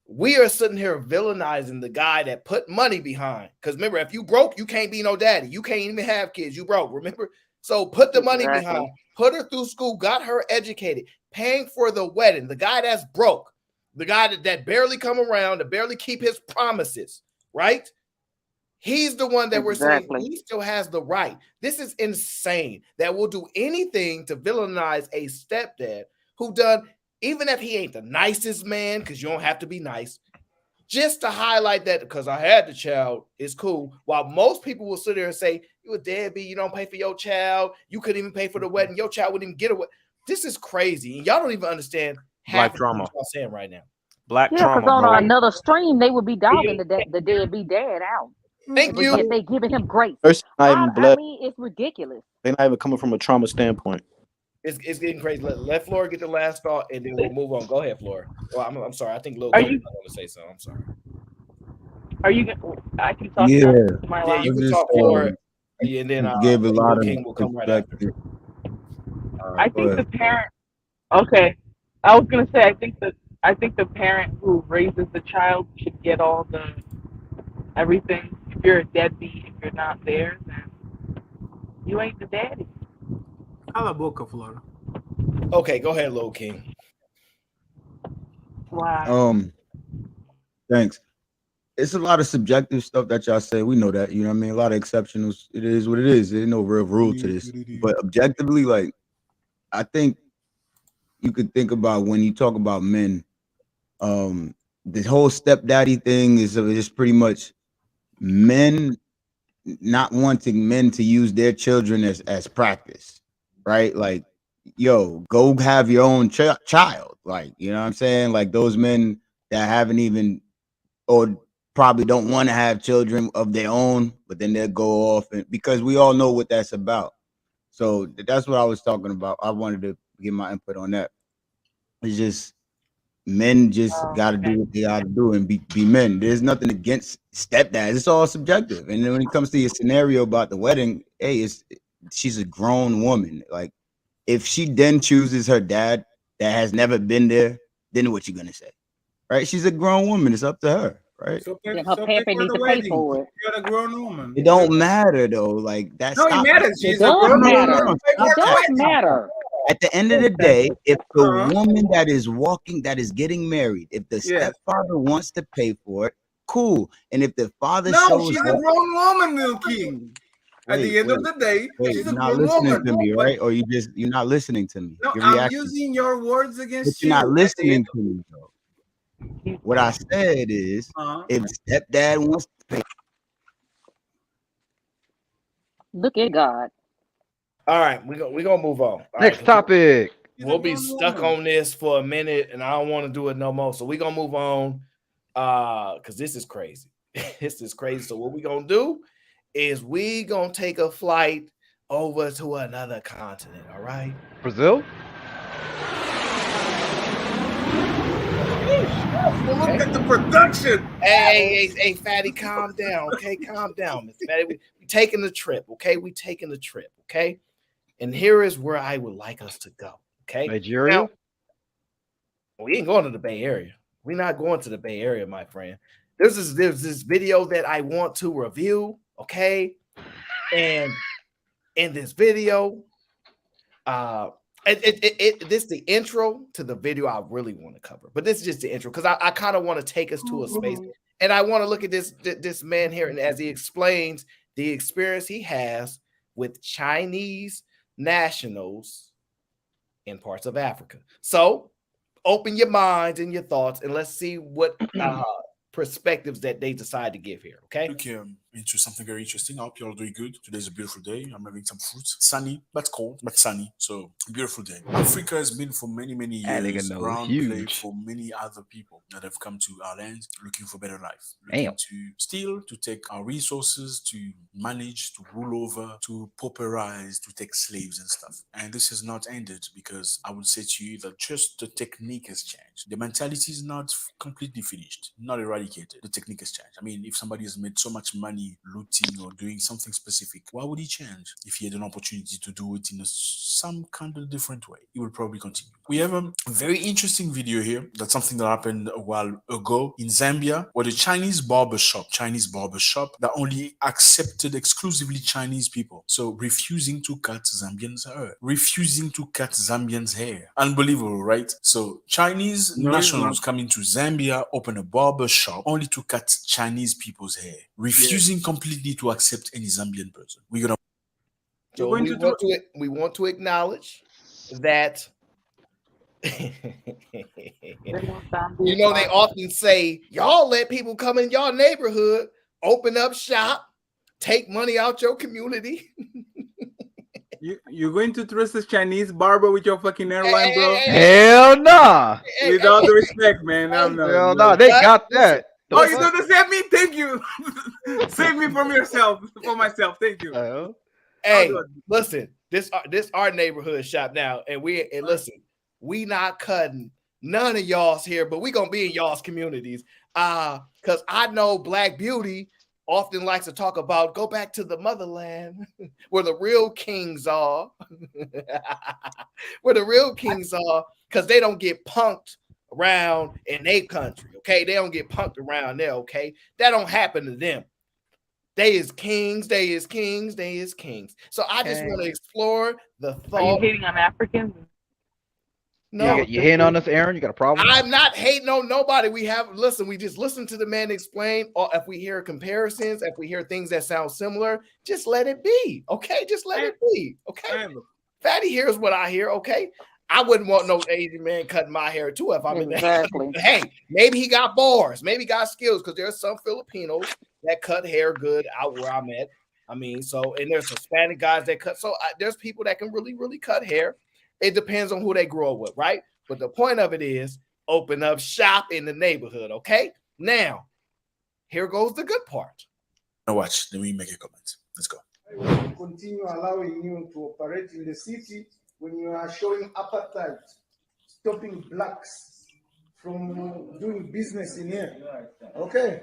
We are sitting here villainizing the guy that put money behind. Because remember, if you broke, you can't be no daddy. You can't even have kids. You broke, remember? So put the money behind, put her through school, got her educated, paying for the wedding. The guy that's broke, the guy that barely come around, that barely keep his promises, right? He's the one that we're saying he still has the right. This is insane that we'll do anything to villainize a stepdad who done, even if he ain't the nicest man, because you don't have to be nice, just to highlight that because I had the child is cool. While most people will sit there and say, you a deadbeat, you don't pay for your child, you couldn't even pay for the wedding, your child wouldn't even get away. This is crazy. And y'all don't even understand half of what y'all saying right now. Black trauma. Because on another stream, they would be dogging the deadbeat dad out. Thank you. They giving him grace. I mean, it's ridiculous. They're not even coming from a trauma standpoint. It's getting crazy. Let Flora get the last thought, and then we'll move on. Go ahead, Flora. Well, I'm sorry. I think Lil want to say something. I'm sorry. Are you? I can talk. Yeah, you can talk, Flora, and then gave a lot of King will come right after. I think the parent. Okay, I was gonna say I think the parent who raises the child should get all the everything. If you're a deadbeat, if you're not there, then you ain't the daddy. Cala a boca, Flora. Okay, go ahead, Lil King. Wow. Thanks. It's a lot of subjective stuff that y'all say. We know that, you know what I mean? A lot of exceptionals. It is what it is. There's no real rule to this. But objectively, like, I think you could think about when you talk about men, the whole stepdaddy thing is pretty much men not wanting men to use their children as practice, right? Like, yo, go have your own child. Like, you know what I'm saying? Like those men that haven't even or probably don't want to have children of their own, but then they'll go off and because we all know what that's about. So that's what I was talking about. I wanted to get my input on that. It's just men just got to do what they got to do and be men. There's nothing against stepdads. It's all subjective. And then when it comes to your scenario about the wedding, hey, she's a grown woman. Like if she then chooses her dad that has never been there, then what you gonna say? Right? She's a grown woman. It's up to her. right? Then her papa need to pay for it. You're a grown woman. It don't matter though. Like that. No, it Stop. matters. It She's a does grown matter. woman. It does matter. At the end of the day, if the woman that is getting married, if the stepfather wants to pay for it, cool. And if the father No, shows she's up, a grown woman, Lil King. At the end of the day, she's a you're not grown listening woman. to me, right? Or you're not listening to me. No, You're I'm reacting. using your words But against you're you. not listening to me though. What I said is, if stepdad wants to pay. Look at God. All right, we're gonna move on. All Next right, topic. We'll be stuck on this for a minute, and I don't want to do it no more. So we're gonna move on. Because this is crazy. This is crazy. So what we're gonna do is we gonna take a flight over to another continent. All right, Brazil. Look at the production. Hey, Fatty, calm down. Okay, calm down, Miss Fatty. We taking the trip. Okay, we taking the trip. Okay, and here is where I would like us to go. Okay, Nigeria. Now, we ain't going to the Bay Area. We're not going to the Bay Area, my friend. There's this video that I want to review. Okay, and in this video, this is the intro to the video I really want to cover, but this is just the intro because I kind of want to take us to a space, and I want to look at this man here, and as he explains the experience he has with Chinese nationals in parts of Africa. So open your minds and your thoughts, and let's see what perspectives that they decide to give here. Okay. Okay, into something very interesting. I hope you're all doing good. Today's a beautiful day. I'm having some fruits. Sunny, but cold, but sunny. So beautiful day. Africa has been for many, many years ground play for many other people that have come to our land looking for better life, looking to steal, to take our resources, to manage, to rule over, to pauperize, to take slaves and stuff. And this has not ended because I would say to you that just the technique has changed. The mentality is not completely finished, not eradicated. The technique has changed. I mean, if somebody has made so much money looting or doing something specific, why would he change? If he had an opportunity to do it in some kind of different way, he will probably continue. We have a very interesting video here. That's something that happened a while ago in Zambia, where the Chinese barber shop that only accepted exclusively Chinese people. So refusing to cut Zambians' hair. Unbelievable, right? So Chinese nationals coming to Zambia, open a barber shop only to cut Chinese people's hair, refusing completely to accept any Zambian person. We're gonna. So we want to acknowledge that. They often say, y'all let people come in your neighborhood, open up shop, take money out your community. You're going to trust this Chinese barber with your fucking airline, bro? Hell nah. With all the respect, man. Hell nah. They got that. Oh, you do the same me? Thank you. Save me from yourself, for myself. Thank you. Hey, listen, this our neighborhood shop now, and listen, we not cutting none of y'all's here, but we gonna be in y'all's communities. Because I know Black Beauty often likes to talk about go back to the motherland where the real kings are. Where the real kings are, because they don't get punked around in their country. Okay, they don't get punked around there. Okay, that don't happen to them. They is kings, they is kings, they is kings. So I just want to explore the thought. Are you hating on Africans? No, you hating on us, Aaron? You got a problem? I'm not hating on nobody. We just listen to the man explain. Or if we hear comparisons, if we hear things that sound similar, just let it be. Okay, just let it be. Okay, Fatty hears what I hear. Okay, I wouldn't want no Asian man cutting my hair too if I'm in there. Hey, maybe he got bars, maybe he got skills, because there's some Filipinos that cut hair good out where I'm at. I mean, so, and there's Hispanic guys that cut. So there's people that can really, really cut hair. It depends on who they grow up with, right? But the point of it is open up shop in the neighborhood, okay? Now, here goes the good part. Now watch, let me make a comment. Let's go. Continue allowing you to operate in the city when you are showing appetite, stopping blacks from doing business in here. Okay?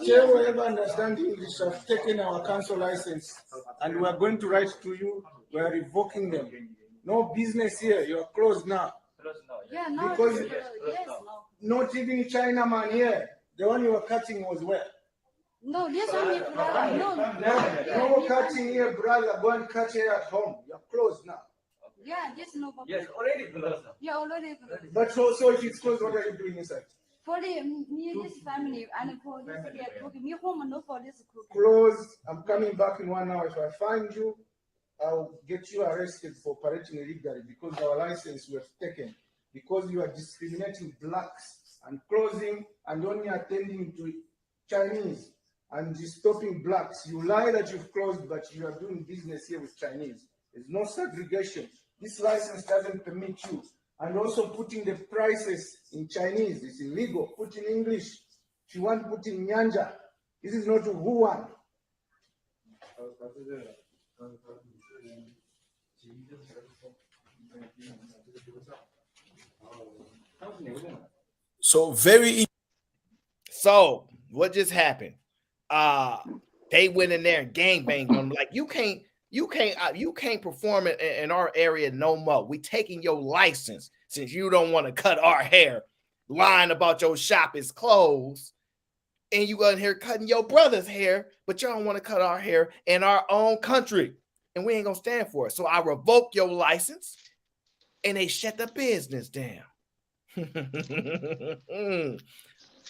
Share whatever understand English have taken our council license and we are going to write to you, we are revoking them. No business here, you are closed now. Yeah, no, because not even China man here. The one you were cutting was where? No, this one is brother. No cutting here, brother. Go and cut here at home. You're closed now. Yeah, just no problem. Yes, already closed. Yeah, already closed. But so if it's closed, what are you doing inside? For me, this family, and for this, me home and not for this. Closed. I'm coming back in 1 hour. If I find you, I'll get you arrested for operating illegally because our license was taken. Because you are discriminating blacks and closing and only attending to Chinese and stopping blacks. You lie that you've closed, but you are doing business here with Chinese. There's no segregation. This license doesn't permit you. And also putting the prices in Chinese is illegal. Put in English. If you want, put in Nyanja. This is not Wuhan. So very. So what just happened? They went in there and gang banged on them. Like you can't perform in our area no more. We taking your license since you don't want to cut our hair. Lying about your shop is closed, and you go in here cutting your brother's hair, but you don't want to cut our hair in our own country, and we ain't gonna stand for it. So I revoke your license, and they shut the business down.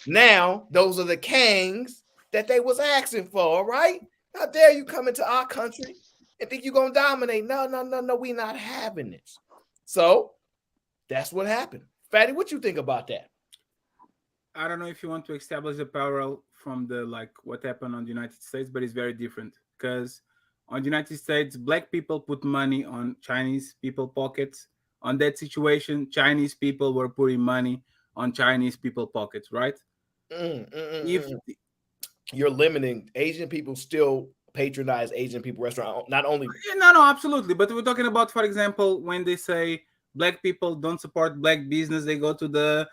Now those are the kings that they was asking for, right? How dare you come into our country and think you're gonna dominate? No, we not having this. So that's what happened. Fatty, what you think about that? I don't know if you want to establish a parallel from the what happened on the United States, but it's very different because on the United States, black people put money on Chinese people pockets. On that situation, Chinese people were putting money on Chinese people pockets, right? If you're limiting Asian people, still patronize Asian people restaurant, not only. No, absolutely. But we're talking about, for example, when they say black people don't support black business, they go to the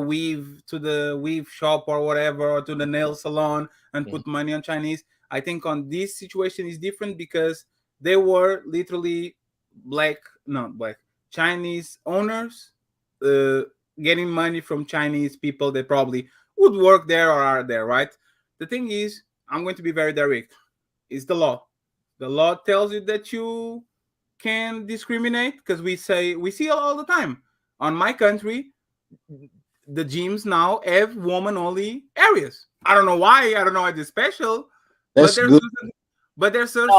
weave shop or whatever, or to the nail salon and put money on Chinese. I think on this situation is different because they were literally Chinese owners getting money from Chinese people that probably would work there or are there, right? The thing is, I'm going to be very direct. It's the law. The law tells you that you can discriminate because we see it all the time. On my country, the gyms now have woman-only areas. I don't know why. I don't know why it's special. That's good. There's certain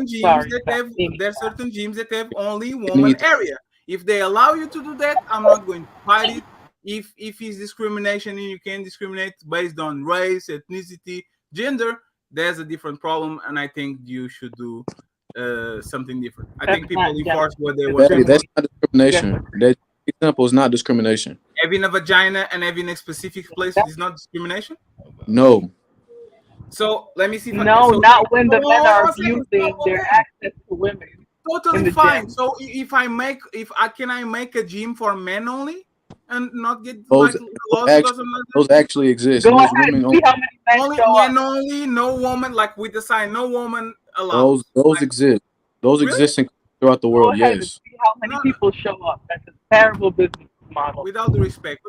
gyms that have only woman area. If they allow you to do that, I'm not going to fight it. If it's discrimination and you can discriminate based on race, ethnicity, gender, there's a different problem, and I think you should do something different. I think people enforce what they want. That's not discrimination. That example is not discrimination. Having a vagina and having a specific place is not discrimination? No. So let me see. Not when the men are abusing their access to women. Totally fine. So if I make a gym for men only and not get those actually exist. Go ahead, see how many men only show men up. only, no woman, like with the sign, no woman allowed. Those exist. Those exist throughout the world. Go ahead Yes. and see how many people show up. That's a terrible business model. Without the respect,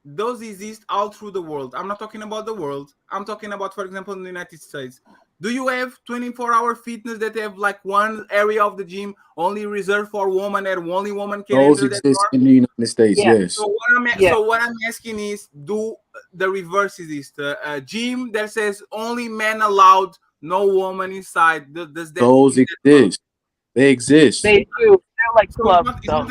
those exist all through the world. I'm not talking about the world. I'm talking about, for example, in the United States. Do you have 24-hour fitness that have like one area of the gym only reserved for women and only woman can Those enter exist that in the United States. Yes. So what I'm asking is, do the reverse is a gym that says only men allowed, no woman inside. Does that those exist? They exist. They do. They're like clubs. I've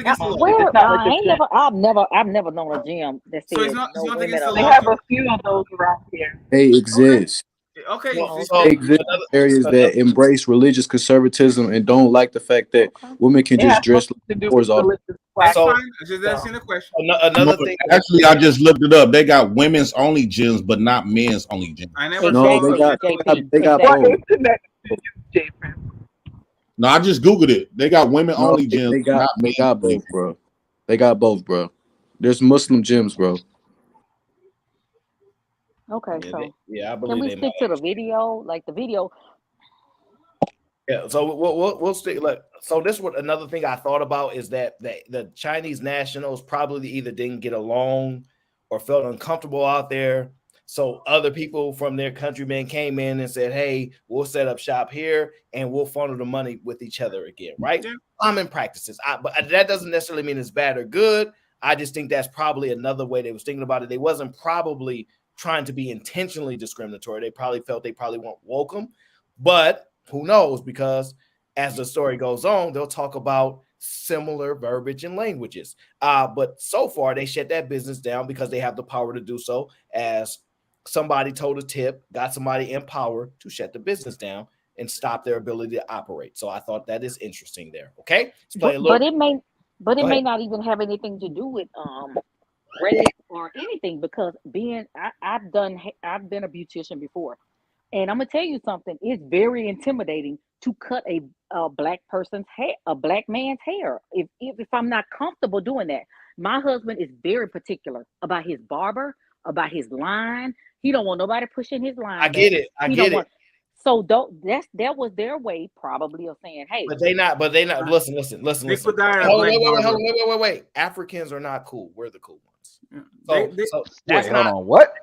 never known a gym that says no women allowed. They have a few of those around here. They exist. Okay. They exist in areas that embrace religious conservatism and don't like the fact that women can just dress like whores all. That's fine. Just asking the question. Another thing. Actually, I just looked it up. They got women's only gyms, but not men's only gyms. I never. No, they got both. No, I just googled it. They got women only gyms. They got both, bro. They got both, bro. There's Muslim gyms, bro. Okay, Yeah, so I believe can we they stick to the video? Like the video. Yeah, so we'll stick. Like, so this what another thing I thought about is that the Chinese nationals probably either didn't get along or felt uncomfortable out there. So other people from their countrymen came in and said, "Hey, we'll set up shop here and we'll funnel the money with each other again." Right? Yeah. Common practices. But that doesn't necessarily mean it's bad or good. I just think that's probably another way they was thinking about it. They wasn't probably trying to be intentionally discriminatory. They probably felt they probably weren't welcome, but who knows? Because as the story goes on, they'll talk about similar verbiage and languages. But so far, they shut that business down because they have the power to do so. As somebody told a tip, got somebody in power to shut the business down and stop their ability to operate. So I thought that is interesting there. Okay, let's play a little. But Go it may ahead. not even have anything to do with race or anything because I've been a beautician before, and I'm gonna tell you something. It's very intimidating to cut a black person's hair, a black man's hair. If I'm not comfortable doing that, my husband is very particular about his barber, about his line. He don't want nobody pushing his line I back. get it. I He get don't it. want. So that was their way probably of saying, hey, But they not. But they not. Listen. Listen. They could hire a Hold on, black wait. Hold barber. on, wait. Africans are not cool. We're the cool ones. So that's Wait, not. hold on. What?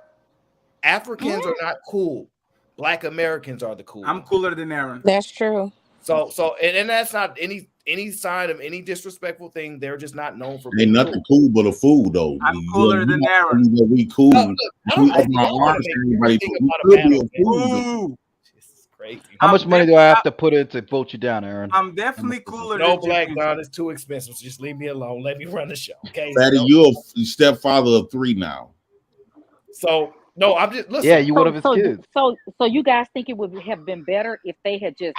Africans are not cool. Black Americans are the cool. I'm cooler than Aaron. That's true. And that's not any sign of any disrespectful thing. They're just not known for Ain't being nothing cool. cool but a fool, though. I'm cooler than Aaron. We cool. No, look, I don't We think open y'all our want arms to to make everybody. everything We about a could be battle. a fool. Ooh, How I'm much money do I have to put in to vote you down, Aaron? I'm definitely cooler No, than Black James. Don, it's too expensive. So just leave me alone. Let me run the show. Okay. Fatty, you're a stepfather of 3 now. So no, I'm just listen. Yeah, you one of his kids. So you guys think it would have been better if they had just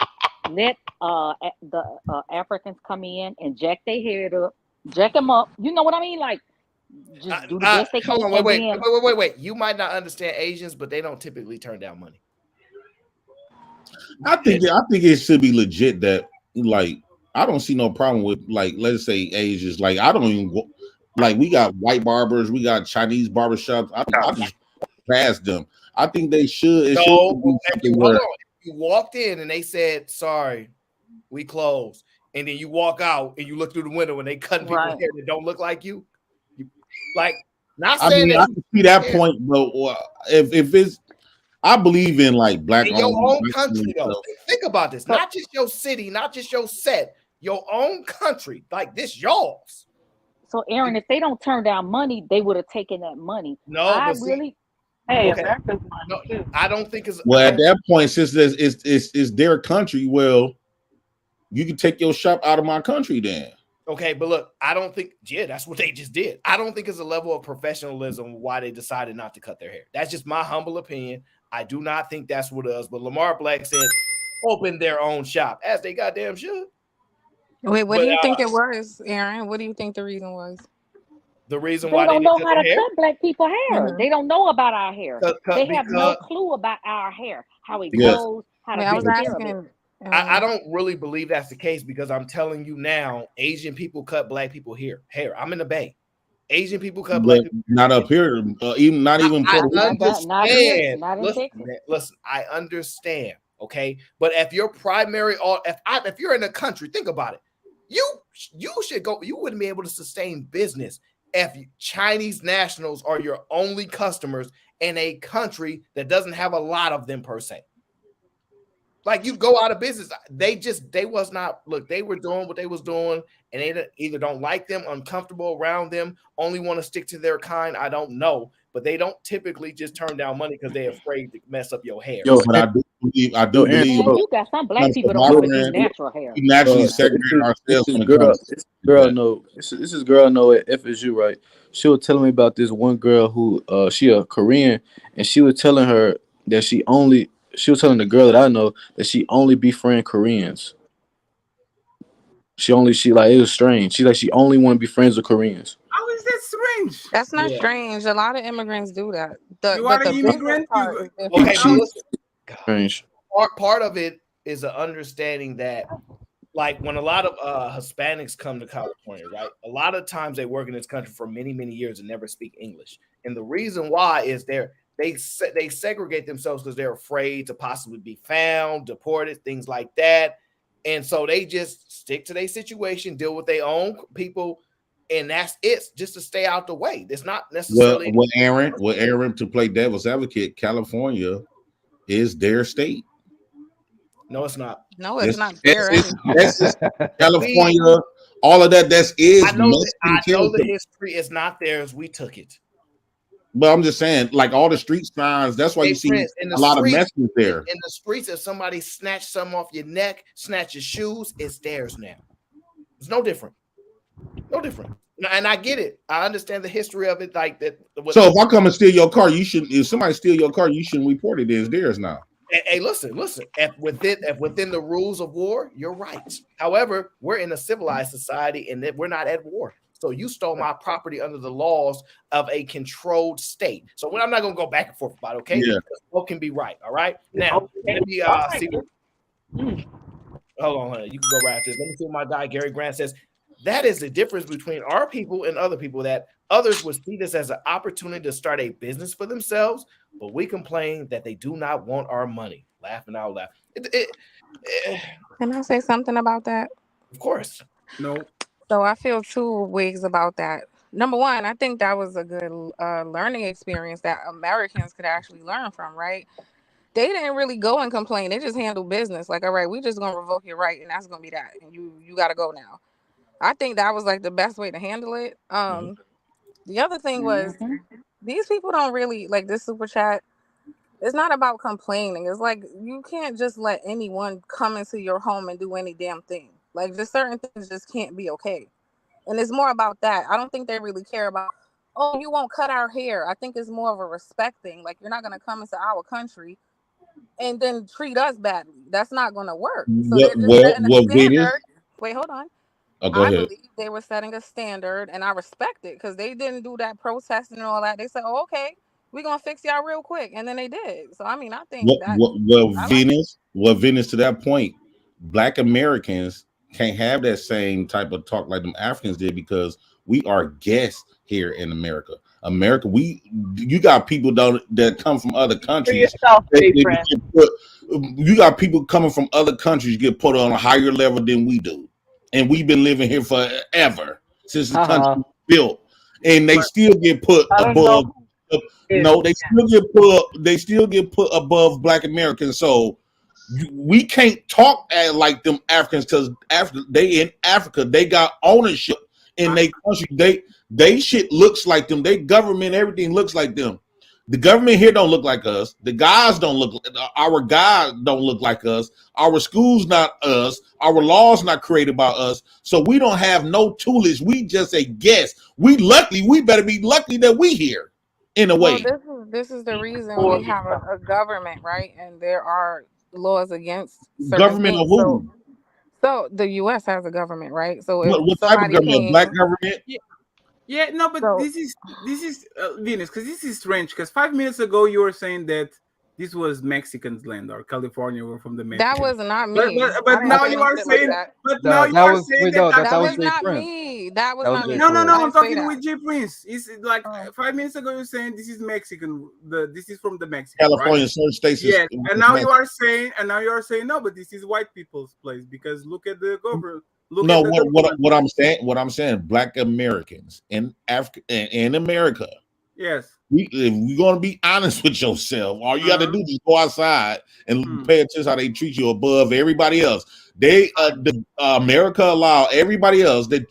let the Africans come in and jack their head up, jack them up. You know what I mean? Like just do the best they can. Hold on, And wait. You might not understand Asians, but they don't typically turn down money. I think it should be legit that like I don't see no problem with like let's say Asians. Like I don't even like we got white barbers, we got Chinese barbershops. I just pass them. I think they should. It should be something Hold where on. If you walked in and they said, "Sorry, we closed," and then you walk out and you look through the window and they cutting people's hair that don't look like you, like not I saying mean, that I can see that point, but if it's, I believe in like black in your owned own country though. Think about this. Not just your city, not just your set, your own country. Like this, y'all's. so Aaron, if they don't turn down money, they would have taken that money. No, but Hey, okay. America's money too. I don't think it's well at that point since it's their country. Well, you can take your shop out of my country then. okay, but look, I don't think, that's what they just did. I don't think it's a level of professionalism why they decided not to cut their hair. That's just my humble opinion. I do not think that's what it is. But Lamar Black said, open their own shop, as they goddamn should. Wait, what do you think it was, Aaron? What do you think the reason was? The reason They why they don't didn't know cut how their to hair? cut black people hair. Mhm. They don't know about our hair. They have no Because clue about our hair, how it Yes. grows, how to Wait, I was take care of it. asking. I don't really believe that's the case because I'm telling you now, Asian people cut black people hair. I'm in the Bay. Asian people cut black But people. not up here, even not even I Puerto Rico. Not here, understand. not in Listen, Texas. man, listen, I understand. Okay, but if your primary, or if you're in a country, think about it. You should go. You wouldn't be able to sustain business if Chinese nationals are your only customers in a country that doesn't have a lot of them per se. Like you go out of business. They was not, look, they were doing what they was doing, and they either don't like them, uncomfortable around them, only want to stick to their kind. I don't know, but they don't typically just turn down money because they're afraid to mess up your hair. Yo, But I do believe Man, you got some black people don't even do natural hair. we naturally this segregate ourselves is when it girl. comes This to girl that. know. This is girl know at FSU, right? She was telling me about this one girl who she a Korean, and she was telling her that she was telling the girl that I know that she only befriend Koreans. She like it was strange. She only want to be friends with Koreans. How is that strange? That's not Yeah. strange. A lot of immigrants do that. You But are the an business immigrant. part is Okay, different. but listen, Strange. part of it is an understanding that, like, when a lot of Hispanics come to California, right? A lot of times they work in this country for many, many years and never speak English. And the reason why is they segregate themselves because they're afraid to possibly be found, deported, things like that. And so they just stick to their situation, deal with their own people, and that's it, just to stay out the way. It's not necessarily Aaron, to play devil's advocate, California is their state. No, it's not. No, it's not That's California, all of that. I know the history is not theirs. We took it. But I'm just saying, like all the street signs, that's why you see a lot of messes there. In the streets, if somebody snatched something off your neck, snatch your shoes, it's theirs now. It's no different. No different. And I get it. I understand the history of it. Like that. So if I come and steal your car, you shouldn't. If somebody steal your car, you shouldn't report it as theirs now. Hey, listen. If within the rules of war, you're right. However, we're in a civilized society, and we're not at war. So you stole my property under the laws of a controlled state. So I'm not going to go back and forth about it, okay? Yeah. Both can be right, all right? Now, let me see. Hold on. You can go right after this. Let me see what my guy Gary Grant says. That is the difference between our people and other people, that others would see this as an opportunity to start a business for themselves, but we complain that they do not want our money. Laughing out loud. Can I say something about that? Of course. No. So I feel two ways about that. Number one, I think that was a good learning experience that Americans could actually learn from, right? They didn't really go and complain. They just handled business. Like, all right, we're just going to revoke your right, and that's going to be that. And you got to go now. I think that was like the best way to handle it. The other thing was these people don't really like this super chat. It's not about complaining. It's like you can't just let anyone come into your home and do any damn thing. Like just certain things just can't be okay. And it's more about that. I don't think they really care about, oh, you won't cut our hair. I think it's more of a respect thing. Like you're not gonna come into our country and then treat us badly. That's not gonna work. So they're just setting a standard. Wait, hold on. Oh, go ahead. I believe they were setting a standard, and I respect it because they didn't do that protesting and all that. They said, "Oh, okay, we're gonna fix y'all real quick," and then they did. So I mean, I think Venus, to that point, Black Americans can't have that same type of talk like them Africans did because we are guests here in America. You got people that come from other countries. You got people coming from other countries get put on a higher level than we do. And we've been living here forever since the country was built, and they still get put above. No, they still get put above Black Americans. So we can't talk like them Africans because they in Africa, they got ownership in their country. They shit looks like them. They government, everything looks like them. The government here don't look like us. The guys don't look. Our guys don't look like us. Our schools not us. Our laws not created by us. So we don't have no toolage. We just a guest. We lucky. We better be lucky that we here. In a way. This is the reason we have a government, right? And there are laws against government of who? So the U.S. has a government, right? So what type of government? Black government? Yeah, no, but this is Venus, because this is strange. Because 5 minutes ago you were saying that this was Mexican's land or California were from the Mexicans. That was not me. But now you are saying. But now you are saying that was not me. That was not me. No. I'm talking with J Prince. It's like 5 minutes ago you're saying this is Mexican. This is from the Mexican. California, certain states. Yes, and now you are saying no, but this is white people's place because look at the government. What I'm saying, Black Americans in Africa in America. Yes. If we're gonna be honest with yourself, all you got to do is go outside and pay attention how they treat you above everybody else. America allow everybody else that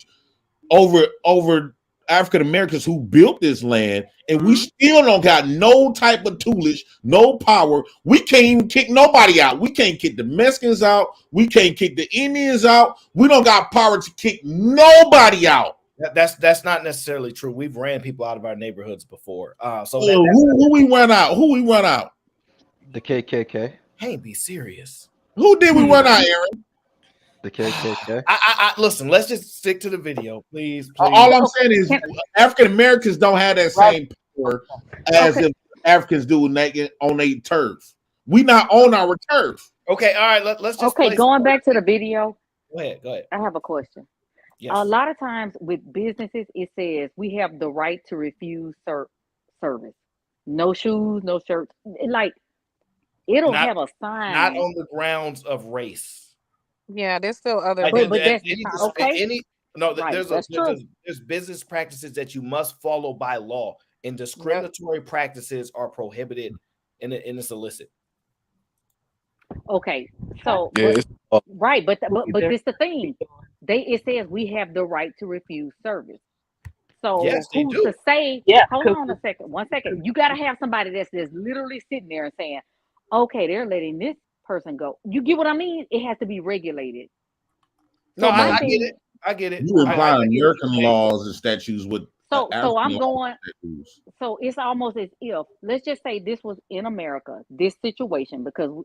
over African Americans who built this land, and we still don't got no type of toolage, no power. We can't even kick nobody out. We can't kick the Mexicans out. We can't kick the Indians out. We don't got power to kick nobody out. That's not necessarily true. We've ran people out of our neighborhoods before. Who we run out? Who we run out? The KKK. Hey, be serious. Who did we run out, Aaron? The KKK. I listen. Let's just stick to the video, please. All I'm saying is African Americans don't have that same power as if Africans do on their turf. We not on our turf. Okay, all right. Let's just. Okay, going back to the video. Go ahead. I have a question. Yes. A lot of times with businesses, it says we have the right to refuse service. No shoes, no shirts. Like it'll have a sign. Not on the grounds of race. Yeah, there's still other Like, But business that's they need to okay. any no. Right. That's true. There's business practices that you must follow by law, and Yep. discriminatory practices are prohibited in this illicit. Okay. So, Yeah, but it's right, but this the thing. It says we have the right to refuse service. Yes, So they who's do. to say? Yeah, Hold because on a second. One second. You got to have somebody that's literally sitting there and saying, "Okay, they're letting this person go." You get what I mean? It has to be regulated. No, So my I get it. thing, I get it. You uh, I imply get what American you're saying. laws and statutes with so African I'm laws going. and statutes. So it's almost as if, let's just say this was in America, this situation, because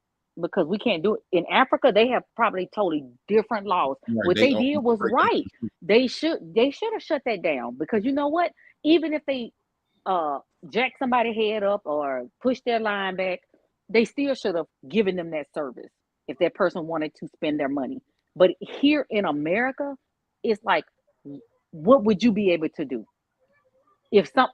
we can't do it in Africa. They have probably totally different laws. Right. What They they own did was right. regulations. They should have shut that down, because you know what? Even if they jack somebody head up or push their line back, they still should have given them that service if that person wanted to spend their money. But here in America, it's like, what would you be able to do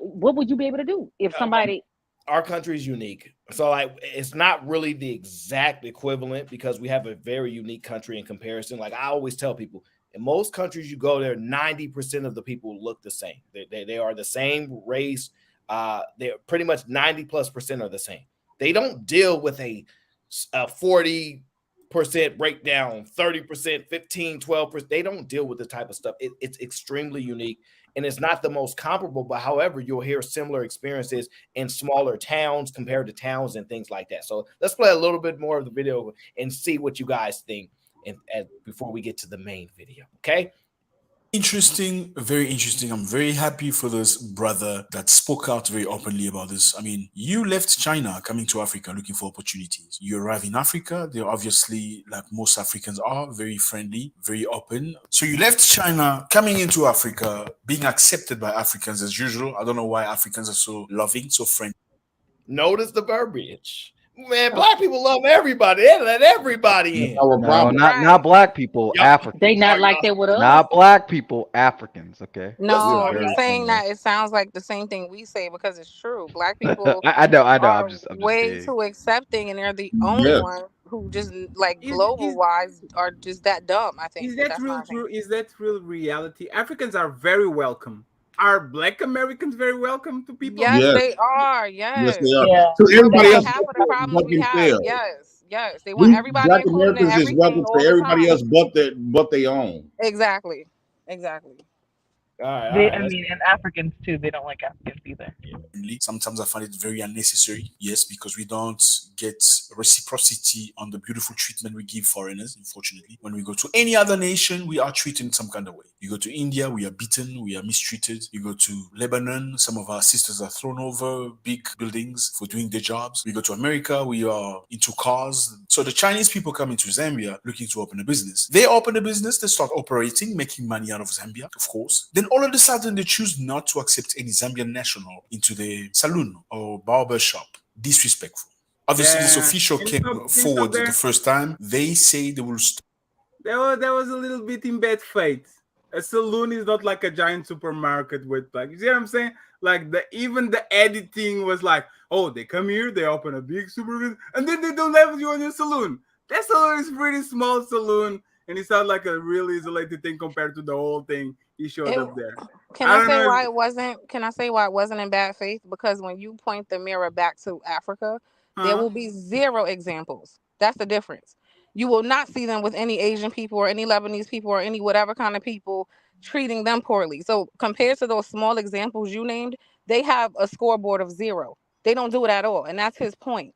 what would you be able to do if somebody? Our country is unique, so like it's not really the exact equivalent because we have a very unique country in comparison. Like I always tell people, in most countries you go there, 90% of the people look the same. They are the same race. They're pretty much 90+% are the same. They don't deal with a 40% breakdown, 30%, 15, 12%. They don't deal with the type of stuff. It's extremely unique. And it's not the most comparable, but however, you'll hear similar experiences in smaller towns compared to towns and things like that. So let's play a little bit more of the video and see what you guys think and before we get to the main video. Okay. Interesting, very interesting. I'm very happy for this brother that spoke out very openly about this. I mean, you left China coming to Africa looking for opportunities. You arrive in Africa, they're obviously, like most Africans are, very friendly, very open. So you left China coming into Africa, being accepted by Africans as usual. I don't know why Africans are so loving, so friendly. Notice the verbiage. Man, black people love everybody. They let everybody in. Our No, problem. not black people, Y'all, Africans. They not like that with us. Not black people, Africans. Okay. We are No, very he's saying similar. that it sounds like the same thing we say because it's true. Black people I know. are I'm just way being. too accepting, and they're the only Yes. one who just like Is global is wise are just that dumb. I think is that that's real my true? opinion. Is that real reality? Africans are very welcome. Are Black Americans very welcome to people? Yes, Yes. they are. Yes, Yes, they are. yeah, So we're everybody behind else half of the but problems we have. themselves. Yes, yes, they want We everybody Black included in Americans is everything welcome all to the everybody time. else but they own. Exactly, exactly. All right, all they. right. I mean, and Africans too. They don't like Africans either. Sometimes I find it very unnecessary. Yes, because we don't get reciprocity on the beautiful treatment we give foreigners, unfortunately. When we go to any other nation, we are treated in some kind of way. You go to India, we are beaten, we are mistreated. You go to Lebanon, some of our sisters are thrown over big buildings for doing their jobs. We go to America, we are into cars. So the Chinese people come into Zambia looking to open a business. They open a business, they start operating, making money out of Zambia, of course. Then all of a sudden, they choose not to accept any Zambian national into the saloon or barber shop. Disrespectful. Obviously, this Yeah. official Can you came stop? Can you stop forward the there? first time. They say they will stop. There was a little bit in bad faith. A saloon is not like a giant supermarket with, like, you see what I'm saying? Like, even the editing was like, oh, they come here, they open a big supermarket, and then they don't have you in your saloon. That saloon is pretty small saloon, and it sounds like a really isolated thing compared to the whole thing he showed It, up there. can I I don't say know why if, it wasn't? Can I say why it wasn't in bad faith? Because when you point the mirror back to Africa, there huh? will be zero examples. That's the difference. You will not see them with any Asian people or any Lebanese people or any whatever kind of people treating them poorly. So compared to those small examples you named, they have a scoreboard of zero. They don't do it at all, and that's his point.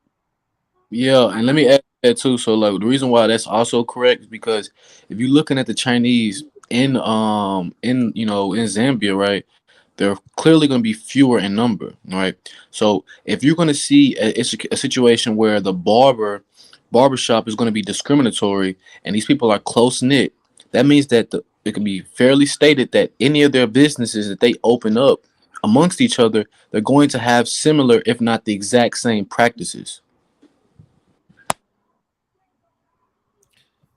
Yeah, and let me add that too. So like the reason why that's also correct is because if you're looking at the Chinese in in Zambia, right, they're clearly going to be fewer in number, right? So if you're going to see a situation where the barbershop is going to be discriminatory and these people are close knit, that means that it can be fairly stated that any of their businesses that they open up amongst each other, they're going to have similar, if not the exact same practices.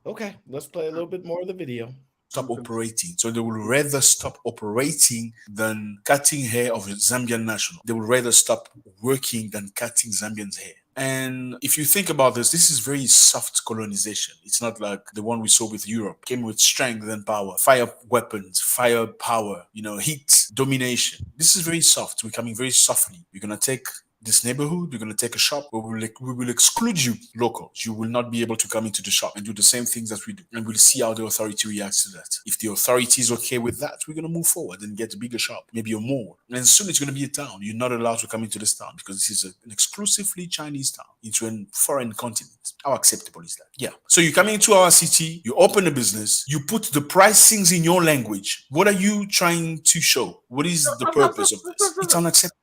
Okay, let's play a little bit more of the video. Stop operating. So they will rather stop operating than cutting hair of a Zambian national. They will rather stop working than cutting Zambians' hair. And if you think about this is very soft colonization. It's not like the one we saw with Europe. Came with strength and power, fire weapons, fire power, heat, domination. This is very soft. We're coming very softly. We're gonna take this neighborhood, we're going to take a shop where we will exclude you, locals. You will not be able to come into the shop and do the same things that we do. And we'll see how the authority reacts to that. If the authority is okay with that, we're going to move forward and get a bigger shop, maybe a mall. And soon it's going to be a town. You're not allowed to come into this town because this is an exclusively Chinese town into a foreign continent. How acceptable is that? Yeah. So you come into our city, you open a business, you put the pricings in your language. What are you trying to show? What is the purpose of this? It's unacceptable.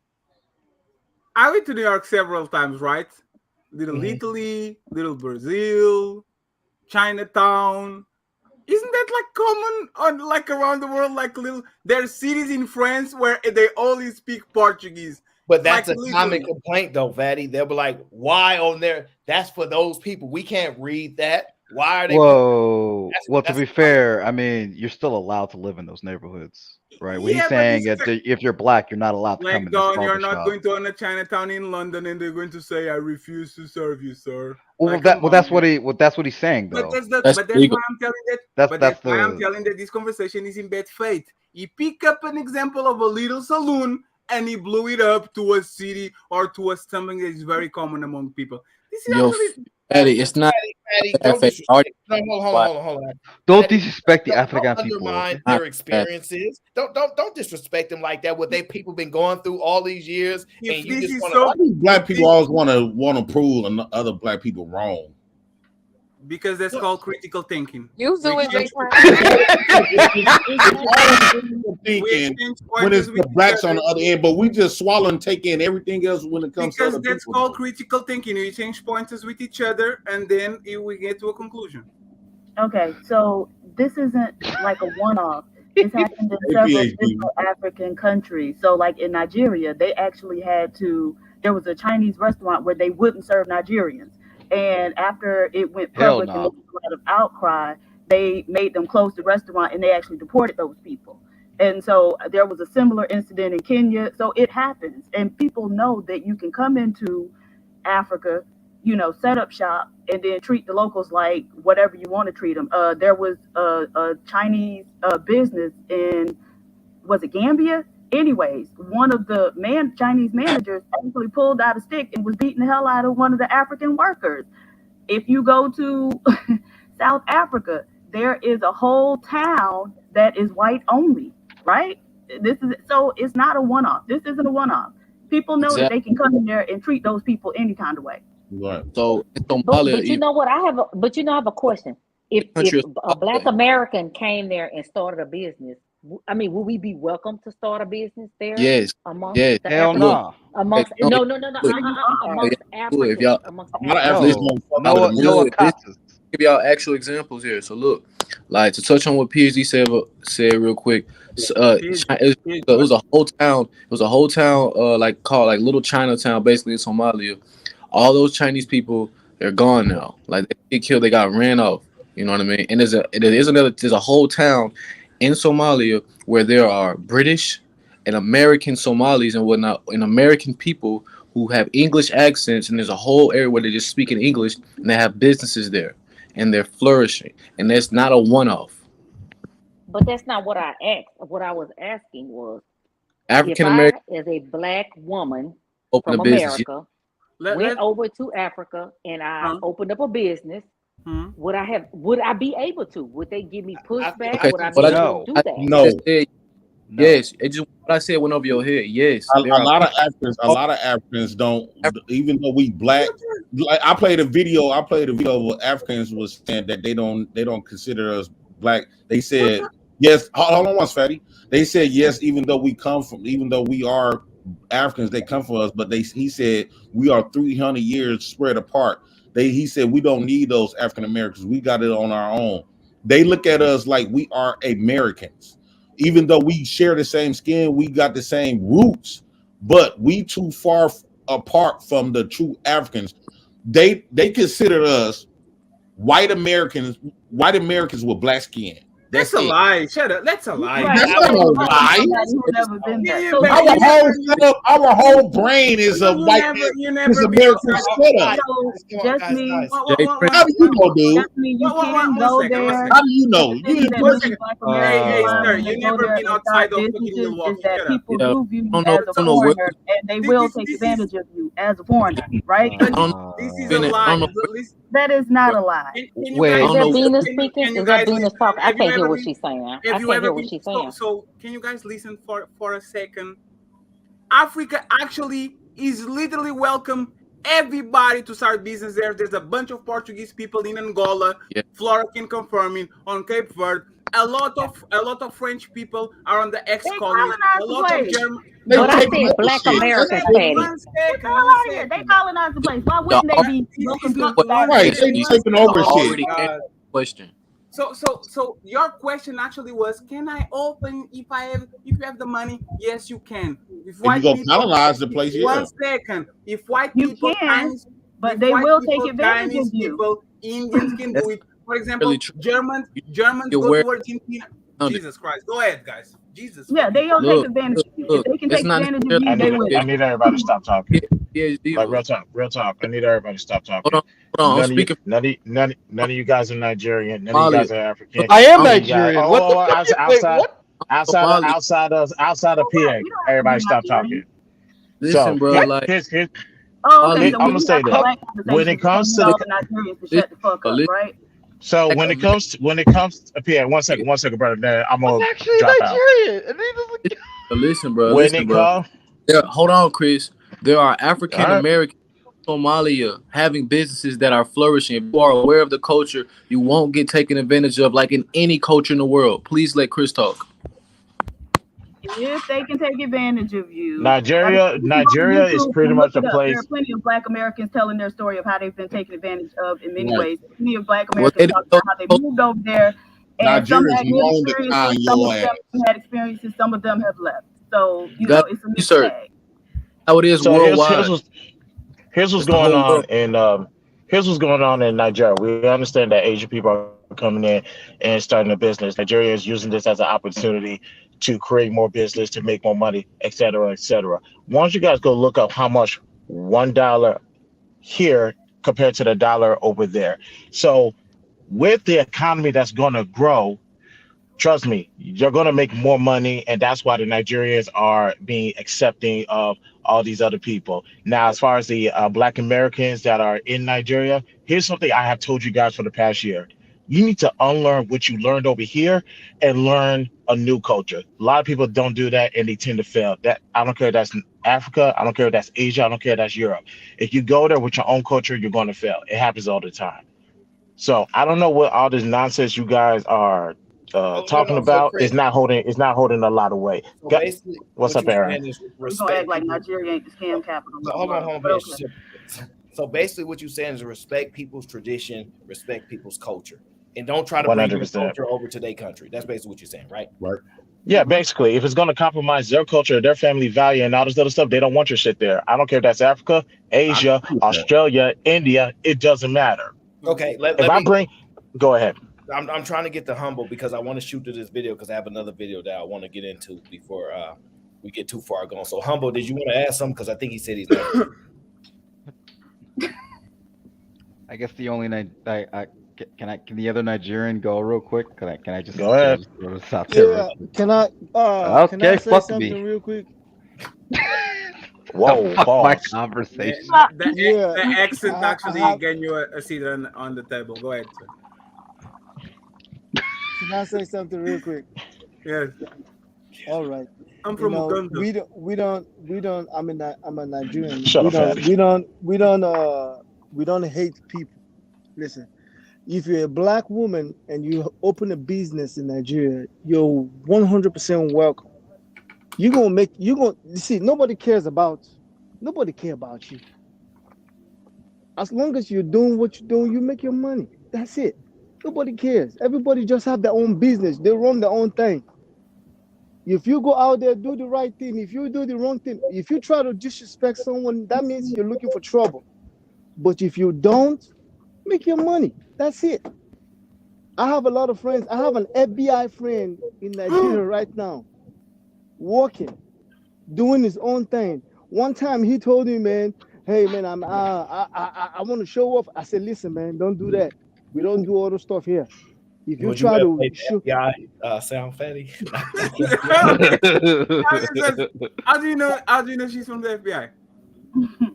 I went to New York several times, right? Little Italy, little Brazil, Chinatown. Isn't that like common on like around the world? Like there's cities in France where they only speak Portuguese. But that's like a common complaint, though, Fatty. They'll be like, "Why on there? That's for those people. We can't read that. Why are they?" Whoa. Well, to be fair, I mean, you're still allowed to live in those neighborhoods, right? When he's saying that if you're black, you're not allowed to come in this barber you're not shop. going to a Chinatown in London, and they're going to say, "I refuse to serve you, sir." Well, that's what he's saying, though. But that's why I'm telling that. That's why I'm telling that this conversation is in bad faith. He picked up an example of a little saloon and he blew it up to a city or to a something that is very common among people. This is actually. Fatty, it's not. Don't disrespect. Hold on. Don't disrespect the African people. Undermine their experiences. Don't disrespect them like that. What people been going through all these years, and you just want to. Why do black people always want to prove other black people wrong? Because that's called critical thinking. You do it, when it's the blacks on the other end, but we just swallow and take in everything else when it comes to other that's people. Called critical thinking. You change pointers with each other, and then we get to a conclusion. Okay, so this isn't like a one-off. This happened in several different African countries. So, like in Nigeria, they actually there was a Chinese restaurant where they wouldn't serve Nigerians. And after it went public and there was a lot of outcry, they made them close the restaurant and they actually deported those people. And so there was a similar incident in Kenya. So it happens. And people know that you can come into Africa, set up shop and then treat the locals like whatever you want to treat them. There was a Chinese business in, was it Gambia? Anyways, one of the Chinese managers actually pulled out a stick and was beating the hell out of one of the African workers. If you go to South Africa, there is a whole town that is white only, right? So it's not a one-off. This isn't a one-off. People know that they can come in there and treat those people any kind of way. Right. So, but you know what? I have a question. If a Black American came there and started a business, I mean, will we be welcome to start a business there? Yes. Amongst yes. the Hell no. Amongst no. Amongst Africans. Amongst Give y'all actual examples here. So look, like to touch on what PhD said real quick. It was a whole town. It was a whole town, called Little Chinatown, basically in Somalia. All those Chinese people, they're gone now. Like they get killed, they got ran off. You know what I mean? And there's a whole town in Somalia where there are British and American Somalis and whatnot, and American people who have English accents, and there's a whole area where they're just speaking English, and they have businesses there, and they're flourishing, and that's not a one-off. But that's not what I asked. What I was asking was, African American, as a Black woman from America, went over to Africa, and I opened up a business. Would I be able to? Would they give me pushback? Okay, would I be able to do that? No. Yes, it just what I said went over your head. Yes, a lot of Africans don't. Even though we black, like I played a video of Africans was saying that they don't consider us black. They said yes. Hold on once, Fatty. They said yes, even though we are Africans, they come from us. But he said we are 300 years spread apart. He said we don't need those African Americans. We got it on our own. They look at us like we are Americans. Even though we share the same skin, we got the same roots, but we too far apart from the true Africans. They consider us white Americans with black skin. That's a lie. Shut up. That's a lie. Right. That's You not a can't talk to lie. somebody who's never been there. So Our whole brain is a white man. Is American setup. So just me. How do you know, dude? Just me. You can go there. How do you know? The thing that many Black Americans find when they go there and start businesses is that people do view you as a foreigner, and they will take advantage of you as a foreigner, right? This is a lie. That is not a lie. Wait, is that Venus speaking? Is that Venus talking? I can't hear what she's saying. I Have you can't ever hear what been? she's saying. So can you guys listen for a second? Africa actually is literally welcome everybody to start business there. There's a bunch of Portuguese people in Angola. Flora can confirm it on Cape Verde. A lot of French people are on the ex-colonies. A lot of German. But I said Black Americans, Patty. They colonized the place. Why wouldn't they be welcome to taking over shit. Question. So your question actually was, can I open if you have the money? Yes, you can. If you go colonize the place, yeah. 1 second. If white You people can, but they will take advantage Chinese of you. people, Indians can do it. For example, really Germans You're go where- to Argentina. Jesus Christ. Go ahead, guys. Jesus. Yeah, they don't take advantage of you. If they can take advantage of you, they will. I need everybody to stop talking. PhD. Like real talk. I need everybody to stop talking. Hold on. I'm speaking. None of you guys are Nigerian. None of you guys are African. I am None of you guys- Nigerian. What the outside of PA, everybody stop talking. Listen, bro. Like, here's Oh, okay. So I'm gonna say that when it comes to the Nigerians to shut the fuck up, right? so when it comes to PA, one second, brother. Then I'm gonna actually drop out. Nigerian. But listen, bro. When Listen, it bro. Hold on, Chris. There are African All right. Americans in Somalia having businesses that are flourishing. If you are aware of the culture, you won't get taken advantage of like in any culture in the world. Please let Chris talk. If they can take advantage of you. Nigeria is pretty much a place. There are plenty of Black Americans telling their story of how they've been taken advantage of in many Right. ways. Many of Black Well, Americans talk about how they moved over there. And some Nigeria's had good known to con experiences, some your of them ass. had experiences, some of them have left. So, You got it's a mixed research. bag. How it is So worldwide. here's what's It's the going whole on world. here's what's going on in Nigeria. We understand that Asian people are coming in and starting a business. Nigeria is using this as an opportunity to create more business, to make more money, et cetera, et cetera. Why don't you guys go look up how much $1 here compared to the dollar over there? So with the economy that's going to grow, trust me, you're going to make more money, and that's why the Nigerians are being accepting of all these other people. Now, as far as the Black Americans that are in Nigeria, here's something I have told you guys for the past year. You need to unlearn what you learned over here and learn a new culture. A lot of people don't do that, and they tend to fail. That I don't care if that's Africa, I don't care if that's Asia, I don't care if that's Europe. If you go there with your own culture, you're going to fail. It happens all the time. So I don't know what all this nonsense you guys are talking about. Chris, It's not holding a lot of weight. So basically, What's what up, you're Aaron? saying is We're going to act respect like people. Nigeria ain't the scam capital. So hold on, But okay. So basically, what you're saying is respect people's tradition, respect people's culture, and don't try to bring your 100%. culture over to their country. That's basically what you're saying, right? Right. Yeah, basically, if it's going to compromise their culture, their family value, and all this other stuff, they don't want your shit there. I don't care if that's Africa, Asia, Australia, India. It doesn't matter. Okay, Go ahead. I'm trying to get the humble because I want to shoot to this video because I have another video that I want to get into before we get too far gone. So humble, did you want to add something? Because I think he said he's not. I guess the only can the other Nigerian go real quick? Can I just go ahead? Just throw this out there real quick? Can I? Okay, can I say fuck something me. real quick? Whoa, my conversation. The accent actually getting you a seat on the table. Go ahead, sir. Can I say something real quick? Yes. All right. I'm from Uganda. We don't. I'm a Nigerian. Shut up, Fatty. We don't hate people. Listen, if you're a black woman and you open a business in Nigeria, you're 100% welcome. See, nobody cares about you. As long as you're doing what you're doing, you make your money. That's it. Nobody cares. Everybody just have their own business. They run their own thing. If you go out there, do the right thing. If you do the wrong thing, if you try to disrespect someone, that means you're looking for trouble. But if you don't, make your money. That's it. I have a lot of friends. I have an FBI friend in Nigeria right now, working, doing his own thing. One time he told me, man, hey man, I want to show off. I said, listen, man, don't do that. We don't do all the stuff here. If you Would you try ever to play show, the FBI sound fatty? How do you know? How do you know she's from the FBI?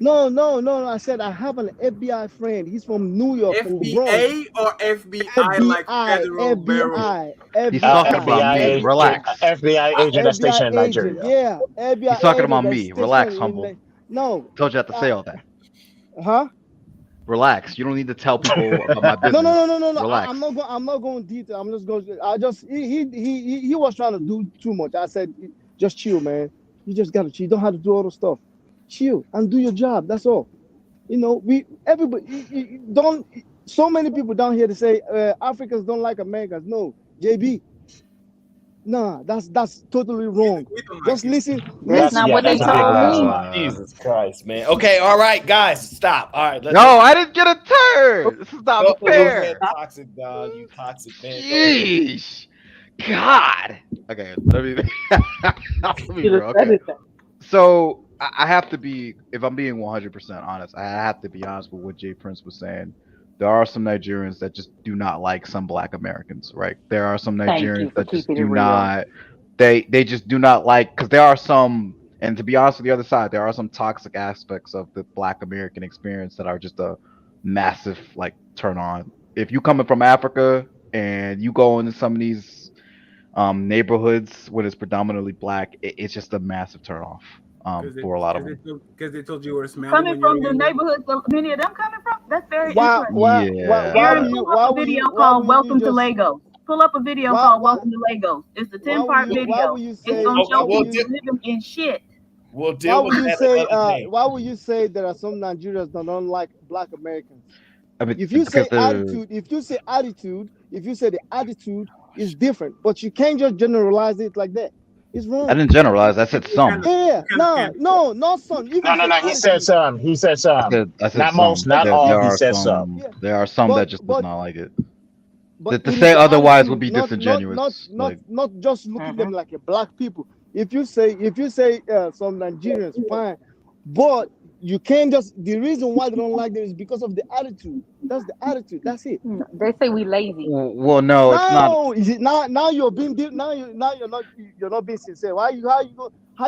no. I said I have an FBI friend. He's from New York, from the Bronx. FBA or FBI, like Federal Bureau? He's talking about FBI, me. Relax. FBI agent that's FBI stationed in agent. Nigeria. Yeah, FBI He's talking agent about that's me. Relax, stationed humble. in. No. Told you I have to say all that. Huh? Relax. You don't need to tell people about my business. No. Relax. I'm not going detail. I'm just going. I just he was trying to do too much. I said, just chill, man. You just gotta chill. You don't have to do all the stuff. Chill and do your job. That's all. You know, everybody don't. So many people down here to say Africans don't like Americans. No, JB. Nah, that's totally wrong. Just listen. That's not what they That's a big told me. lie. Jesus Christ, man. Okay, all right, guys, stop. All right, No, I didn't get a turn. This is not go ahead, fair. toxic dog. You toxic man. Go ahead. Sheesh. God. Okay, let me bro. Okay. So I have to be, if I'm being 100% honest, I have to be honest with what Jay Prince was saying. There are some Nigerians that just do not like some Black Americans, right? There are some Thank you Nigerians for that just keeping it do real. not. They just do not like, because there are some, and to be honest with the other side, there are some toxic aspects of the Black American experience that are just a massive like turn on. If you coming from Africa and you go into some of these neighborhoods when it's predominantly Black, it's just a massive turn off for a lot of them. Because they told you were smelly Coming when you were from the younger? neighborhoods, so many of them coming from. That's very Why interesting. Aaron, pull up a video called "Welcome to Lagos." Pull up a video called "Welcome to Lagos." It's a 10-part video. Why would you It's say? gonna show we'll people living in shit. We'll Why deal would with you that say? another day. Why would you say there are some Nigerians that don't like Black Americans? I mean, If you because say attitude, if you say the attitude is different, but you can't just generalize it like that. It's wrong. I didn't generalize. I said some. Yeah, no, not some. You can No. say He said attitude. some. He said some. I said Not some. most, not There all. He are said some. some. There are some that just does but not like it. but To it say is the otherwise would attitude, be not disingenuous. not just looking them like a Black people. If you say some Nigerians, fine, but you can't just. The reason why they don't like them is because of the attitude. That's the attitude. That's it. They say we lazy. Well, no, it's not. Now is it now you're being you're not being sincere. How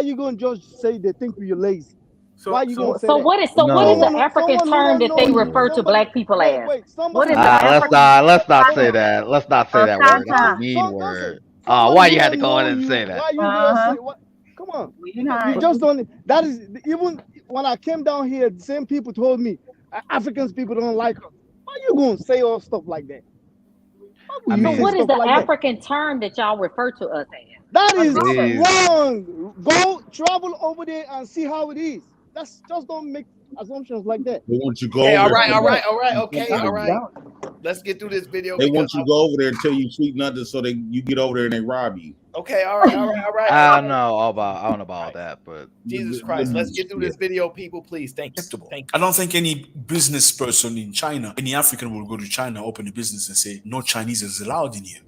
you going to just say they think you're lazy? Why you going to say So that? what is the African Someone who term don't that know they you, refer to Black people as? wait, What somebody is who the don't African? Let's not say that. Let's not say that word. That's a mean word. Why you had to go in and say that? why you gonna say what? Come on, you just don't. That is even when I came down here, the same people told me Africans people don't like us. Why you gonna say all stuff like that? So what is the African term that y'all refer to us as? That is wrong. Go travel over there and see how it is. That's just don't make assumptions like that. They want you to go Okay, over all there. right. Okay, all right. Let's get through this video. They want you to go over there and tell you sweet nothing so you get over there and they rob you. Okay, all right. I don't know about that, but Jesus Christ, let's get through this video, people. Please, thank you. I don't think any business person in China, any African will go to China, open a business and say, no Chinese is allowed in here.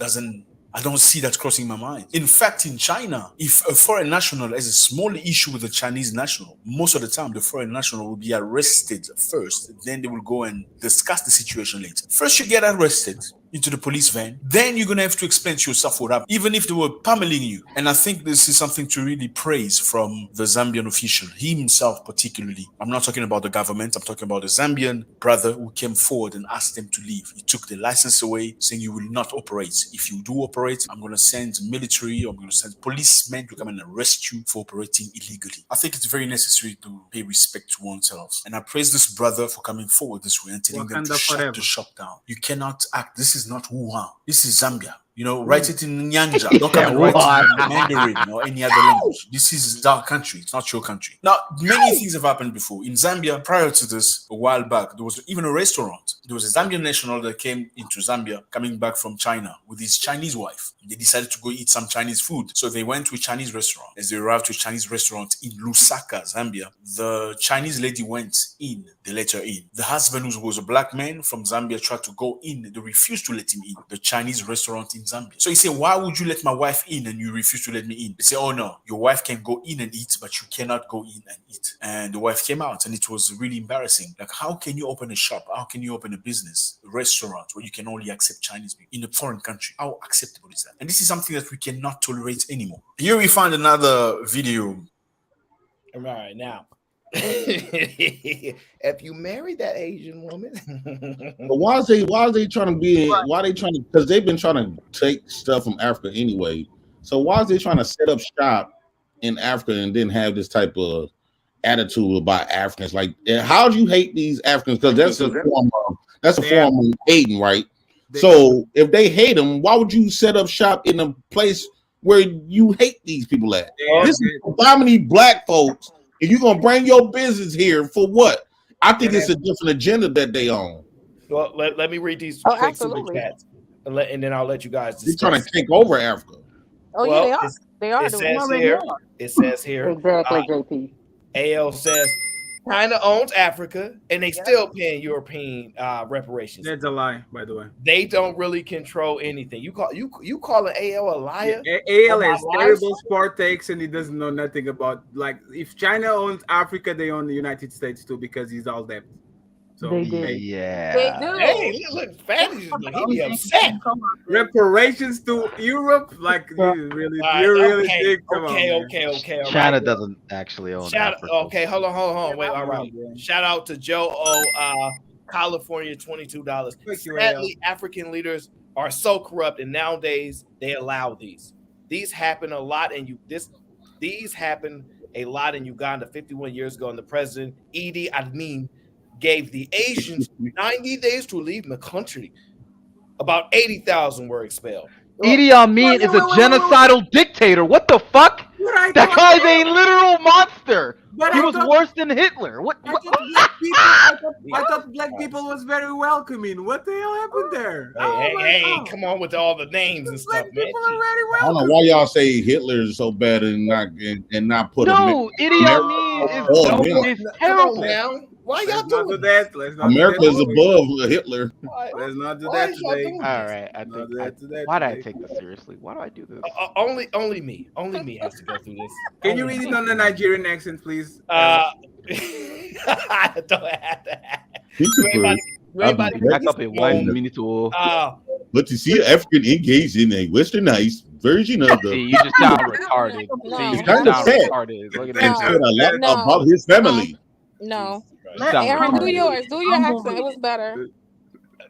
I don't see that crossing my mind. In fact, in China, if a foreign national has a small issue with a Chinese national, most of the time the foreign national will be arrested first. Then they will go and discuss the situation later. First, you get arrested into the police van. Then you're going to have to explain to yourself what happened, even if they were pummeling you. And I think this is something to really praise from the Zambian official, he himself particularly. I'm not talking about the government. I'm talking about the Zambian brother who came forward and asked them to leave. He took the license away, saying you will not operate. If you do operate, I'm going to send military, or I'm going to send policemen to come and arrest you for operating illegally. I think it's very necessary to pay respect to oneself. And I praise this brother for coming forward this way and telling them to shut the shop down. You cannot act. This is not Wuhan. This is Zambia. Write it in Nyanja. Don't come and write it in Mandarin or any other language. This is our country. It's not your country. Now, many things have happened before. In Zambia, prior to this, a while back, there was even a restaurant. There was a Zambian national that came into Zambia, coming back from China with his Chinese wife. They decided to go eat some Chinese food. So they went to a Chinese restaurant. As they arrived to a Chinese restaurant in Lusaka, Zambia, the Chinese lady went in. They let her in. The husband, who was a black man from Zambia, tried to go in. They refused to let him in. The Chinese restaurant in Zambia. So he said, why would you let my wife in and you refuse to let me in? They say, oh no, your wife can go in and eat, but you cannot go in and eat. And the wife came out, and it was really embarrassing. Like, how can you open a shop? How can you open a business, a restaurant, where you can only accept Chinese people in a foreign country? How acceptable is that? And this is something that we cannot tolerate anymore. Here we find another video. All right, now. If you marry that Asian woman, but why are they trying to be? Why are they trying to? Because they've been trying to take stuff from Africa anyway. So why is they trying to set up shop in Africa and then have this type of attitude about Africans? Like, how do you hate these Africans? Because that's a form of hating, right? So if they hate them, why would you set up shop in a place where you hate these people at? This is predominantly black folks. And you're gonna bring your business here for what? I think it's a different agenda that they own. Well, let me read these quick super chats, and then I'll let you guys discuss. They're trying to take over Africa. Oh yeah, they are. It says here. Exactly, JP. AL says China owns Africa, and they still paying European reparations. That's a lie, by the way. They don't really control anything. You calling AL a liar? Yeah, AL has terrible sport takes, and he doesn't know nothing about, like, if China owns Africa, they own the United States too, because he's all debt. So they do. Hey, look, Fatty's he be upset. Reparations to Europe, like you really think. Okay. China doesn't actually own Africa. Okay, hold on. Wait, all right. Shout out to Joe O. California, $22. Sadly, African leaders are so corrupt, and nowadays they allow these. These happen a lot, these happen a lot in Uganda 51 years ago, and the president Idi Amin gave the Asians 90 days to leave the country. About 80,000 were expelled. Idi Amin is a genocidal dictator. What the fuck? That guy's a literal monster. He was worse than Hitler. I thought black people was very welcoming. What the hell happened there? Hey, come on with all the names and stuff, man. I don't know why y'all say Hitler is so bad and not put no, Idi Amin is terrible. Now. Why y'all doing that? America is above Hitler. Let's not do that today. All right, why do I take this seriously? Why do I do this? Only me has to go through this. Can you read it on the Nigerian accent, please? I don't have that. Back up in 1 minute or. But to see an African engaged in a westernized version of the. See, you just sound retarded. It's kind of sad. Look at and said a lot about his family. No. Aaron, do yours. Do your accent. It was better.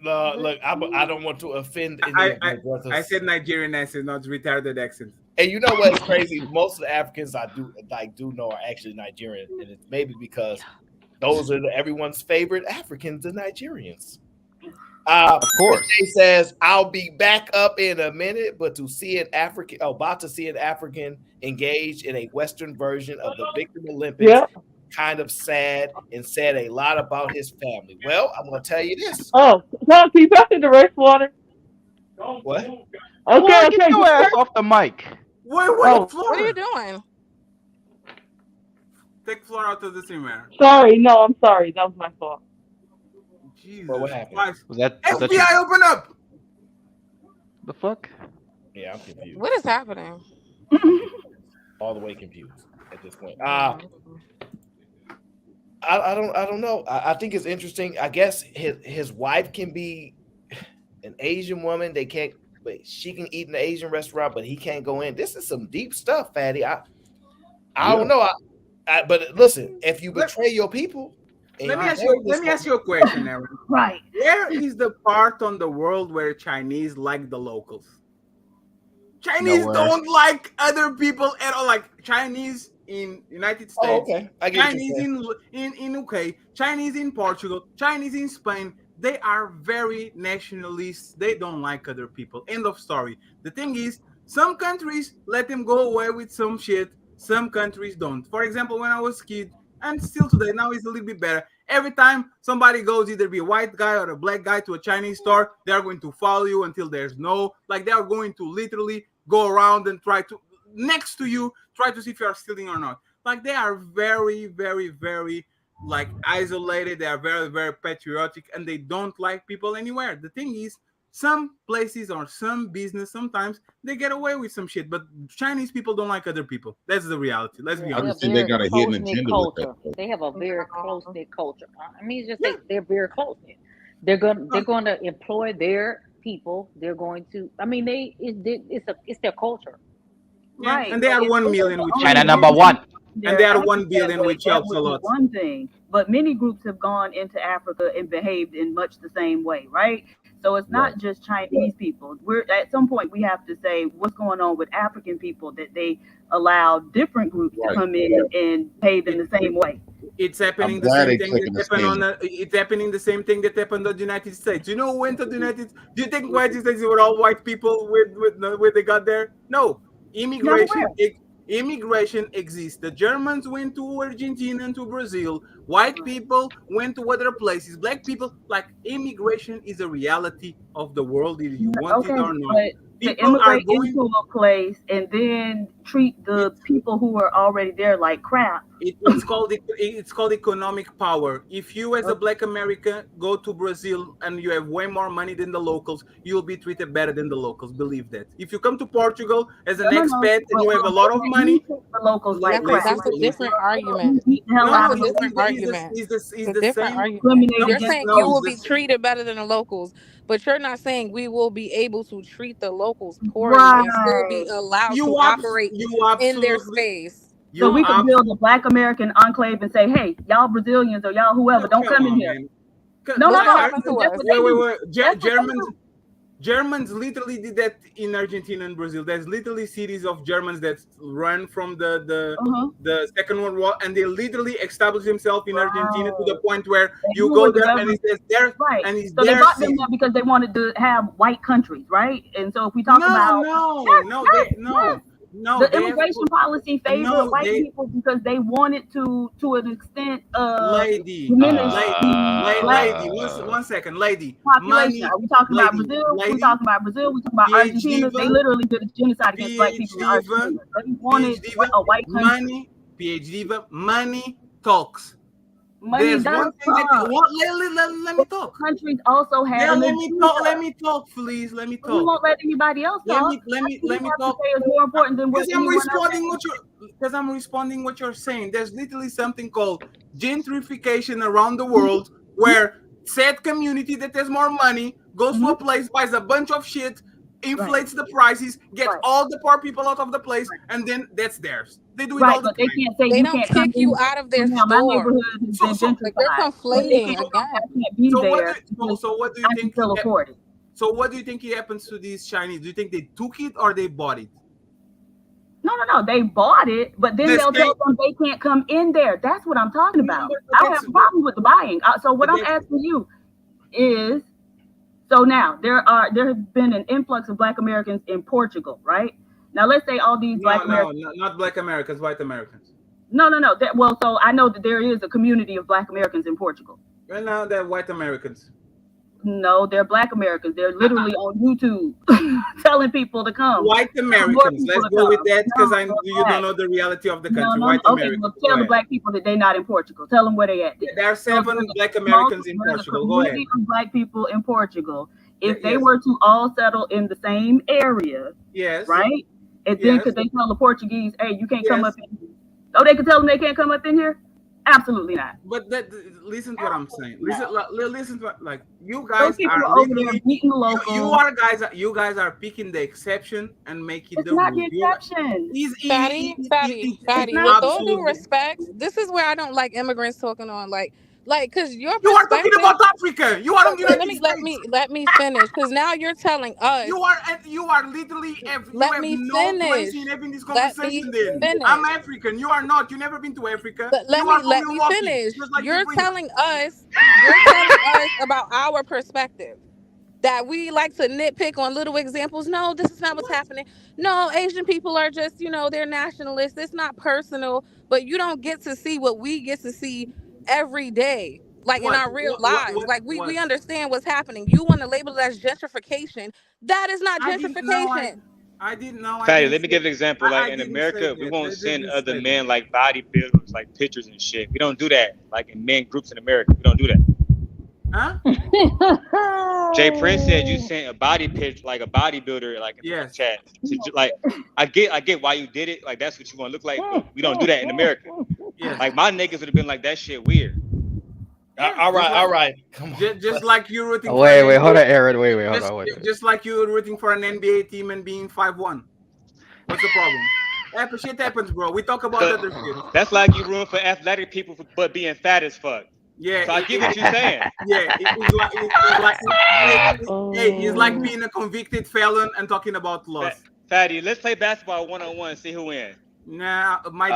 Look, I don't want to offend any I said Nigerian accent, not retarded accent. And you know what's crazy? Most of the Africans I do know are actually Nigerian, and it's maybe because those are everyone's favorite Africans, the Nigerians. Of course. He says, "I'll be back up in a minute," but to see an African, engaged in a Western version of the Victim Olympics. Yeah. Kind of sad and said a lot about his family. Well, I'm going to tell you this. Oh, Tom, can you pass me the race water? What? Okay. Get your ass off the mic. What are you doing? Take Flora out of the scene, man. Sorry, I'm sorry. That was my fault. Jesus. Bro, what happened? Was that FBI, open up! The fuck? Yeah, I'm confused. What is happening? All the way confused at this point. I don't know. I think it's interesting. I guess his wife can be an Asian woman. She can eat in an Asian restaurant, but he can't go in. This is some deep stuff, Fatty. I don't know. But listen, if you betray your people, let me ask you a question, Aaron. Right. Where is the part on the world where Chinese like the locals? Chinese don't like other people at all. Like Chinese in United States, I get Chinese in UK, Chinese in Portugal, Chinese in Spain, they are very nationalists. They don't like other people. End of story. The thing is, some countries let them go away with some shit. Some countries don't. For example, when I was a kid, and still today, now it's a little bit better. Every time somebody goes, either be a white guy or a black guy, to a Chinese store, they are going to follow you until there's no, like they are going to literally go around and try to, next to you, try to see if you are stealing or not. Like they are very, very, very like isolated. They are very, very patriotic, and they don't like people anywhere. The thing is, some places or some business sometimes they get away with some shit, but Chinese people don't like other people. That's the reality. Let's be They're a honest. They very got a hidden close knit agenda with that. culture. They have a very close knit culture. I mean, it's just Yeah. they're very close knit. They're going to employ their people. They're going to. I mean, it's their culture. Yeah, Right. and they But are if they 1 million, were which only China helps. number living one. And their they are acting 1 billion, that way, which that helps a would be lot. one thing. But many groups have gone into Africa and behaved in much the same way, right? So it's not Right. just Chinese people. We're at some point we have to say what's going on with African people that they allow different groups to Right. come in and behave in It, the same way. it's I'm happening the glad same they thing that taking a happened stand. it's happening the same thing that happened in the United States. You know who went to the United? Do you think United States were all white people with when they got there? No, Never immigration. will. Immigration exists. The Germans went to Argentina and to Brazil. White people went to other places. Black people, like immigration is a reality of the world, either you want it Okay, or not. but to People are immigrate going. into a place and then treat the It's people who are already there like crap. it's called economic power. If you as a black American go to Brazil and you have way more money than the locals, you'll be treated better than the locals. Believe that. If you come to Portugal as an No, no, no. expat and But you have a lot of you money, treat the locals like crap. listen, That's a listen. different argument. You beat the hell No, out no, That's of a them. different argument. is It's a the different same. argument. Discriminate No, You're against saying no, you them. will it's be this. treated better than the locals, but you're not saying we will be able to treat the locals poorly and still be Right. allowed to operate You in their absolutely space. So you we could abs. build a Black American enclave and say, hey, y'all Brazilians or y'all whoever, don't Come come in on, here. man. No, no, What's gonna no. happen to That's us? what they do. Wait. That's what they Germans do. Germans literally did that in Argentina and Brazil. There's literally cities of Germans that run from Uh-huh. the Second World War, and they literally established themselves in Argentina to the Right. point where They you knew go what the there and government right. it's So they their brought them there city. because they wanted to have white countries, right? And so if we talk about yes, yes, yes. No, The they have immigration policy favored no, white they people because they wanted to an extent lady, diminish the black lady, one second, lady, population. Are we talking about Brazil? We lady, talking about Brazil? We talking about PhD Argentina? They diva, literally did a genocide against black people in PhD diva, Argentina. They wanted PhD diva, a white country. PhD diva, money talks. Money There's one does thing that talk. let me But talk. countries also have Yeah, an let agenda. me talk, please. Let me But you talk. won't let anybody else talk. What you Let me have to talk. say is more important than what Because I'm anyone else responding has. what you're saying. There's literally something called gentrification around the world where said community that has more money goes to a place, buys a bunch of shit, Right. inflates the prices, gets Right. all the poor people out of the place, and then that's theirs. They do it Right, all the but they time. can't say They you don't can't come kick you in. out of So their now my store. neighborhood has been Like they're gentrified, but they can't conflating say I again. can't be there because So what do you I can think? still afford it. So what do you think happens to these Chinese? Do you think they took it or they bought it? No, no, no. They bought it, but then The they'll same. tell them they can't come in there. That's what I'm talking No, about. but I don't that's have a problem with the buying. So what but I'm that's asking you is, so now there has been an influx of Black Americans in Portugal, right? Now let's say all these Black Americans. not Black Americans, white Americans. No, no, no. Well, so I know that there is a community of Black Americans in Portugal. Right now, they're white Americans. No, they're Black Americans. They're literally on YouTube telling people to come. White Tell more Americans. people Let's to go with come. that because No, I they're you Black. don't know the reality of the No, country. no, White no. Okay, well, Americans. Go tell the ahead. Black people that they're not in Portugal. Tell them where they at. Then. There are So 7 Black Americans in there's a Portugal. Go ahead. community of Black people in Portugal. If they Yes. were to all settle in the same area, Yes. right? And then Yes. could they tell the Portuguese, "Hey, you can't come Yes. up in here"? Oh, they could tell them they can't come up in here. Absolutely not. But listen to what I'm saying. Listen to what, you Those guys people are are over there literally beating the locals. you guys are picking the exception and making It's the not rule. the exception. Fatty, It's Fatty, with not all due absolutely. respect, this is where I don't like immigrants talking on like Like, because your You are talking perspective. about Africa. You are in the United States. Let me finish. Because now you're telling us. You are literally you Let have me no place in finish. having this Let me conversation. Then I'm finish. African. You are not. You never been to Africa. But You are from let me Milwaukee, finish. just like the prince. You're telling us about our perspective. That we like to nitpick on little examples. No, this is not what's happening. No, Asian people are just, they're nationalists. It's not personal, but you don't get to see what we get to see every day, like in What? our real What? What? lives. What? Like What? we understand what's happening. You want to label it as gentrification. That is not I didn't know. gentrification. I didn't know. I Fatty, didn't let me say. give an example. Like I in didn't say America, we that. won't They send just other said that. men like bodybuilders, like pictures and shit. We don't do that. Like in men groups in America, we don't do that. Huh? Jay Prince said you sent a body pitch, like a bodybuilder, like in the Yes. chat. Like, I get why you did it. Like that's what you want to look like, but we don't do that in America. Yes. Like my niggas would have been like that shit weird. All right. Come on. Just like you rooting for Wait, an wait, hold NBA on, Aaron. Wait, hold just, on, wait. just like you rooting for an NBA team and being 5'1". What's the problem? Shit happens, bro. We talk about other shit. That's like you ruin for athletic people, but being fat as fuck. Yeah. So I get what you're saying. Yeah. It's like being a convicted felon and talking about loss. Fatty, let's play basketball 1-on-1. See who wins. Nah, my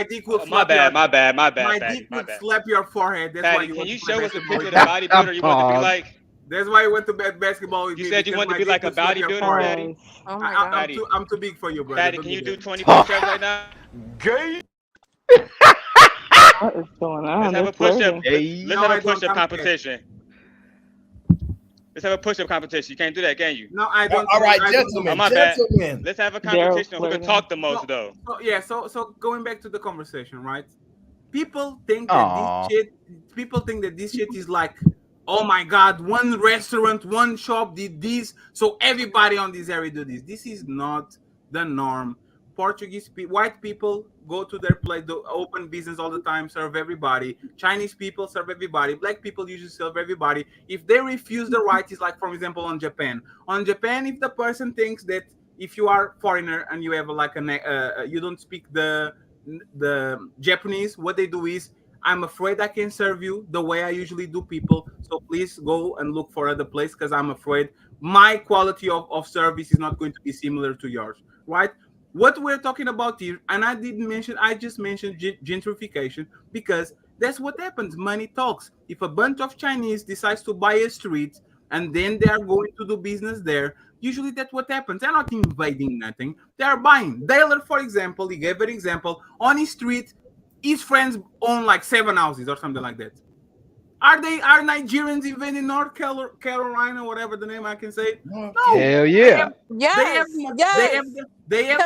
dick will my slap bad, your. my bad, My Fatty, dick my would bad. slap your forehead. That's Fatty, why you can want you to play show us a basketball picture of with the me. bodybuilder you want to be like? That's why you went to basketball with You me. said you because wanted my to be dick like a would slap your bodybuilder, forehead. Fatty? Oh my god. I'm too big for you, brother. Fatty, Don't can you do that. 20 push-ups right now? Gay. What is going on? Let's have a This push-up. flirting. Let's have a push-up competition. Let's have a push-up competition. You can't do that, can you? No, I don't. All right, I don't gentlemen. Oh, my bad. Gentlemen. Let's have a competition. Who can talk the most, though? So going back to the conversation, right? People think Aw. that this shit is like, oh my god, one restaurant, one shop did this, so everybody on this area do this. This is not the norm. White people go to their place, do open business all the time, serve everybody. Chinese people serve everybody. Black people usually serve everybody. If they refuse the right, it's like, for example, on Japan. On Japan, if the person thinks that if you are foreigner and you have like you don't speak the Japanese, what they do is, I'm afraid I can serve you the way I usually do people. So please go and look for other place because I'm afraid my quality of service is not going to be similar to yours, right? What we're talking about here, and I just mentioned gentrification because that's what happens. Money talks. If a bunch of Chinese decides to buy a street and then they are going to do business there, usually that's what happens. They're not invading nothing. They are buying. Taylor, for example, he gave an example. On his street, his friends own like 7 houses or something like that. Are Nigerians invading North Carolina, whatever the name I can say? No. Hell yeah. Yes. They have Yes,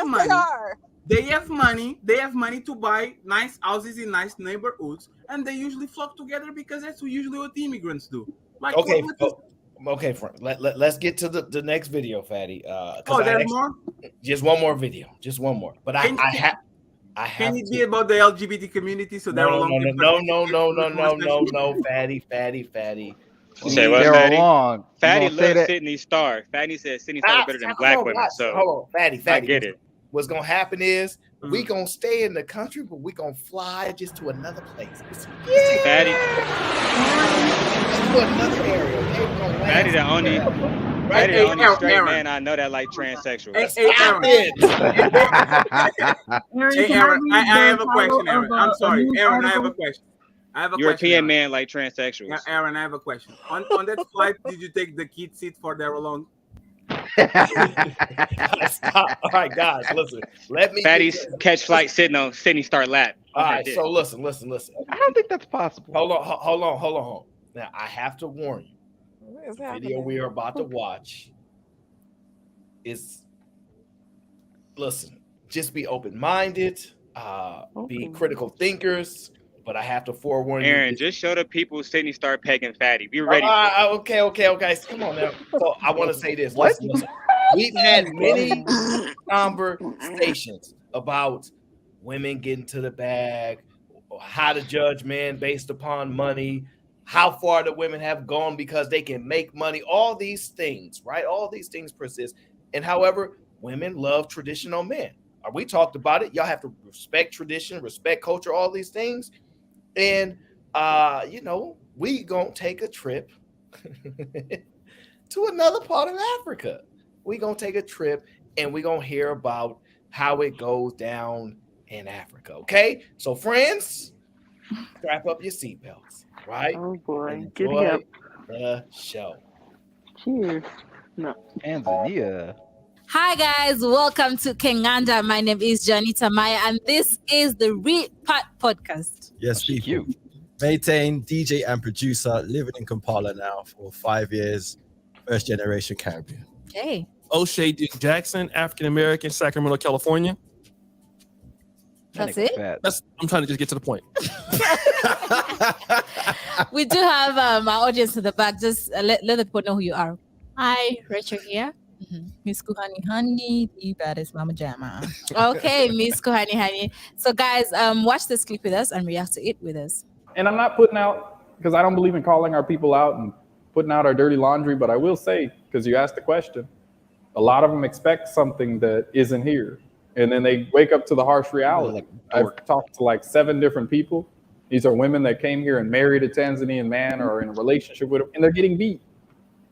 money. they are. They have money. They have money to buy nice houses in nice neighborhoods, and they usually flock together because that's usually what the immigrants do. Like, okay, okay, Frank. Let's get to the next video, Fatty. There's more. Just one more video. Just one more. But I have. Can it be about the LGBT community? So they're no, Fatty. You say what, Fatty? Fatty loves Sydney Star. Fatty says Sydney Star is better than black women. So hold on, Fatty. I get it. What's gonna happen is we gonna stay in the country, but we gonna fly just to another place. Fatty. To another area. Fatty the only. Fatty the only straight man I know that like transsexual. Aaron, I have a question, Aaron. I'm sorry, Aaron. I have a question. European man like transsexuals. Aaron, I have a question. On that flight, did you take the kid seat for there alone? Stop. All right, guys, listen. Let me. Fatty's catch flight sitting on Sydney Star lap. All right, so listen. I don't think that's possible. Hold on. Now I have to warn you. The video we are about to watch is. Listen, just be open-minded. Be critical thinkers. But I have to forewarn you. Aaron, just show the people Sydney Star pegging Fatty. Be ready. Okay. Come on now. So I want to say this. Listen. We've had many conversations about women getting to the bag, how to judge men based upon money, how far the women have gone because they can make money, all these things, right? All these things persist. And however, women love traditional men. We talked about it. Y'all have to respect tradition, respect culture, all these things. And we gonna take a trip to another part of Africa. We gonna take a trip and we gonna hear about how it goes down in Africa. Okay, so friends, strap up your seatbelts, right? Oh boy, And giddy up. enjoy the show. Cheers. No. Tanzania. Hi guys, welcome to Kenganda. My name is Janita Maya, and this is the Repart Podcast. Yes, people. Maintain, DJ and producer, living in Kampala now for 5 years, first generation Caribbean. Hey. O'Shea Jackson, African American, Sacramento, California. That's it? I'm trying to just get to the point. We do have our audience in the back. Just let the people know who you are. Hi, Rachel here. Miss Kuhani Honey, the baddest Mama Jama. Okay, Miss Kuhani Honey. So guys, watch this clip with us and react to it with us. And I'm not putting out, because I don't believe in calling our people out and putting out our dirty laundry, but I will say, because you asked the question, a lot of them expect something that isn't here. And then they wake up to the harsh reality. I've talked to like 7 different people. These are women that came here and married a Tanzanian man or are in a relationship with him, and they're getting beat.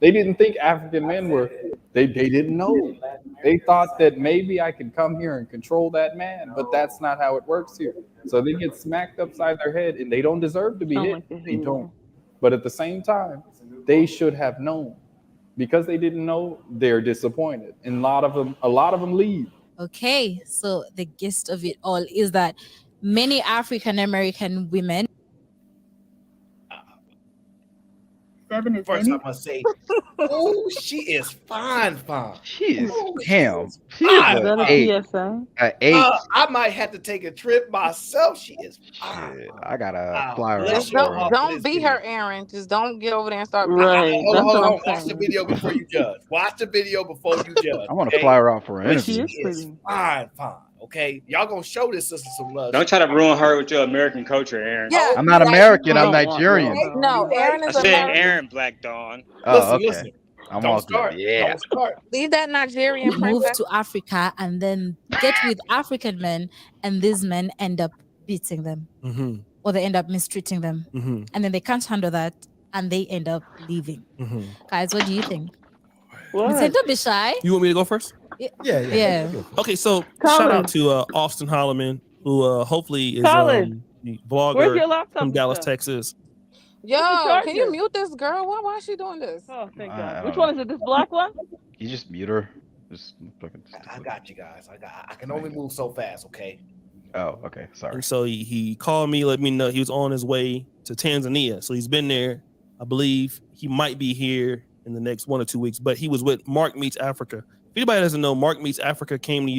They didn't think African men were, they didn't know. They thought that maybe I could come here and control that man, but that's not how it works here. So they get smacked upside their head and they don't deserve to be hit. They don't. But at the same time, they should have known. Because they didn't know, they're disappointed. And a lot of them leave. Okay, so the gist of it all is that many African American women. First, I must say, oh, she is fine. She is Ooh, damn. She fine. is an 8. An 8. I might have to take a trip myself. She is fine. I gotta fly her Just out. don't beat her, Aaron. Just don't get over there and start. Right. Hold on. Watch the video before you judge. Watch the video before you judge. I want to fly her out for an But interview. she is fine. Okay, y'all gonna show this sister some love. Don't try to ruin her with your American culture, Aaron. Yeah, I'm not American. I'm Nigerian. No, Aaron I is said American. Aaron, Black Dawn. Oh, okay. Listen. I'm Don't all start. good. Yeah. Don't start. Leave that Nigerian Move princess. to Africa and then get with African men, and these men end up beating them, or they end up mistreating them, and then they can't handle that, and they end up leaving. Guys, what do you think? What? Don't be shy. You want me to go first? Yeah. Okay, so Colin. shout out to Austin Holloman, who hopefully is Colin. the Where's blogger your laptop from and Dallas, stuff? Texas. Yo, Where's the can you charger? mute this girl? Why is she doing this? Oh, thank I God. don't Which know. one is it? This black one? You just mute her. Just fucking. I got you guys. I can only move so fast. Okay. Oh, okay. Sorry. And so he called me, let me know he was on his way to Tanzania. So he's been there. I believe he might be here in the next 1 or 2 weeks, but he was with Mark Meets Africa. If anybody doesn't know, Mark Meets Africa came to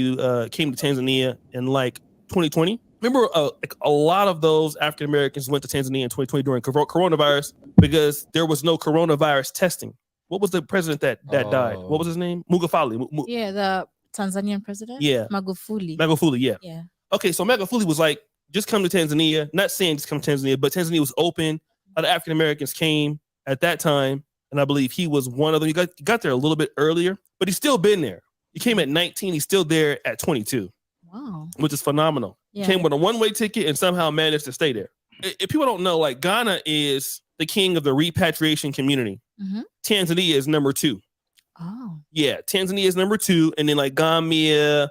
Tanzania in like 2020. Remember, like a lot of those African Americans went to Tanzania in 2020 during coronavirus because there was no coronavirus testing. What was the president that died? What was his name? Magufuli. Yeah, the Tanzanian president. Yeah. Magufuli. Yeah. Yeah. Okay, so Magufuli was like, just come to Tanzania. Not saying just come to Tanzania, but Tanzania was open. A lot of African Americans came at that time, and I believe he was one of them. He got there a little bit earlier, but he's still been there. He came at 19. He's still there at 22. Wow. Which is phenomenal. Yeah. Came with a one-way ticket and somehow managed to stay there. If people don't know, like Ghana is the king of the repatriation community. Tanzania is number 2. Oh. Yeah, Tanzania is number 2, and then like Gambia,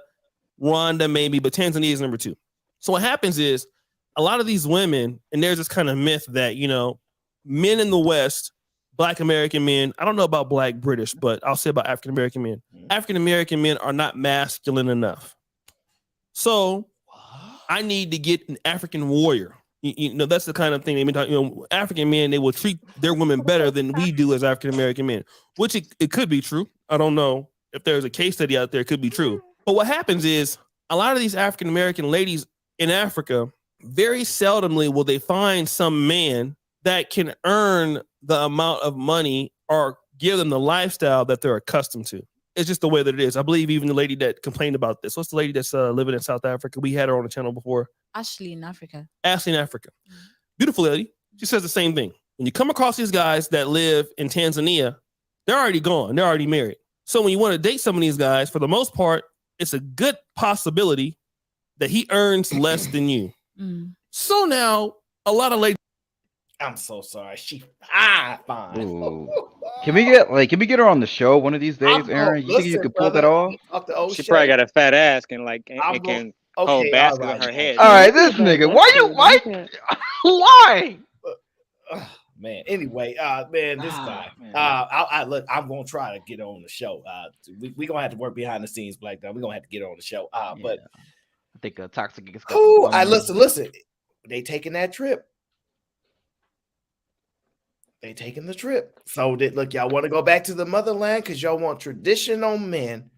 Rwanda maybe, but Tanzania is number 2. So what happens is a lot of these women, and there's this kind of myth that, men in the West, Black American men, I don't know about Black British, but I'll say about African American men. African American men are not masculine enough. So I need to get an African warrior. That's the kind of thing they've been talking. African men, they will treat their women better than we do as African American men, which it could be true. I don't know if there's a case study out there. It could be true. But what happens is a lot of these African American ladies in Africa, very seldomly will they find some man that can earn the amount of money or give them the lifestyle that they're accustomed to. It's just the way that it is. I believe even the lady that complained about this. What's the lady that's living in South Africa? We had her on the channel before. Ashley in Africa. Ashley in Africa. Beautiful lady. She says the same thing. When you come across these guys that live in Tanzania, they're already gone. They're already married. So when you want to date some of these guys, for the most part, it's a good possibility that he earns less than you. So now a lot of ladies I'm so sorry. She fine. Ooh. Can we get her on the show one of these days, Aaron? You think you Listen, could pull that brother. off? Talk to She probably O'Shea. got a fat ass and I'm it going. can hold Okay, all baskets on right, her man. head. All Too. right, this nigga. Why? Why? Man. Anyway, man, this guy. I look. I'm gonna try to get on the show. We gonna have to work behind the scenes, Black Dog. We're gonna have to get on the show. But I think Toxic gets got who? some Listen. They taking that trip. They taking the trip. So look, y'all want to go back to the motherland because y'all want traditional men,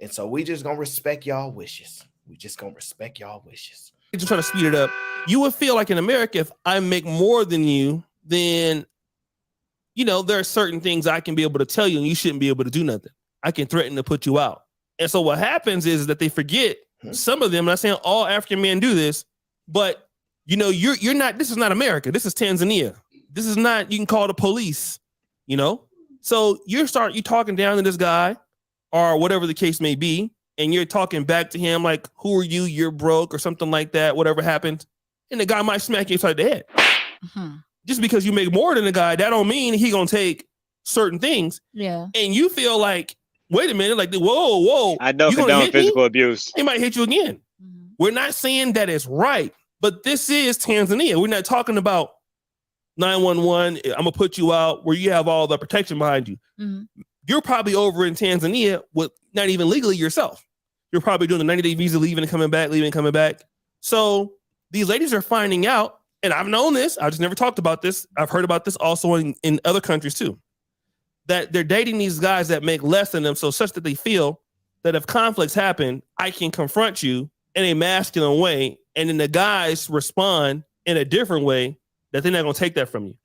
and so we just gonna respect y'all wishes. We just gonna respect y'all wishes. Just trying to speed it up. You would feel like in America, if I make more than you, then there are certain things I can be able to tell you, and you shouldn't be able to do nothing. I can threaten to put you out. And so what happens is that they forget. Some of them, I'm not saying all African men do this, but you're not. This is not America. This is Tanzania. This is not. You can call the police. So you talking down to this guy, or whatever the case may be, and you're talking back to him like, "Who are you? You're broke," or something like that. Whatever happened, and the guy might smack you upside the head. Just because you make more than the guy, that don't mean he gonna take certain things. Yeah. And you feel like, wait a minute, like, whoa. I don't you gonna condone hit physical me? abuse. He might hit you again. We're not saying that it's right, but this is Tanzania. We're not talking about 911. I'm gonna put you out where you have all the protection behind you. You're probably over in Tanzania with not even legally yourself. You're probably doing the 90-day visa, leaving and coming back. So these ladies are finding out. And I've known this. I just never talked about this. I've heard about this also in other countries too. That they're dating these guys that make less than them, so such that they feel that if conflicts happen, I can confront you in a masculine way, and then the guys respond in a different way that they're not going to take that from you.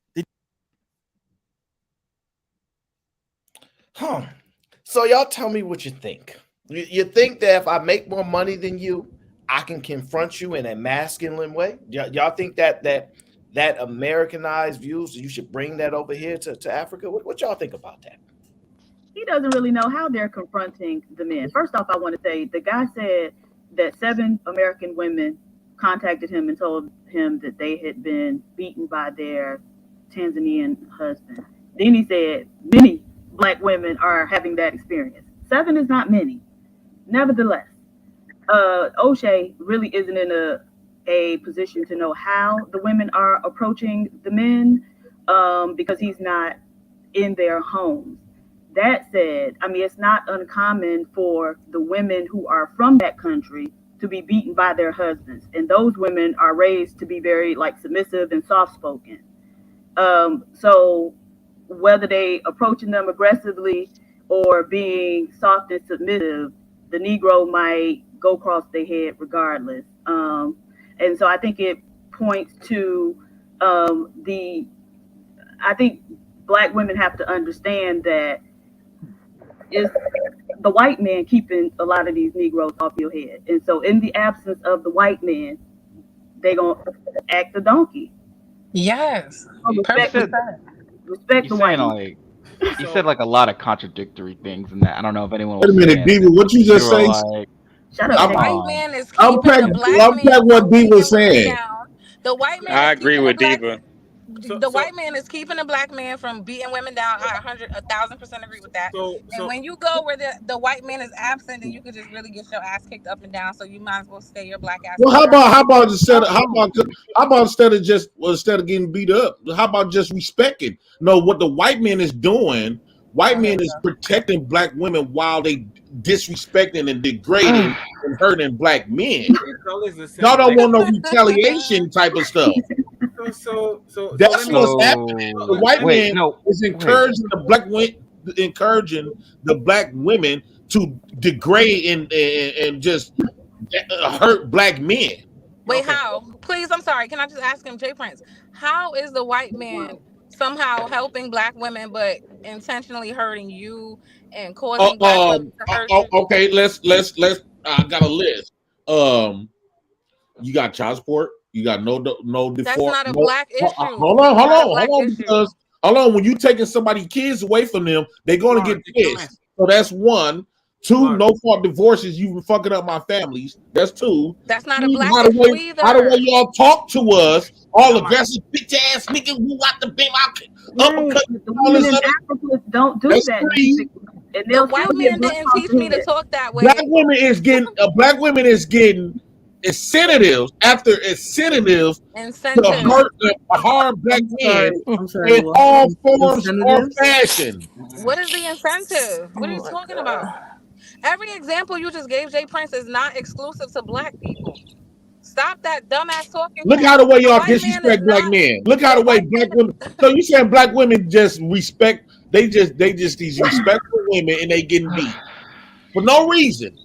So y'all tell me what you think. You think that if I make more money than you, I can confront you in a masculine way? Y'all think that Americanized views, you should bring that over here to Africa? What y'all think about that? He doesn't really know how they're confronting the men. First off, I want to say the guy said that 7 American women contacted him and told him that they had been beaten by their Tanzanian husband. Then he said many Black women are having that experience. 7 is not many. Nevertheless, O'Shea really isn't in a position to know how the women are approaching the men because he's not in their homes. That said, I mean, it's not uncommon for the women who are from that country to be beaten by their husbands. And those women are raised to be very submissive and soft-spoken. So whether they approaching them aggressively or being soft and submissive, the Negro might go across their head regardless. And so I think it points to I think Black women have to understand that it's the white man keeping a lot of these Negroes off your head. And so in the absence of the white man, they gonna act the donkey. Yes. Respect the white man. You said a lot of contradictory things in that. I don't know if anyone Wait a was minute, Diva, what you just say? Shut The up. white man is keeping the black Unpack man what Diva was from beating saying. women down. The white man I is agree keeping with the black Diva. the white man is keeping the black man from beating women down. I 1,000% agree with that. And when you go where the white man is absent, then you could just really get your ass kicked up and down. So you might as well stay your black ass. Well, how about instead of getting beat up, how about just respecting? No, what the white man is doing, white man is protecting Black women while they disrespecting and degrading and hurting Black men. Y'all don't want no retaliation type of stuff. That's what's happening. The white man is encouraging the Black women to degrade and just hurt Black men. Wait, how? Please, I'm sorry. Can I just ask him, Jay Prince? How is the white man somehow helping Black women, but intentionally hurting you and causing Black women to hurt you? Okay, let's. I got a list. You got child support. You got no default. That's not a Black issue. Hold on. Because when you taking somebody's kids away from them, they're going to get pissed. So that's one. 2, no fault divorces. You fucking up my families. That's 2. That's not a 3, black how the issue way y'all talk to us, all Come on. aggressive bitch ass nigga who got the beam out, Right. uppercut, The all women this in other. Africa don't do That's that, 3. and The they'll white still get man brushed didn't off teach the me to head. talk that way. Black women is getting incentives after incentives to Incentives. harm black men I'm sorry. in What? all forms or Incentives? fashion. What is the incentive? What are Oh you my talking God. about? Every example you just gave, Jay Prince, is not exclusive to black people. Stop that dumbass talking Look crap. how the way The y'all white man is disrespect black not. men. Look how the way black women. So you saying black women just respect? They just these respectful women and they getting beat for no reason.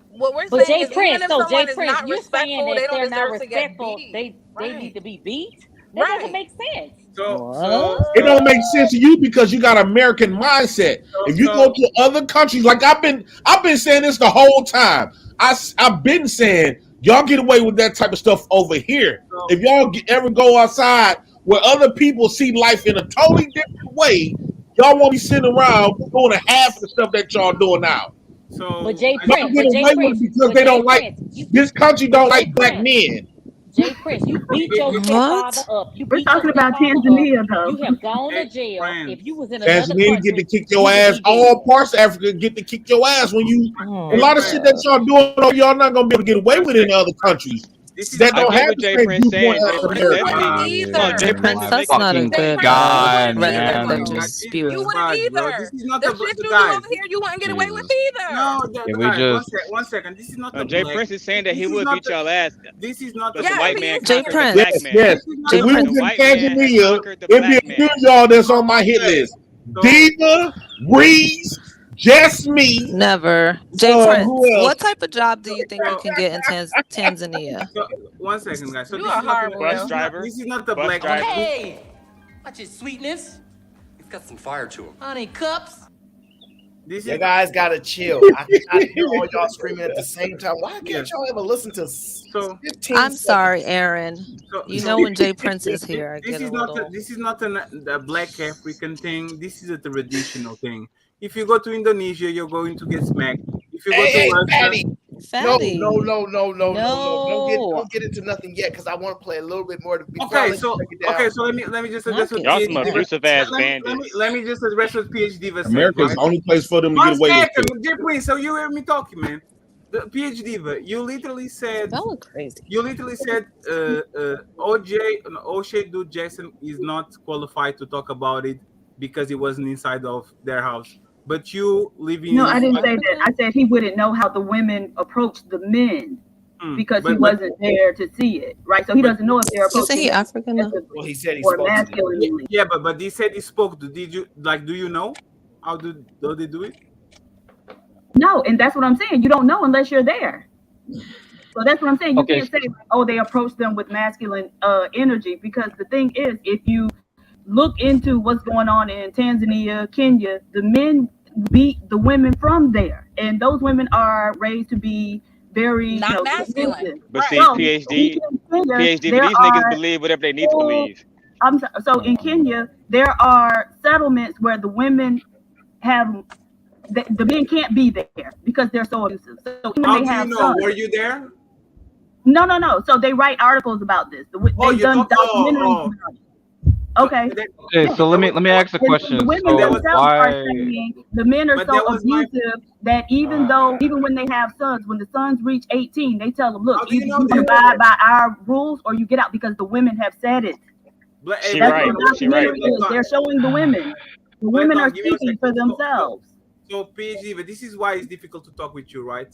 What we're But saying Jay is, even Prince, if so Jay someone is Prince, not you're saying respectful, they that don't they're not deserve to get respectful. beat. They need to be beat. That doesn't Right. make sense. It don't make sense to you because you got American mindset. If you go to other countries, like I've been saying this the whole time. I've been saying y'all get away with that type of stuff over here. If y'all ever go outside where other people see life in a totally different way, y'all won't be sitting around doing a half of the stuff that y'all doing now. But Jay Y'all Prince, get away with it because they don't like this country. Don't like black men. Jay Prince, you beat your stepfather up. You We're beat your talking about stepfather Tanzania, up. though. You have gone to jail. If you was in another Tanzania get to country, kick you your would ass. be All dead. parts of Africa get to kick your ass when you. A lot of shit that y'all doing, y'all not gonna be able to get away with it in other countries that I don't get have what the Jay same Prince viewpoint saying. as Jay Prince America. definitely. Either. Jay Prince is My making a fucking good God, You man. wouldn't Bro, either. this is not The the shit you do guys. over here, you wouldn't get away with Jesus. either. No, Can we guys, just? 1 second. This is not the Jay black. Prince is saying that he This is would not beat the. your ass, This is not the but the Yes, white black. he man is conquered saying the that. black Yes, man. yes. This is not If the we The was in white man has Tanzania, conquered the it'd be black a few man. of y'all that's on my hit list. Diva, Reese, Just Me. Never. Jay Prince, Who else? what type of job do you think you can get in Tanzania? So 1 second, guys. So You this are is not. horrible, Bus yo. driver. This is not the Bus black. driver. Hey, watch his sweetness. He's got some fire to him. Honey cups. This You is. guys gotta chill. I hear all y'all screaming at the same time. Why can't y'all ever listen to 15 I'm seconds? sorry, Aaron. You know when Jay Prince is here, I This get a is not. little. This is not a black African thing. This is a traditional thing. If you go to Indonesia, you're going to get smacked. If you go to Hey, Russia, Patty. No, Fatty. Don't get into nothing yet because I want to play a little bit more before I let you break it down. So let me just address what Y'all some PhD. abusive ass bandits. Let me just address what PhD was said. America's Right? the only place for them to get away with it. Dear Queen, so you hear me talking, man. The PhD, you literally said. Y'all crazy. You literally said O'Shea Dude Jackson is not qualified to talk about it because he wasn't inside of their house. But you living No, in I didn't say that. I said he wouldn't know how the women approach the men because he wasn't there to see it, right? So he doesn't know if they're approaching him Well, he said he or spoke to them. masculinely. Yeah, but he said he spoke. Did you do you know how do they do it? No, and that's what I'm saying. You don't know unless you're there. So that's what I'm saying. You can't say, oh, they approach them with masculine energy because the thing is, if you look into what's going on in Tanzania, Kenya, the men beat the women from there, and those women are raised to be very not masculine. submissive. But see, So, PhD, in Kenya, but there these niggas are believe whatever they need to believe. so in Kenya, there are settlements where the women have the men can't be there because they're so abusive. So when How they do have you know? sons, Were you there? no. So they write articles about this. They've done documentaries about it. Okay. Okay, so let me ask a question. The women So themselves are why? saying the men are so abusive that even when they have sons, when the sons reach 18, they tell them, look, either you abide by our rules or you get out because the women have said it. She That's right. what the She right. documentary is. They're showing the women. The women are speaking for themselves. So PhD, but this is why it's difficult to talk with you, right?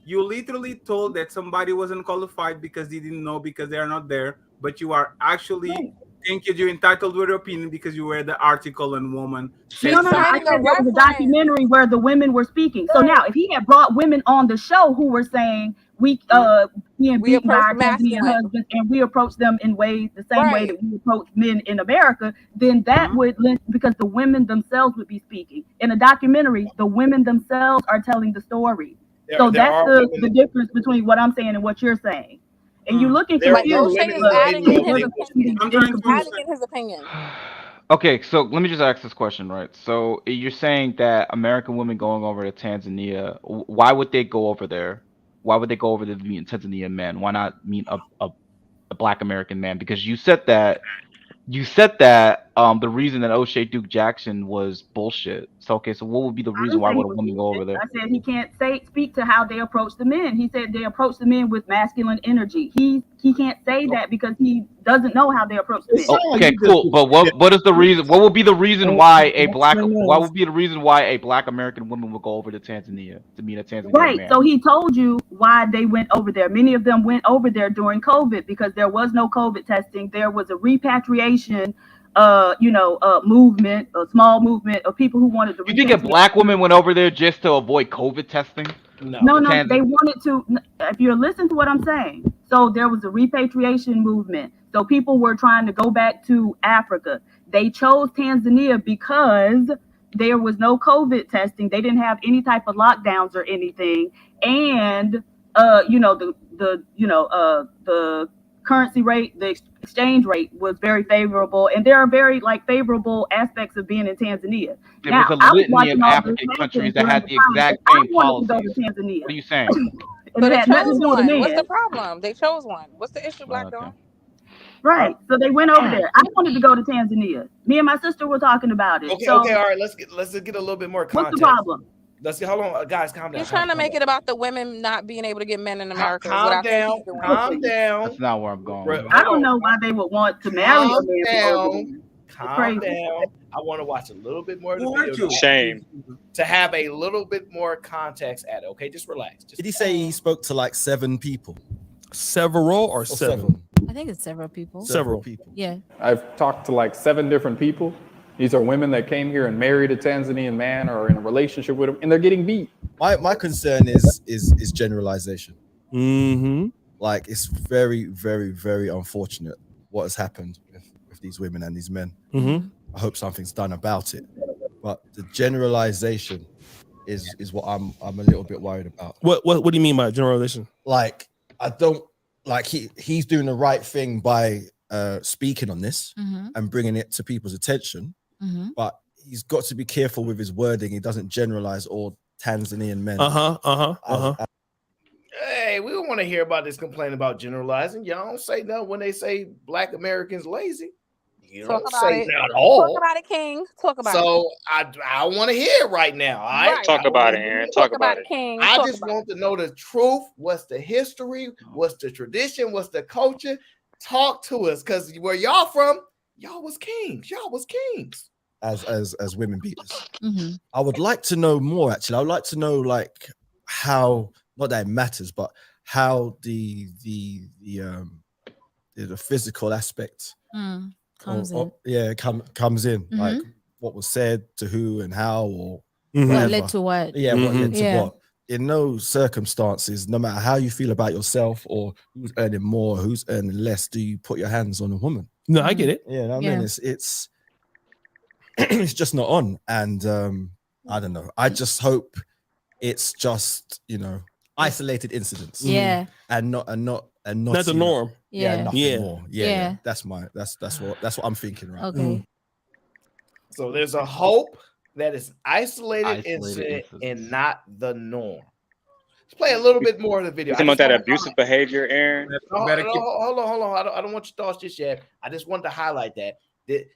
You literally told that somebody wasn't qualified because they didn't know because they are not there, but you are actually thinking you're entitled to your opinion because you read the article and woman said No. I said there was a documentary where the women were speaking. So now, if he had brought women on the show who were saying being beaten by our Tanzanian husbands and we approach them in ways the same way that we approach men in America, then that would because the women themselves would be speaking. In a documentary, the women themselves are telling the story. So that's the difference between what I'm saying and what you're saying. And you looking Like confused. O'Shea is adding in his opinion. Adding in his opinion. Okay, so let me just ask this question, right? So you're saying that American women going over to Tanzania, why would they go over there? Why would they go over to meet a Tanzanian man? Why not meet a black American man? Because you said that the reason that O'Shea Duke Jackson was bullshit. So okay, so what would be the I reason didn't why say he would a was woman go over bullshit. there? I said he can't speak to how they approach the men. He said they approach the men with masculine energy. He can't say that because he doesn't know how they approach the men. Okay, cool. But what is the reason? What would be the reason why a black? What would be the reason why a black American woman would go over to Tanzania to meet a Tanzanian Right. man? So he told you why they went over there. Many of them went over there during COVID because there was no COVID testing. There was a repatriation movement, a small movement of people who wanted to You think a black woman went over there just to avoid COVID testing? No, they wanted to. If you listen to what I'm saying, so there was a repatriation movement. So people were trying to go back to Africa. They chose Tanzania because there was no COVID testing. They didn't have any type of lockdowns or anything, and the currency rate, the exchange rate was very favorable, and there are very favorable aspects of being in Tanzania. There Now, was a I was litany of watching all this African happen countries that during had the the time that exact I same wanted to go to policies. Tanzania. What are you saying? And So it they had nothing chose to do with the one. What's men. the problem? They chose one. What's the issue, Black Dawn? Right. So they went over there. I wanted to go to Tanzania. Me and my sister were talking about it. Okay, So okay, all right. Let's get a little bit more what's context. the problem? Let's get. Hold on, guys. Calm down. He's trying to make it about the women not being able to get men in America. Is what Calm I think down. he's doing. Calm down. That's not where I'm going. I don't know why they would want to marry a Calm man from over there. down. It's Calm crazy. down. I want to watch a little bit more of the Who hurt video you? Shame. to have a little bit more context at it. Okay, just relax. Did he say he spoke to like 7 people? Several or seven? I think it's several people. Several people. Yeah. I've talked to like 7 different people. These are women that came here and married a Tanzanian man or in a relationship with him, and they're getting beat. My concern is generalization. Mm-hmm. Like it's very, very, very unfortunate what has happened with these women and these men. Mm-hmm. I hope something's done about it. But the generalization is what I'm a little bit worried about. What do you mean by generalization? Like I don't like he's doing the right thing by speaking on this and bringing it to people's attention, but he's got to be careful with his wording. He doesn't generalize all Tanzanian men. Hey, we don't want to hear about this complaint about generalizing. Y'all don't say no when they say black Americans lazy. You Talk don't about say it. that at all. Talk about it, King. Talk about it. So I want to hear it right now. All right? Right. Talk about it, Aaron. Talk about it. King. I Talk just about want to know the truth. What's the history? What's the tradition? What's the culture? Talk to us, because where y'all from, y'all was kings. Y'all was kings. As women beaters. I would like to know more. Actually, I would like to know like how, not that it matters, but how the physical aspect comes in. Like what was said to who and how, or what led to what. Yeah, what led to what. In no circumstances, no matter how you feel about yourself or who's earning more, who's earning less, do you put your hands on a woman? No, I get it. Yeah, I mean it's it's just not on. And I don't know. I just hope it's just, isolated incidents. Yeah. And not Not the norm. Nothing more. Yeah. That's what I'm thinking, right? Okay. So there's a hope that is isolated incident and not the norm. Let's play a little bit more of the video. You talking about that abusive behavior, Aaron? Hold on. I don't want your thoughts just yet. I just wanted to highlight that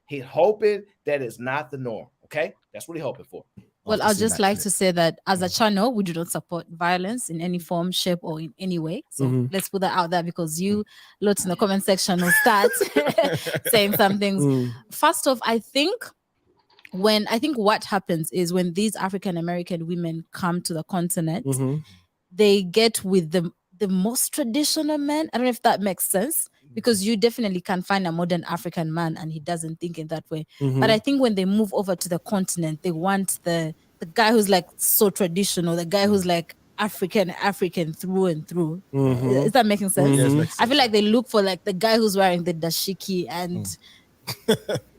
he's hoping that it's not the norm. Okay, that's what he's hoping for. Well, I'd just like to say that as a channel, we do not support violence in any form, shape, or in any way. So let's put that out there, because you lots in the comment section will start saying some things. First off, I think what happens is when these African American women come to the continent, they get with the most traditional men. I don't know if that makes sense, because you definitely can find a modern African man and he doesn't think in that way. But I think when they move over to the continent, they want the guy who's like so traditional, the guy who's like African through and through. Is that making sense? Yes, makes sense. I feel like they look for like the guy who's wearing the dashiki and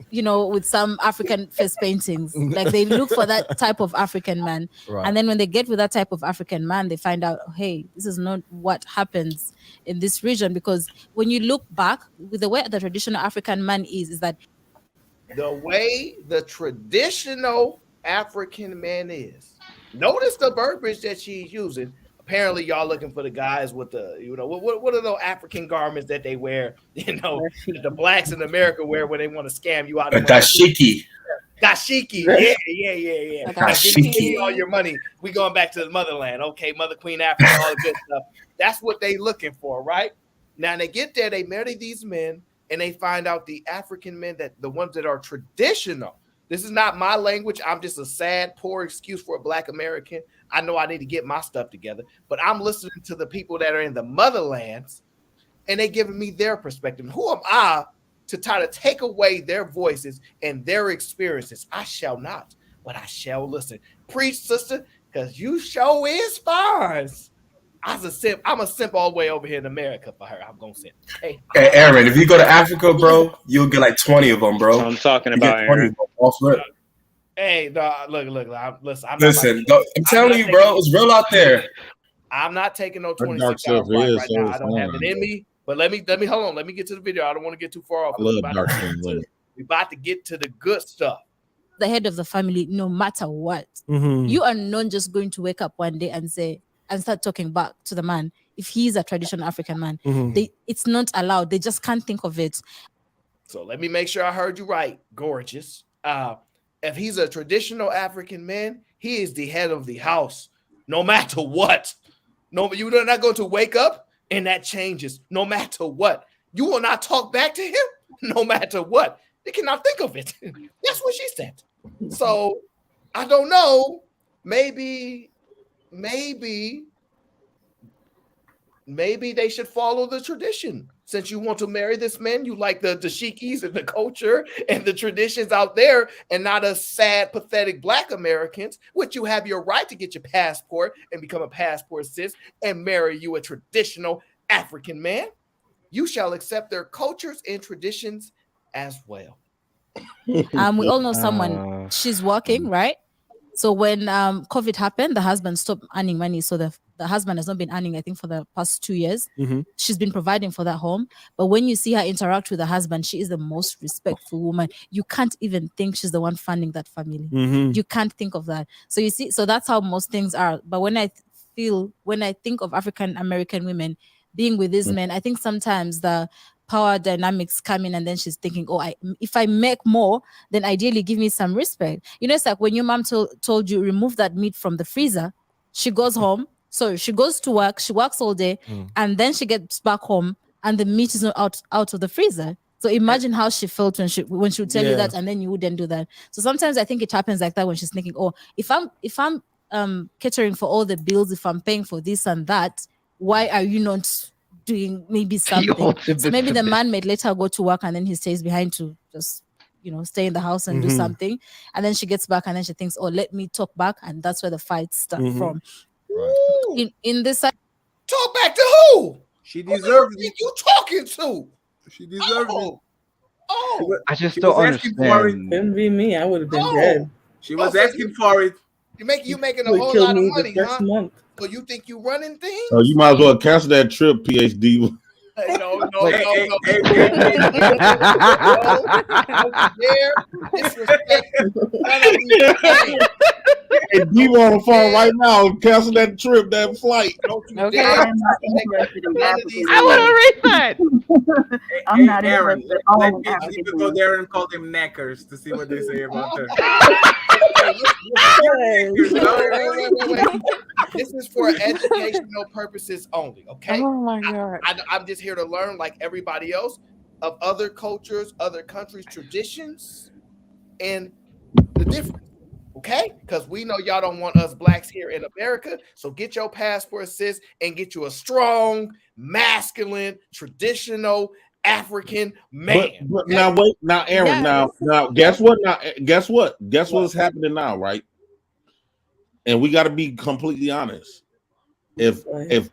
with some African face paintings. Like they look for that type of African man. Right. And then when they get with that type of African man, they find out, hey, this is not what happens in this region. Because when you look back with the way the traditional African man is that the way the traditional African man is. Notice the verbiage that she's using. Apparently, y'all looking for the guys with the, what are those African garments that they wear? That the blacks in America wear when they want to scam you out of money. Dashiki. Dashiki, yeah. Give me all your money. We going back to the motherland, okay? Mother Queen Africa, all the good stuff. That's what they looking for, right? Now they get there, they marry these men, and they find out the African men, that the ones that are traditional. This is not my language. I'm just a sad, poor excuse for a Black American. I know I need to get my stuff together, but I'm listening to the people that are in the motherlands, and they giving me their perspective. Who am I to try to take away their voices and their experiences? I shall not, but I shall listen. Preach, sister, because you show is fine. I'm a simp all the way over here in America for her. I'm gonna simp. Hey, Aaron, if you go to Africa, bro, you'll get like 20 of them, bro. I'm talking about, Aaron. Hey, no, look. Listen, I'm telling you, bro, it's real out there. I'm not taking no 26-hour flight right now. I don't have it in me. But let me hold on. Let me get to the video. I don't want to get too far off. I love dark skin women. We're about to get to the good stuff. The head of the family, no matter what, you are not just going to wake up one day and start talking back to the man if he's a traditional African man. It's not allowed. They just can't think of it. So let me make sure I heard you right, gorgeous. If he's a traditional African man, he is the head of the house, no matter what. No, you're not going to wake up and that changes no matter what. You will not talk back to him no matter what. They cannot think of it. That's what she said. So I don't know. Maybe they should follow the tradition. Since you want to marry this man, you like the dashikis and the culture and the traditions out there, and not us sad, pathetic Black Americans, which you have your right to get your passport and become a passport cis and marry you a traditional African man. You shall accept their cultures and traditions as well. We all know someone, she's working, right? So when COVID happened, the husband stopped earning money. So the husband has not been earning, I think, for the past 2 years. She's been providing for that home. But when you see her interact with the husband, she is the most respectful woman. You can't even think she's the one funding that family. You can't think of that. So you see, so that's how most things are. But when I think of African American women being with these men, I think sometimes the power dynamics come in, and then she's thinking, if I make more, then ideally give me some respect. It's like when your mom told you remove that meat from the freezer. She goes home, she goes to work, she works all day, and then she gets back home and the meat is not out of the freezer. So imagine how she felt when she would tell you that, and then you wouldn't do that. So sometimes I think it happens like that when she's thinking, if I'm catering for all the bills, if I'm paying for this and that, why are you not doing maybe something? So maybe the man may let her go to work, and then he stays behind to just stay in the house and do something, and then she gets back and then she thinks, let me talk back, and that's where the fights start from. In this side, talk back to who? She deserves it. You talking to? She deserves it. I just don't understand. Couldn't be me. I would have been dead. She was asking for it. You making a whole lot of money, huh? Month. So you think you running things? Oh, you might as well cancel that trip, PhD. No. Hey, D on the phone right now. Cancel that trip, that flight. Okay. I'm not interested in African. I want to read that. I'm not Aaron, interested. let people go there and call them knackers to see what they say about her. Wait. This is for educational purposes only, okay? Oh my God. I'm just here to learn, like everybody else, of other cultures, other countries' traditions, and the difference, okay? Because we know y'all don't want us Blacks here in America, so get your passport, sis, and get you a strong, masculine, traditional African man. But now wait, now Aaron, now guess what? Guess what's happening now, right? And we got to be completely honest. If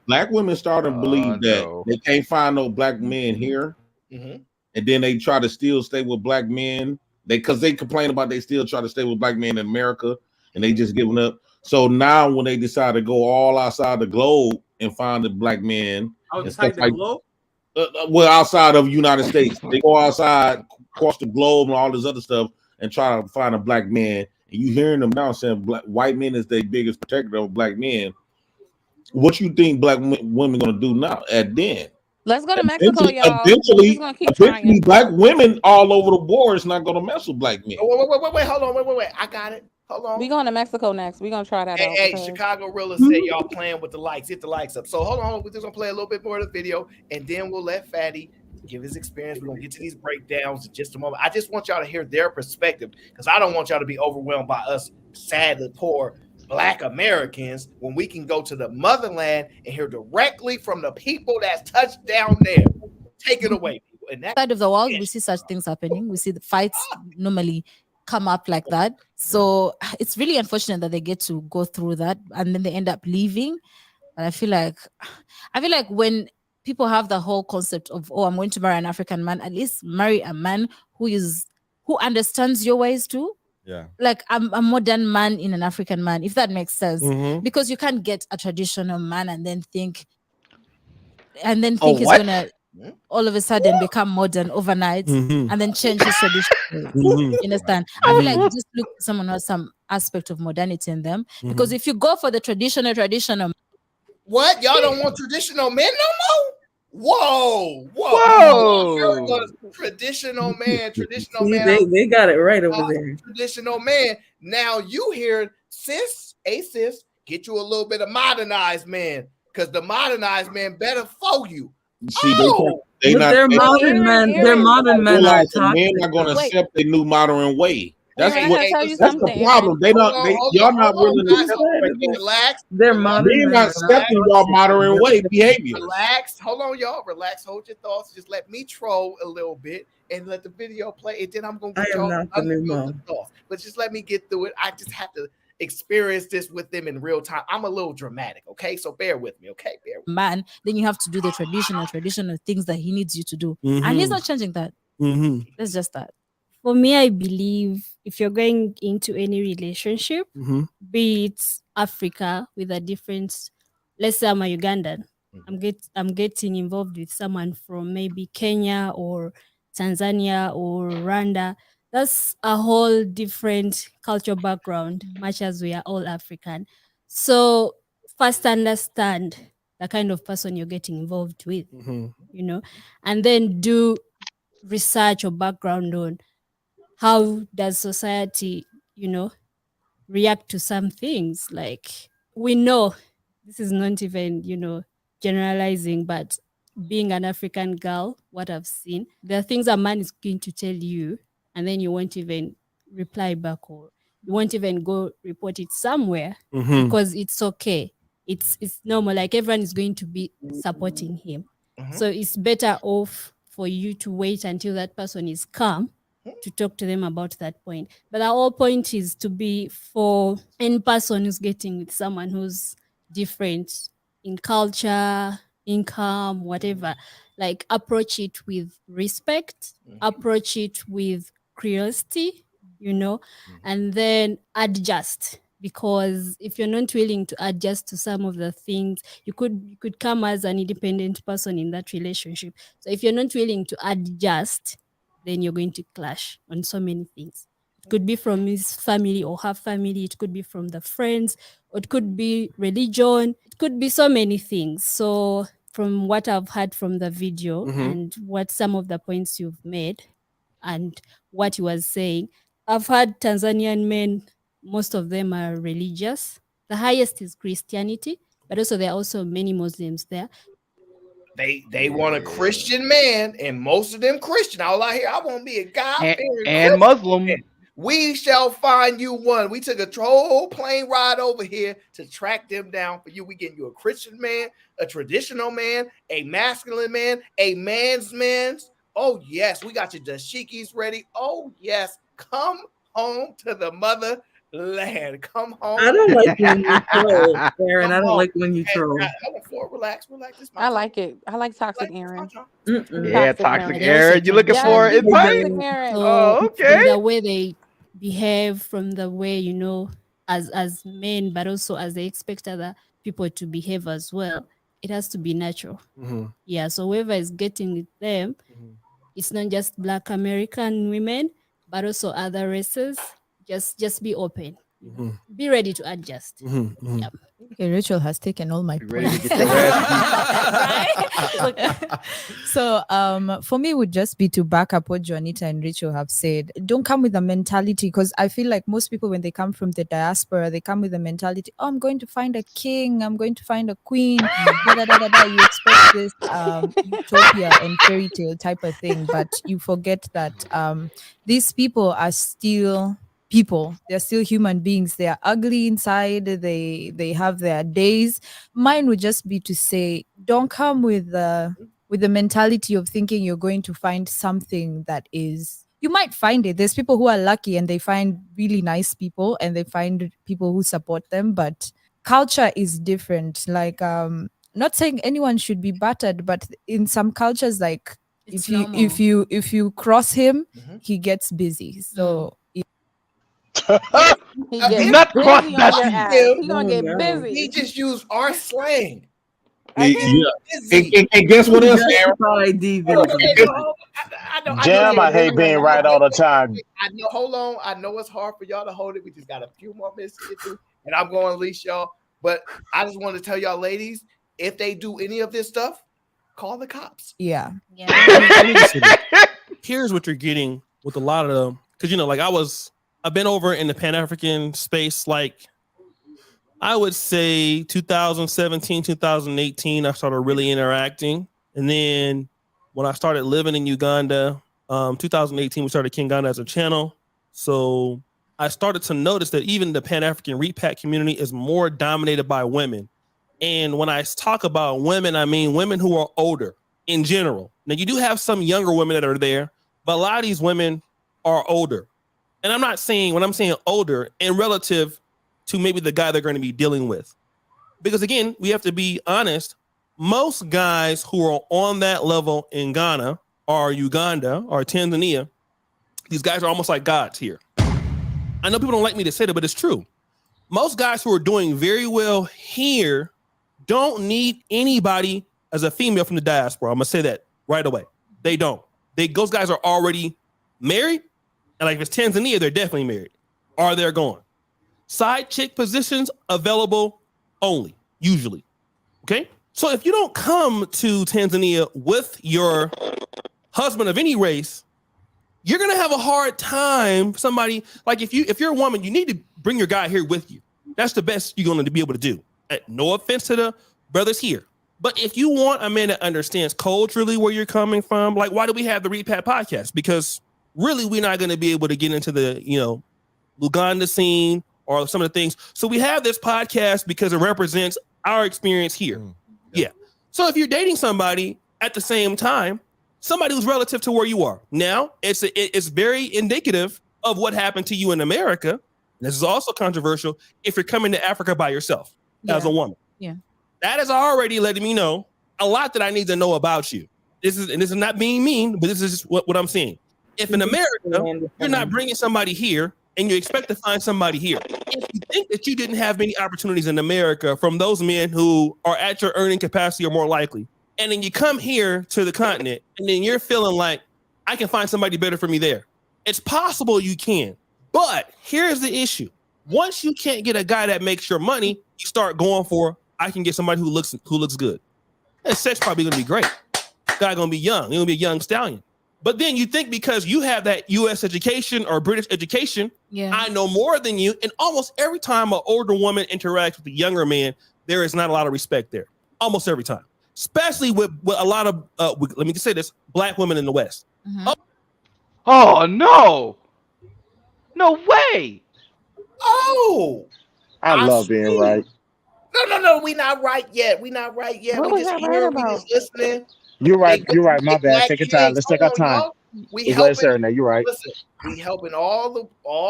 Black women start to believe that they can't find no Black men here, and then they try to still stay with Black men, because they complain about they still try to stay with Black men in America, and they just giving up. So now when they decide to go all outside the globe and find the Black men, outside the globe. Well, outside of United States, they go outside across the globe and all this other stuff and try to find a black man, and you hearing them now saying white men is their biggest protector of black men. What you think black women gonna do now? At then, let's go to Mexico, y'all. We're just gonna keep eventually, trying. black women all over the board is not gonna mess with black men. Wait, hold on, wait. I got it. Hold on. We going to Mexico next. We're gonna try that out. Hey, Chicago Realist said y'all playing with the likes. Hit the likes up. So hold on. We're just gonna play a little bit more of the video, and then we'll let Fatty give his experience. We're gonna get to these breakdowns in just a moment. I just want y'all to hear their perspective because I don't want y'all to be overwhelmed by us sadly poor Black Americans when we can go to the motherland and hear directly from the people that's touched down there. Take it away, people. And that side of the world, we see such things happening. We see the fights normally come up like that. So it's really unfortunate that they get to go through that and then they end up leaving. But I feel like when people have the whole concept of, oh, I'm going to marry an African man, at least marry a man who understands your ways too. Yeah. Like a modern man in an African man, if that makes sense. Because you can't get a traditional man and then think he's gonna all of a sudden become modern overnight and then change his tradition. You understand? I feel like just look for someone who has some aspect of modernity in them. Because if you go for the traditional what? Y'all don't want traditional men no more? Whoa. Traditional man. They got it right over there. Traditional man. Now you hear sis, get you a little bit of modernized man, because the modernized man better for you. See, they're modern men. They're modern men. Men are going to accept the new modern way. That's the problem. Y'all not willing to accept. Relax. They're modern. They're not accepting y'all modern way behavior. Relax. Hold on, y'all. Relax. Hold your thoughts. Just let me troll a little bit and let the video play. And then I'm going to get y'all thoughts. But just let me get through it. I just have to experience this with them in real time. I'm a little dramatic, okay? So bear with me, okay? Man, then you have to do the traditional things that he needs you to do. And he's not changing that. It's just that. For me, I believe if you're going into any relationship, be it Africa with a different, let's say I'm a Ugandan, I'm getting involved with someone from maybe Kenya or Tanzania or Rwanda. That's a whole different cultural background, much as we are all African. So first understand the kind of person you're getting involved with, and then do research or background on how does society, react to some things. Like, we know this is not even, generalizing, but being an African girl, what I've seen, there are things a man is going to tell you, and then you won't even reply back, or you won't even go report it somewhere because it's okay. It's normal. Like, everyone is going to be supporting him. So it's better off for you to wait until that person is calm to talk to them about that point. But the whole point is to be for any person who's getting with someone who's different in culture, income, whatever. Like, approach it with respect, approach it with curiosity, and then adjust. Because if you're not willing to adjust to some of the things, you could come as an independent person in that relationship. So if you're not willing to adjust, then you're going to clash on so many things. It could be from his family or her family. It could be from the friends, or it could be religion. It could be so many things. So from what I've heard from the video and what some of the points you've made and what you was saying, I've heard Tanzanian men, most of them are religious. The highest is Christianity, but also there are also many Muslims there. They want a Christian man, and most of them Christian. All I hear, I want to be a God-fearing and Muslim. Man. We shall find you one. We took a whole plane ride over here to track them down for you. We getting you a Christian man, a traditional man, a masculine man, a man's man's. Oh yes, we got your dashikis ready. Oh yes, come home to the motherland. Come home. I don't like when you troll, Aaron. I don't like when you troll. Relax. I like it. I like toxic Aaron. Yeah, toxic Aaron. You looking for it? So from the way they behave, from the way, as men, but also as they expect other people to behave as well, it has to be natural. Yeah. So whoever is getting with them, It's not just Black American women, but also other races. Just be open. Be ready to adjust. Yep. Okay, Rachel has taken all my Ready to points. get your ass Right? Look, so for me would just be to back up what Juanita and Rachel have said. Don't come with a mentality, because I feel like most people when they come from the diaspora, they come with a mentality, oh, I'm going to find a king, I'm going to find a queen, You expect this utopia and fairy tale type of thing, but you forget that these people are still people. They're still human beings. They are ugly inside. They have their days. Mine would just be to say, don't come with the mentality of thinking you're going to find something that is. You might find it. There's people who are lucky and they find really nice people and they find people who support them, but culture is different. Like not saying anyone should be battered, but in some cultures, like It's if you cross him, he gets busy. So He Uh, gets if Not cross busy on that. your ass. still, He gonna get busy. we just use our slang. Yeah. Busy. And guess what else, Aaron? Hold on. I know. Jam, I hate being right all the time. I know. Hold on. I know it's hard for y'all to hold it. We just got a few more minutes to get through, and I'm going to unleash y'all. But I just want to tell y'all, ladies, if they do any of this stuff, call the cops. Yeah. Here's what you're getting with a lot of them, because like I've been over in the Pan-African space, like I would say 2017, 2018, I started really interacting. And then when I started living in Uganda, 2018, we started Kinganda as a channel. So I started to notice that even the Pan-African repat community is more dominated by women. And when I talk about women, I mean women who are older in general. Now, you do have some younger women that are there, but a lot of these women are older. And I'm not saying, when I'm saying older, in relative to maybe the guy they're going to be dealing with. Because again, we have to be honest, most guys who are on that level in Ghana or Uganda or Tanzania, these guys are almost like gods here. I know people don't like me to say that, but it's true. Most guys who are doing very well here don't need anybody as a female from the diaspora. I'm going to say that right away. They don't. Those guys are already married. And like if it's Tanzania, they're definitely married. Or they're gone. Side chick positions available only, usually. Okay? So if you don't come to Tanzania with your husband of any race, you're gonna have a hard time. Somebody like if you're a woman, you need to bring your guy here with you. That's the best you're gonna be able to do. No offense to the brothers here, but if you want a man that understands culturally where you're coming from, like why do we have the Repat podcast? Because really, we're not gonna be able to get into the Luganda scene or some of the things. So we have this podcast because it represents our experience here. Yeah. So if you're dating somebody at the same time, somebody who's relative to where you are. Now, it's very indicative of what happened to you in America. This is also controversial if you're coming to Africa by yourself as a woman. Yeah. That is already letting me know a lot that I need to know about you. This is not being mean, but this is just what I'm saying. If in America, you're not bringing somebody here and you expect to find somebody here, if you think that you didn't have many opportunities in America from those men who are at your earning capacity or more likely, and then you come here to the continent and then you're feeling like I can find somebody better for me there. It's possible you can, but here's the issue. Once you can't get a guy that makes your money, you start going for, I can get somebody who looks good. And sex probably gonna be great. Guy gonna be young. He's gonna be a young stallion. But then you think because you have that U.S. education or British education, I know more than you. And almost every time an older woman interacts with a younger man, there is not a lot of respect there. Almost every time. Especially with a lot of, let me just say this, Black women in the West. Mm-hmm. Oh, no. No way. Oh. I love being right. No. We not right yet. We just here. We just listening. You're right. My bad. Take your time. Let's take our time. We helping. You're right. Listen, we helping all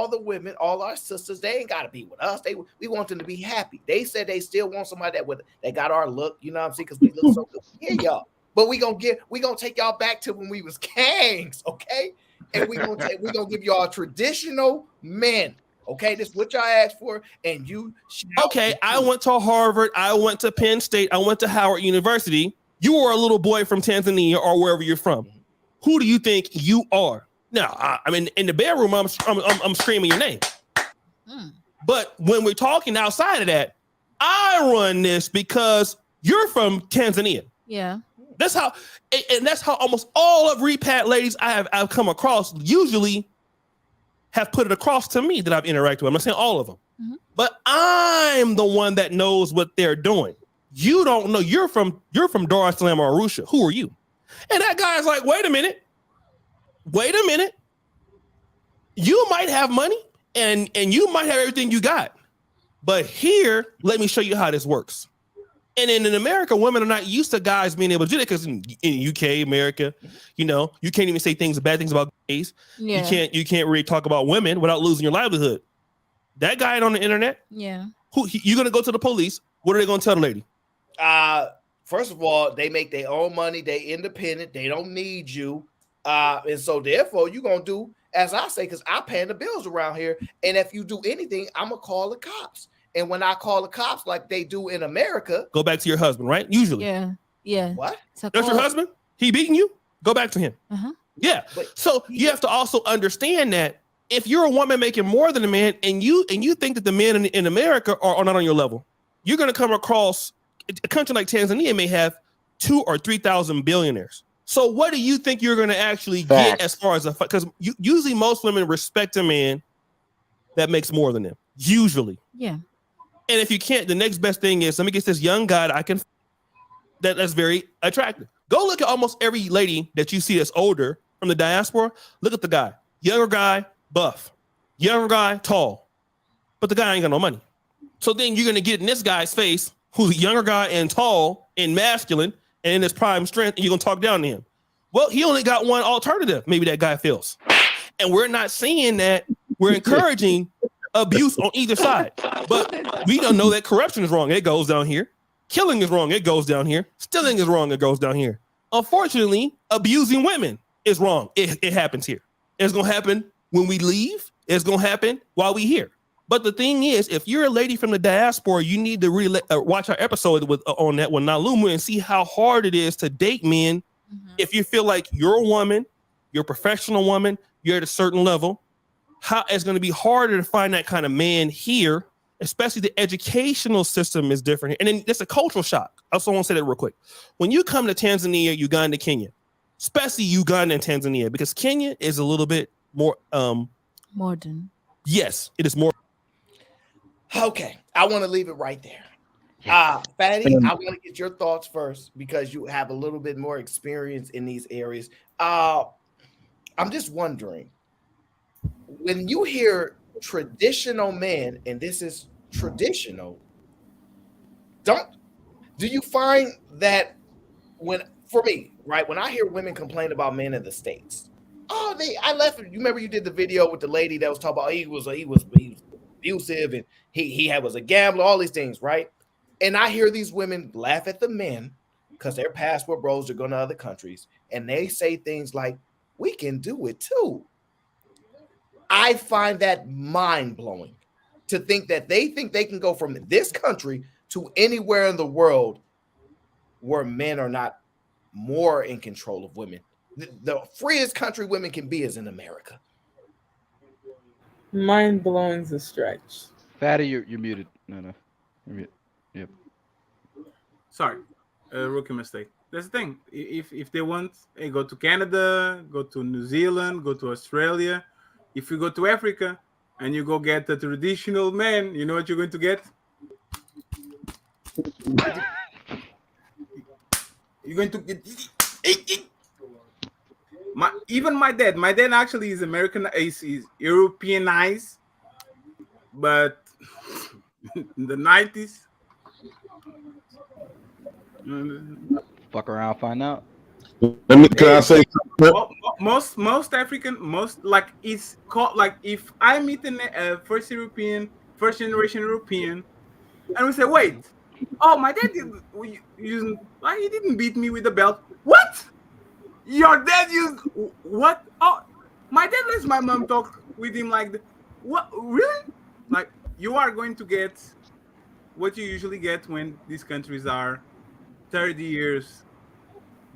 the women, all our sisters. They ain't gotta be with us. We want them to be happy. They said they still want somebody that got our look. You know what I'm saying? Because we look so good. Yeah, y'all. But we gonna take y'all back to when we was kings, okay? And we gonna give y'all traditional men. Okay, this is what y'all asked for, and you. Okay, I went to Harvard. I went to Penn State. I went to Howard University. You were a little boy from Tanzania or wherever you're from. who do you think you are? Now, I mean, in the bedroom, I'm screaming your name. But when we're talking outside of that, I run this because you're from Tanzania. Yeah. That's how, and that's how almost all of repat ladies I've come across usually have put it across to me that I've interacted with. I'm not saying all of them, but I'm the one that knows what they're doing. You don't know. You're from Dar es Salaam or Arusha. Who are you? And that guy's like, wait a minute. You might have money and you might have everything you got, but here, let me show you how this works. And in America, women are not used to guys being able to do that because in UK, America, you can't even say bad things about gays. Yeah. You can't really talk about women without losing your livelihood. That guy ain't on the internet. Yeah. You gonna go to the police? What are they gonna tell the lady? First of all, they make their own money. They independent. They don't need you. And so therefore, you're gonna do as I say, because I paying the bills around here. And if you do anything, I'm gonna call the cops. And when I call the cops like they do in America, go back to your husband, right? Usually. Yeah. What? That's your husband? He beating you? Go back to him. Yeah. So you have to also understand that if you're a woman making more than a man and you think that the men in America are not on your level, you're gonna come across a country like Tanzania may have 2,000 or 3,000 billionaires. So what do you think you're going to actually get as far as because usually most women respect a man that makes more than them. Usually. Yeah. And if you can't, the next best thing is let me get this young guy that's very attractive. Go look at almost every lady that you see that's older from the diaspora. Look at the guy. Younger guy, buff. Younger guy, tall. But the guy ain't got no money. So then you're going to get in this guy's face who's a younger guy and tall and masculine and in his prime strength, and you're going to talk down to him. Well, he only got one alternative. Maybe that guy feels. And we're not seeing that. We're encouraging abuse on either side. But we don't know that corruption is wrong. It goes down here. Killing is wrong. It goes down here. Stealing is wrong. It goes down here. Unfortunately, abusing women is wrong. It happens here. It's going to happen when we leave. It's going to happen while we here. But the thing is, if you're a lady from the diaspora, you need to really watch our episode on that one, Nalumu, and see how hard it is to date men. If you feel like you're a woman, you're a professional woman, you're at a certain level, how it's going to be harder to find that kind of man here, especially the educational system is different. And then it's a cultural shock. I also want to say that real quick. When you come to Tanzania, Uganda, Kenya, especially Uganda and Tanzania, because Kenya is a little bit more modern. Yes, it is more. Okay, I want to leave it right there. Fatty, I want to get your thoughts first because you have a little bit more experience in these areas. I'm just wondering, when you hear traditional men, and this is traditional, do you find that for me, right, when I hear women complain about men in the States, I left. You remember you did the video with the lady that was talking about he was abusive and he was a gambler, all these things, right? And I hear these women laugh at the men because their passport bros are going to other countries, and they say things like, "We can do it too." I find that mind-blowing to think that they can go from this country to anywhere in the world where men are not more in control of women. The freest country women can be is in America. Mind blowing is a stretch. Fatty, you're muted. No. You're muted. Yep. Sorry, rookie mistake. That's the thing. If they want, hey, go to Canada, go to New Zealand, go to Australia. If you go to Africa and you go get the traditional man, you know what you're going to get? You're going to get my dad. My dad actually is American. Is Europeanized, but in the 90s. Fuck around, find out. Can I say most African, like it's called, like if I meet a first generation European, and we say, wait, my dad he didn't beat me with a belt. What? Your dad used what? Oh, my dad lets my mom talk with him like that. What? Really? Like, you are going to get what you usually get when these countries are 30 years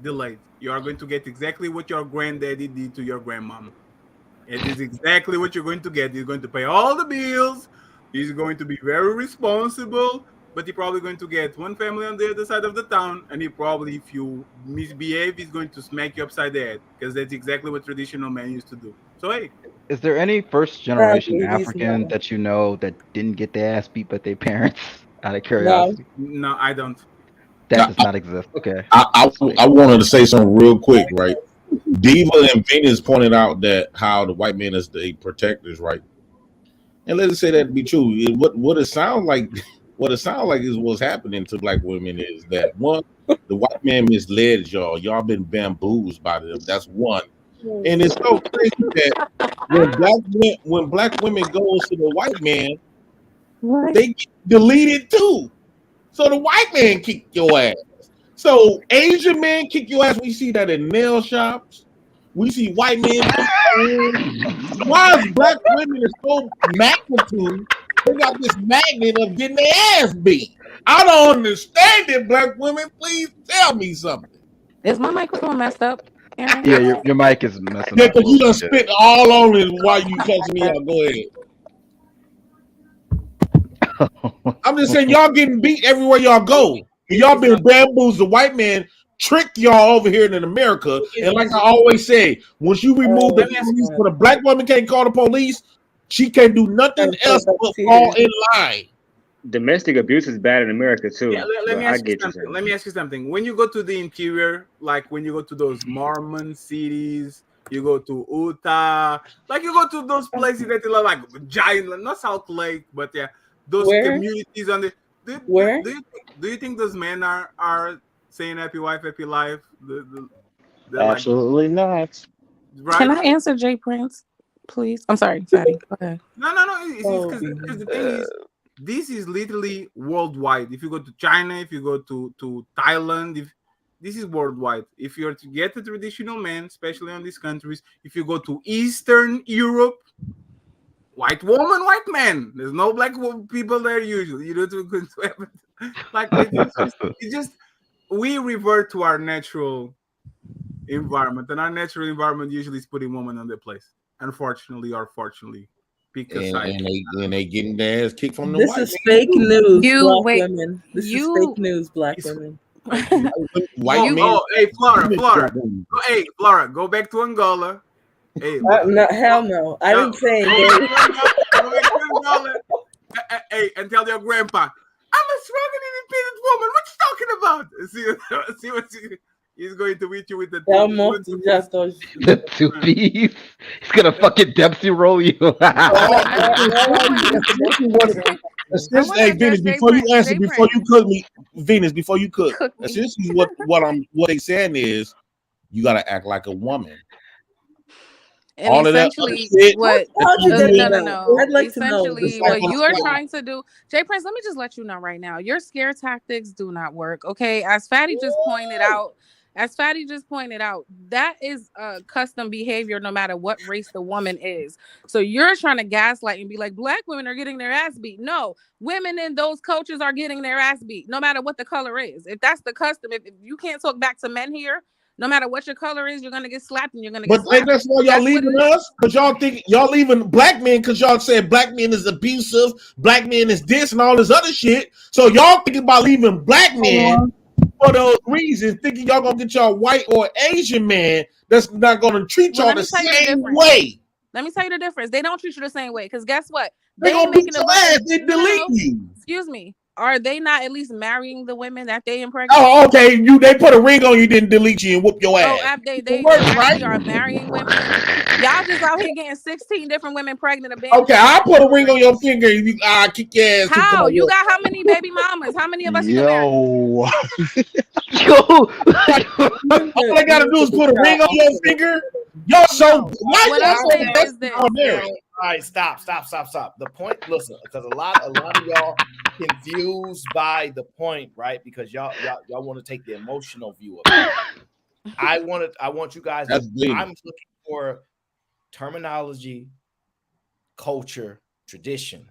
delayed. You are going to get exactly what your granddaddy did to your grandmom. It is exactly what you're going to get. He's going to pay all the bills. He's going to be very responsible, but you're probably going to get one family on the other side of the town, and he probably, if you misbehave, he's going to smack you upside the head because that's exactly what traditional men used to do. So hey, Is there any first generation African that you know that didn't get their ass beat by their parents out of curiosity? no, I don't. That does not exist. Okay. I wanted to say something real quick, right? Diva and Venus pointed out that how the white man is the protectors, right? And let's say that to be true. What it sounds like, what it sounds like is what's happening to black women is that one, the white man misled y'all. Y'all been bamboozled by them. That's one. And it's so crazy that when black women goes to the white man, they get deleted too. So the white man kick your ass. So Asian men kick your ass. We see that in nail shops. We see white men. Why is black women so magnitude? They got this magnet of getting their ass beat. I don't understand it, black women. Please tell me something. Is my microphone messed up, Aaron? Yeah, your mic is messing Yeah, up. because you done spit all on it while you catching me out. Go ahead. I'm just saying, y'all getting beat everywhere y'all go. Y'all been bamboozled. The white man tricked y'all over here in America. And like I always say, once you remove the police, when a black woman can't call the police, she can't do nothing else but fall in line. Domestic abuse is bad in America too. Yeah, let me I ask you get you. something. Let me ask you something. When you go to the interior, like when you go to those Mormon cities, you go to Utah, like you go to those places that are like giant, not South Lake, but yeah, those communities on the. Do you think those men are saying happy wife, happy life? Absolutely not. Right? Can I answer Jay Prince, please? I'm sorry, Fatty. Go ahead. No. Because the thing is, this is literally worldwide. If you go to China, if you go to Thailand, this is worldwide. If you're to get a traditional man, especially on these countries, if you go to Eastern Europe, white woman, white man. There's no black people there usually. You don't like it's just we revert to our natural environment, and our natural environment usually is putting women on their place. Unfortunately or fortunately. And they getting their ass kicked from the This white is man. fake news, You black women. This is fake news, black women. White men. Hey, Flora. Hey, Flora, go back to Angola. Hey, hell no. I didn't say go back to Angola. Hey, and tell your grandpa, I'm a strong and independent woman. What you talking about? See what he's going to hit you with the The two P's. He's gonna fucking Dempsey roll you. Hey, Venus, before you answer, before you cook me, Venus, before you cook, essentially what they saying is you gotta act like a woman. And all essentially, of that what? No. I'd like Essentially, to know. what you are trying to do, Jay Prince. Let me just let you know right now. Your scare tactics do not work. Okay, as Fatty just pointed out. That is custom behavior no matter what race the woman is. So you're trying to gaslight and be like, black women are getting their ass beat. No, women in those cultures are getting their ass beat no matter what the color is. If that's the custom, if you can't talk back to men here, no matter what your color is, you're gonna get slapped and you're gonna get slapped. But that's why y'all leaving us, because y'all think y'all leaving black men because y'all said black men is abusive, black men is this and all this other shit. So y'all thinking about leaving black men for those reasons, thinking y'all gonna get y'all white or Asian man that's not gonna treat y'all the same way. Let me tell you the difference. They don't treat you the same way because guess what? They gonna beat your ass. They delete you. Excuse me. Are they not at least marrying the women that they impregnate? Oh, okay. They put a ring on you, didn't delete you and whoop your ass. Oh, they actually are marrying women. Y'all just out here getting 16 different women pregnant. Okay, I'll put a ring on your finger and I kick your ass. How? You got how many baby mamas? How many of us you married? Yo. All I gotta do is put a ring on your finger. Y'all so what I'm saying is this. All right, stop. The point, listen, because a lot of y'all confused by the point, right? Because y'all want to take the emotional view of it. I want you guys. I'm looking for terminology, culture, tradition,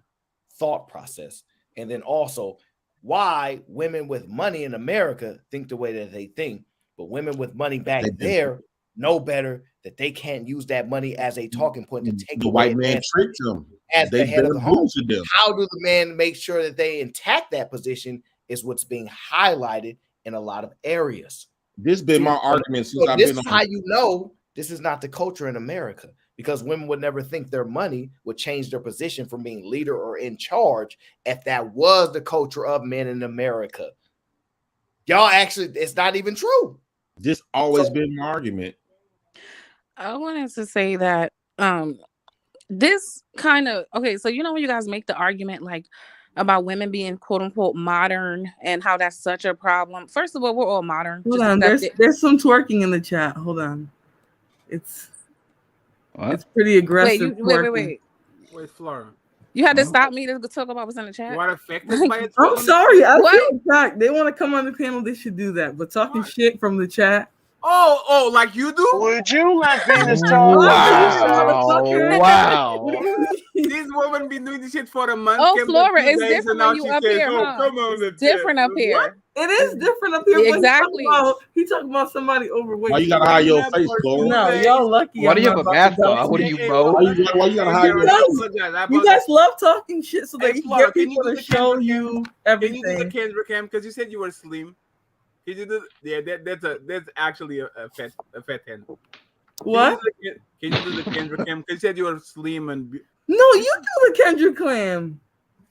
thought process, and then also why women with money in America think the way that they think But women with money back there know better that they can't use that money as a talking point to take the away white man tricked them as the head of the home. them. How do the men make sure that they intact that position is what's being highlighted in a lot of areas. This been my argument since I've this been is on. how you know this is not the culture in America, because women would never think their money would change their position from being leader or in charge if that was the culture of men in America. Y'all actually, it's not even true. This always been my argument. I wanted to say that this kind of so you know when you guys make the argument like about women being quote unquote modern and how that's such a problem. First of all, we're all modern. Hold on, there's some twerking in the chat. Hold on, it's pretty aggressive. Wait. Where's Flora? You had to stop me to talk about what's in the chat. What affected by it? I'm sorry, I feel attacked. They want to come on the panel. They should do that. But talking shit from the chat. Oh, like you do? Would you let Venus talk? Wow. This woman been doing this shit for a month. Oh, Flora, it's different when you up here, huh? Come on, it's different up here. What? It is different up here. Exactly. He talking about somebody overweight. Why you gotta hide your face, bro? No, y'all lucky. Why do you have a mask on? What are you, bro? Why you gotta hide your face? You guys love talking shit so that you Flora, get people to show you everything. Can you do the Kendrick cam? Because you said you were slim. Can you do? Yeah, that's actually a fat hand. What? Can you do the Kendrick cam? Because you said you were slim and. No, you do the Kendrick clam.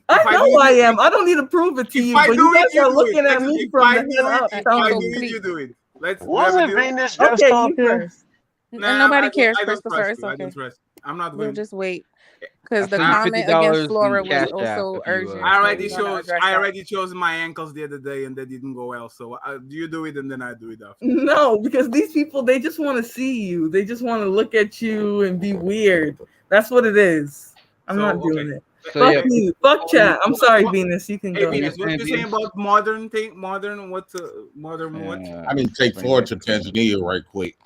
I know I am. I don't need to prove it to you, but you guys are looking at me from the head up. If I do it, you do it. Wasn't Venus just Okay, you talking? first. Nobody cares, I don't Christopher. trust It's you. I okay. don't trust. I'm not We'll going. just wait. Because the I sent you comment against $50 Flora in Cash was App also if you, urgent. I so already chose my ankles the other day, and that didn't go well. So you do it, and then I do it after. No, because these people, they just want to see you. They just want to look at you and be weird. That's what it is. I'm not doing it. So, Fuck yeah. you. Fuck chat. I'm sorry, Venus. You can Hey, go. Venus, what you saying about modern thing? Modern what? Modern what? I need to take Flora to Tanzania right quick.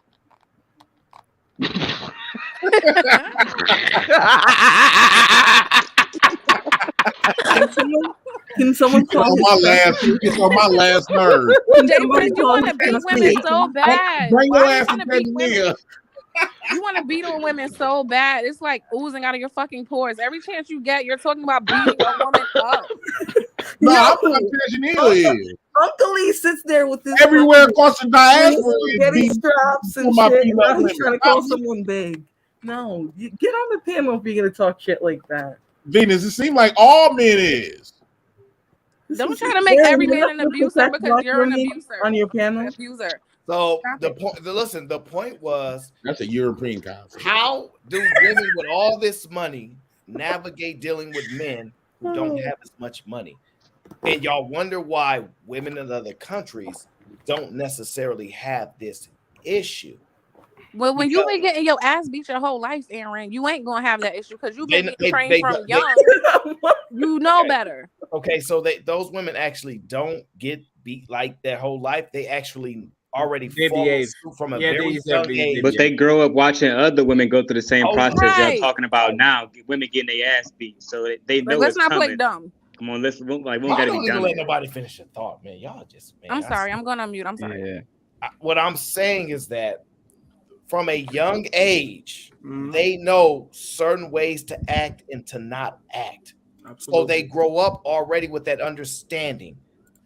Can someone call It's on my last nerve. David, you want to beat women so bad. Bring your Why ass you to want to beat women? Tanzania. You want to beat on women so bad. It's like oozing out of your fucking pores. Every chance you get, you're talking about beating a woman up. No, I'm not Tanzania is. Uncle Lee sits there with this Everywhere across the diaspora getting straps and my shit, beat and up now he's women. trying to call someone big. No, you get on the panel if you're gonna talk shit like that. Venus, it seems like all men is. Don't try to make every man an abuser because you're an abuser. On your panel? Abuser. So the point, listen, the point was that's a European concept. How do women with all this money navigate dealing with men who don't have as much money? And y'all wonder why women in other countries don't necessarily have this issue. Well, when you been getting your ass beat your whole life, Aaron, you ain't gonna have that issue because you've been getting trained from young. You know better. Okay, so those women actually don't get beat like their whole life. They actually already follow from a very young age. But they grow up watching other women go through the same process right. y'all talking about now. Women getting their ass beat, so they know let's it's not coming. play dumb. Come on, we don't I gotta don't be even dumb. let nobody finish a thought, man. Y'all just, man. I'm sorry. I'm going on mute. I'm sorry. Yeah. What I'm saying is that from a young age, they know certain ways to act and to not act. Absolutely. So they grow up already with that understanding,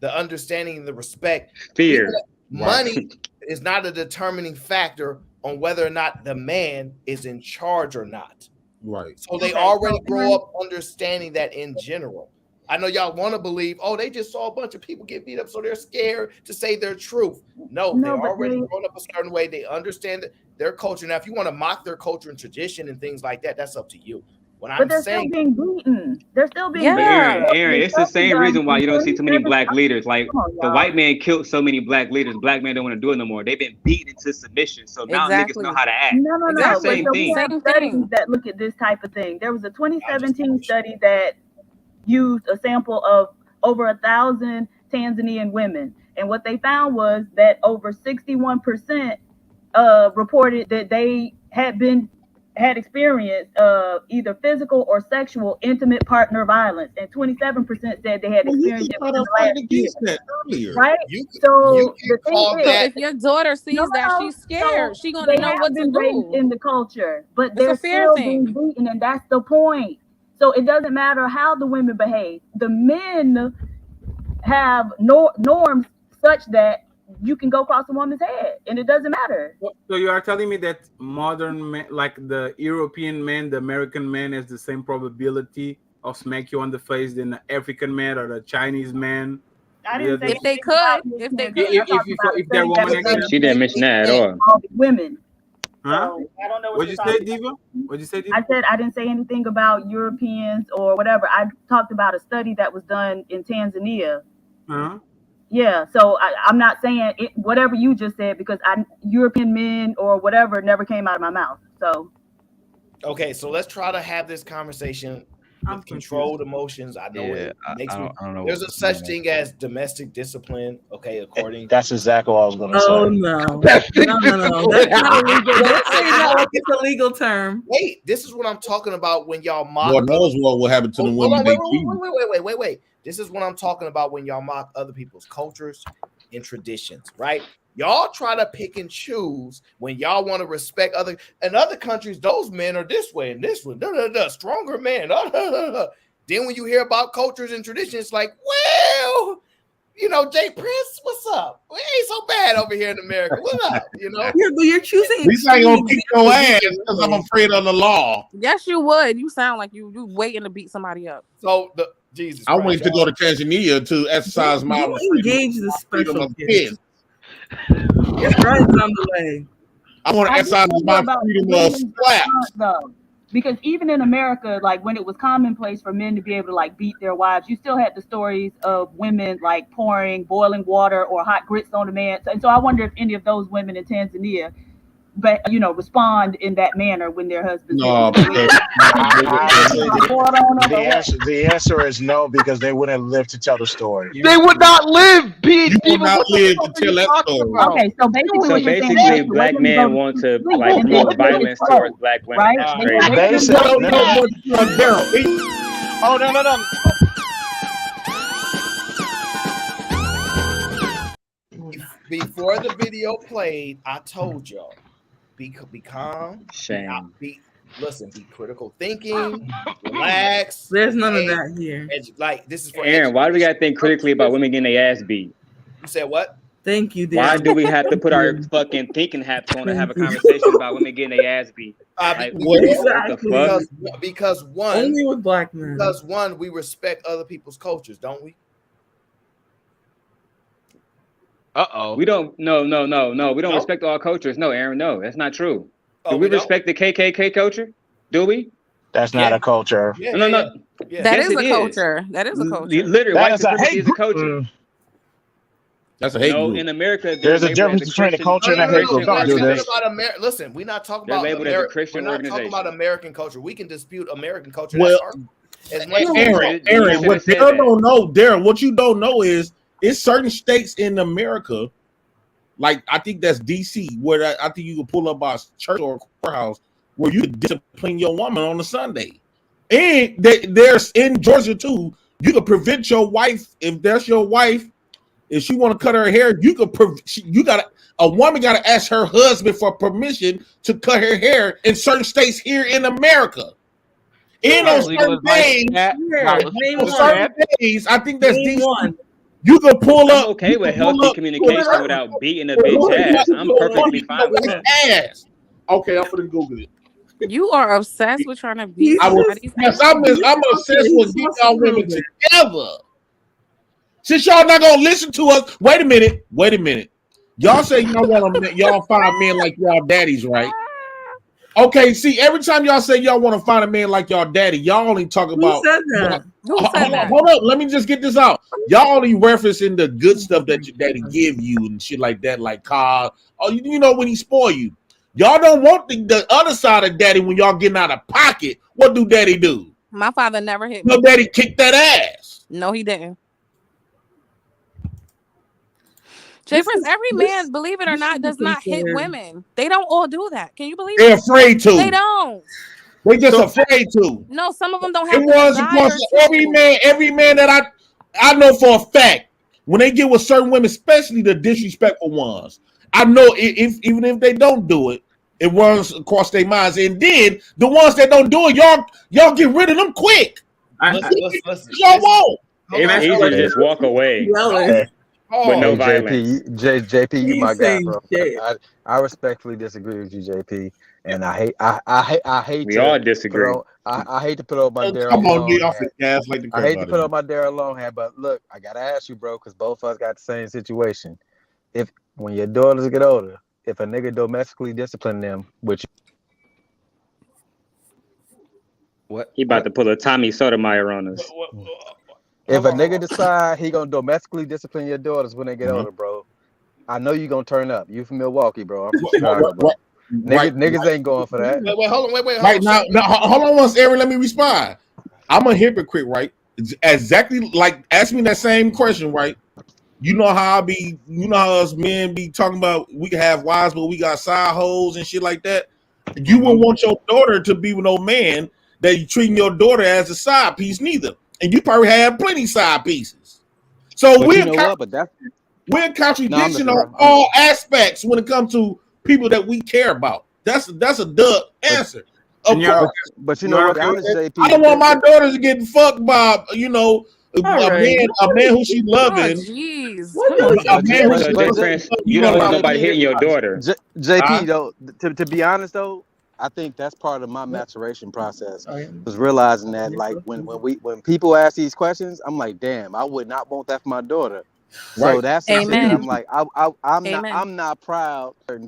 and the respect. Fear. Money is not a determining factor on whether or not the man is in charge or not. Right. So they already grow up understanding that in general. I know y'all want to believe, they just saw a bunch of people get beat up, so they're scared to say their truth. No, they're already grown up a certain way. They understand their culture. Now, if you want to mock their culture and tradition and things like that, that's up to you. But they're still being beaten. They're still being But beaten. Aaron, it's the same reason why you don't see too many black leaders. Like the white man killed so many black leaders. Black men don't want to do it no more. They've been beaten into submission. So now niggas know how to act. No. It's the same But thing. we have studies that look at this type of thing. There was a 2017 study that used a sample of over 1,000 Tanzanian women. And what they found was that over 61% reported that they had been had experienced either physical or sexual intimate partner violence, and 27% said they had experienced it within the last year. That earlier. Right? You So can the thing call is, So that. if your daughter sees that, no, she's so scared. She gonna they know have what to been raised do. in the culture, but It's a they're fear still being thing. beaten, and that's the point. So it doesn't matter how the women behave. The men have norms such that you can go across a woman's head, and it doesn't matter. So you are telling me that modern men, like the European man, the American man, has the same probability of smack you on the face than the African man or the Chinese man? I didn't say If they anything could, about if they Europeans. could. I'm talking about a if they're study that woman was done again. She didn't mention that at all. all the women. Huh? So I don't know what What'd you're you say, talking Diva? about. What'd you say, Diva? I said I didn't say anything about Europeans or whatever. I talked about a study that was done in Tanzania. Huh? Yeah, so I'm not saying it, whatever you just said, because European men or whatever never came out of my mouth. So Okay, so let's try to have this conversation with controlled emotions. I know it makes me. I don't know. There's a such thing as domestic discipline. Okay, according. That's exactly what I was gonna Oh say. no. No. That's not a legal. Don't say that like it's a legal term. Wait, this is what I'm talking about when y'all mock. Lord knows what will happen to the Hold women on, they wait, keep. wait. This is what I'm talking about when y'all mock other people's cultures and traditions, right? Y'all try to pick and choose when y'all want to respect other. In other countries, those men are this way and this one, stronger man. Then when you hear about cultures and traditions, it's like, well, you know, Jay Prince, what's up? We ain't so bad over here in America. What up? You know? Yeah, but you're choosing. At least I ain't gonna kick your ass because I'm afraid of the law. Yes, you would. You sound like you waiting to beat somebody up. So the Jesus. I wait to go to Tanzania to exercise my engage the freedom special of kids. It's right on the way. I want to exercise my freedom of slaps. though. Because even in America, like when it was commonplace for men to be able to like beat their wives, you still had the stories of women like pouring boiling water or hot grits on a man. And so I wonder if any of those women in Tanzania, but respond in that manner when their husbands. No, the answer is no, because they wouldn't live to tell the story. They would not live. You would not live to tell that story. Okay, so basically, So basically, black men want to like promote violence towards black women. Right? That's crazy. Oh no. Before the video played, I told y'all, be calm. Shame. Listen, be critical thinking, relax. There's none of that here. Like this is for Aaron, why do we gotta think critically about women getting their ass beat? You said what? Thank you, Why do we have to put our fucking thinking hats on and have a conversation about women getting their ass beat? Like, what the fuck? Because one, only with black men. Because one, we respect other people's cultures, don't we? We don't. No. We don't respect all cultures. No, Aaron. No, that's not true. Do we respect the KKK culture? Do we? That's not a culture. No. That is a culture. That is a culture. Literally, white supremacy is a culture. That's a hate group. In America, there's a difference between a culture and a hate group. Listen, we're not talking They're about labeled as a Christian we're not organization. talking about American culture. We can dispute American culture. Well, Aaron, what Darren don't know, Darren, what you don't know is it's certain states in America, like I think that's DC, where I think you can pull up a church or a courthouse where you can discipline your woman on a Sunday. And there's in Georgia too, you can prevent your wife, if that's your wife, if she want to cut her hair, a woman got to ask her husband for permission to cut her hair in certain states here in America. And on certain days, I think that's DC. You can pull up. I'm okay with healthy communication without beating a bitch ass. I'm perfectly fine with that. Okay, I'm gonna Google it. You are obsessed with trying to beat I'm somebody's ass. obsessed with getting y'all women together. Since y'all not gonna listen to us, wait a minute. Y'all say y'all find men like y'all daddies, right? Okay, see, every time y'all say y'all want to find a man like y'all daddy, y'all only talk about. Who said that? Hold up, let me just get this out. Y'all only referencing the good stuff that your daddy give you and shit like that, like car. Oh, you know when he spoil you. Y'all don't want the other side of daddy when y'all getting out of pocket. What do daddy do? My father never hit me. No, daddy kicked that ass. No, he didn't. Jay Prince, every man, believe it or not, does not hit women. They don't all do that. Can you believe They're it? afraid to. They don't. They just afraid to. No, some of them don't It have the was desire across to. every man that I know for a fact, when they get with certain women, especially the disrespectful ones, I know if even if they don't do it, it runs across their minds. And then the ones that don't do it, y'all get rid of them quick. Listen. Y'all won't. It's easier to just walk away with no violence. JP, you my guy, saying bro. shit. I respectfully disagree with you, JP, and I hate We to all put disagree. on I hate to put on my Daryl Come on, long get off hat. the gas like the I curve hate to out put of on my Daryl long hat, but look, I gotta ask you, bro, because both of us got the same situation. If when your daughters get older, if a nigga domestically discipline them, which what He about to pull a Tommy Sotomayor on us. if a nigga decide he gonna domestically discipline your daughters when they get older, bro, I know you gonna turn up. You from Milwaukee, bro. I'm from Chicago, bro. Niggas ain't going for that. Wait, hold on. Right now, hold on once, Aaron. Let me respond. I'm a hypocrite, right? It's exactly like ask me that same question, right? You know how us men be talking about we can have wives, but we got side hoes and shit like that. You wouldn't want your daughter to be with no man that you treating your daughter as a side piece, neither. And you probably have plenty side pieces. So But you know what? But that's we're in contradiction No, on all aspects when it comes to people that we care about. That's a dub answer. Of course. But you know what? Honest JP, I don't want my daughters to get fucked by a man who she loving. Jeez. A man who she Prince, you don't want nobody hitting your daughter. JP though, to be honest though, I think that's part of my maturation process. Was realizing that like when people ask these questions, I'm like, damn, I would not want that for my daughter. So that's the shit that I'm like, I'm not proud of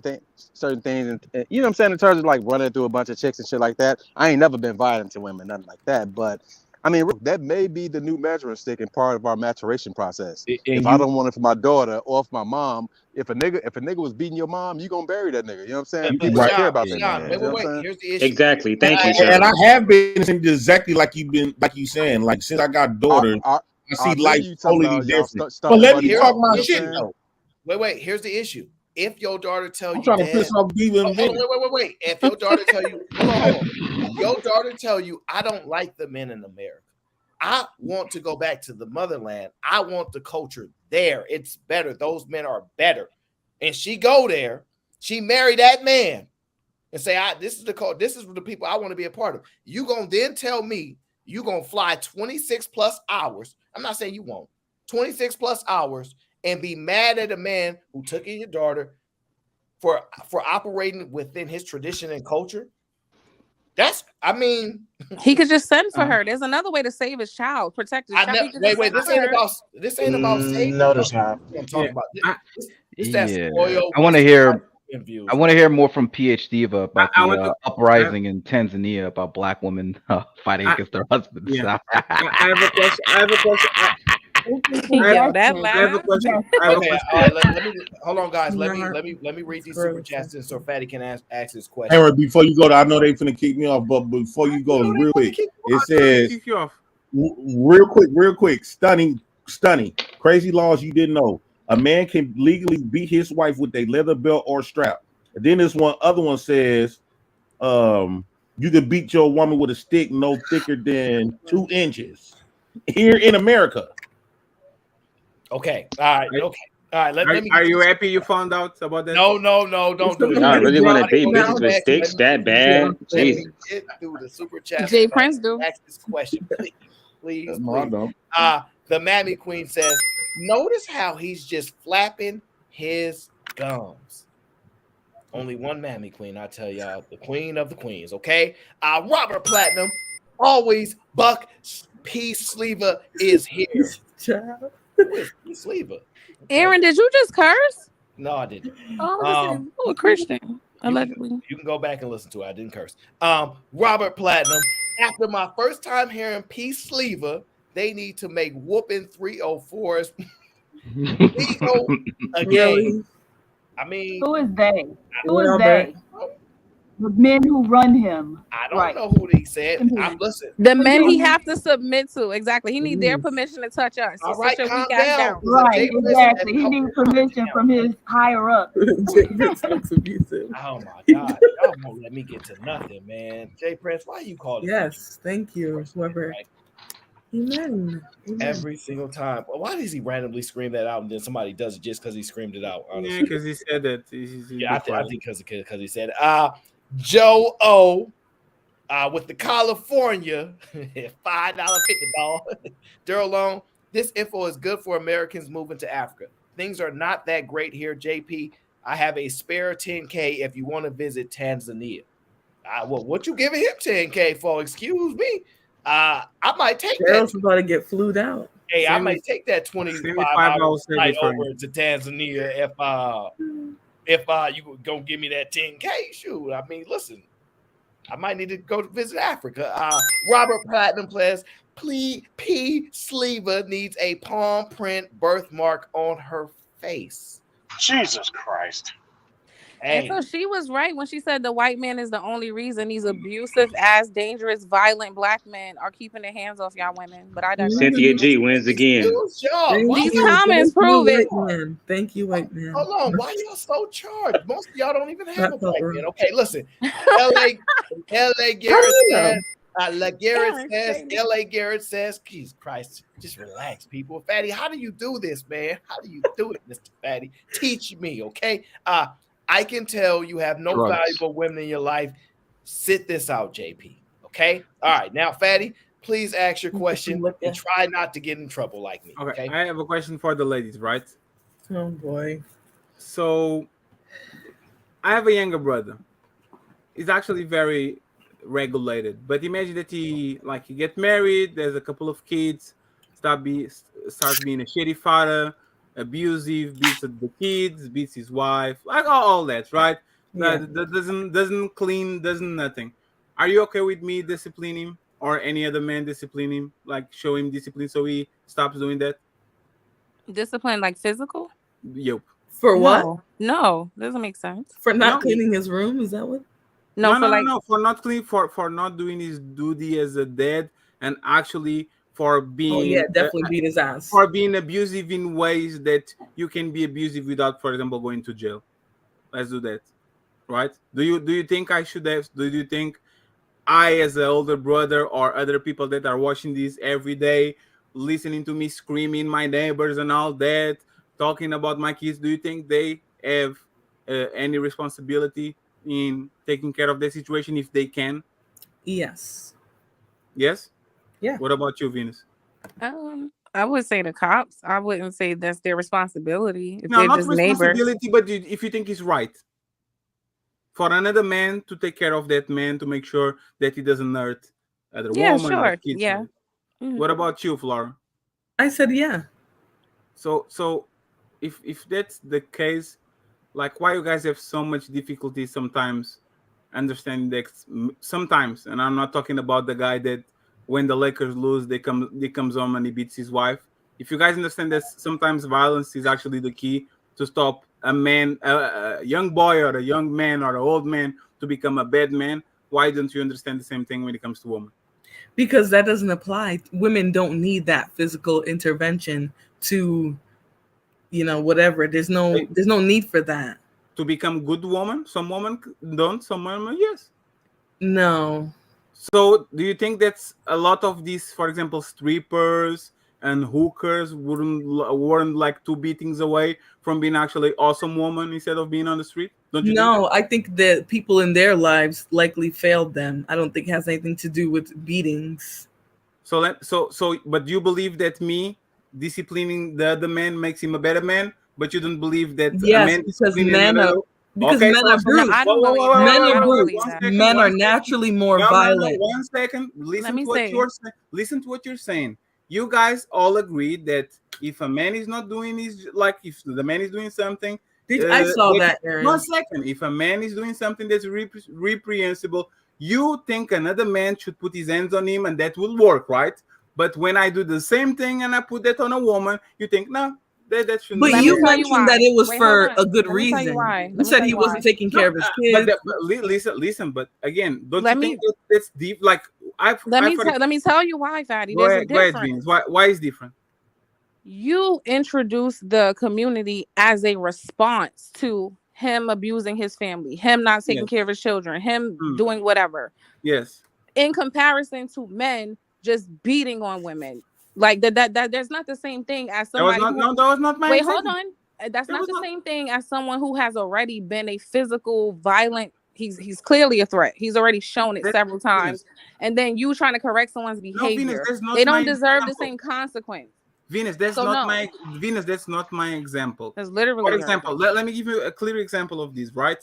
certain things, and you know what I'm saying, in terms of like running through a bunch of chicks and shit like that. I ain't never been violent to women, nothing like that. But I mean, that may be the new measuring stick and part of our maturation process. If I don't want it for my daughter or for my mom, if a nigga was beating your mom, you gonna bury that nigga. You know what I'm saying? People Sean, care about that. Wait. Here's the issue. Exactly. Thank you, And I have been exactly like you saying. Like since I got daughters, I see life totally different. But let me talk my shit though. Wait. Here's the issue. If your daughter tell you, I'm trying to piss off Diva and Vinny. Wait. If your daughter tell you, hold on. Your daughter tell you, I don't like the men in America. I want to go back to the motherland. I want the culture there. It's better. Those men are better. And she go there. She marry that man and say, this is the call. This is the people I want to be a part of. You gonna then tell me you gonna fly 26 plus hours. I'm not saying you won't. 26 plus hours and be mad at a man who took in your daughter for operating within his tradition and culture. He could just send for her. There's another way to save his child, protect his child. Wait. This ain't about saving. No, there's not. I'm talking about this. I want to hear more from PhD Diva about the uprising in Tanzania about black women fighting against their husbands. Yeah. I have a question. I have a question. Hold on, guys. Let me read these super chats so Fatty can ask his question. Aaron, before you go, I know they finna kick me off, but before you go, real quick, it says real quick, stunning, crazy laws you didn't know. A man can legally beat his wife with a leather belt or strap. And then this other one says, you can beat your woman with a stick no thicker than 2 inches here in America. Okay. All right. Let me. Are you happy you found out about that? No, don't do it. I really want to beat bitches with sticks that bad. Jesus. Get through the super chat. Jay Prince do. Ask this question, please. No, the Mammy Queen says, notice how he's just flapping his gums. Only one Mammy Queen, I tell y'all, the queen of the queens, okay? Robert Platinum, always Buck P. Sleever is here. Who is P. Sleever? Aaron, did you just curse? No, I didn't. Oh, a Christian, allegedly. You can go back and listen to it. I didn't curse. Robert Platinum, after my first time hearing P. Sleever, they need to make whooping 304s legal again. I mean, who is they? Who is they? The men who run him. I don't Right. know who he said. Listen. The men he have to submit to. Exactly. He needs their permission to touch us. So All right, sit your weak calm ass down. down. Right, exactly. He needs permission from his higher up. Oh my God. Y'all won't let me get to nothing, man. Jay Prince, why you call it? Yes, thank you, whoever. Right? Amen. Every single time. Why does he randomly scream that out and then somebody does it just because he screamed it out? Honestly. Yeah, because he said that. Yeah, I think because he said Joe O with the California $5.50 Duralone. This info is good for Americans moving to Africa. Things are not that great here, JP. I have a spare 10K if you want to visit Tanzania. Well, what you giving him 10K for? Excuse me. I might take Daryl's that. about to get flued out. Hey, I might take that 25-hour flight over to Tanzania if you gonna give me that 10K. Shoot, I mean, listen, I might need to go to visit Africa. Robert Platinum plays, please, P. Sleeva needs a palm print birthmark on her face. Jesus Christ. Hey. And so she was right when she said the white man is the only reason these abusive ass, dangerous, violent black men are keeping their hands off y'all women. But I digress. Cynthia G wins again. These comments prove it. Man. Thank you, white man. Hold on, why y'all so charged? Most of y'all don't even have a white man. Okay, listen. LA Garrett says, LA Garrett says, Jesus Christ, just relax, people. Fatty, how do you do this, man? How do you do it, Mr. Fatty? Teach me, okay? I can tell you have no valuable women in your life. Sit this out, JP. Okay? All right. Now, Fatty, please ask your question and try not to get in trouble like me. Okay. I have a question for the ladies, right? Oh boy. So I have a younger brother. He's actually very regulated. But imagine that he get married, there's a couple of kids, starts being a shitty father, abusive, beats the kids, beats his wife, like all that, right? Yeah. That doesn't clean, doesn't nothing. Are you okay with me disciplining him or any other man disciplining him, like show him discipline so he stops doing that? Discipline like physical? Yep. For what? No, doesn't make sense. For not cleaning his room? Is that what? No, for not clean, for not doing his duty as a dad, and actually for being definitely beat his ass. For being abusive in ways that you can be abusive without, for example, going to jail. Let's do that, right? Do you think I should have? Do you think I, as an older brother, or other people that are watching this every day, listening to me screaming, my neighbors and all that, talking about my kids, do you think they have any responsibility in taking care of the situation if they can? Yes. Yes? Yeah. What about you, Venus? I would say the cops. I wouldn't say that's their responsibility. If No, they're not just responsibility, neighbors. but if you think it's right for another man to take care of that man, to make sure that he doesn't hurt other woman, Sure. other kids. Yeah. What about you, Flora? I said yeah. So if that's the case, like, why you guys have so much difficulty sometimes understanding that sometimes, and I'm not talking about the guy that when the Lakers lose, he comes home and he beats his wife. If you guys understand that sometimes violence is actually the key to stop a man, a young boy or a young man or an old man to become a bad man, why don't you understand the same thing when it comes to women? Because that doesn't apply. Women don't need that physical intervention to, whatever. There's no need for that. To become good woman? Some women don't, some women yes. No. So do you think that's a lot of these, for example, strippers and hookers weren't like 2 beatings away from being actually awesome woman instead of being on the street? Don't you think? I think that people in their lives likely failed them. I don't think it has anything to do with beatings. But do you believe that me disciplining the other man makes him a better man? But you don't believe that a man because men are brutes. Men are brutes. Men are naturally more violent. 1 second. Listen to what you're saying. You guys all agree that if a man is not doing if the man is doing something, I saw that, Aaron. 1 second. If a man is doing something that's reprehensible, you think another man should put his hands on him and that will work, right? But when I do the same thing and I put that on a woman, you think, no, That should. But you mentioned that it was for a good Let me tell you reason. why. You Let me said tell he you wasn't why. taking care of his kids. Listen. But again, don't Let you me- think that's deep? Like Let me tell you why, Fatty. Go There's ahead, a go ahead, difference. Vince. Why is different? You introduce the community as a response to him abusing his family, him not taking Yes. care of his children, him doing whatever. Yes. In comparison to men just beating on women, like that there's not the same thing as somebody that was not my wait, example. hold on. That's not the same thing as someone who has already been a physical, violent. He's clearly a threat. He's already shown it several times. And then you trying to correct someone's behavior. that's not They don't my deserve the example. same consequence. Venus, that's So not no. my Venus. That's not my example. That's literally For your example, let me give you a clear example of this. Right?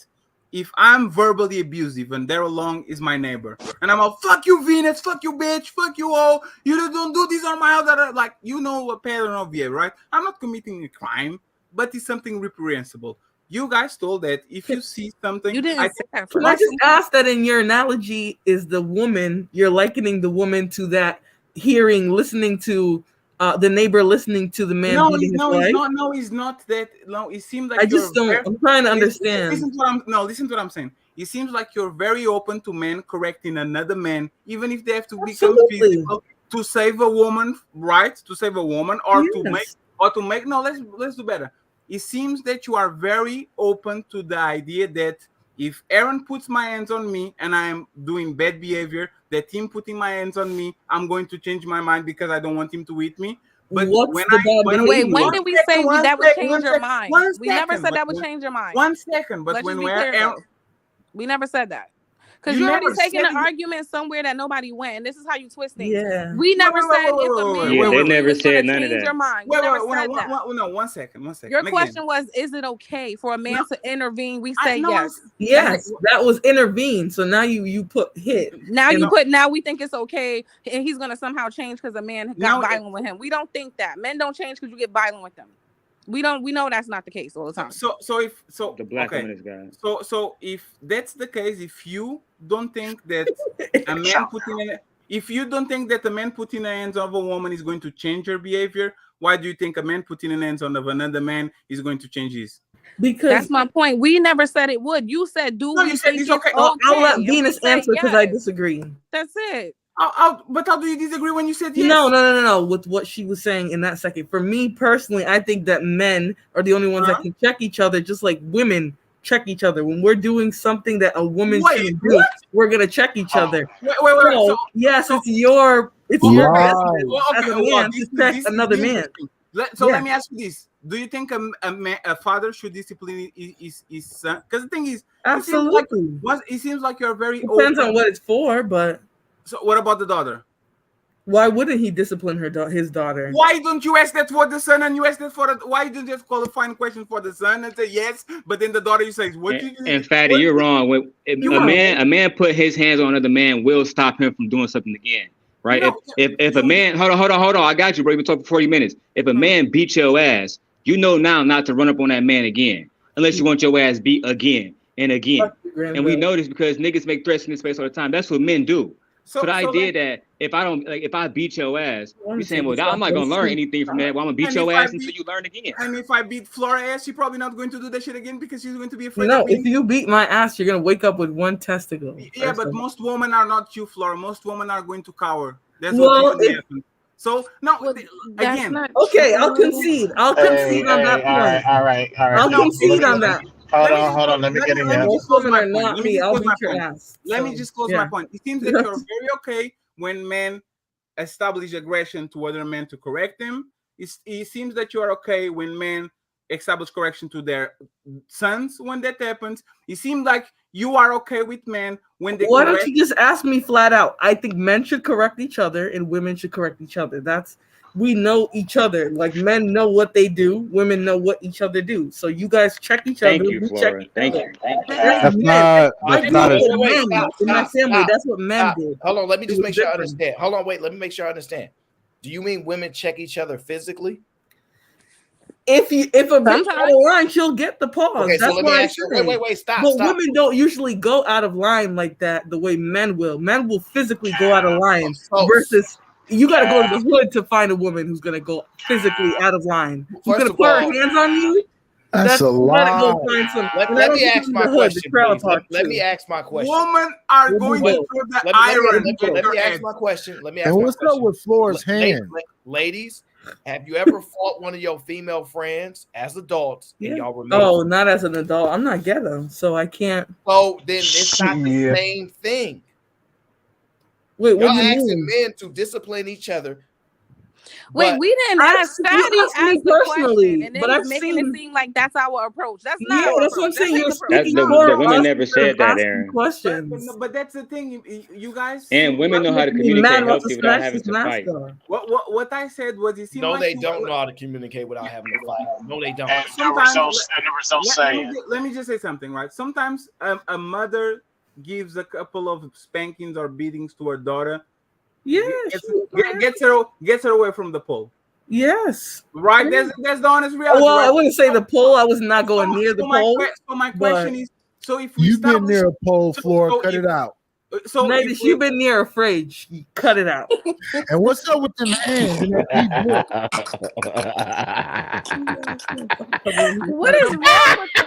If I'm verbally abusive and Daryl Long is my neighbor, and I'm all fuck you, Venus, fuck you, bitch, fuck you all, you don't do this on my house. Like you know a pattern of behavior, right? I'm not committing a crime, but it's something reprehensible. You guys told that if you see something, You didn't say that Can I just ask that in your analogy is the woman, you're likening the woman to that listening to the neighbor listening to the man beating his wife? It's not that. No, it seems like I just don't. I'm trying to understand. Listen to what I'm saying. It seems like you're very open to men correcting another man, even if they have to become physical to save a woman, right? To save a woman, or to make. No, let's do better. It seems that you are very open to the idea that if Aaron puts my hands on me and I am doing bad behavior, that him putting my hands on me, I'm going to change my mind because I don't want him to hit me. But when did we say that would change your mind? We never said that would change your mind. 1 second, but Let's when just be we're clear, though. We never said that. Because You you're already never taking said an it. argument somewhere that nobody went, and this is how you twist things. Yeah. We never said if a man Yeah, they was never gonna said none of change that. your mind. We never said that. No, 1 second. Your Again, question was, is it okay for a man to intervene? We say yes. Yes, that was intervene. So now you put hit. Now now we think it's okay, and he's gonna somehow change because a man got violent with him. We don't think that. Men don't change because you get violent with them. We know that's not the case all the time. So the black okay. feminist guy. So if that's the case, if you don't think that a man if you don't think that a man putting the hands of a woman is going to change her behavior, why do you think a man putting the hands on of another man is going to change his? Because that's my point. We never said it would. You said, "Do we think it's okay?" I'll let And Venus we say answer because I yes. disagree. That's it. But how do you disagree when you said yes? No. With what she was saying in that second. For me personally, I think that men are the only ones that can check each other, just like women check each other. When we're doing something that a woman shouldn't do, we're gonna check each other. Wait. So, yes, it's your responsibility as a man to check another man. Let me ask you this: do you think a father should discipline his son? Because the thing is, absolutely, it seems like you're very depends open. on what it's for, but so what about the daughter? Why wouldn't he discipline his daughter? Why don't you ask that for the son and you ask that for the? Why don't you just qualifying question for the son and say yes, but then the daughter you say what you? And Fatty, you're wrong. When a man put his hands on another man will stop him from doing something again, right? If a man hold on, I got you, bro. You've been talking for 40 minutes. If a man beats your ass, you know now not to run up on that man again, unless you want your ass beat again and again. And we know this because niggas make threats in this space all the time. That's what men do. So the idea that if I beat your ass, you saying, well, I'm not gonna learn anything from that. Well, I'm gonna beat your ass until you learn again. And if I beat Flora ass, she's probably not going to do that shit again because she's going to be afraid. No, if you beat my ass, you're gonna wake up with one testicle. Yeah, but most women are not you, Flora. Most women are going to cower. That's what happens. So no, again. Okay, I'll concede. I'll concede on that point. All right. I'll concede on that. Hold on. Let me get in there. Most women are not me. I'll beat your ass. Let me just close my point. It seems that you're very okay when men establish aggression to other men to correct them. It seems that you are okay when men establish correction to their sons when that happens. It seems like you are okay with men when they. Why don't you just ask me flat out? I think men should correct each other and women should correct each other. We know each other. Like men know what they do, women know what each other do. So you guys check each other. Thank you, Flora. Thank you. That's not in my family. That's what men did. Hold on, let me just make sure I understand. Hold on, wait, let me make sure I understand. Do you mean women check each other physically? If a bitch out of line, she'll get the pause. Okay, that's so why I say. Wait, stop. But women don't usually go out of line like that the way men will. Men will physically go out of line versus You got to go to the hood to find a woman who's gonna go physically out of line. Who's First gonna of put her all, hands on you? That's a You gotta go lie. find some. Let me ask my question, please. Let me ask my question. Women are going to Let throw the me iron. let me ask my question. Let me ask And my what's question. up with Flora's hand? Ladies, have you ever fought one of your female friends as adults and y'all were Oh, not as an adult. I'm not ghetto, so I can't. So then it's not the same thing. Wait, what Y'all do you asking mean? men to discipline each other. Wait, but- we didn't I've ask seen- Fatty you asked me asked the personally, question, and then but he's I've making it seen- seem like that's our approach. That's Yeah, not our that's what I'm approach. That's saying. You're his approach. speaking The for women us never said that, asking Aaron. questions. But that's the thing, you guys. And women know how to Making me mad communicate about the healthy without snatch having his to mask fight. on. What I said was, it seemed No, like they don't know how to communicate without having to fight. No, they don't. And the Sometimes, results say it. let me just say something, right? Sometimes a mother gives a couple of spankings or beatings to her daughter. Yeah, gets her away from the pole. Yes. Right. That's the honest reality. Well, right? I wouldn't say the pole. I was not going near the pole. So my question is: so if we You've been establish, near a pole, Flora. Cut if- it out. So Ladies, you've been near a fridge. Cut it out. And what's up with them hands and that deep voice? What is wrong with them?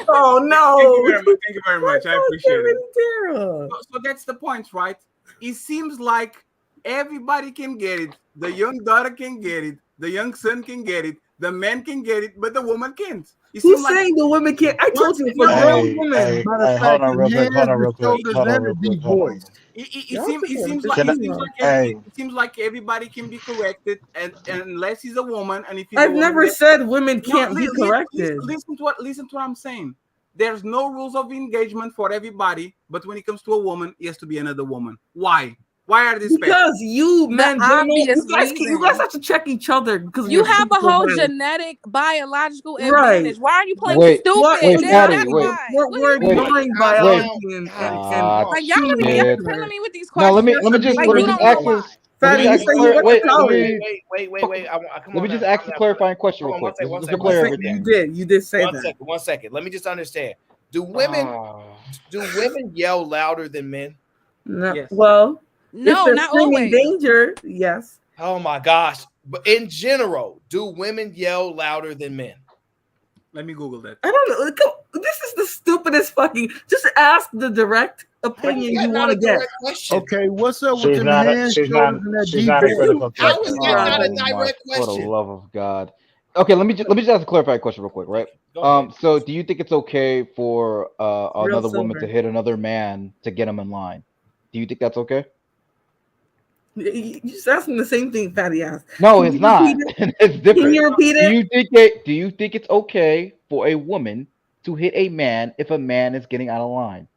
Oh no! Thank you very much. I appreciate it. Tara. So that's the point, right? It seems like everybody can get it. The young daughter can get it. The young son can get it. The man can get it, but the woman can't. It Who's seems like saying the women can't? I told you for grown women. Hold on real quick. Hold on real quick. It seems like everybody can be corrected, and unless he's a woman, and if he's I've a woman, never said women can't be corrected. Listen to what I'm saying. There's no rules of engagement for everybody, but when it comes to a woman, it has to be another woman. Why? Why are these Because you men don't know. obvious You guys have to check each other because You have a whole genetic, biological Right. advantage. Why are you playing Wait, stupid? wait, That's Patty, wait. why. We're Wait, ignoring wait. biology and Like y'all are shit. killing me with these No, questions. let me just like let me you just don't ask know this. why. Let me just ask Wait. Come Let me on just now, ask calm a down. clarifying question real Hold on, quick. one Just second, to clear one second. everything. You did say that. 1 second. Let me just understand. Do women yell louder than men? No. Yes. Well, No, if they're not screaming always. danger, yes. Oh my gosh. But in general, do women yell louder than men? Let me Google that. I don't know. This is the stupidest fucking. Just ask the direct opinion you want to get. Okay, what's up with She's them not a- hands, she's shoulders, not- and that she's deep not a voice? critical How is that not a Oh my, direct for the question? love of God. Okay, let me just ask a clarifying question real quick, right? So do you think it's okay for another woman to silver. hit another man to get him in line? Do you think that's okay? You just asking the same thing Fatty asked. No, Can it's you not. repeat it? It's different. Can you repeat it? Do you think it's okay for a woman to hit a man if a man is getting out of line?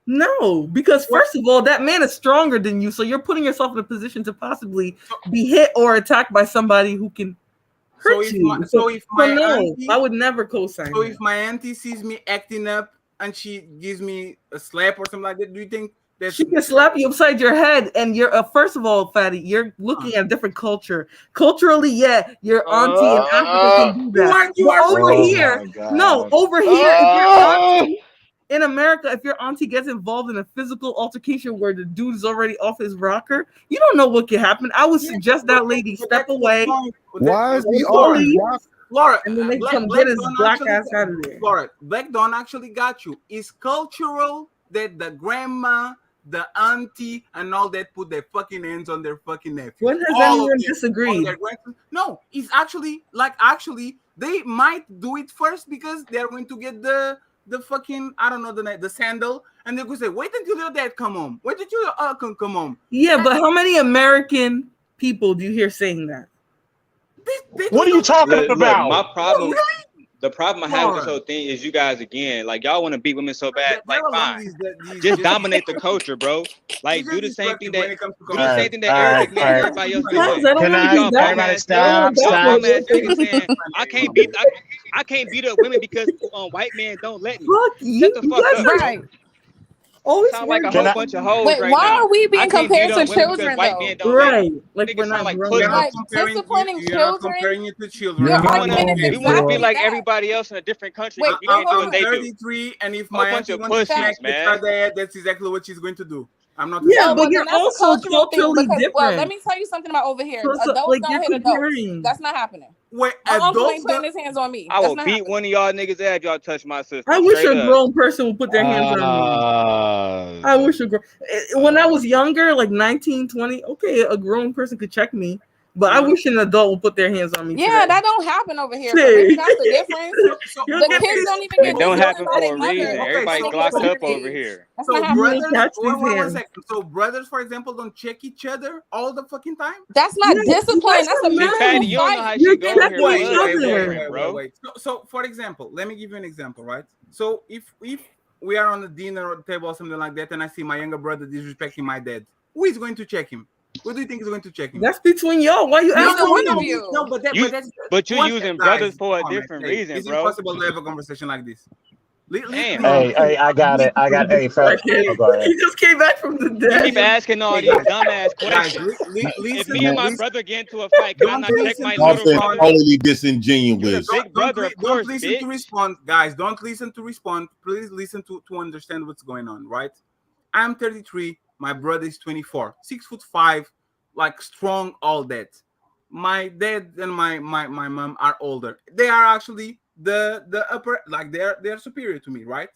No, because first of all, that man is stronger than you, so you're putting yourself in a position to possibly be hit or attacked by somebody who can hurt you. So if my no, auntie, I would never co-sign. So that. if my auntie sees me acting up and she gives me a slap or something like that, do you think that She can slap you upside your head, and you're first of all, Fatty, you're looking at a different culture. Culturally, yeah, your auntie in Africa can do that. Over here, if your auntie in America, if your auntie gets involved in a physical altercation where the dude is already off his rocker, you don't know what could happen. I would suggest that lady step away. Why is he Laura, off his rocker? Laura, and then they Black come get his Dawn black actually- ass out of there. Laura, Black Dawn actually got you. It's cultural that the grandma, the auntie, and all that put their fucking hands on their fucking nephew. When has All of anyone them, disagreed? all their grandsons. No, it's actually they might do it first because they're going to get the fucking, I don't know, the sandal, and they're going to say, wait until your dad come home. Wait until your uncle come home. Yeah, but how many American people do you hear saying that? What are you talking Look, about? my problem. Really? The problem I have with this Laura. whole thing is you guys again, like y'all want to beat women so bad. There Like, are a lot of fine, these just dominate the culture, bro. Like, do the same thing when that it comes to do the same thing that All Arabic right, men all and right. everybody else Sometimes doing. I don't Can want to I? be that. Everybody Y'all stop, bum ass stop. niggas saying I can't beat up women because white men don't let me. Fuck Shut the fuck guys up, are bro. Right. always Sound like a worried whole about bunch of hoes Wait, right why now. are we I being can't beat compared up to women because children white though? men don't let right. me. Like Niggas we're sound not like grown. pussies. Like disciplining you're not children. comparing it to children. Your We argument is we want to be exactly like that. everybody else in a different country Wait, because we can't do hold what on. they do. 33, and if Whole my bunch auntie of wants to pussies, smack with man. her dad, that's exactly what she's going to do. I'm not. Yeah, No, but but you're then that's a also cultural thing culturally because, well, let different. me tell you something about over here. So, Adults like, don't you're hit adults. comparing. That's not happening. Wait, My uncle ain't adults putting don't. his hands on me. I That's will not beat happening. one of y'all niggas ass. Y'all touch my sister. I wish Straight a up. grown person would put their hands on me. I wish when I was younger, like 19, 20, okay, a grown person could check me, but I wish an adult would put their hands on me. Yeah, today. that don't happen over here. So maybe that's the difference. You're The kids don't even get It don't disciplined happen by for a their reason. mother. Everybody They get a glocked up certain over age. here. That's So not happening. brothers, one second. So brothers, for example, don't check each other all the fucking time. That's not discipline. That's a Big mutual fatty, you don't know fight. how she go over here. Wait, Blood wait, ain't wait, different, wait, bro. wait. So, for example, let me give you an example, right? So, if we are on the dinner table or something like that, and I see my younger brother disrespecting my dad, who is going to check him? Who do you think is going to check him? That's between y'all. Why you asking Neither one me? of you. No, but that's But you one using guys, brothers for a come on, man. different Hey, reason, it's bro. impossible to have a conversation like this. Damn. Hey, I got it. Hey, fat. Oh, go ahead. He just came back from the You dead. keep asking all these dumbass questions. If listen, me and my listen. brother get into a fight, can I Don't not check listen my to little respond. brother? Totally You're the disingenuous. big brother, of Don't course, listen bitch. to respond, guys. Don't listen to respond. Please listen to understand what's going on, right? I'm 33. My brother is 24, 6'5", like strong, all that. My dad and my mom are older. They are actually the upper, like they're superior to me, right?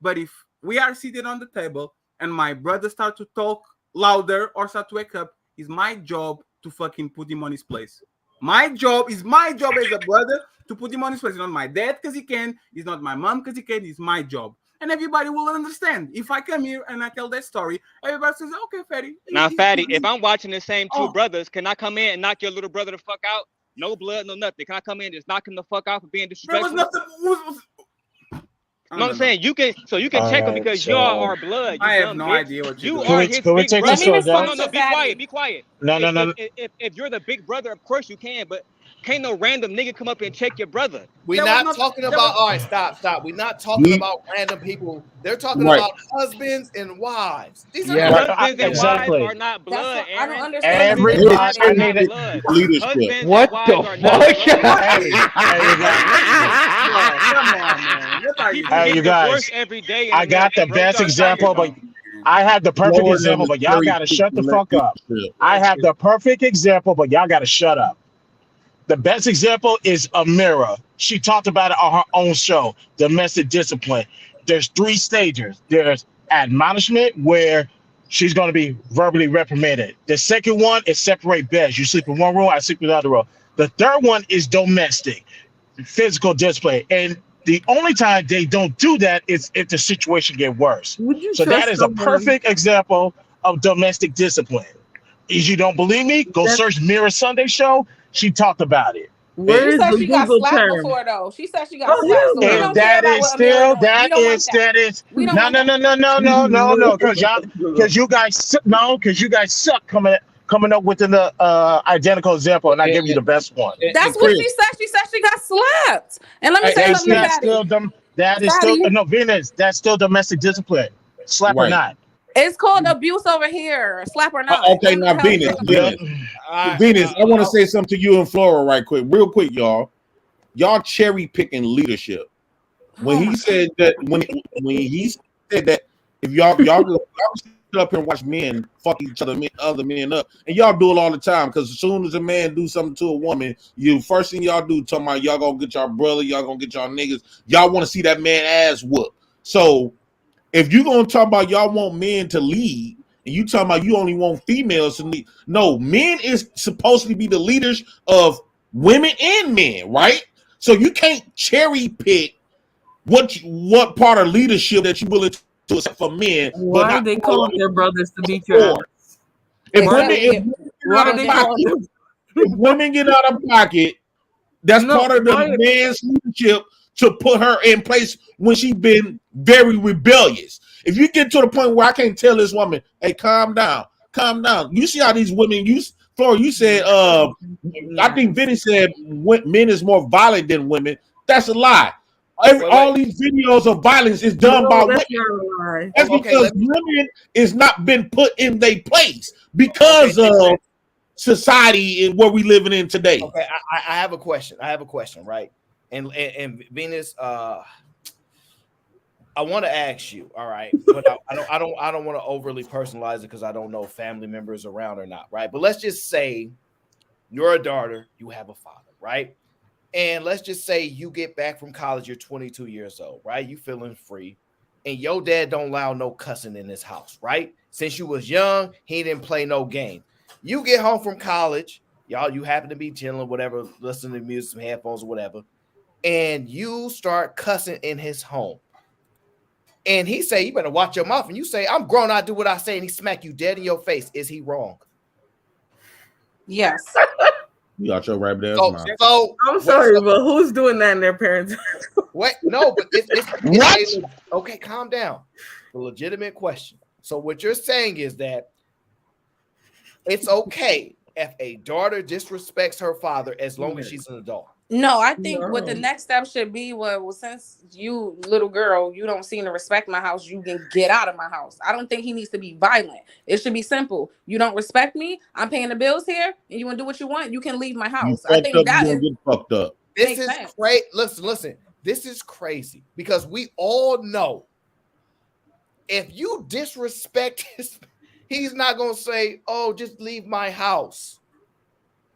But if we are seated on the table and my brother start to talk louder or start to wake up, it's my job to fucking put him on his place. My job as a brother to put him on his place. It's not my dad because he can. It's not my mom because he can. It's my job. And everybody will understand. If I come here and I tell that story, everybody says, okay, Fatty. Now, fatty, if I'm watching the same two brothers, can I come in and knock your little brother the fuck out? No blood, no nothing. Can I come in and just knock him the fuck out for being disrespectful? There was nothing. No, I'm saying you can check him because y'all are blood. You I have dumb no bitch. idea what you you're are doing. his Can we big take brother. this slow down? No, be quiet. Be quiet. No. If you're the big brother, of course you can, but can't no random nigga come up and check your brother. We're not talking about. All right, stop. We're not talking about random people. They're talking Right. about husbands and wives. These are Husbands and exactly. wives are not blood, I don't Aaron. understand. Husbands Every and wives I are need not it. blood. Leadership. Husbands What and wives the are not fuck? blood. Hey, you guys. Come on, man. What are you People Hey, get you divorced guys. every day in I got America, the bro. best Y'all example, tripping. but I have the perfect Lower than example, the but y'all cherry gotta pick shut the fuck up. leadership. I have the perfect example, but y'all gotta shut up. The best example is Amira. She talked about it on her own show, Domestic Discipline. There's 3 stages. There's admonishment, where she's going to be verbally reprimanded. The second one is separate beds. You sleep in one room, I sleep in the other room. The third one is domestic, physical discipline. And the only time they don't do that is if the situation get worse. Would you So that trust is a someone? perfect example of domestic discipline. If you don't believe me, go search Mirror Sunday Show. She talked about it. Where She is said the she got Google slapped term? before though. She said she got Oh slapped. So we If don't care that about is what Amira still, doing. We don't want that. We don't no, want no, because you guys suck coming up with an identical example, and I give you the best one. That's what she said. She said she got slapped. And let me say something to Fatty. That is still no Venus. That's still domestic discipline, slap or Right. not. It's called abuse over here. Slap or not. Okay, now Venus. Venus, I want to say something to you and Flora right quick, real quick, y'all. Y'all cherry picking leadership. When he said that, when he said that, if y'all sit up here and watch men fuck each other men up, and y'all do it all the time, because as soon as a man do something to a woman, first thing y'all do talking about y'all gonna get y'all brother, y'all gonna get y'all niggas, y'all want to see that man ass whoop. So if you gonna talk about y'all want men to lead, and you talking about you only want females to lead, no, men is supposed to be the leaders of women and men, right? So you can't cherry pick what part of leadership that you willing to accept for men, but Why not they for call up their brothers to beat your ass? If women get out of pocket, that's part of the man's leadership to put her in place when she's been very rebellious. If you get to the point where I can't tell this woman, hey, calm down. You see how these women Flora, you said, I think Vinny said men is more violent than women. That's a lie. All these videos of violence is done by women. That's because women is not been put in their place because of society and what we living in today. Okay, I have a question. Right? And Venus, I want to ask you, all right, but I don't want to overly personalize it because I don't know if family members around or not, right? But let's just say you're a daughter, you have a father, right? And let's just say you get back from college, you're 22 years old, right? You feeling free, and your dad don't allow no cussing in his house, right? Since you was young, he didn't play no game. You get home from college, y'all, you happen to be chilling, whatever, listening to music, some headphones or whatever, and you start cussing in his home. And he say, you better watch your mouth. And you say, I'm grown, I do what I say, and he smack you dead in your face. Is he wrong? Yes. You got your rabbit ass mouth. So I'm sorry, but who's doing that in their parents' Wait, no, but it's okay, calm down. A legitimate question. So what you're saying is that it's okay if a daughter disrespects her father as long as she's an adult. No, I think what the next step should be was since you, little girl, you don't seem to respect my house, you can get out of my house. I don't think he needs to be violent. It should be simple. You don't respect me, I'm paying the bills here, and you want to do what you want, you can leave my house. I think that is get fucked up. This is crazy. Listen. This is crazy because we all know if you disrespect he's not gonna say, "Oh, just leave my house."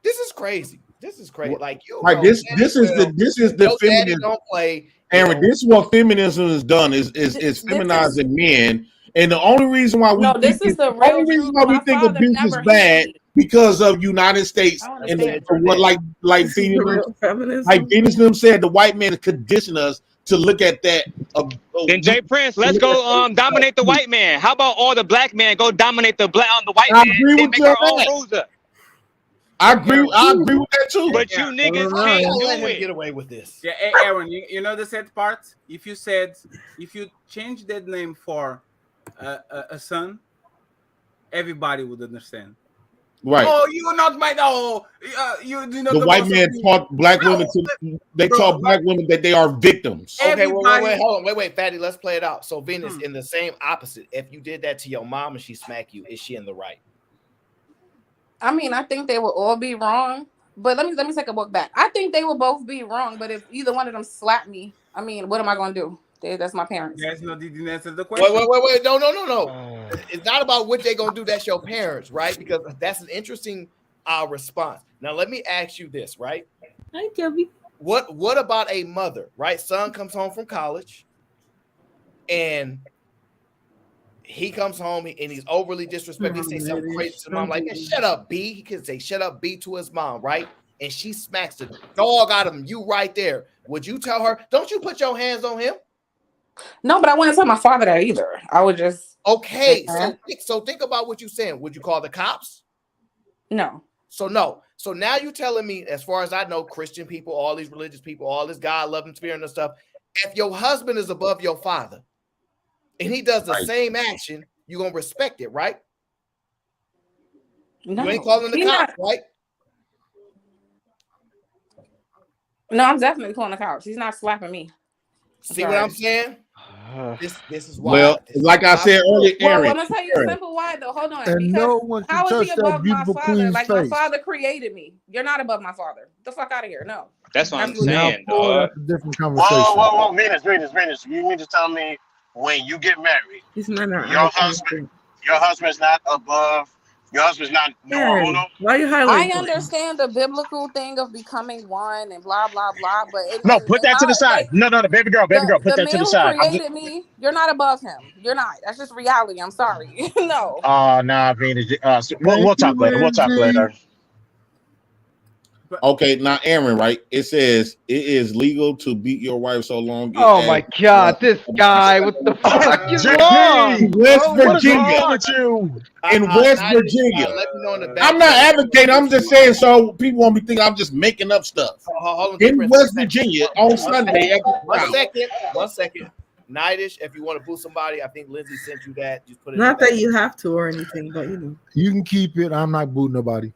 This is crazy. This is crazy. Like you, like this is the feminism. Don't play, Aaron, this is what feminism has done is feminizing men. And the only reason why we think abuse is bad because of United States and what like Venus them said, the white man conditioned us to look at that. Then Jay Prince, let's go dominate the white man. How about all the black men go dominate the white man? They make our own rules up. I agree with that too. But you niggas can't do it. Get away with this. Yeah, Aaron, you know the sad part? If you change that name for a son, everybody would understand. Right. Oh, you are not my you do not. The white man taught black women taught black women that they are victims. Okay, hold on, wait, Fatty, let's play it out. So Venus, in the same opposite, if you did that to your mom and she smacked you, is she in the right? I mean, I think they will all be wrong, but let me take a walk back. I think they will both be wrong, but if either one of them slap me, I mean, what am I going to do? That's my parents. Yes, no, didn't answer the question. Wait, no. It's not about what they're going to do. That's your parents, right? Because that's an interesting response. Now, let me ask you this, right? Hi, Kevin. What about a mother, right? Son comes home from college, and he comes home and he's overly disrespectful. He say something crazy to mom, like, hey, shut up, B. He could say, shut up, B, to his mom, right? And she smacks the dog out of him. You right there. Would you tell her, don't you put your hands on him? No, but I wouldn't tell my father that either. I would just... Okay, so think about what you're saying. Would you call the cops? No. So no. So now you're telling me, as far as I know, Christian people, all these religious people, all this God-loving spirit and stuff, if your husband is above your father, and he does the same action, you're going to respect it, right? No, you ain't calling the cops, right? No, I'm definitely calling the cops. He's not slapping me. See what I'm saying? This is why. Well, like I said earlier, Aaron. Well, I'm going to tell you a simple why, though. Hold on. And because no one can how is touch he that above my beautiful father? queen's Like, face. my father created me. You're not above my father. Get the fuck out of here. No. That's what I'm Absolutely saying, not. dog. That's a different conversation. Whoa, Venus. You mean to tell me when you get married, your husband's not above, your husband's not numero uno? Why are you I understand the biblical thing of becoming one and blah blah blah, but No, put that to the side. No, baby girl, put that to the side. The man who created me, you're not above him. You're not. That's just reality. I'm sorry. No. Nah, Venus. We'll talk later. Okay, now Aaron, right? It says it is legal to beat your wife so long. Oh my God, this guy! What the fuck is wrong? West Virginia. In West Virginia. I'm not advocating. I'm just saying so people won't be thinking I'm just making up stuff. In West Virginia on Sunday. One second. Nightish, if you want to boo somebody, I think Lindsay sent you that. Just put it. Not that you have to or anything, but you know. You can keep it. I'm not booting nobody.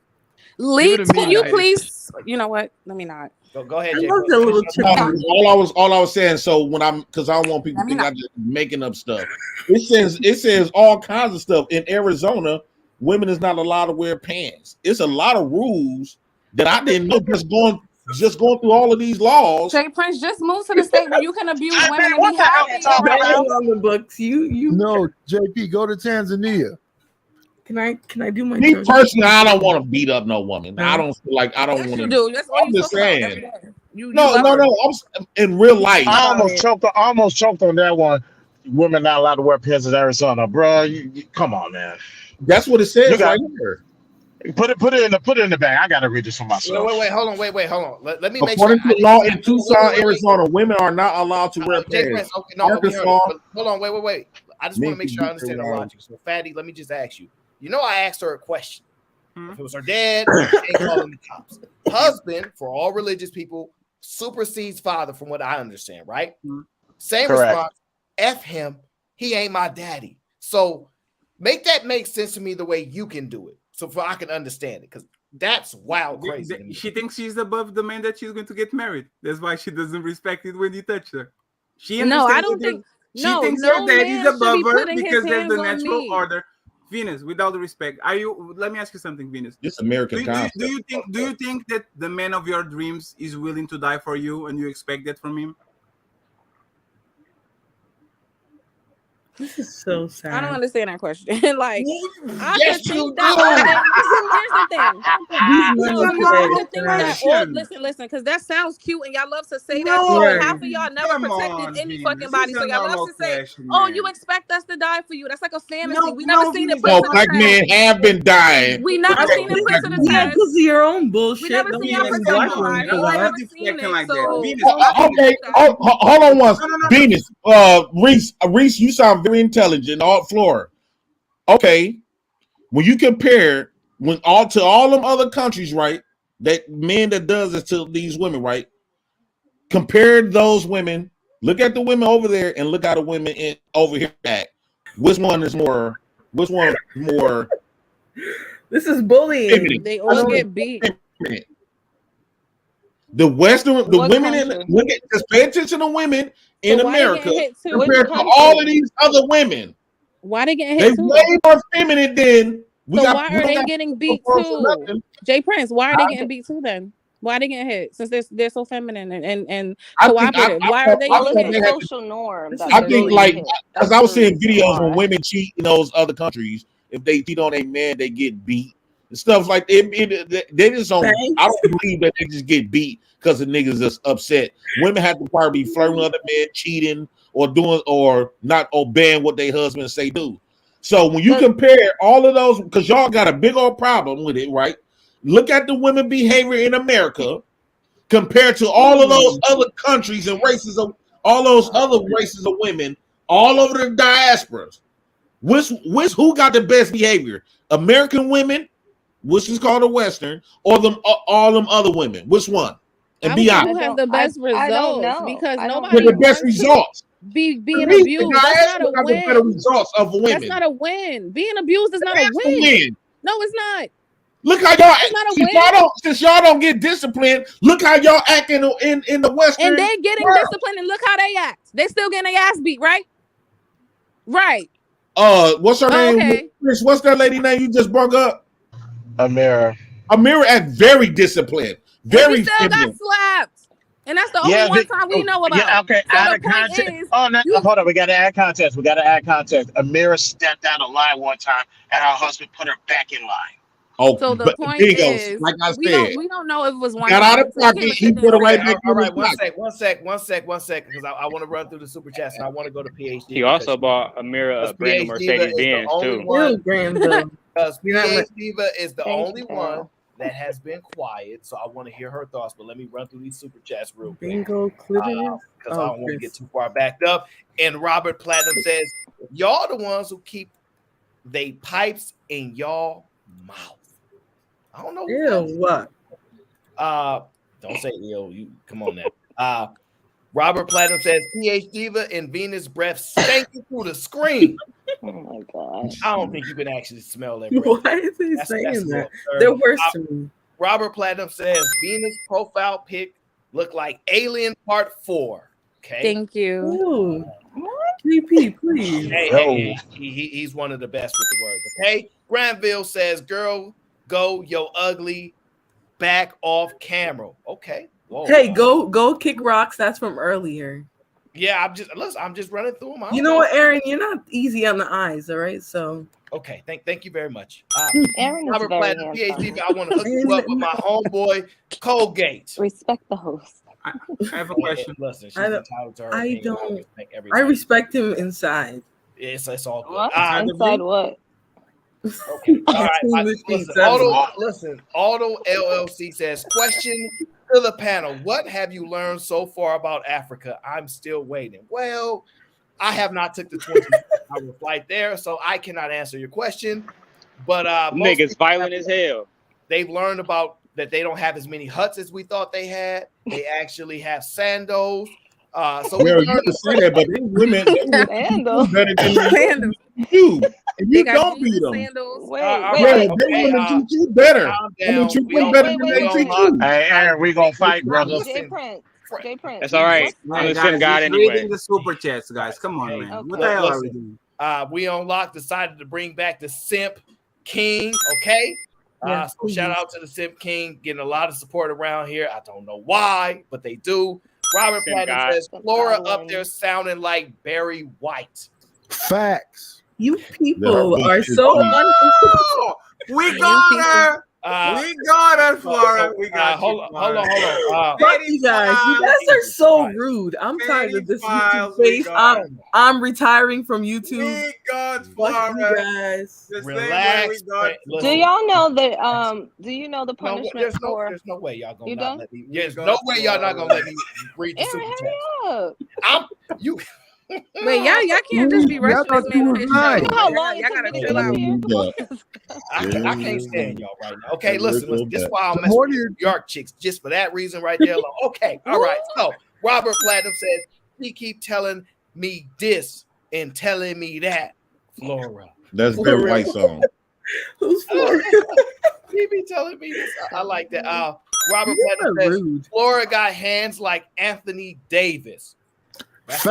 Lee, can you please? You know what? Let me not. Go ahead. All I was saying. So because I don't want people to think I'm just making up stuff. It says all kinds of stuff. In Arizona, women is not allowed to wear pants. It's a lot of rules that I didn't know. Just going just going through all of these laws. Jay Prince just moved to the state where you can abuse women and what be the hell happy. you talking That about? ain't on the books. You. No, JP, go to Tanzania. Can I do my Me job? personally, I don't want to beat up no woman. I don't feel like I don't Yes, want you to. do. That's all I'm you just talk about every saying. day. You No. love her. I'm in real life. I almost choked on that one. Women not allowed to wear pants in Arizona, bro. You come on, man. That's what it says right here. Put it in the bag. I gotta read this for myself. Wait, hold on. Let me make sure. According to law in Tucson, Arizona, women are not allowed to wear Jay pants. Prince, okay, no, we heard it. Arkansas. But hold on, wait. I just want to make sure I understand the logic. So, Fatty, let me just ask you. You know, I asked her a question. If it was her dad, she ain't calling the cops. Husband, for all religious people, supersedes father, from what I understand, right? Same Correct. response. F him. He ain't my daddy. So make that make sense to me the way you can do it, so I can understand it, because that's wild crazy. To me. She thinks she's above the man that she's going to get married. That's why she doesn't respect it when you touch her. She understands. No, I don't think. She No, thinks no her daddy's man should above be her putting his because there's hands the on natural me. order. Venus, with all the respect, are you? Let me ask you something, Venus. This American concept. Do you think that the man of your dreams is willing to die for you, and you expect that from him? This is so sad. I don't understand that question. Like, I yes, could think that all day. Here's the thing. I could think that all. Listen, because that sounds cute, and y'all love to say that shit. But half of y'all never protected any fucking body, so y'all love to say, "Oh, you expect us to die for you." That's like a fantasy. We never seen it. Oh, black men have been dying. We never seen it put to the Yeah, test. because of your own bullshit. We never seen y'all protect nobody. We never seen it. So Okay, hold on once. Venus, Reese, you sound very intelligent. All Flora. Okay, when you compare all them other countries, right? That men that does it to these women, right? Compare those women. Look at the women over there and look at the women over here back. Which one is more? Which one more? This is bullying. Feminine? They all get beat. The Western, the What women country? just pay attention to women in So why they America getting hit too? compared Which to all of country? these other women. Why they getting They hit too? way more feminine than we So got. why We are don't they got getting beat for too? nothing. Jay Prince, why are they getting beat too then? Why are they getting hit? Since they're so feminine and I think cooperative. Why are they Well, getting it's a hit? social norm that I they're think getting like hit. because That's I was the seeing reason videos when why. women cheat in those other countries. If they cheat on a man, they get beat and stuff like it. They just don't. I don't believe that they just get beat because the niggas is upset. Women have to probably be flirting with other men, cheating, or doing or not obeying what their husbands say do. So when you compare all of those, because y'all got a big old problem with it, right? Look at the women behavior in America compared to all of those other countries and races of all those other races of women all over the diasporas. Who got the best behavior? American women, which is called a Western, or all them other women? Which one? And I be would say honest. who has the best I don't results know. because I don't nobody With the best wants to results. be being The abused. That's not diaspora a got the better win. results of women. That's not a win. Being abused is not a That's a win. win. No, it's not. Look how y'all It's not a since y'all don't get disciplined. Look how y'all act in the Western And they're getting world. disciplined, and look how they act. They still getting their ass beat, right? Right. What's her name? Okay. What's that lady name you just brought up? Amira. Amira act very disciplined, And she very still got feminine. slapped. And that's the only one time we know about. Yeah, okay. So Out the of point context. is, Hold on. We got to add context. Amira stepped out of line one time, and her husband put her back in line. Oh, so the point is, like I we said, don't know if it was one got out time. of So you can't pocket. even He sit there put and it say right that. back in his All right, one sec, because I want to run through the super chats and I want to go to PhD. He also bought Amira a brand new Mercedes Benz too. Because PhD Diva is the only one that has been quiet, so I want to hear her thoughts. But let me run through these super chats real quick Bingo because I don't want to get too far backed up. And Robert Platinum says, "Y'all the ones who keep they pipes in y'all mouth." I don't know. Ew, what? Don't say ew. You come on now. Robert Platinum says PH Diva and Venus breath stinking through the screen. Oh my god! I don't think you can actually smell that breath. Why is he That's saying a little that? absurd. They're worse to me. Robert Platinum says Venus profile pic look like Alien Part 4. Okay. Thank you. Ooh. GP, please. Hey, he's one of the best with the words. Okay. Granville says, "Girl, go yo ugly back off camera. Okay. Whoa. Hey, go kick rocks. That's from earlier. Yeah, I'm just running through them. You know what, Aaron? You're not easy on the eyes, all right? So okay, thank you very much. Aaron is Robert very Platinum, handsome. PhD, but I want to hook you up with my homeboy Colgate. Respect the host. I have a question. Listen, she's entitled to her I opinion. don't. Respect I everybody. respect him inside. It's all good. What? Inside what? Okay. All right. Listen, Auto LLC says, question to the panel. What have you learned so far about Africa? I'm still waiting. Well, I have not took the 20-hour flight there, so I cannot answer your question. But niggas violent as hell. They've learned about that they don't have as many huts as we thought they had. They actually have sandos. So we you can say that, but they women better than you. And you don't beat them. They women treat you better. Women treat you better than they treat you. Hey, Aaron, we gonna fight, brother. J Prince. That's all right. I'm a sim god Reading anyway. the super chats, guys. Come on, man. What the hell are we doing? We on Lock decided to bring back the Simp King. Okay. So shout out to the Simp King, getting a lot of support around here. I don't know why, but they do. Robert Platinum says Flora up there sounding like Barry White. Facts. You people are so we got her. We got her, Flora. We got hold on. Fuck you guys. You guys are so rude. I'm tired of this YouTube face. I'm retiring from YouTube. We got Fuck you guys. Relax. Do y'all know that? Do you know the punishment for? There's no way y'all gonna You not done? let me. There's no way y'all not gonna let me read the super chat. You. Wait, y'all can't just be rushing this man on his show. You know how long it Y'all took me gotta to chill get out. here? I can't stand y'all right now. Okay, listen. This is why I'll mess with New York chicks just for that reason right there alone. Okay, all right. So Robert Platinum says he keep telling me this and telling me that. Flora. That's Barry White song. Who's Flora? He be telling me this. I like that. Robert Platinum says Flora got hands like Anthony Davis. That's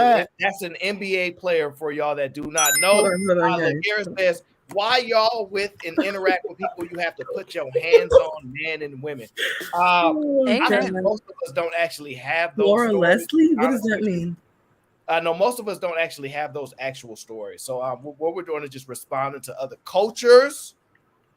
an NBA player for y'all that do not know. Garrett says, why y'all with and interact with people you have to put your hands on, men and women? I think most of us don't actually have those Laura stories. Leslie? What does that mean? No, most of us don't actually have those actual stories. So what we're doing is just responding to other cultures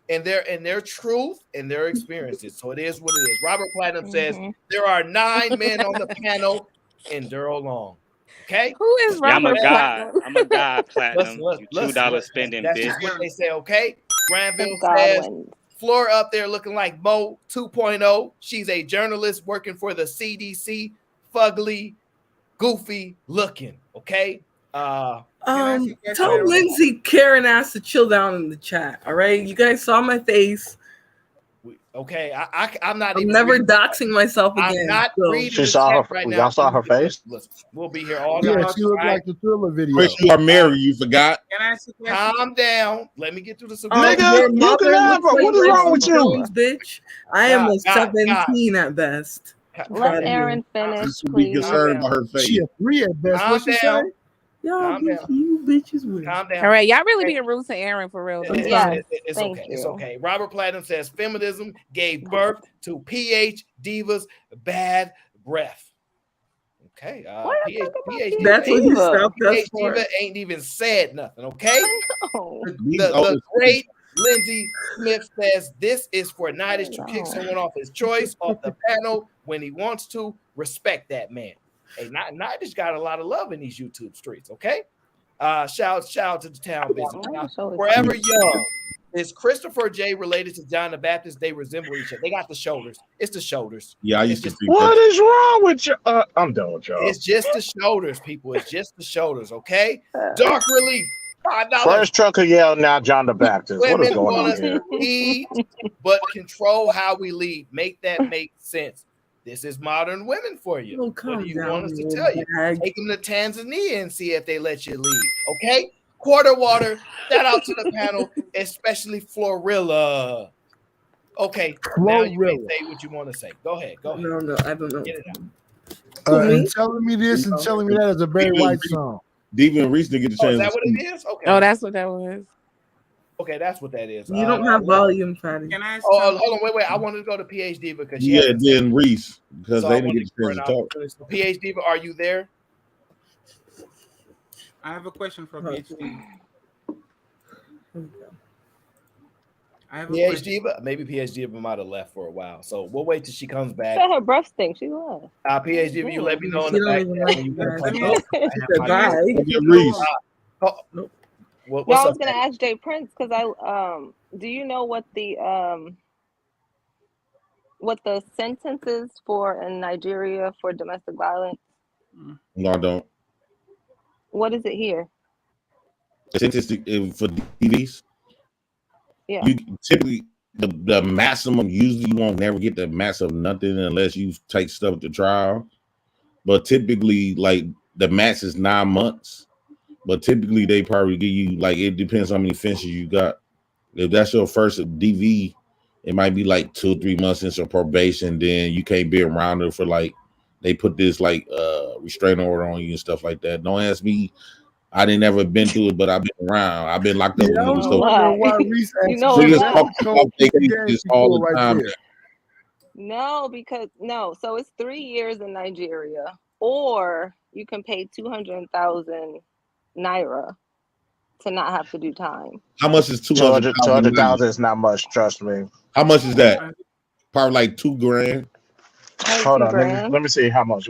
and their truth and their experiences. So it is what it is. Robert Platinum says there are 9 men on the panel and they're all long. Okay. Who is Robert? Yeah, I'm a god, Platinum. Listen, you $2 spending that's bitch. just what they say. Okay. Granville says Flora up there looking like Mo 2.0. She's a journalist working for the CDC. Fugly, goofy looking. Okay. Tell Lindsay Karen asked to chill down in the chat. All right, you guys saw my face. Okay, I'm not. I'm never doxing myself again. I'm not reading She the saw chat her. right now. Y'all saw her face. Listen, we'll be here all Yeah, night. she looked like the Thriller video. Chris, you are married. You forgot. Can I ask a question? Calm down. Let me get through the Nigga, you can have her. What is wrong with you? Bitch, I am a 17 at best. Let Aaron finish, please. Concerned about her face. She a 3 at best. Calm What she say? down. Y'all, you bitches win. Calm down. All right, y'all really being rude to Aaron for real. Though. It's okay. It's okay. Robert Platinum says feminism gave birth to PH Diva's bad breath. Okay. PH That's what you stopped us PH for. Diva ain't even said nothing. Okay. These The old- great Lindsay Smith says this is for Nidus to kick someone off his choice off the panel when he wants to. Respect that man. Hey, Nidus got a lot of love in these YouTube streets. Okay. Shout out to the town business. Forever Young. Is Christopher J related to John the Baptist? They resemble each other. They got the shoulders. It's the shoulders. Yeah, I used to think What is wrong with you? I'm done with y'all. It's just the shoulders, people. It's just the shoulders. Okay. Dark Relief. $5. First trucker yell, now John the Baptist. What is Women going want on us here? to lead, but control how we lead. Make that make sense. This is modern women for you. What do you want us to tell you? Take them to Tanzania and see if they let you lead. Okay? Quarter water. Shout out to the panel, especially Florilla. Okay. Now you can say what you want to say. Go ahead. Go ahead. No, I don't know. Get it out. And telling me this and telling me that is a Barry White song. Diva and Reese didn't get the chance. Is that what it is? Okay. Oh, that's what that was. Okay, that's what that is. You don't have volume, Fatty. Can I ask? Oh, hold on, wait. I wanted to go to PhD because she Yeah, hasn't then Reese, because so they I didn't want get to give her the an chance to talk. opportunity. So PhD, are you there? I have a question for PhD. I have a question. PhD, but maybe PhD might have left for a while. So we'll wait till she comes back. Said her breath stinks. She left. PhD, if you let me know in She the don't back even channel like when you you want to guys. come Oh, back. she said bye. Reese. What's No, I was up, gonna Patty? ask Jay Prince because do you know what the sentence is for in Nigeria for domestic violence? No, I don't. What is it here? Statistic for DVs. Yeah. You typically the maximum usually you won't never get the max of nothing unless you take stuff to trial. But typically, like the max is 9 months. But typically they probably give you like it depends on how many offenses you got. If that's your first DV, it might be like 2 or 3 months into probation. Then you can't be around it for like they put this like restraining order on you and stuff like that. Don't ask me. I didn't ever been through it, but I've been around. I've been locked up with niggas. So why Reese You know niggas why? talk about they cases all the time. No, so it's 3 years in Nigeria, or you can pay 200,000 naira to not have to do time. How much is 200,000? 200,000 is not much. Trust me. How much is that? Probably like $2 grand. Hold on. Let me see how much.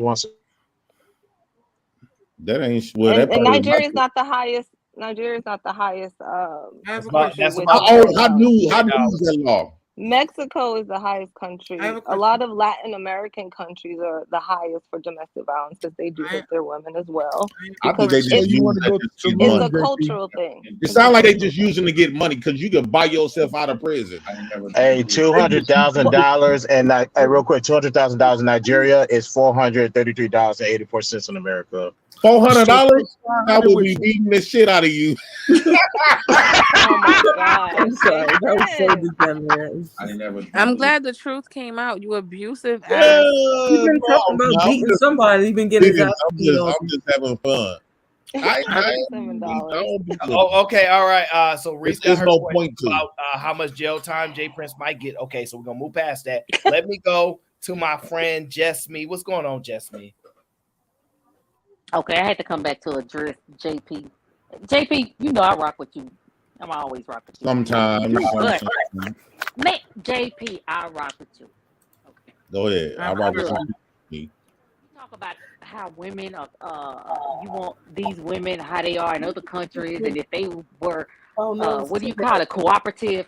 That ain't well. And, That and probably Nigeria is not the highest. Nigeria is not the highest. That's about how new is that law? Mexico is the highest country. A lot of Latin American countries are the highest for domestic violence because they do hit their women as well. I think they just use that to get It's money. a cultural thing. It sounds like they just using to get money because you can buy yourself out of prison. Hey, $200,000 and hey, real quick, $200,000 in Nigeria is $433.84 in America. $400? I will be beating the shit out of you. Oh my god! I'm sorry, that was so degenerate. I'm glad the truth came out. You abusive ass. He's been talking about beating somebody. He's been getting his ass beat all I'm just having fun. Okay, all right. So Reese got There's her no question point to. about how much jail time Jay Prince might get. Okay, so we're gonna move past that. Let me go to my friend Jessme. What's going on, Jessme? Okay, I had to come back to address JP. JP, you know I rock with you. I'm always rock with you. Sometimes. But man, JP, I rock with you. Okay. Go ahead. I rock with you. Talk about how women are you want these women how they are in other countries, and if they were what do you call it, cooperative.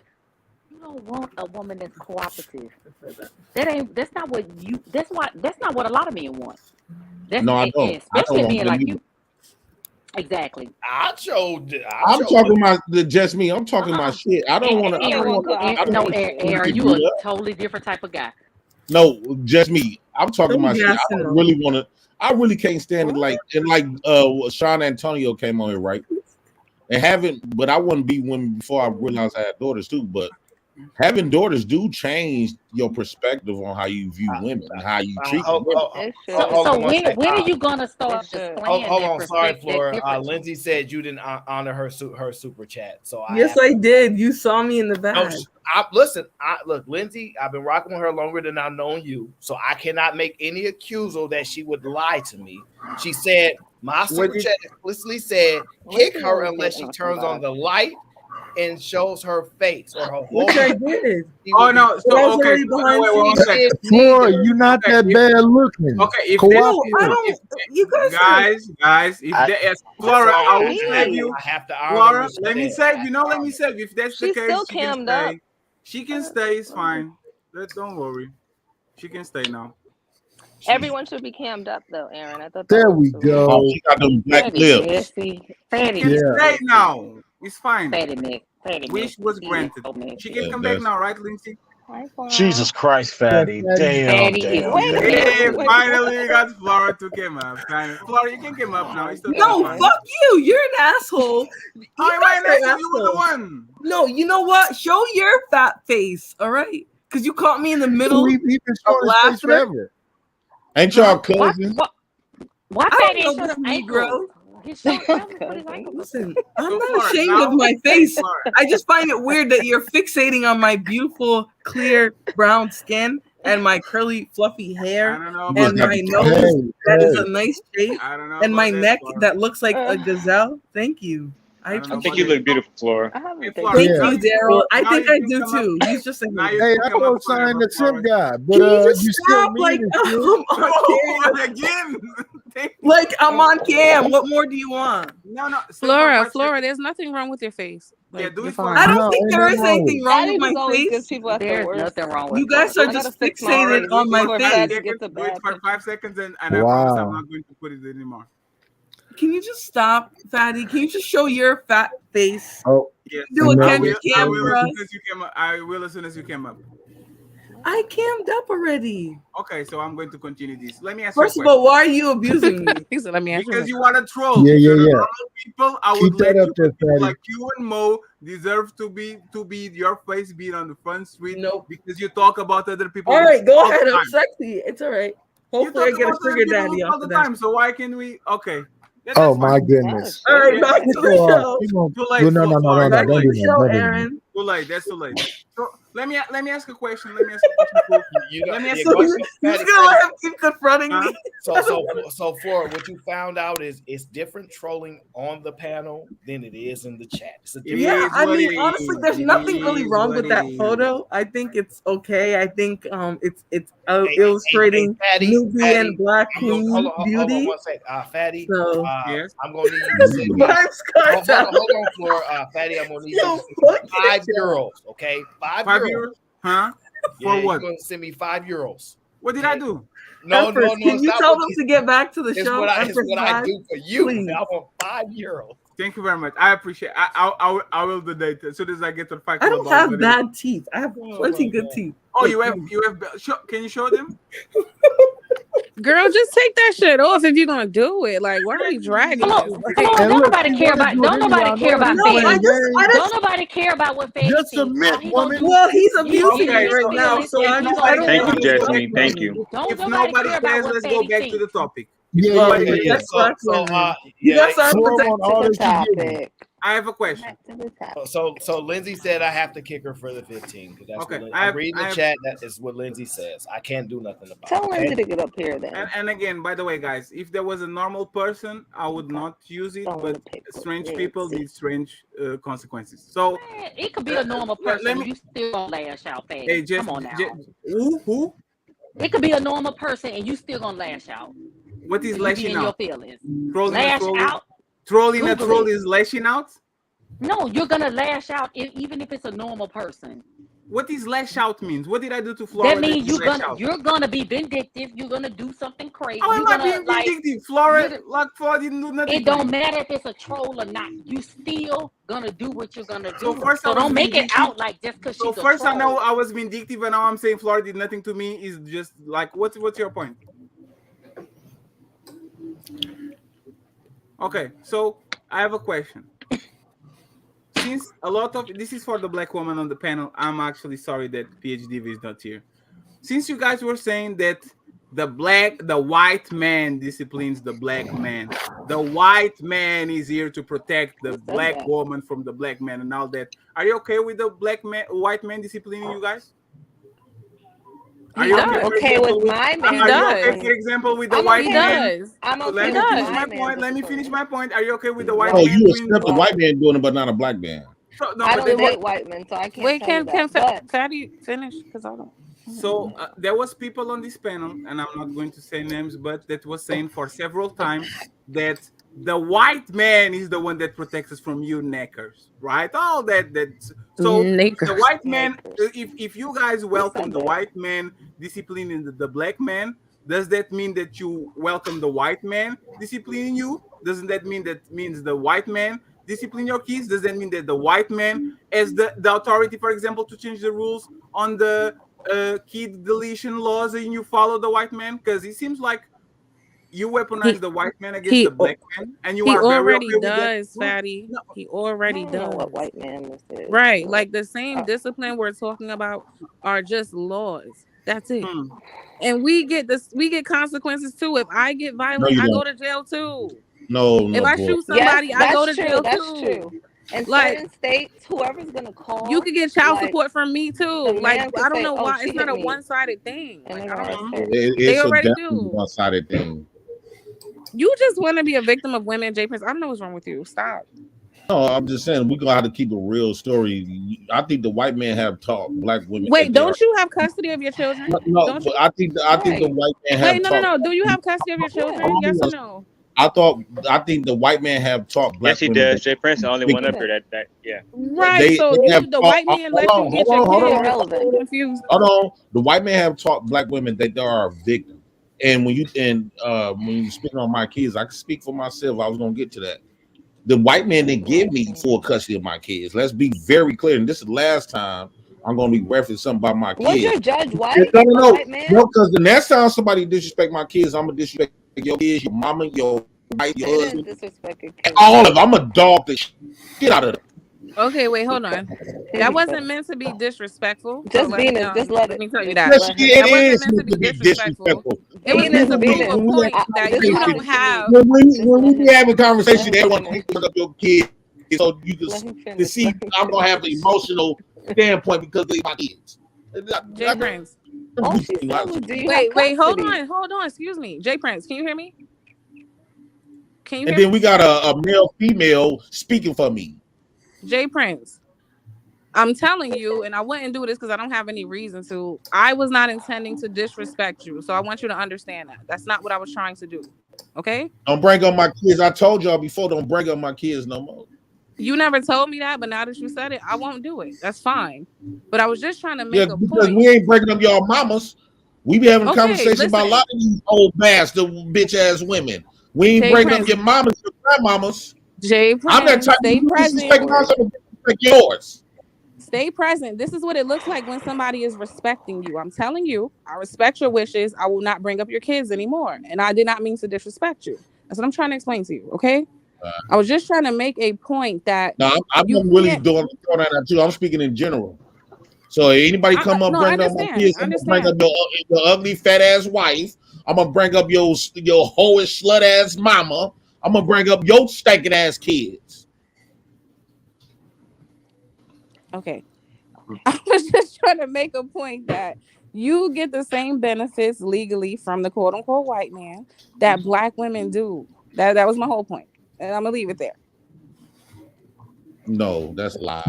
You don't want a woman that's cooperative. That's not what a lot of men want. No, I don't. Especially men like either. you. Exactly. I'm talking about just me. I'm talking about shit. I don't want to. Aaron, you a totally different type of guy. No, just me. I'm talking about shit. I don't really want to. I really can't stand it. Like Sean Antonio came on here, right? But I wouldn't be women before I realized I had daughters too. But having daughters do change your perspective on how you view women and how you treat women. So when are you gonna start displaying hold that on, sorry, perspective? Flora. Lindsay said you didn't honor her super chat. So I did. You saw me in the back. Look, Lindsay, I've been rocking with her longer than I've known you, so I cannot make any accusal that she would lie to me. She said my super chat explicitly said kick her unless she turns on the light and shows her face or her whole. Which I did. Oh no! So okay, Flora, you're not that bad looking. Okay, if guys, if Flora, I will save you. I have to Flora, let me save you. No, let me save you. If that's the case, she can stay. She can stay. It's fine. Don't worry. She can stay now. Everyone should be cammed up though, Aaron. I thought there we go. She got them black lips. She can stay now. It's fine. Wish was granted. She can come back now, right, Lindsay? Jesus Christ, Fatty. Damn. Hey, finally we got Flora to come up. Flora, you can come up now. No, fuck you. You're an asshole. You were the one. No, you know what? Show your fat face, all right? Because you caught me in the middle We've been showing his face forever. Ain't y'all cousins? Why I Fatty don't ain't know showing this them ankles? Negro. Just show put his ankle. Listen, I'm not ashamed of my face. I just find it weird that you're fixating on my beautiful, clear brown skin and my curly, fluffy hair and my nose that is a nice shape and my neck that looks like a gazelle. Thank you. I think you look beautiful, Flora. Thank you, Daryl. I think I do too. He's just a Hey, I go sign the sim guy, but Can you just you still stop? Like, mean on cam. Like, I'm on cam. What more do you want? No. Flora, there's nothing wrong with your face. Like, do you're it for fine. I don't think there is anything wrong with my face. There's nothing wrong with You guys are just fixated on my face. Do it for 5 seconds, and I promise I'm not going to put it anymore. Can you just stop, Fatty? Can you just show your fat face? Oh, yes. Do a I cam will for as us. soon as you came up. I will as soon as you came up. I cammed up already. Okay, so I'm going to continue this. Let me ask First you. of all, why are you abusing me? He said, "Let me Because you want to troll. Yeah. Normal people, I would Keep let that up you. there, People Fatty. like you and Mo deserve to be your face being on the front street. Because you talk about other people. All right, go all the ahead. I'm time. sexy. It's all right. You Hopefully, I talk get a about other sugar people daddy all after the that. time. So why can we? Okay. Oh my goodness. All right, back to the show. Too late. No, Flora. don't Back do to the that. show, Don't do that. Aaron. Too late. That's too late. So let me ask a question. Let me ask a question. Let me ask So you're just gonna let him keep confronting me? So Flora, what you found out is it's different trolling on the panel than it is in the chat. It's a different Yeah, I mean, honestly, there's nothing really wrong with that photo. I think it's okay. I think it's illustrating Nubian black queen hold on beauty. 1 sec. Fatty, So, yes. I'm gonna need you to send me. Hold on, Flora. Fatty, I'm gonna need you to send me €5. Okay, €5. Huh? Yeah, For what? you're gonna send me €5. What did I do? No. Can you tell them to get back to the It's show? what I do for you. Please. I want €5. Thank you very much. I appreciate. I will do that as soon as I get to the fact. I don't have bad teeth. I have plenty good teeth. Oh, you have. Can you show them? Girl, just take that shit off if you're gonna do it. Like, why are we dragging this? Don't nobody care about. Don't nobody care about No, face. I just Don't nobody care about what face. Just admit, woman. Well, he's abusing Okay, me right now, so I don't. Thank you, Jasmine. Thank you. If nobody cares, let's go back to the topic. Yeah. You guys are topic. I have a question. So Lindsay said I have to kick her for the 15 because that's Okay, what I read in the chat. That is what Lindsay says. I can't do nothing about. Tell it. Lindsay to get up here then. And again, by the way, guys, if there was a normal person, I would not use it. But strange people need strange consequences. So it could be a normal person. You still gonna lash out, baby. Hey, Come on now. Who? It could be a normal person and you still gonna lash out. What is You lashing be in out? your feelings. Lash out. Trolling a troll is lashing out? No, you're gonna lash out even if it's a normal person. What is lash out means? What did I do to Flora? That means you're gonna be vindictive. You're gonna do something crazy. How am I being vindictive? Flora didn't do nothing. It don't matter if it's a troll or not. You still gonna do what you're gonna do. So first, so don't make it out like just because she's a first troll. I know I was vindictive, and now I'm saying Flora did nothing to me. Is just like what's your point? Okay, so I have a question. Since a lot of this is for the black woman on the panel, I'm actually sorry that PhD is not here. Since you guys were saying that the white man disciplines the black man, the white man is here to protect the black woman from the black man and all that. Are you okay with the white man disciplining you guys? Are you okay with my man? Are you okay, for example, with the white man? I'm okay Let with me finish my my point. Let me finish my point. Are you okay with the white Oh, man? you accept the white man doing it, but not a black man. So, no, I but don't date white men, so I can't. Wait, tell you that, Fatty finish? Because I don't. So there was people on this panel, and I'm not going to say names, but that was saying for several times that the white man is the one that protects us from you neckers, right? All that. So the white man, if you guys welcome the white man disciplining the black man, does that mean that you welcome the white man disciplining you? Doesn't that mean means the white man discipline your kids? Does that mean that the white man has the authority, for example, to change the rules on the kid deletion laws and you follow the white man? Because it seems like you weaponize the white man against the black man, and you are very okay with that. Fatty. No. He already does. Know what white man this is. Right, like the same discipline we're talking about are just laws. That's it. And we get consequences too. If I get violent, I go to jail too. No, If I boy. shoot somebody, I go to true. jail That's too. true. In Like, certain states, whoever's gonna call, you could get child like, support from me the too. Like, man could I don't say, know "Oh, why she it's not hit a me," one-sided thing. and Like, they I gonna don't. respect. They It's a already definitely do. one-sided thing. You just want to be a victim of women, J Prince. I don't know what's wrong with you. Stop. No, I'm just saying we're gonna have to keep a real story. I think the white men have taught black women that Wait, they are. don't you have custody of your children? No, Don't but you? I think the white man Wait, have no. taught. Do you have custody of your children? Yes or no? I think the white man have taught black Yes, he women does. that Jay Prince, the only one up victims. here that yeah. Right. So They have the taught, white man let you get your hold kids. on. I'm confused. Hold on. The white man have taught black women that they are a victim. And when you speaking on my kids, I can speak for myself. I was gonna get to that. The white man didn't give me full custody of my kids. Let's be very clear. And this is the last time I'm gonna be referencing something about my Was kids. your judge white? No, White man? no, because the next time somebody disrespect my kids, I'm gonna disrespect your kids, your mama, your wife, your They didn't husband, disrespect your kids. all of them. I'm gonna dog the shit out of them. Okay, wait, hold on. That wasn't meant to be disrespectful. So Just Venus, just let let me it. tell you Just that. let him. That wasn't meant to be disrespectful. It was meant to prove a point that you don't have. When we be having conversation, everyone bring up your kids, so you can see I'm gonna have an emotional standpoint because they my kids. Jay Prince. All she said was, "Do you Wait, have hold custody?" on. Excuse me, Jay Prince. Can you hear me? Can you And hear then me? we got a male female speaking for me. Jay Prince. I'm telling you, and I wouldn't do this because I don't have any reason to. I was not intending to disrespect you, so I want you to understand that. That's not what I was trying to do. Okay? Don't bring up my kids. I told y'all before, don't bring up my kids no more. You never told me that, but now that you said it, I won't do it. That's fine. But I was just trying to make a Because point. we ain't breaking up y'all mamas. We be having a conversation about a lot of these old bastard bitch ass women. We ain't breaking up your mamas, your grandmamas. Jay Prince, I'm not trying to disrespect myself, disrespect yours. Stay present. This is what it looks like when somebody is respecting you. I'm telling you, I respect your wishes. I will not bring up your kids anymore. And I did not mean to disrespect you. That's what I'm trying to explain to you. Okay. I was just trying to make a point that no, I'm really throwing that at you. I'm speaking in general. So if anybody come up, bring up my kids. I'm gonna bring up your ugly fat ass wife. I'm gonna bring up your hoish slut ass mama. I'm gonna bring up your stinking ass kids. Okay. I was just trying to make a point that you get the same benefits legally from the quote unquote white man that black women do. That was my whole point. And I'm gonna leave it there. No, that's lies.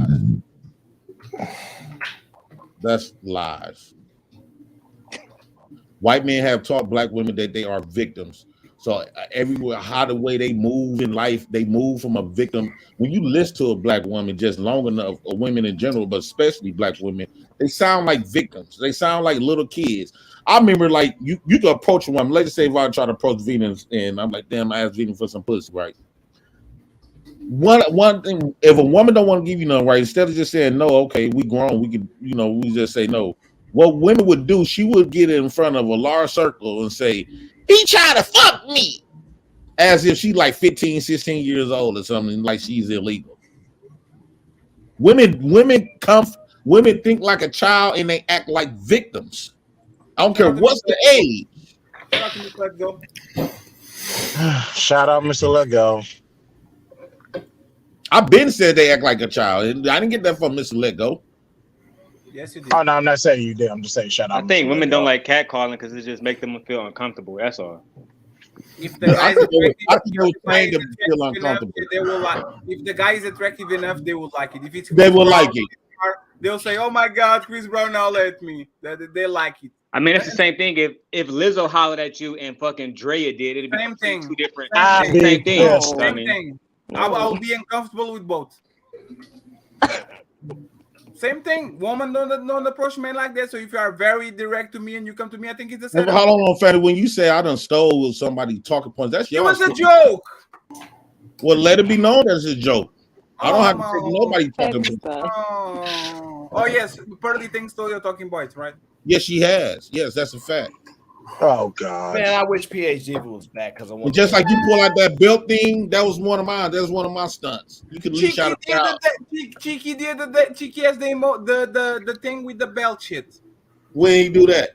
That's lies. White men have taught black women that they are victims. So everywhere, how the way they move in life, they move from a victim. When you listen to a black woman just long enough, or women in general, but especially black women, they sound like victims. They sound like little kids. I remember, like you could approach a woman. Let's say if I try to approach Venus, and I'm like, damn, I asked Venus for some pussy, right? One thing, if a woman don't want to give you nothing, right, instead of just saying no, okay, we grown, we can, we just say no. What women would do, she would get in front of a large circle and say, he tried to fuck me, as if she's like 15, 16 years old or something, like she's illegal. Women think like a child and they act like victims. I don't care what's the age. Shout out, Mr. Let Go. I've been said they act like a child. I didn't get that from Mr. Let Go. Yes, you did. Oh no, I'm not saying you did. I'm just saying shout out. I think women don't like catcalling because it just makes them feel uncomfortable. That's all. If the guy is uncomfortable. They will like. If the guy is attractive enough, they will like it. If it's they will like it. They'll say, "Oh my God, Chris Brown now let me." They like it. I mean, it's the same thing. If Lizzo hollered at you and fucking Drea did, it'd be Same thing. Two different. Same Same thing. Yes. I mean, thing. I'll be uncomfortable with both. Same thing. Woman don't approach men like that. So if you are very direct to me and you come to me, I think it's the same. How long, Fatty? When you say I done stole somebody talking points, that's your. It was a joke. Well, let it be known as a joke. I don't have to take nobody talking points. Oh yes, Pearly thing stole your talking points, right? Yes, she has. Yes, that's a fact. Oh God, man! I wish PhD was back because I want. Just like you pull out that belt thing, that was one of mine. That was one of my stunts. You can leash out a crowd. Cheeky did the Cheeky has the thing with the belt shit. We ain't do that.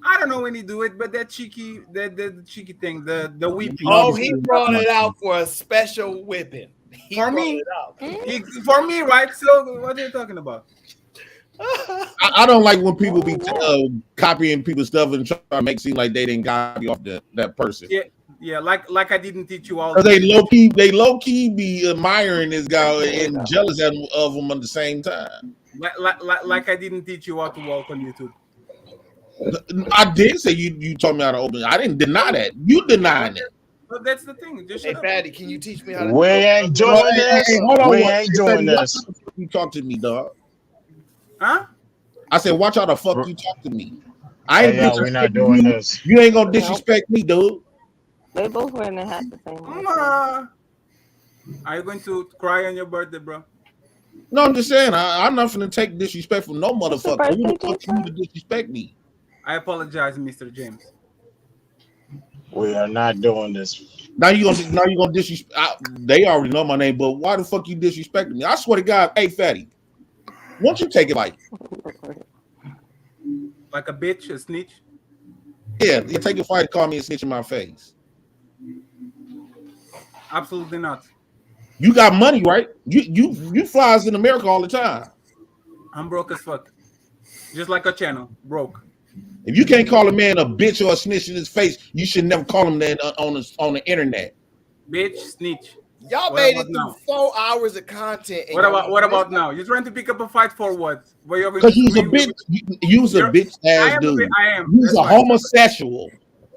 I don't know when he do it, but that cheeky, the cheeky thing, the whipping. Oh, he brought it out for a special whipping. For me, for me, right? So what are you talking about? I don't like when people be copying people's stuff and try to make it seem like they didn't copy off that person. Yeah, like I didn't teach you all. They low key be admiring this guy and jealous of him at the same time. Like I didn't teach you how to walk on YouTube. I did say you told me how to open. I didn't deny that. You denying it. But that's the thing. Just hey, Fatty, can you teach me how to? We ain't doing this. Hold on, we ain't doing this. You talk to me, dog. Huh? I said, watch how the fuck you talk to me. I ain't. We're not doing this. You ain't gonna disrespect me, dude. They both wearing the hat the same way. Are you going to cry on your birthday, bro? No, I'm just saying. I'm not gonna take disrespect from no motherfucker. Who the fuck you to disrespect me? I apologize, Mr. James. We are not doing this. Now you gonna disrespect. They already know my name, but why the fuck you disrespecting me? I swear to God, hey Fatty, won't you take it like a bitch, a snitch? Yeah, you take a fight to call me a snitch in my face. Absolutely not. You got money, right? You fly us in America all the time. I'm broke as fuck. Just like a channel, broke. If you can't call a man a bitch or a snitch in his face, you should never call him that on the internet. Bitch, snitch. Y'all made it through 4 hours of content. What about now? You're trying to pick up a fight for what? Because you's a bitch. You's a bitch ass dude. I am. You's a homosexual.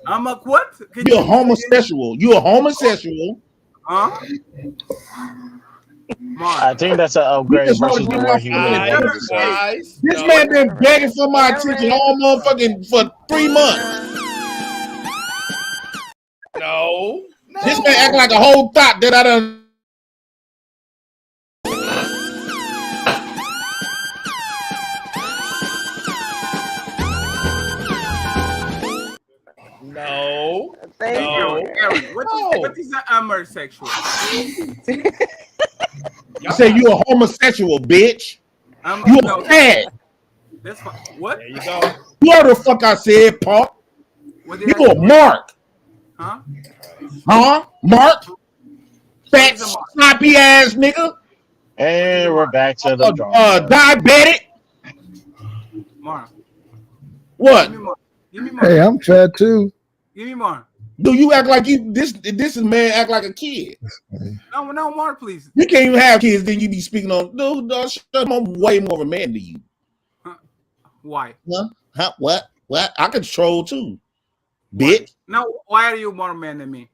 I'm a what? You're a homosexual. You're a homosexual. Huh? I think that's an upgrade versus the way he really is. This man been begging for my attention all motherfucking for 3 months. No. This man act like a whole thought that I done. No. Thank you, Aaron. What is an homosexual? I said you a homosexual, bitch. You a fag. That's fine. What? There you go. You heard the fuck I said, Pop. You a Mark. Huh? Huh? Mark? Fat, sloppy ass nigga. And we're back to the diabetic. Mark. What? Give me more. Hey, I'm fat too. Give me more. Do you act like you this is man act like a kid? No more, please. You can't even have kids, then you be speaking on dude. I'm way more of a man than you. Why? Huh? What? I control too, bitch. No, why are you more man than me?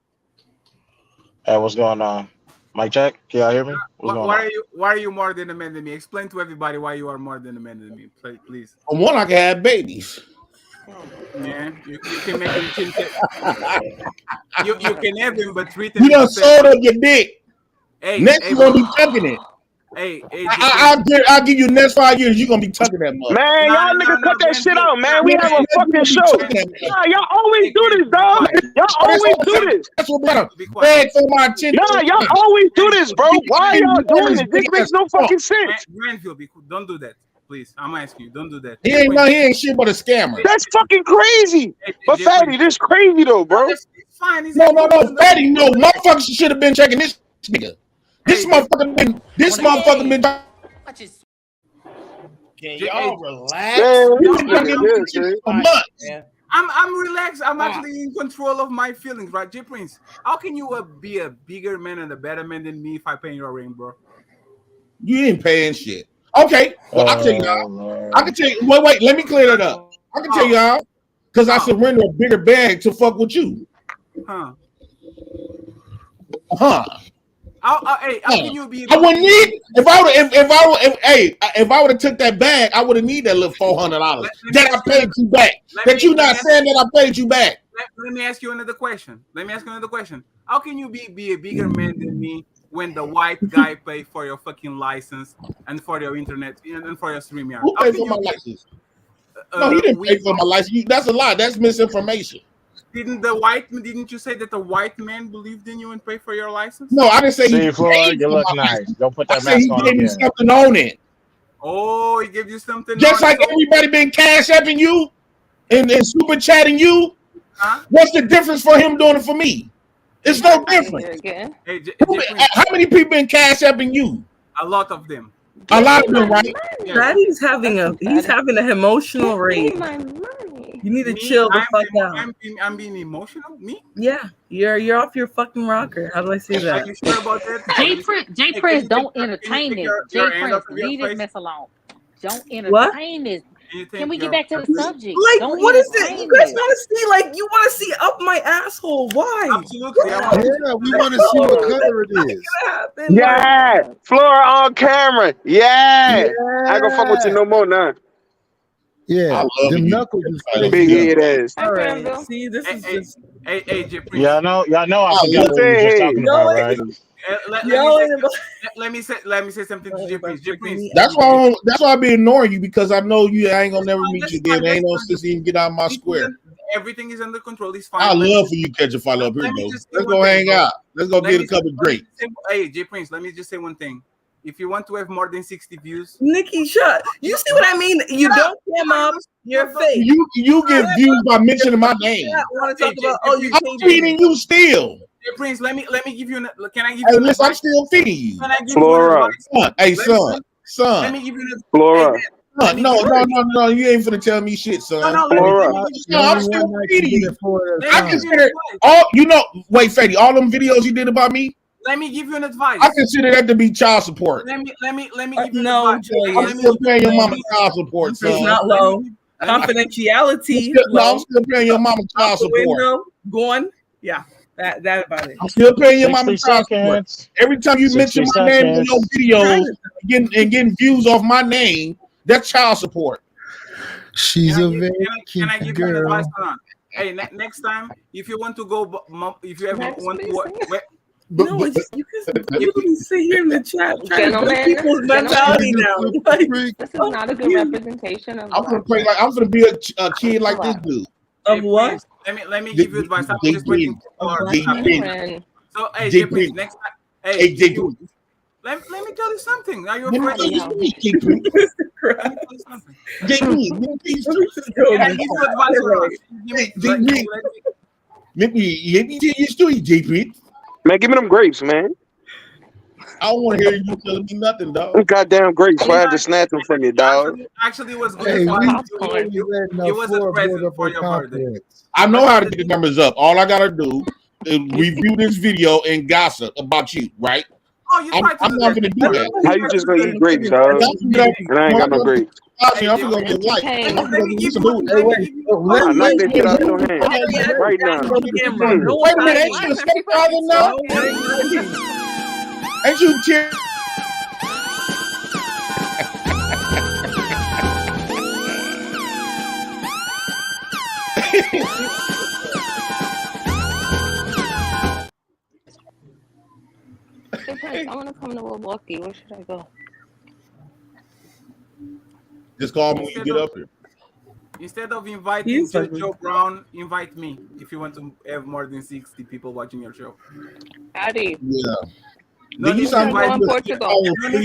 Hey, what's going on? Mic check. Can y'all hear me? Why are you more than a man than me? Explain to everybody why you are more than a man than me, please. On one, I can have babies. Yeah, you can make him you can have him, but treat him. You done sold up your dick. Hey, next you gonna be tucking it. Hey, I'll give you the next 5 years. You gonna be tucking that mother. Man, y'all niggas cut that shit out, man. We have a fucking show. Nah, y'all always do this, dog. Y'all always do this. That's what beg for my attention. Nah, y'all always do this, bro. Why y'all doing this? This makes no fucking sense. Granville, don't do that. Please, I'm asking you, don't do that. He ain't shit but a scammer. That's fucking crazy. But Fatty, this crazy though, bro. It's fine. No, Fatty, no, motherfucker should have been checking this nigga. This motherfucker been. Can y'all relax? I'm relaxed. I'm actually in control of my feelings, right, J Prince? How can you be a bigger man and a better man than me if I pay your ring, bro? You ain't paying shit. Okay, well, I'll tell y'all. I can tell you. Wait. Let me clear that up. I can tell y'all because I surrender a bigger bag to fuck with you. Huh? Hey, how can you be? I wouldn't need if I would have took that bag. I would have need that little $400 that I paid you back. That you not saying that I paid you back. Let me ask you another question. How can you be a bigger man than me when the white guy pay for your fucking license and for your internet and for your stream yard? Who paid for my license? No, he didn't pay for my license. That's a lie. That's misinformation. Didn't you say that the white man believed in you and paid for your license? No, I didn't say he Floyd, you look nice. Don't put that mask on. He gave me something on it. Oh, he gave you something. Just like everybody been cash apping you. and super chatting you, what's the difference for him doing it for me? It's no difference. How many people in Cash Apping you? A lot of them. A lot of them, right? Daddy's having an emotional rage. You need to chill the fuck out. I'm being emotional. Me? Yeah, you're off your fucking rocker. How do I say that? Are you sure about that? J Prince, don't entertain this. J Prince, leave this mess alone. Don't entertain this. Can we get back to the subject? Like, don't what is it? You guys this. want to see? Like, you want to see up my asshole? Why? Absolutely. Yeah, we want to see what color it is. Yeah, Flora on camera. Yeah. I ain't gonna fuck with you no more now. Yeah, them knuckles is crazy. Big head ass. All right. See, this is just. Hey, J Prince. Y'all know I forgot what we were just talking about, right? Let me say something to J Prince. J Prince. That's why I be ignoring you, because I know you ain't gonna never meet you again. Ain't no sense even get out of my square. Everything is under control. It's fine. I love for you to catch a follow up here, bro. Let's go hang out. Let's go get a couple of grapes. Hey, J Prince, let me just say one thing. If you want to have more than 60 views, Nikki, shut. You see what I mean? You don't come up. You're fake. You get views by mentioning my name. I want to talk about. I'm feeding you still. Hey, Prince, let me give you. Can I give Hey, you? listen, I'm still feeding you. Can I give Flora. you an Hey, advice? son. Let me give you an Flora. No, you ain't finna tell me shit, son. Flora. I'm still feeding you. I consider wait, Fetty, all them videos you did about me, let me give you an advice. I consider that to be child support. Let me give you no, advice. I'm still paying your mama child support, son. It's not low. Confidentiality. I'm still paying your mama child support. Going. Yeah, that about it. I'm still paying your mama child support. Every time you mention my name in your videos and getting views off my name, that's child support. She's a very Can I give you an advice? Hey, next time, if you want to go, if you ever want to. No, it's just, you can sit here in the chat. Gentlemen, People's mentality now. Like, this is not a good representation of. I'm gonna be a kid like this dude. Of what? Let me give you advice. I'm just waiting for. So, hey, J Prince, next time. Hey, J Prince. Let me tell you something. Are you afraid? Let me tell you something. J Prince, Can I give you advice or not? Let me tell you a story, J Prince. Man, give me them grapes, man. I don't want to hear you telling me nothing, dog. Goddamn grapes. So I had to snatch them from you, dog. Actually, it was good. Hey, It was a present for your birthday. I know how to get the numbers up. All I gotta do is review this video and gossip about you, right? Oh, you I'm not gonna do that. How you just gonna eat grapes, dog? And I ain't got no grapes. I'm gonna get white. Knock that shit out your hand right now. Wait a minute, ain't you a stepfather now? Ain't you cheering? I want to come to Milwaukee. Where should I go? Just call me when you get up here. Instead of inviting Joe Brown, invite me if you want to have more than 60 people watching your show. Addy. Yeah. No, you invite Portugal. Invite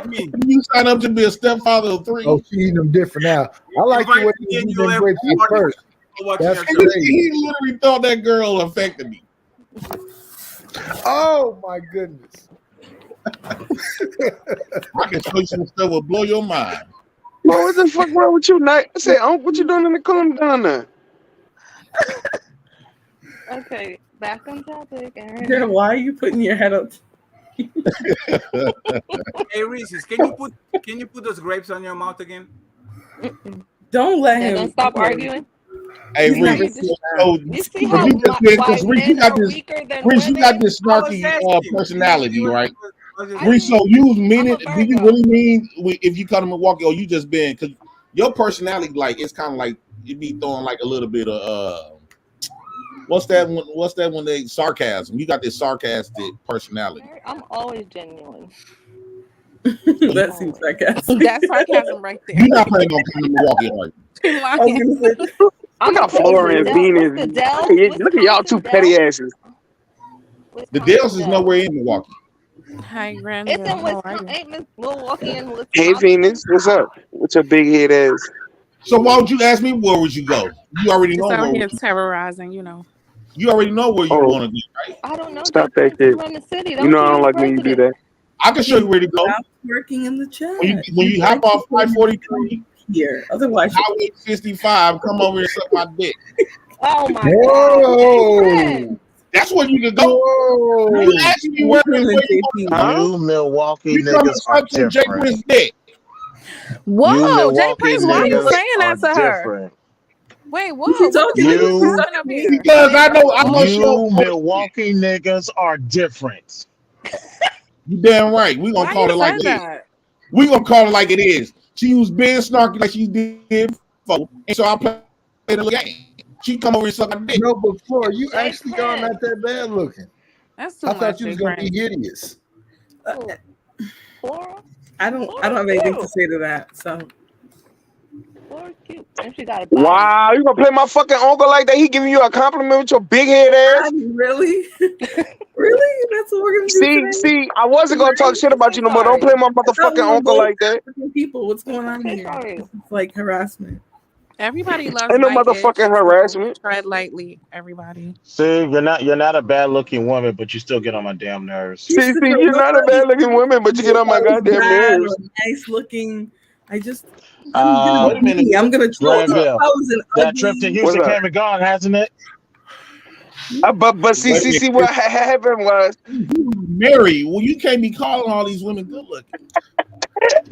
me. You sign up to be a stepfather of 3. Oh, she eating them different now. I like the way you eat them grapes first. That's crazy. He literally thought that girl affected me. Oh my goodness. I can show you some stuff will blow your mind. Well, what the fuck wrong with you, Night? I said, what you doing in the corner down there? Okay, back on topic, Aaron. Yeah, why are you putting your head up? Hey, Reese's, can you put those grapes on your mouth again? Don't let him. Don't stop arguing. Hey, Reese, you see how men are weaker than Reese, you got this snarky personality, right? Reese, so you mean it? Do you really mean if you come to Milwaukee, or you just been? Because your personality, like, it's kind of like you be throwing like a little bit of what's that one? They sarcasm. You got this sarcastic personality. I'm always genuine. That seems sarcastic. That's sarcasm right there. You're not planning on coming to Milwaukee, are you? I got Flora and Venus. Look at y'all two petty asses. The Dells is nowhere in Milwaukee. Hi, Grandma. It's in Wisconsin. Ain't Milwaukee in Wisconsin? Hey, Venus, what's up? What's your big head ass? So why would you ask me where would you go? You already know Just out where here would you. terrorizing, you know. You already know where you want to go, right? I don't know. Stop Jay that Prince shit. run the city. You Don't know I you? don't He's like when you do president. that. I can show you where to go. Stop working in the chat. When you hop off 543 here, otherwise Highway 65, come over here and suck my dick. Oh my God. Whoa. That's where you can go. Whoa. You ask me where you want to go. You Milwaukee You come and niggas are suck some Jay different. Prince dick. Whoa, You Jay Milwaukee Prince, why are you niggas saying are that to her? different. Wait, whoa, She what told the you fuck is You, happening up here? Because I know she you don't. Milwaukee niggas are different. You damn right. We gonna Why call you it like said it is. that? We gonna call it like it is. She was being snarky like she did before, and so I played the little game. She come over and suck my dick. No, but Floyd, you Jay actually are Prince. not that bad looking. That's too I much, thought you Jay was gonna Prince. be hideous. Flora. I don't have anything to say to that. So Flora's cute, and she got a body. Wow, you gonna play my fucking uncle like that? He giving you a compliment with your big head ass? really, really, that's what we're gonna do today. See, I wasn't gonna talk shit about you no more. Don't play my I thought we motherfucking were uncle both like that. people. What's going on Okay, here? sorry. This is like harassment. Everybody loves Ain't no light-ish, motherfucking so harassment. tread lightly, everybody. See, you're not a bad looking woman, but you still get on my damn nerves. See, you're not a bad looking woman, but you get on my goddamn Bad nerves. or nice looking. I'm Wait a minute, I'm gonna troll you. Granville. If I was an That trip to ugly. Houston came and gone, hasn't it? But see what happened was Mary, well, you can't be calling all these women good looking.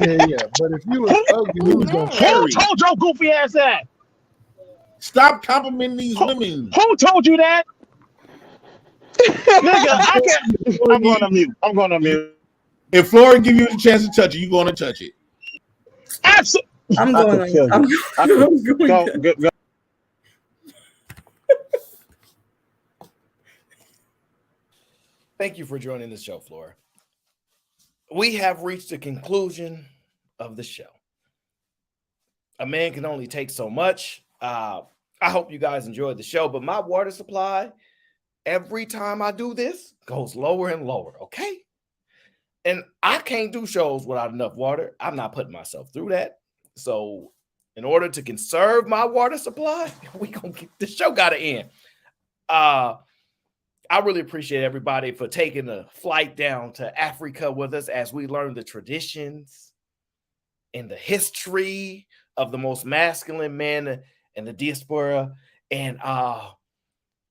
Yeah. But if you was ugly, we was gonna Who carry. told your goofy ass that? Stop complimenting these women. Who told you that? Nigga, I can't. I'm going to mute. I'm going to mute. If Flora give you a chance to touch it, you going to touch it. Absolutely. I'm I going. could kill you. I'm going. Go. Thank you for joining the show, Flora. We have reached the conclusion of the show. A man can only take so much. I hope you guys enjoyed the show, but my water supply, every time I do this, goes lower and lower, okay? And I can't do shows without enough water. I'm not putting myself through that. So in order to conserve my water supply, the show got to end. I really appreciate everybody for taking a flight down to Africa with us as we learn the traditions and the history of the most masculine men in the diaspora. And I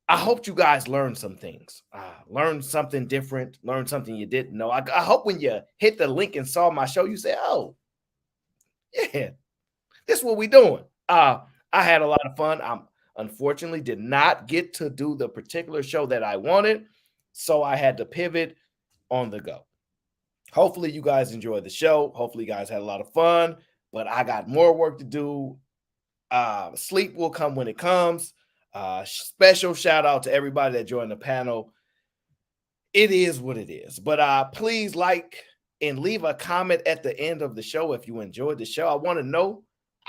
hope you guys learned some things, learned something different, learned something you didn't know. I hope when you hit the link and saw my show, you say, oh, yeah, this is what we're doing. I had a lot of fun. Unfortunately, did not get to do the particular show that I wanted, so I had to pivot on the go. Hopefully, you guys enjoyed the show. Hopefully, you guys had a lot of fun, but I got more work to do. Sleep will come when it comes. Special shout out to everybody that joined the panel. It is what it is, but please like and leave a comment at the end of the show if you enjoyed the show.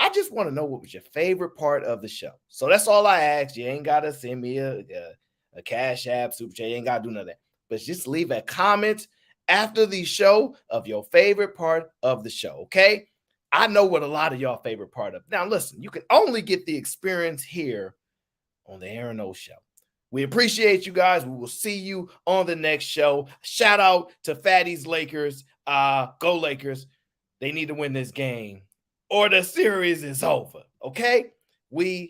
I just want to know what was your favorite part of the show. So that's all I ask. You ain't got to send me a Cash App, Super Chat. You ain't got to do none of that. But just leave a comment after the show of your favorite part of the show, okay? I know what a lot of y'all favorite part of. Now, listen, you can only get the experience here on the Aaron O Show. We appreciate you guys. We will see you on the next show. Shout out to Fatty's Lakers. Go Lakers. They need to win this game, or the series is over. Okay? We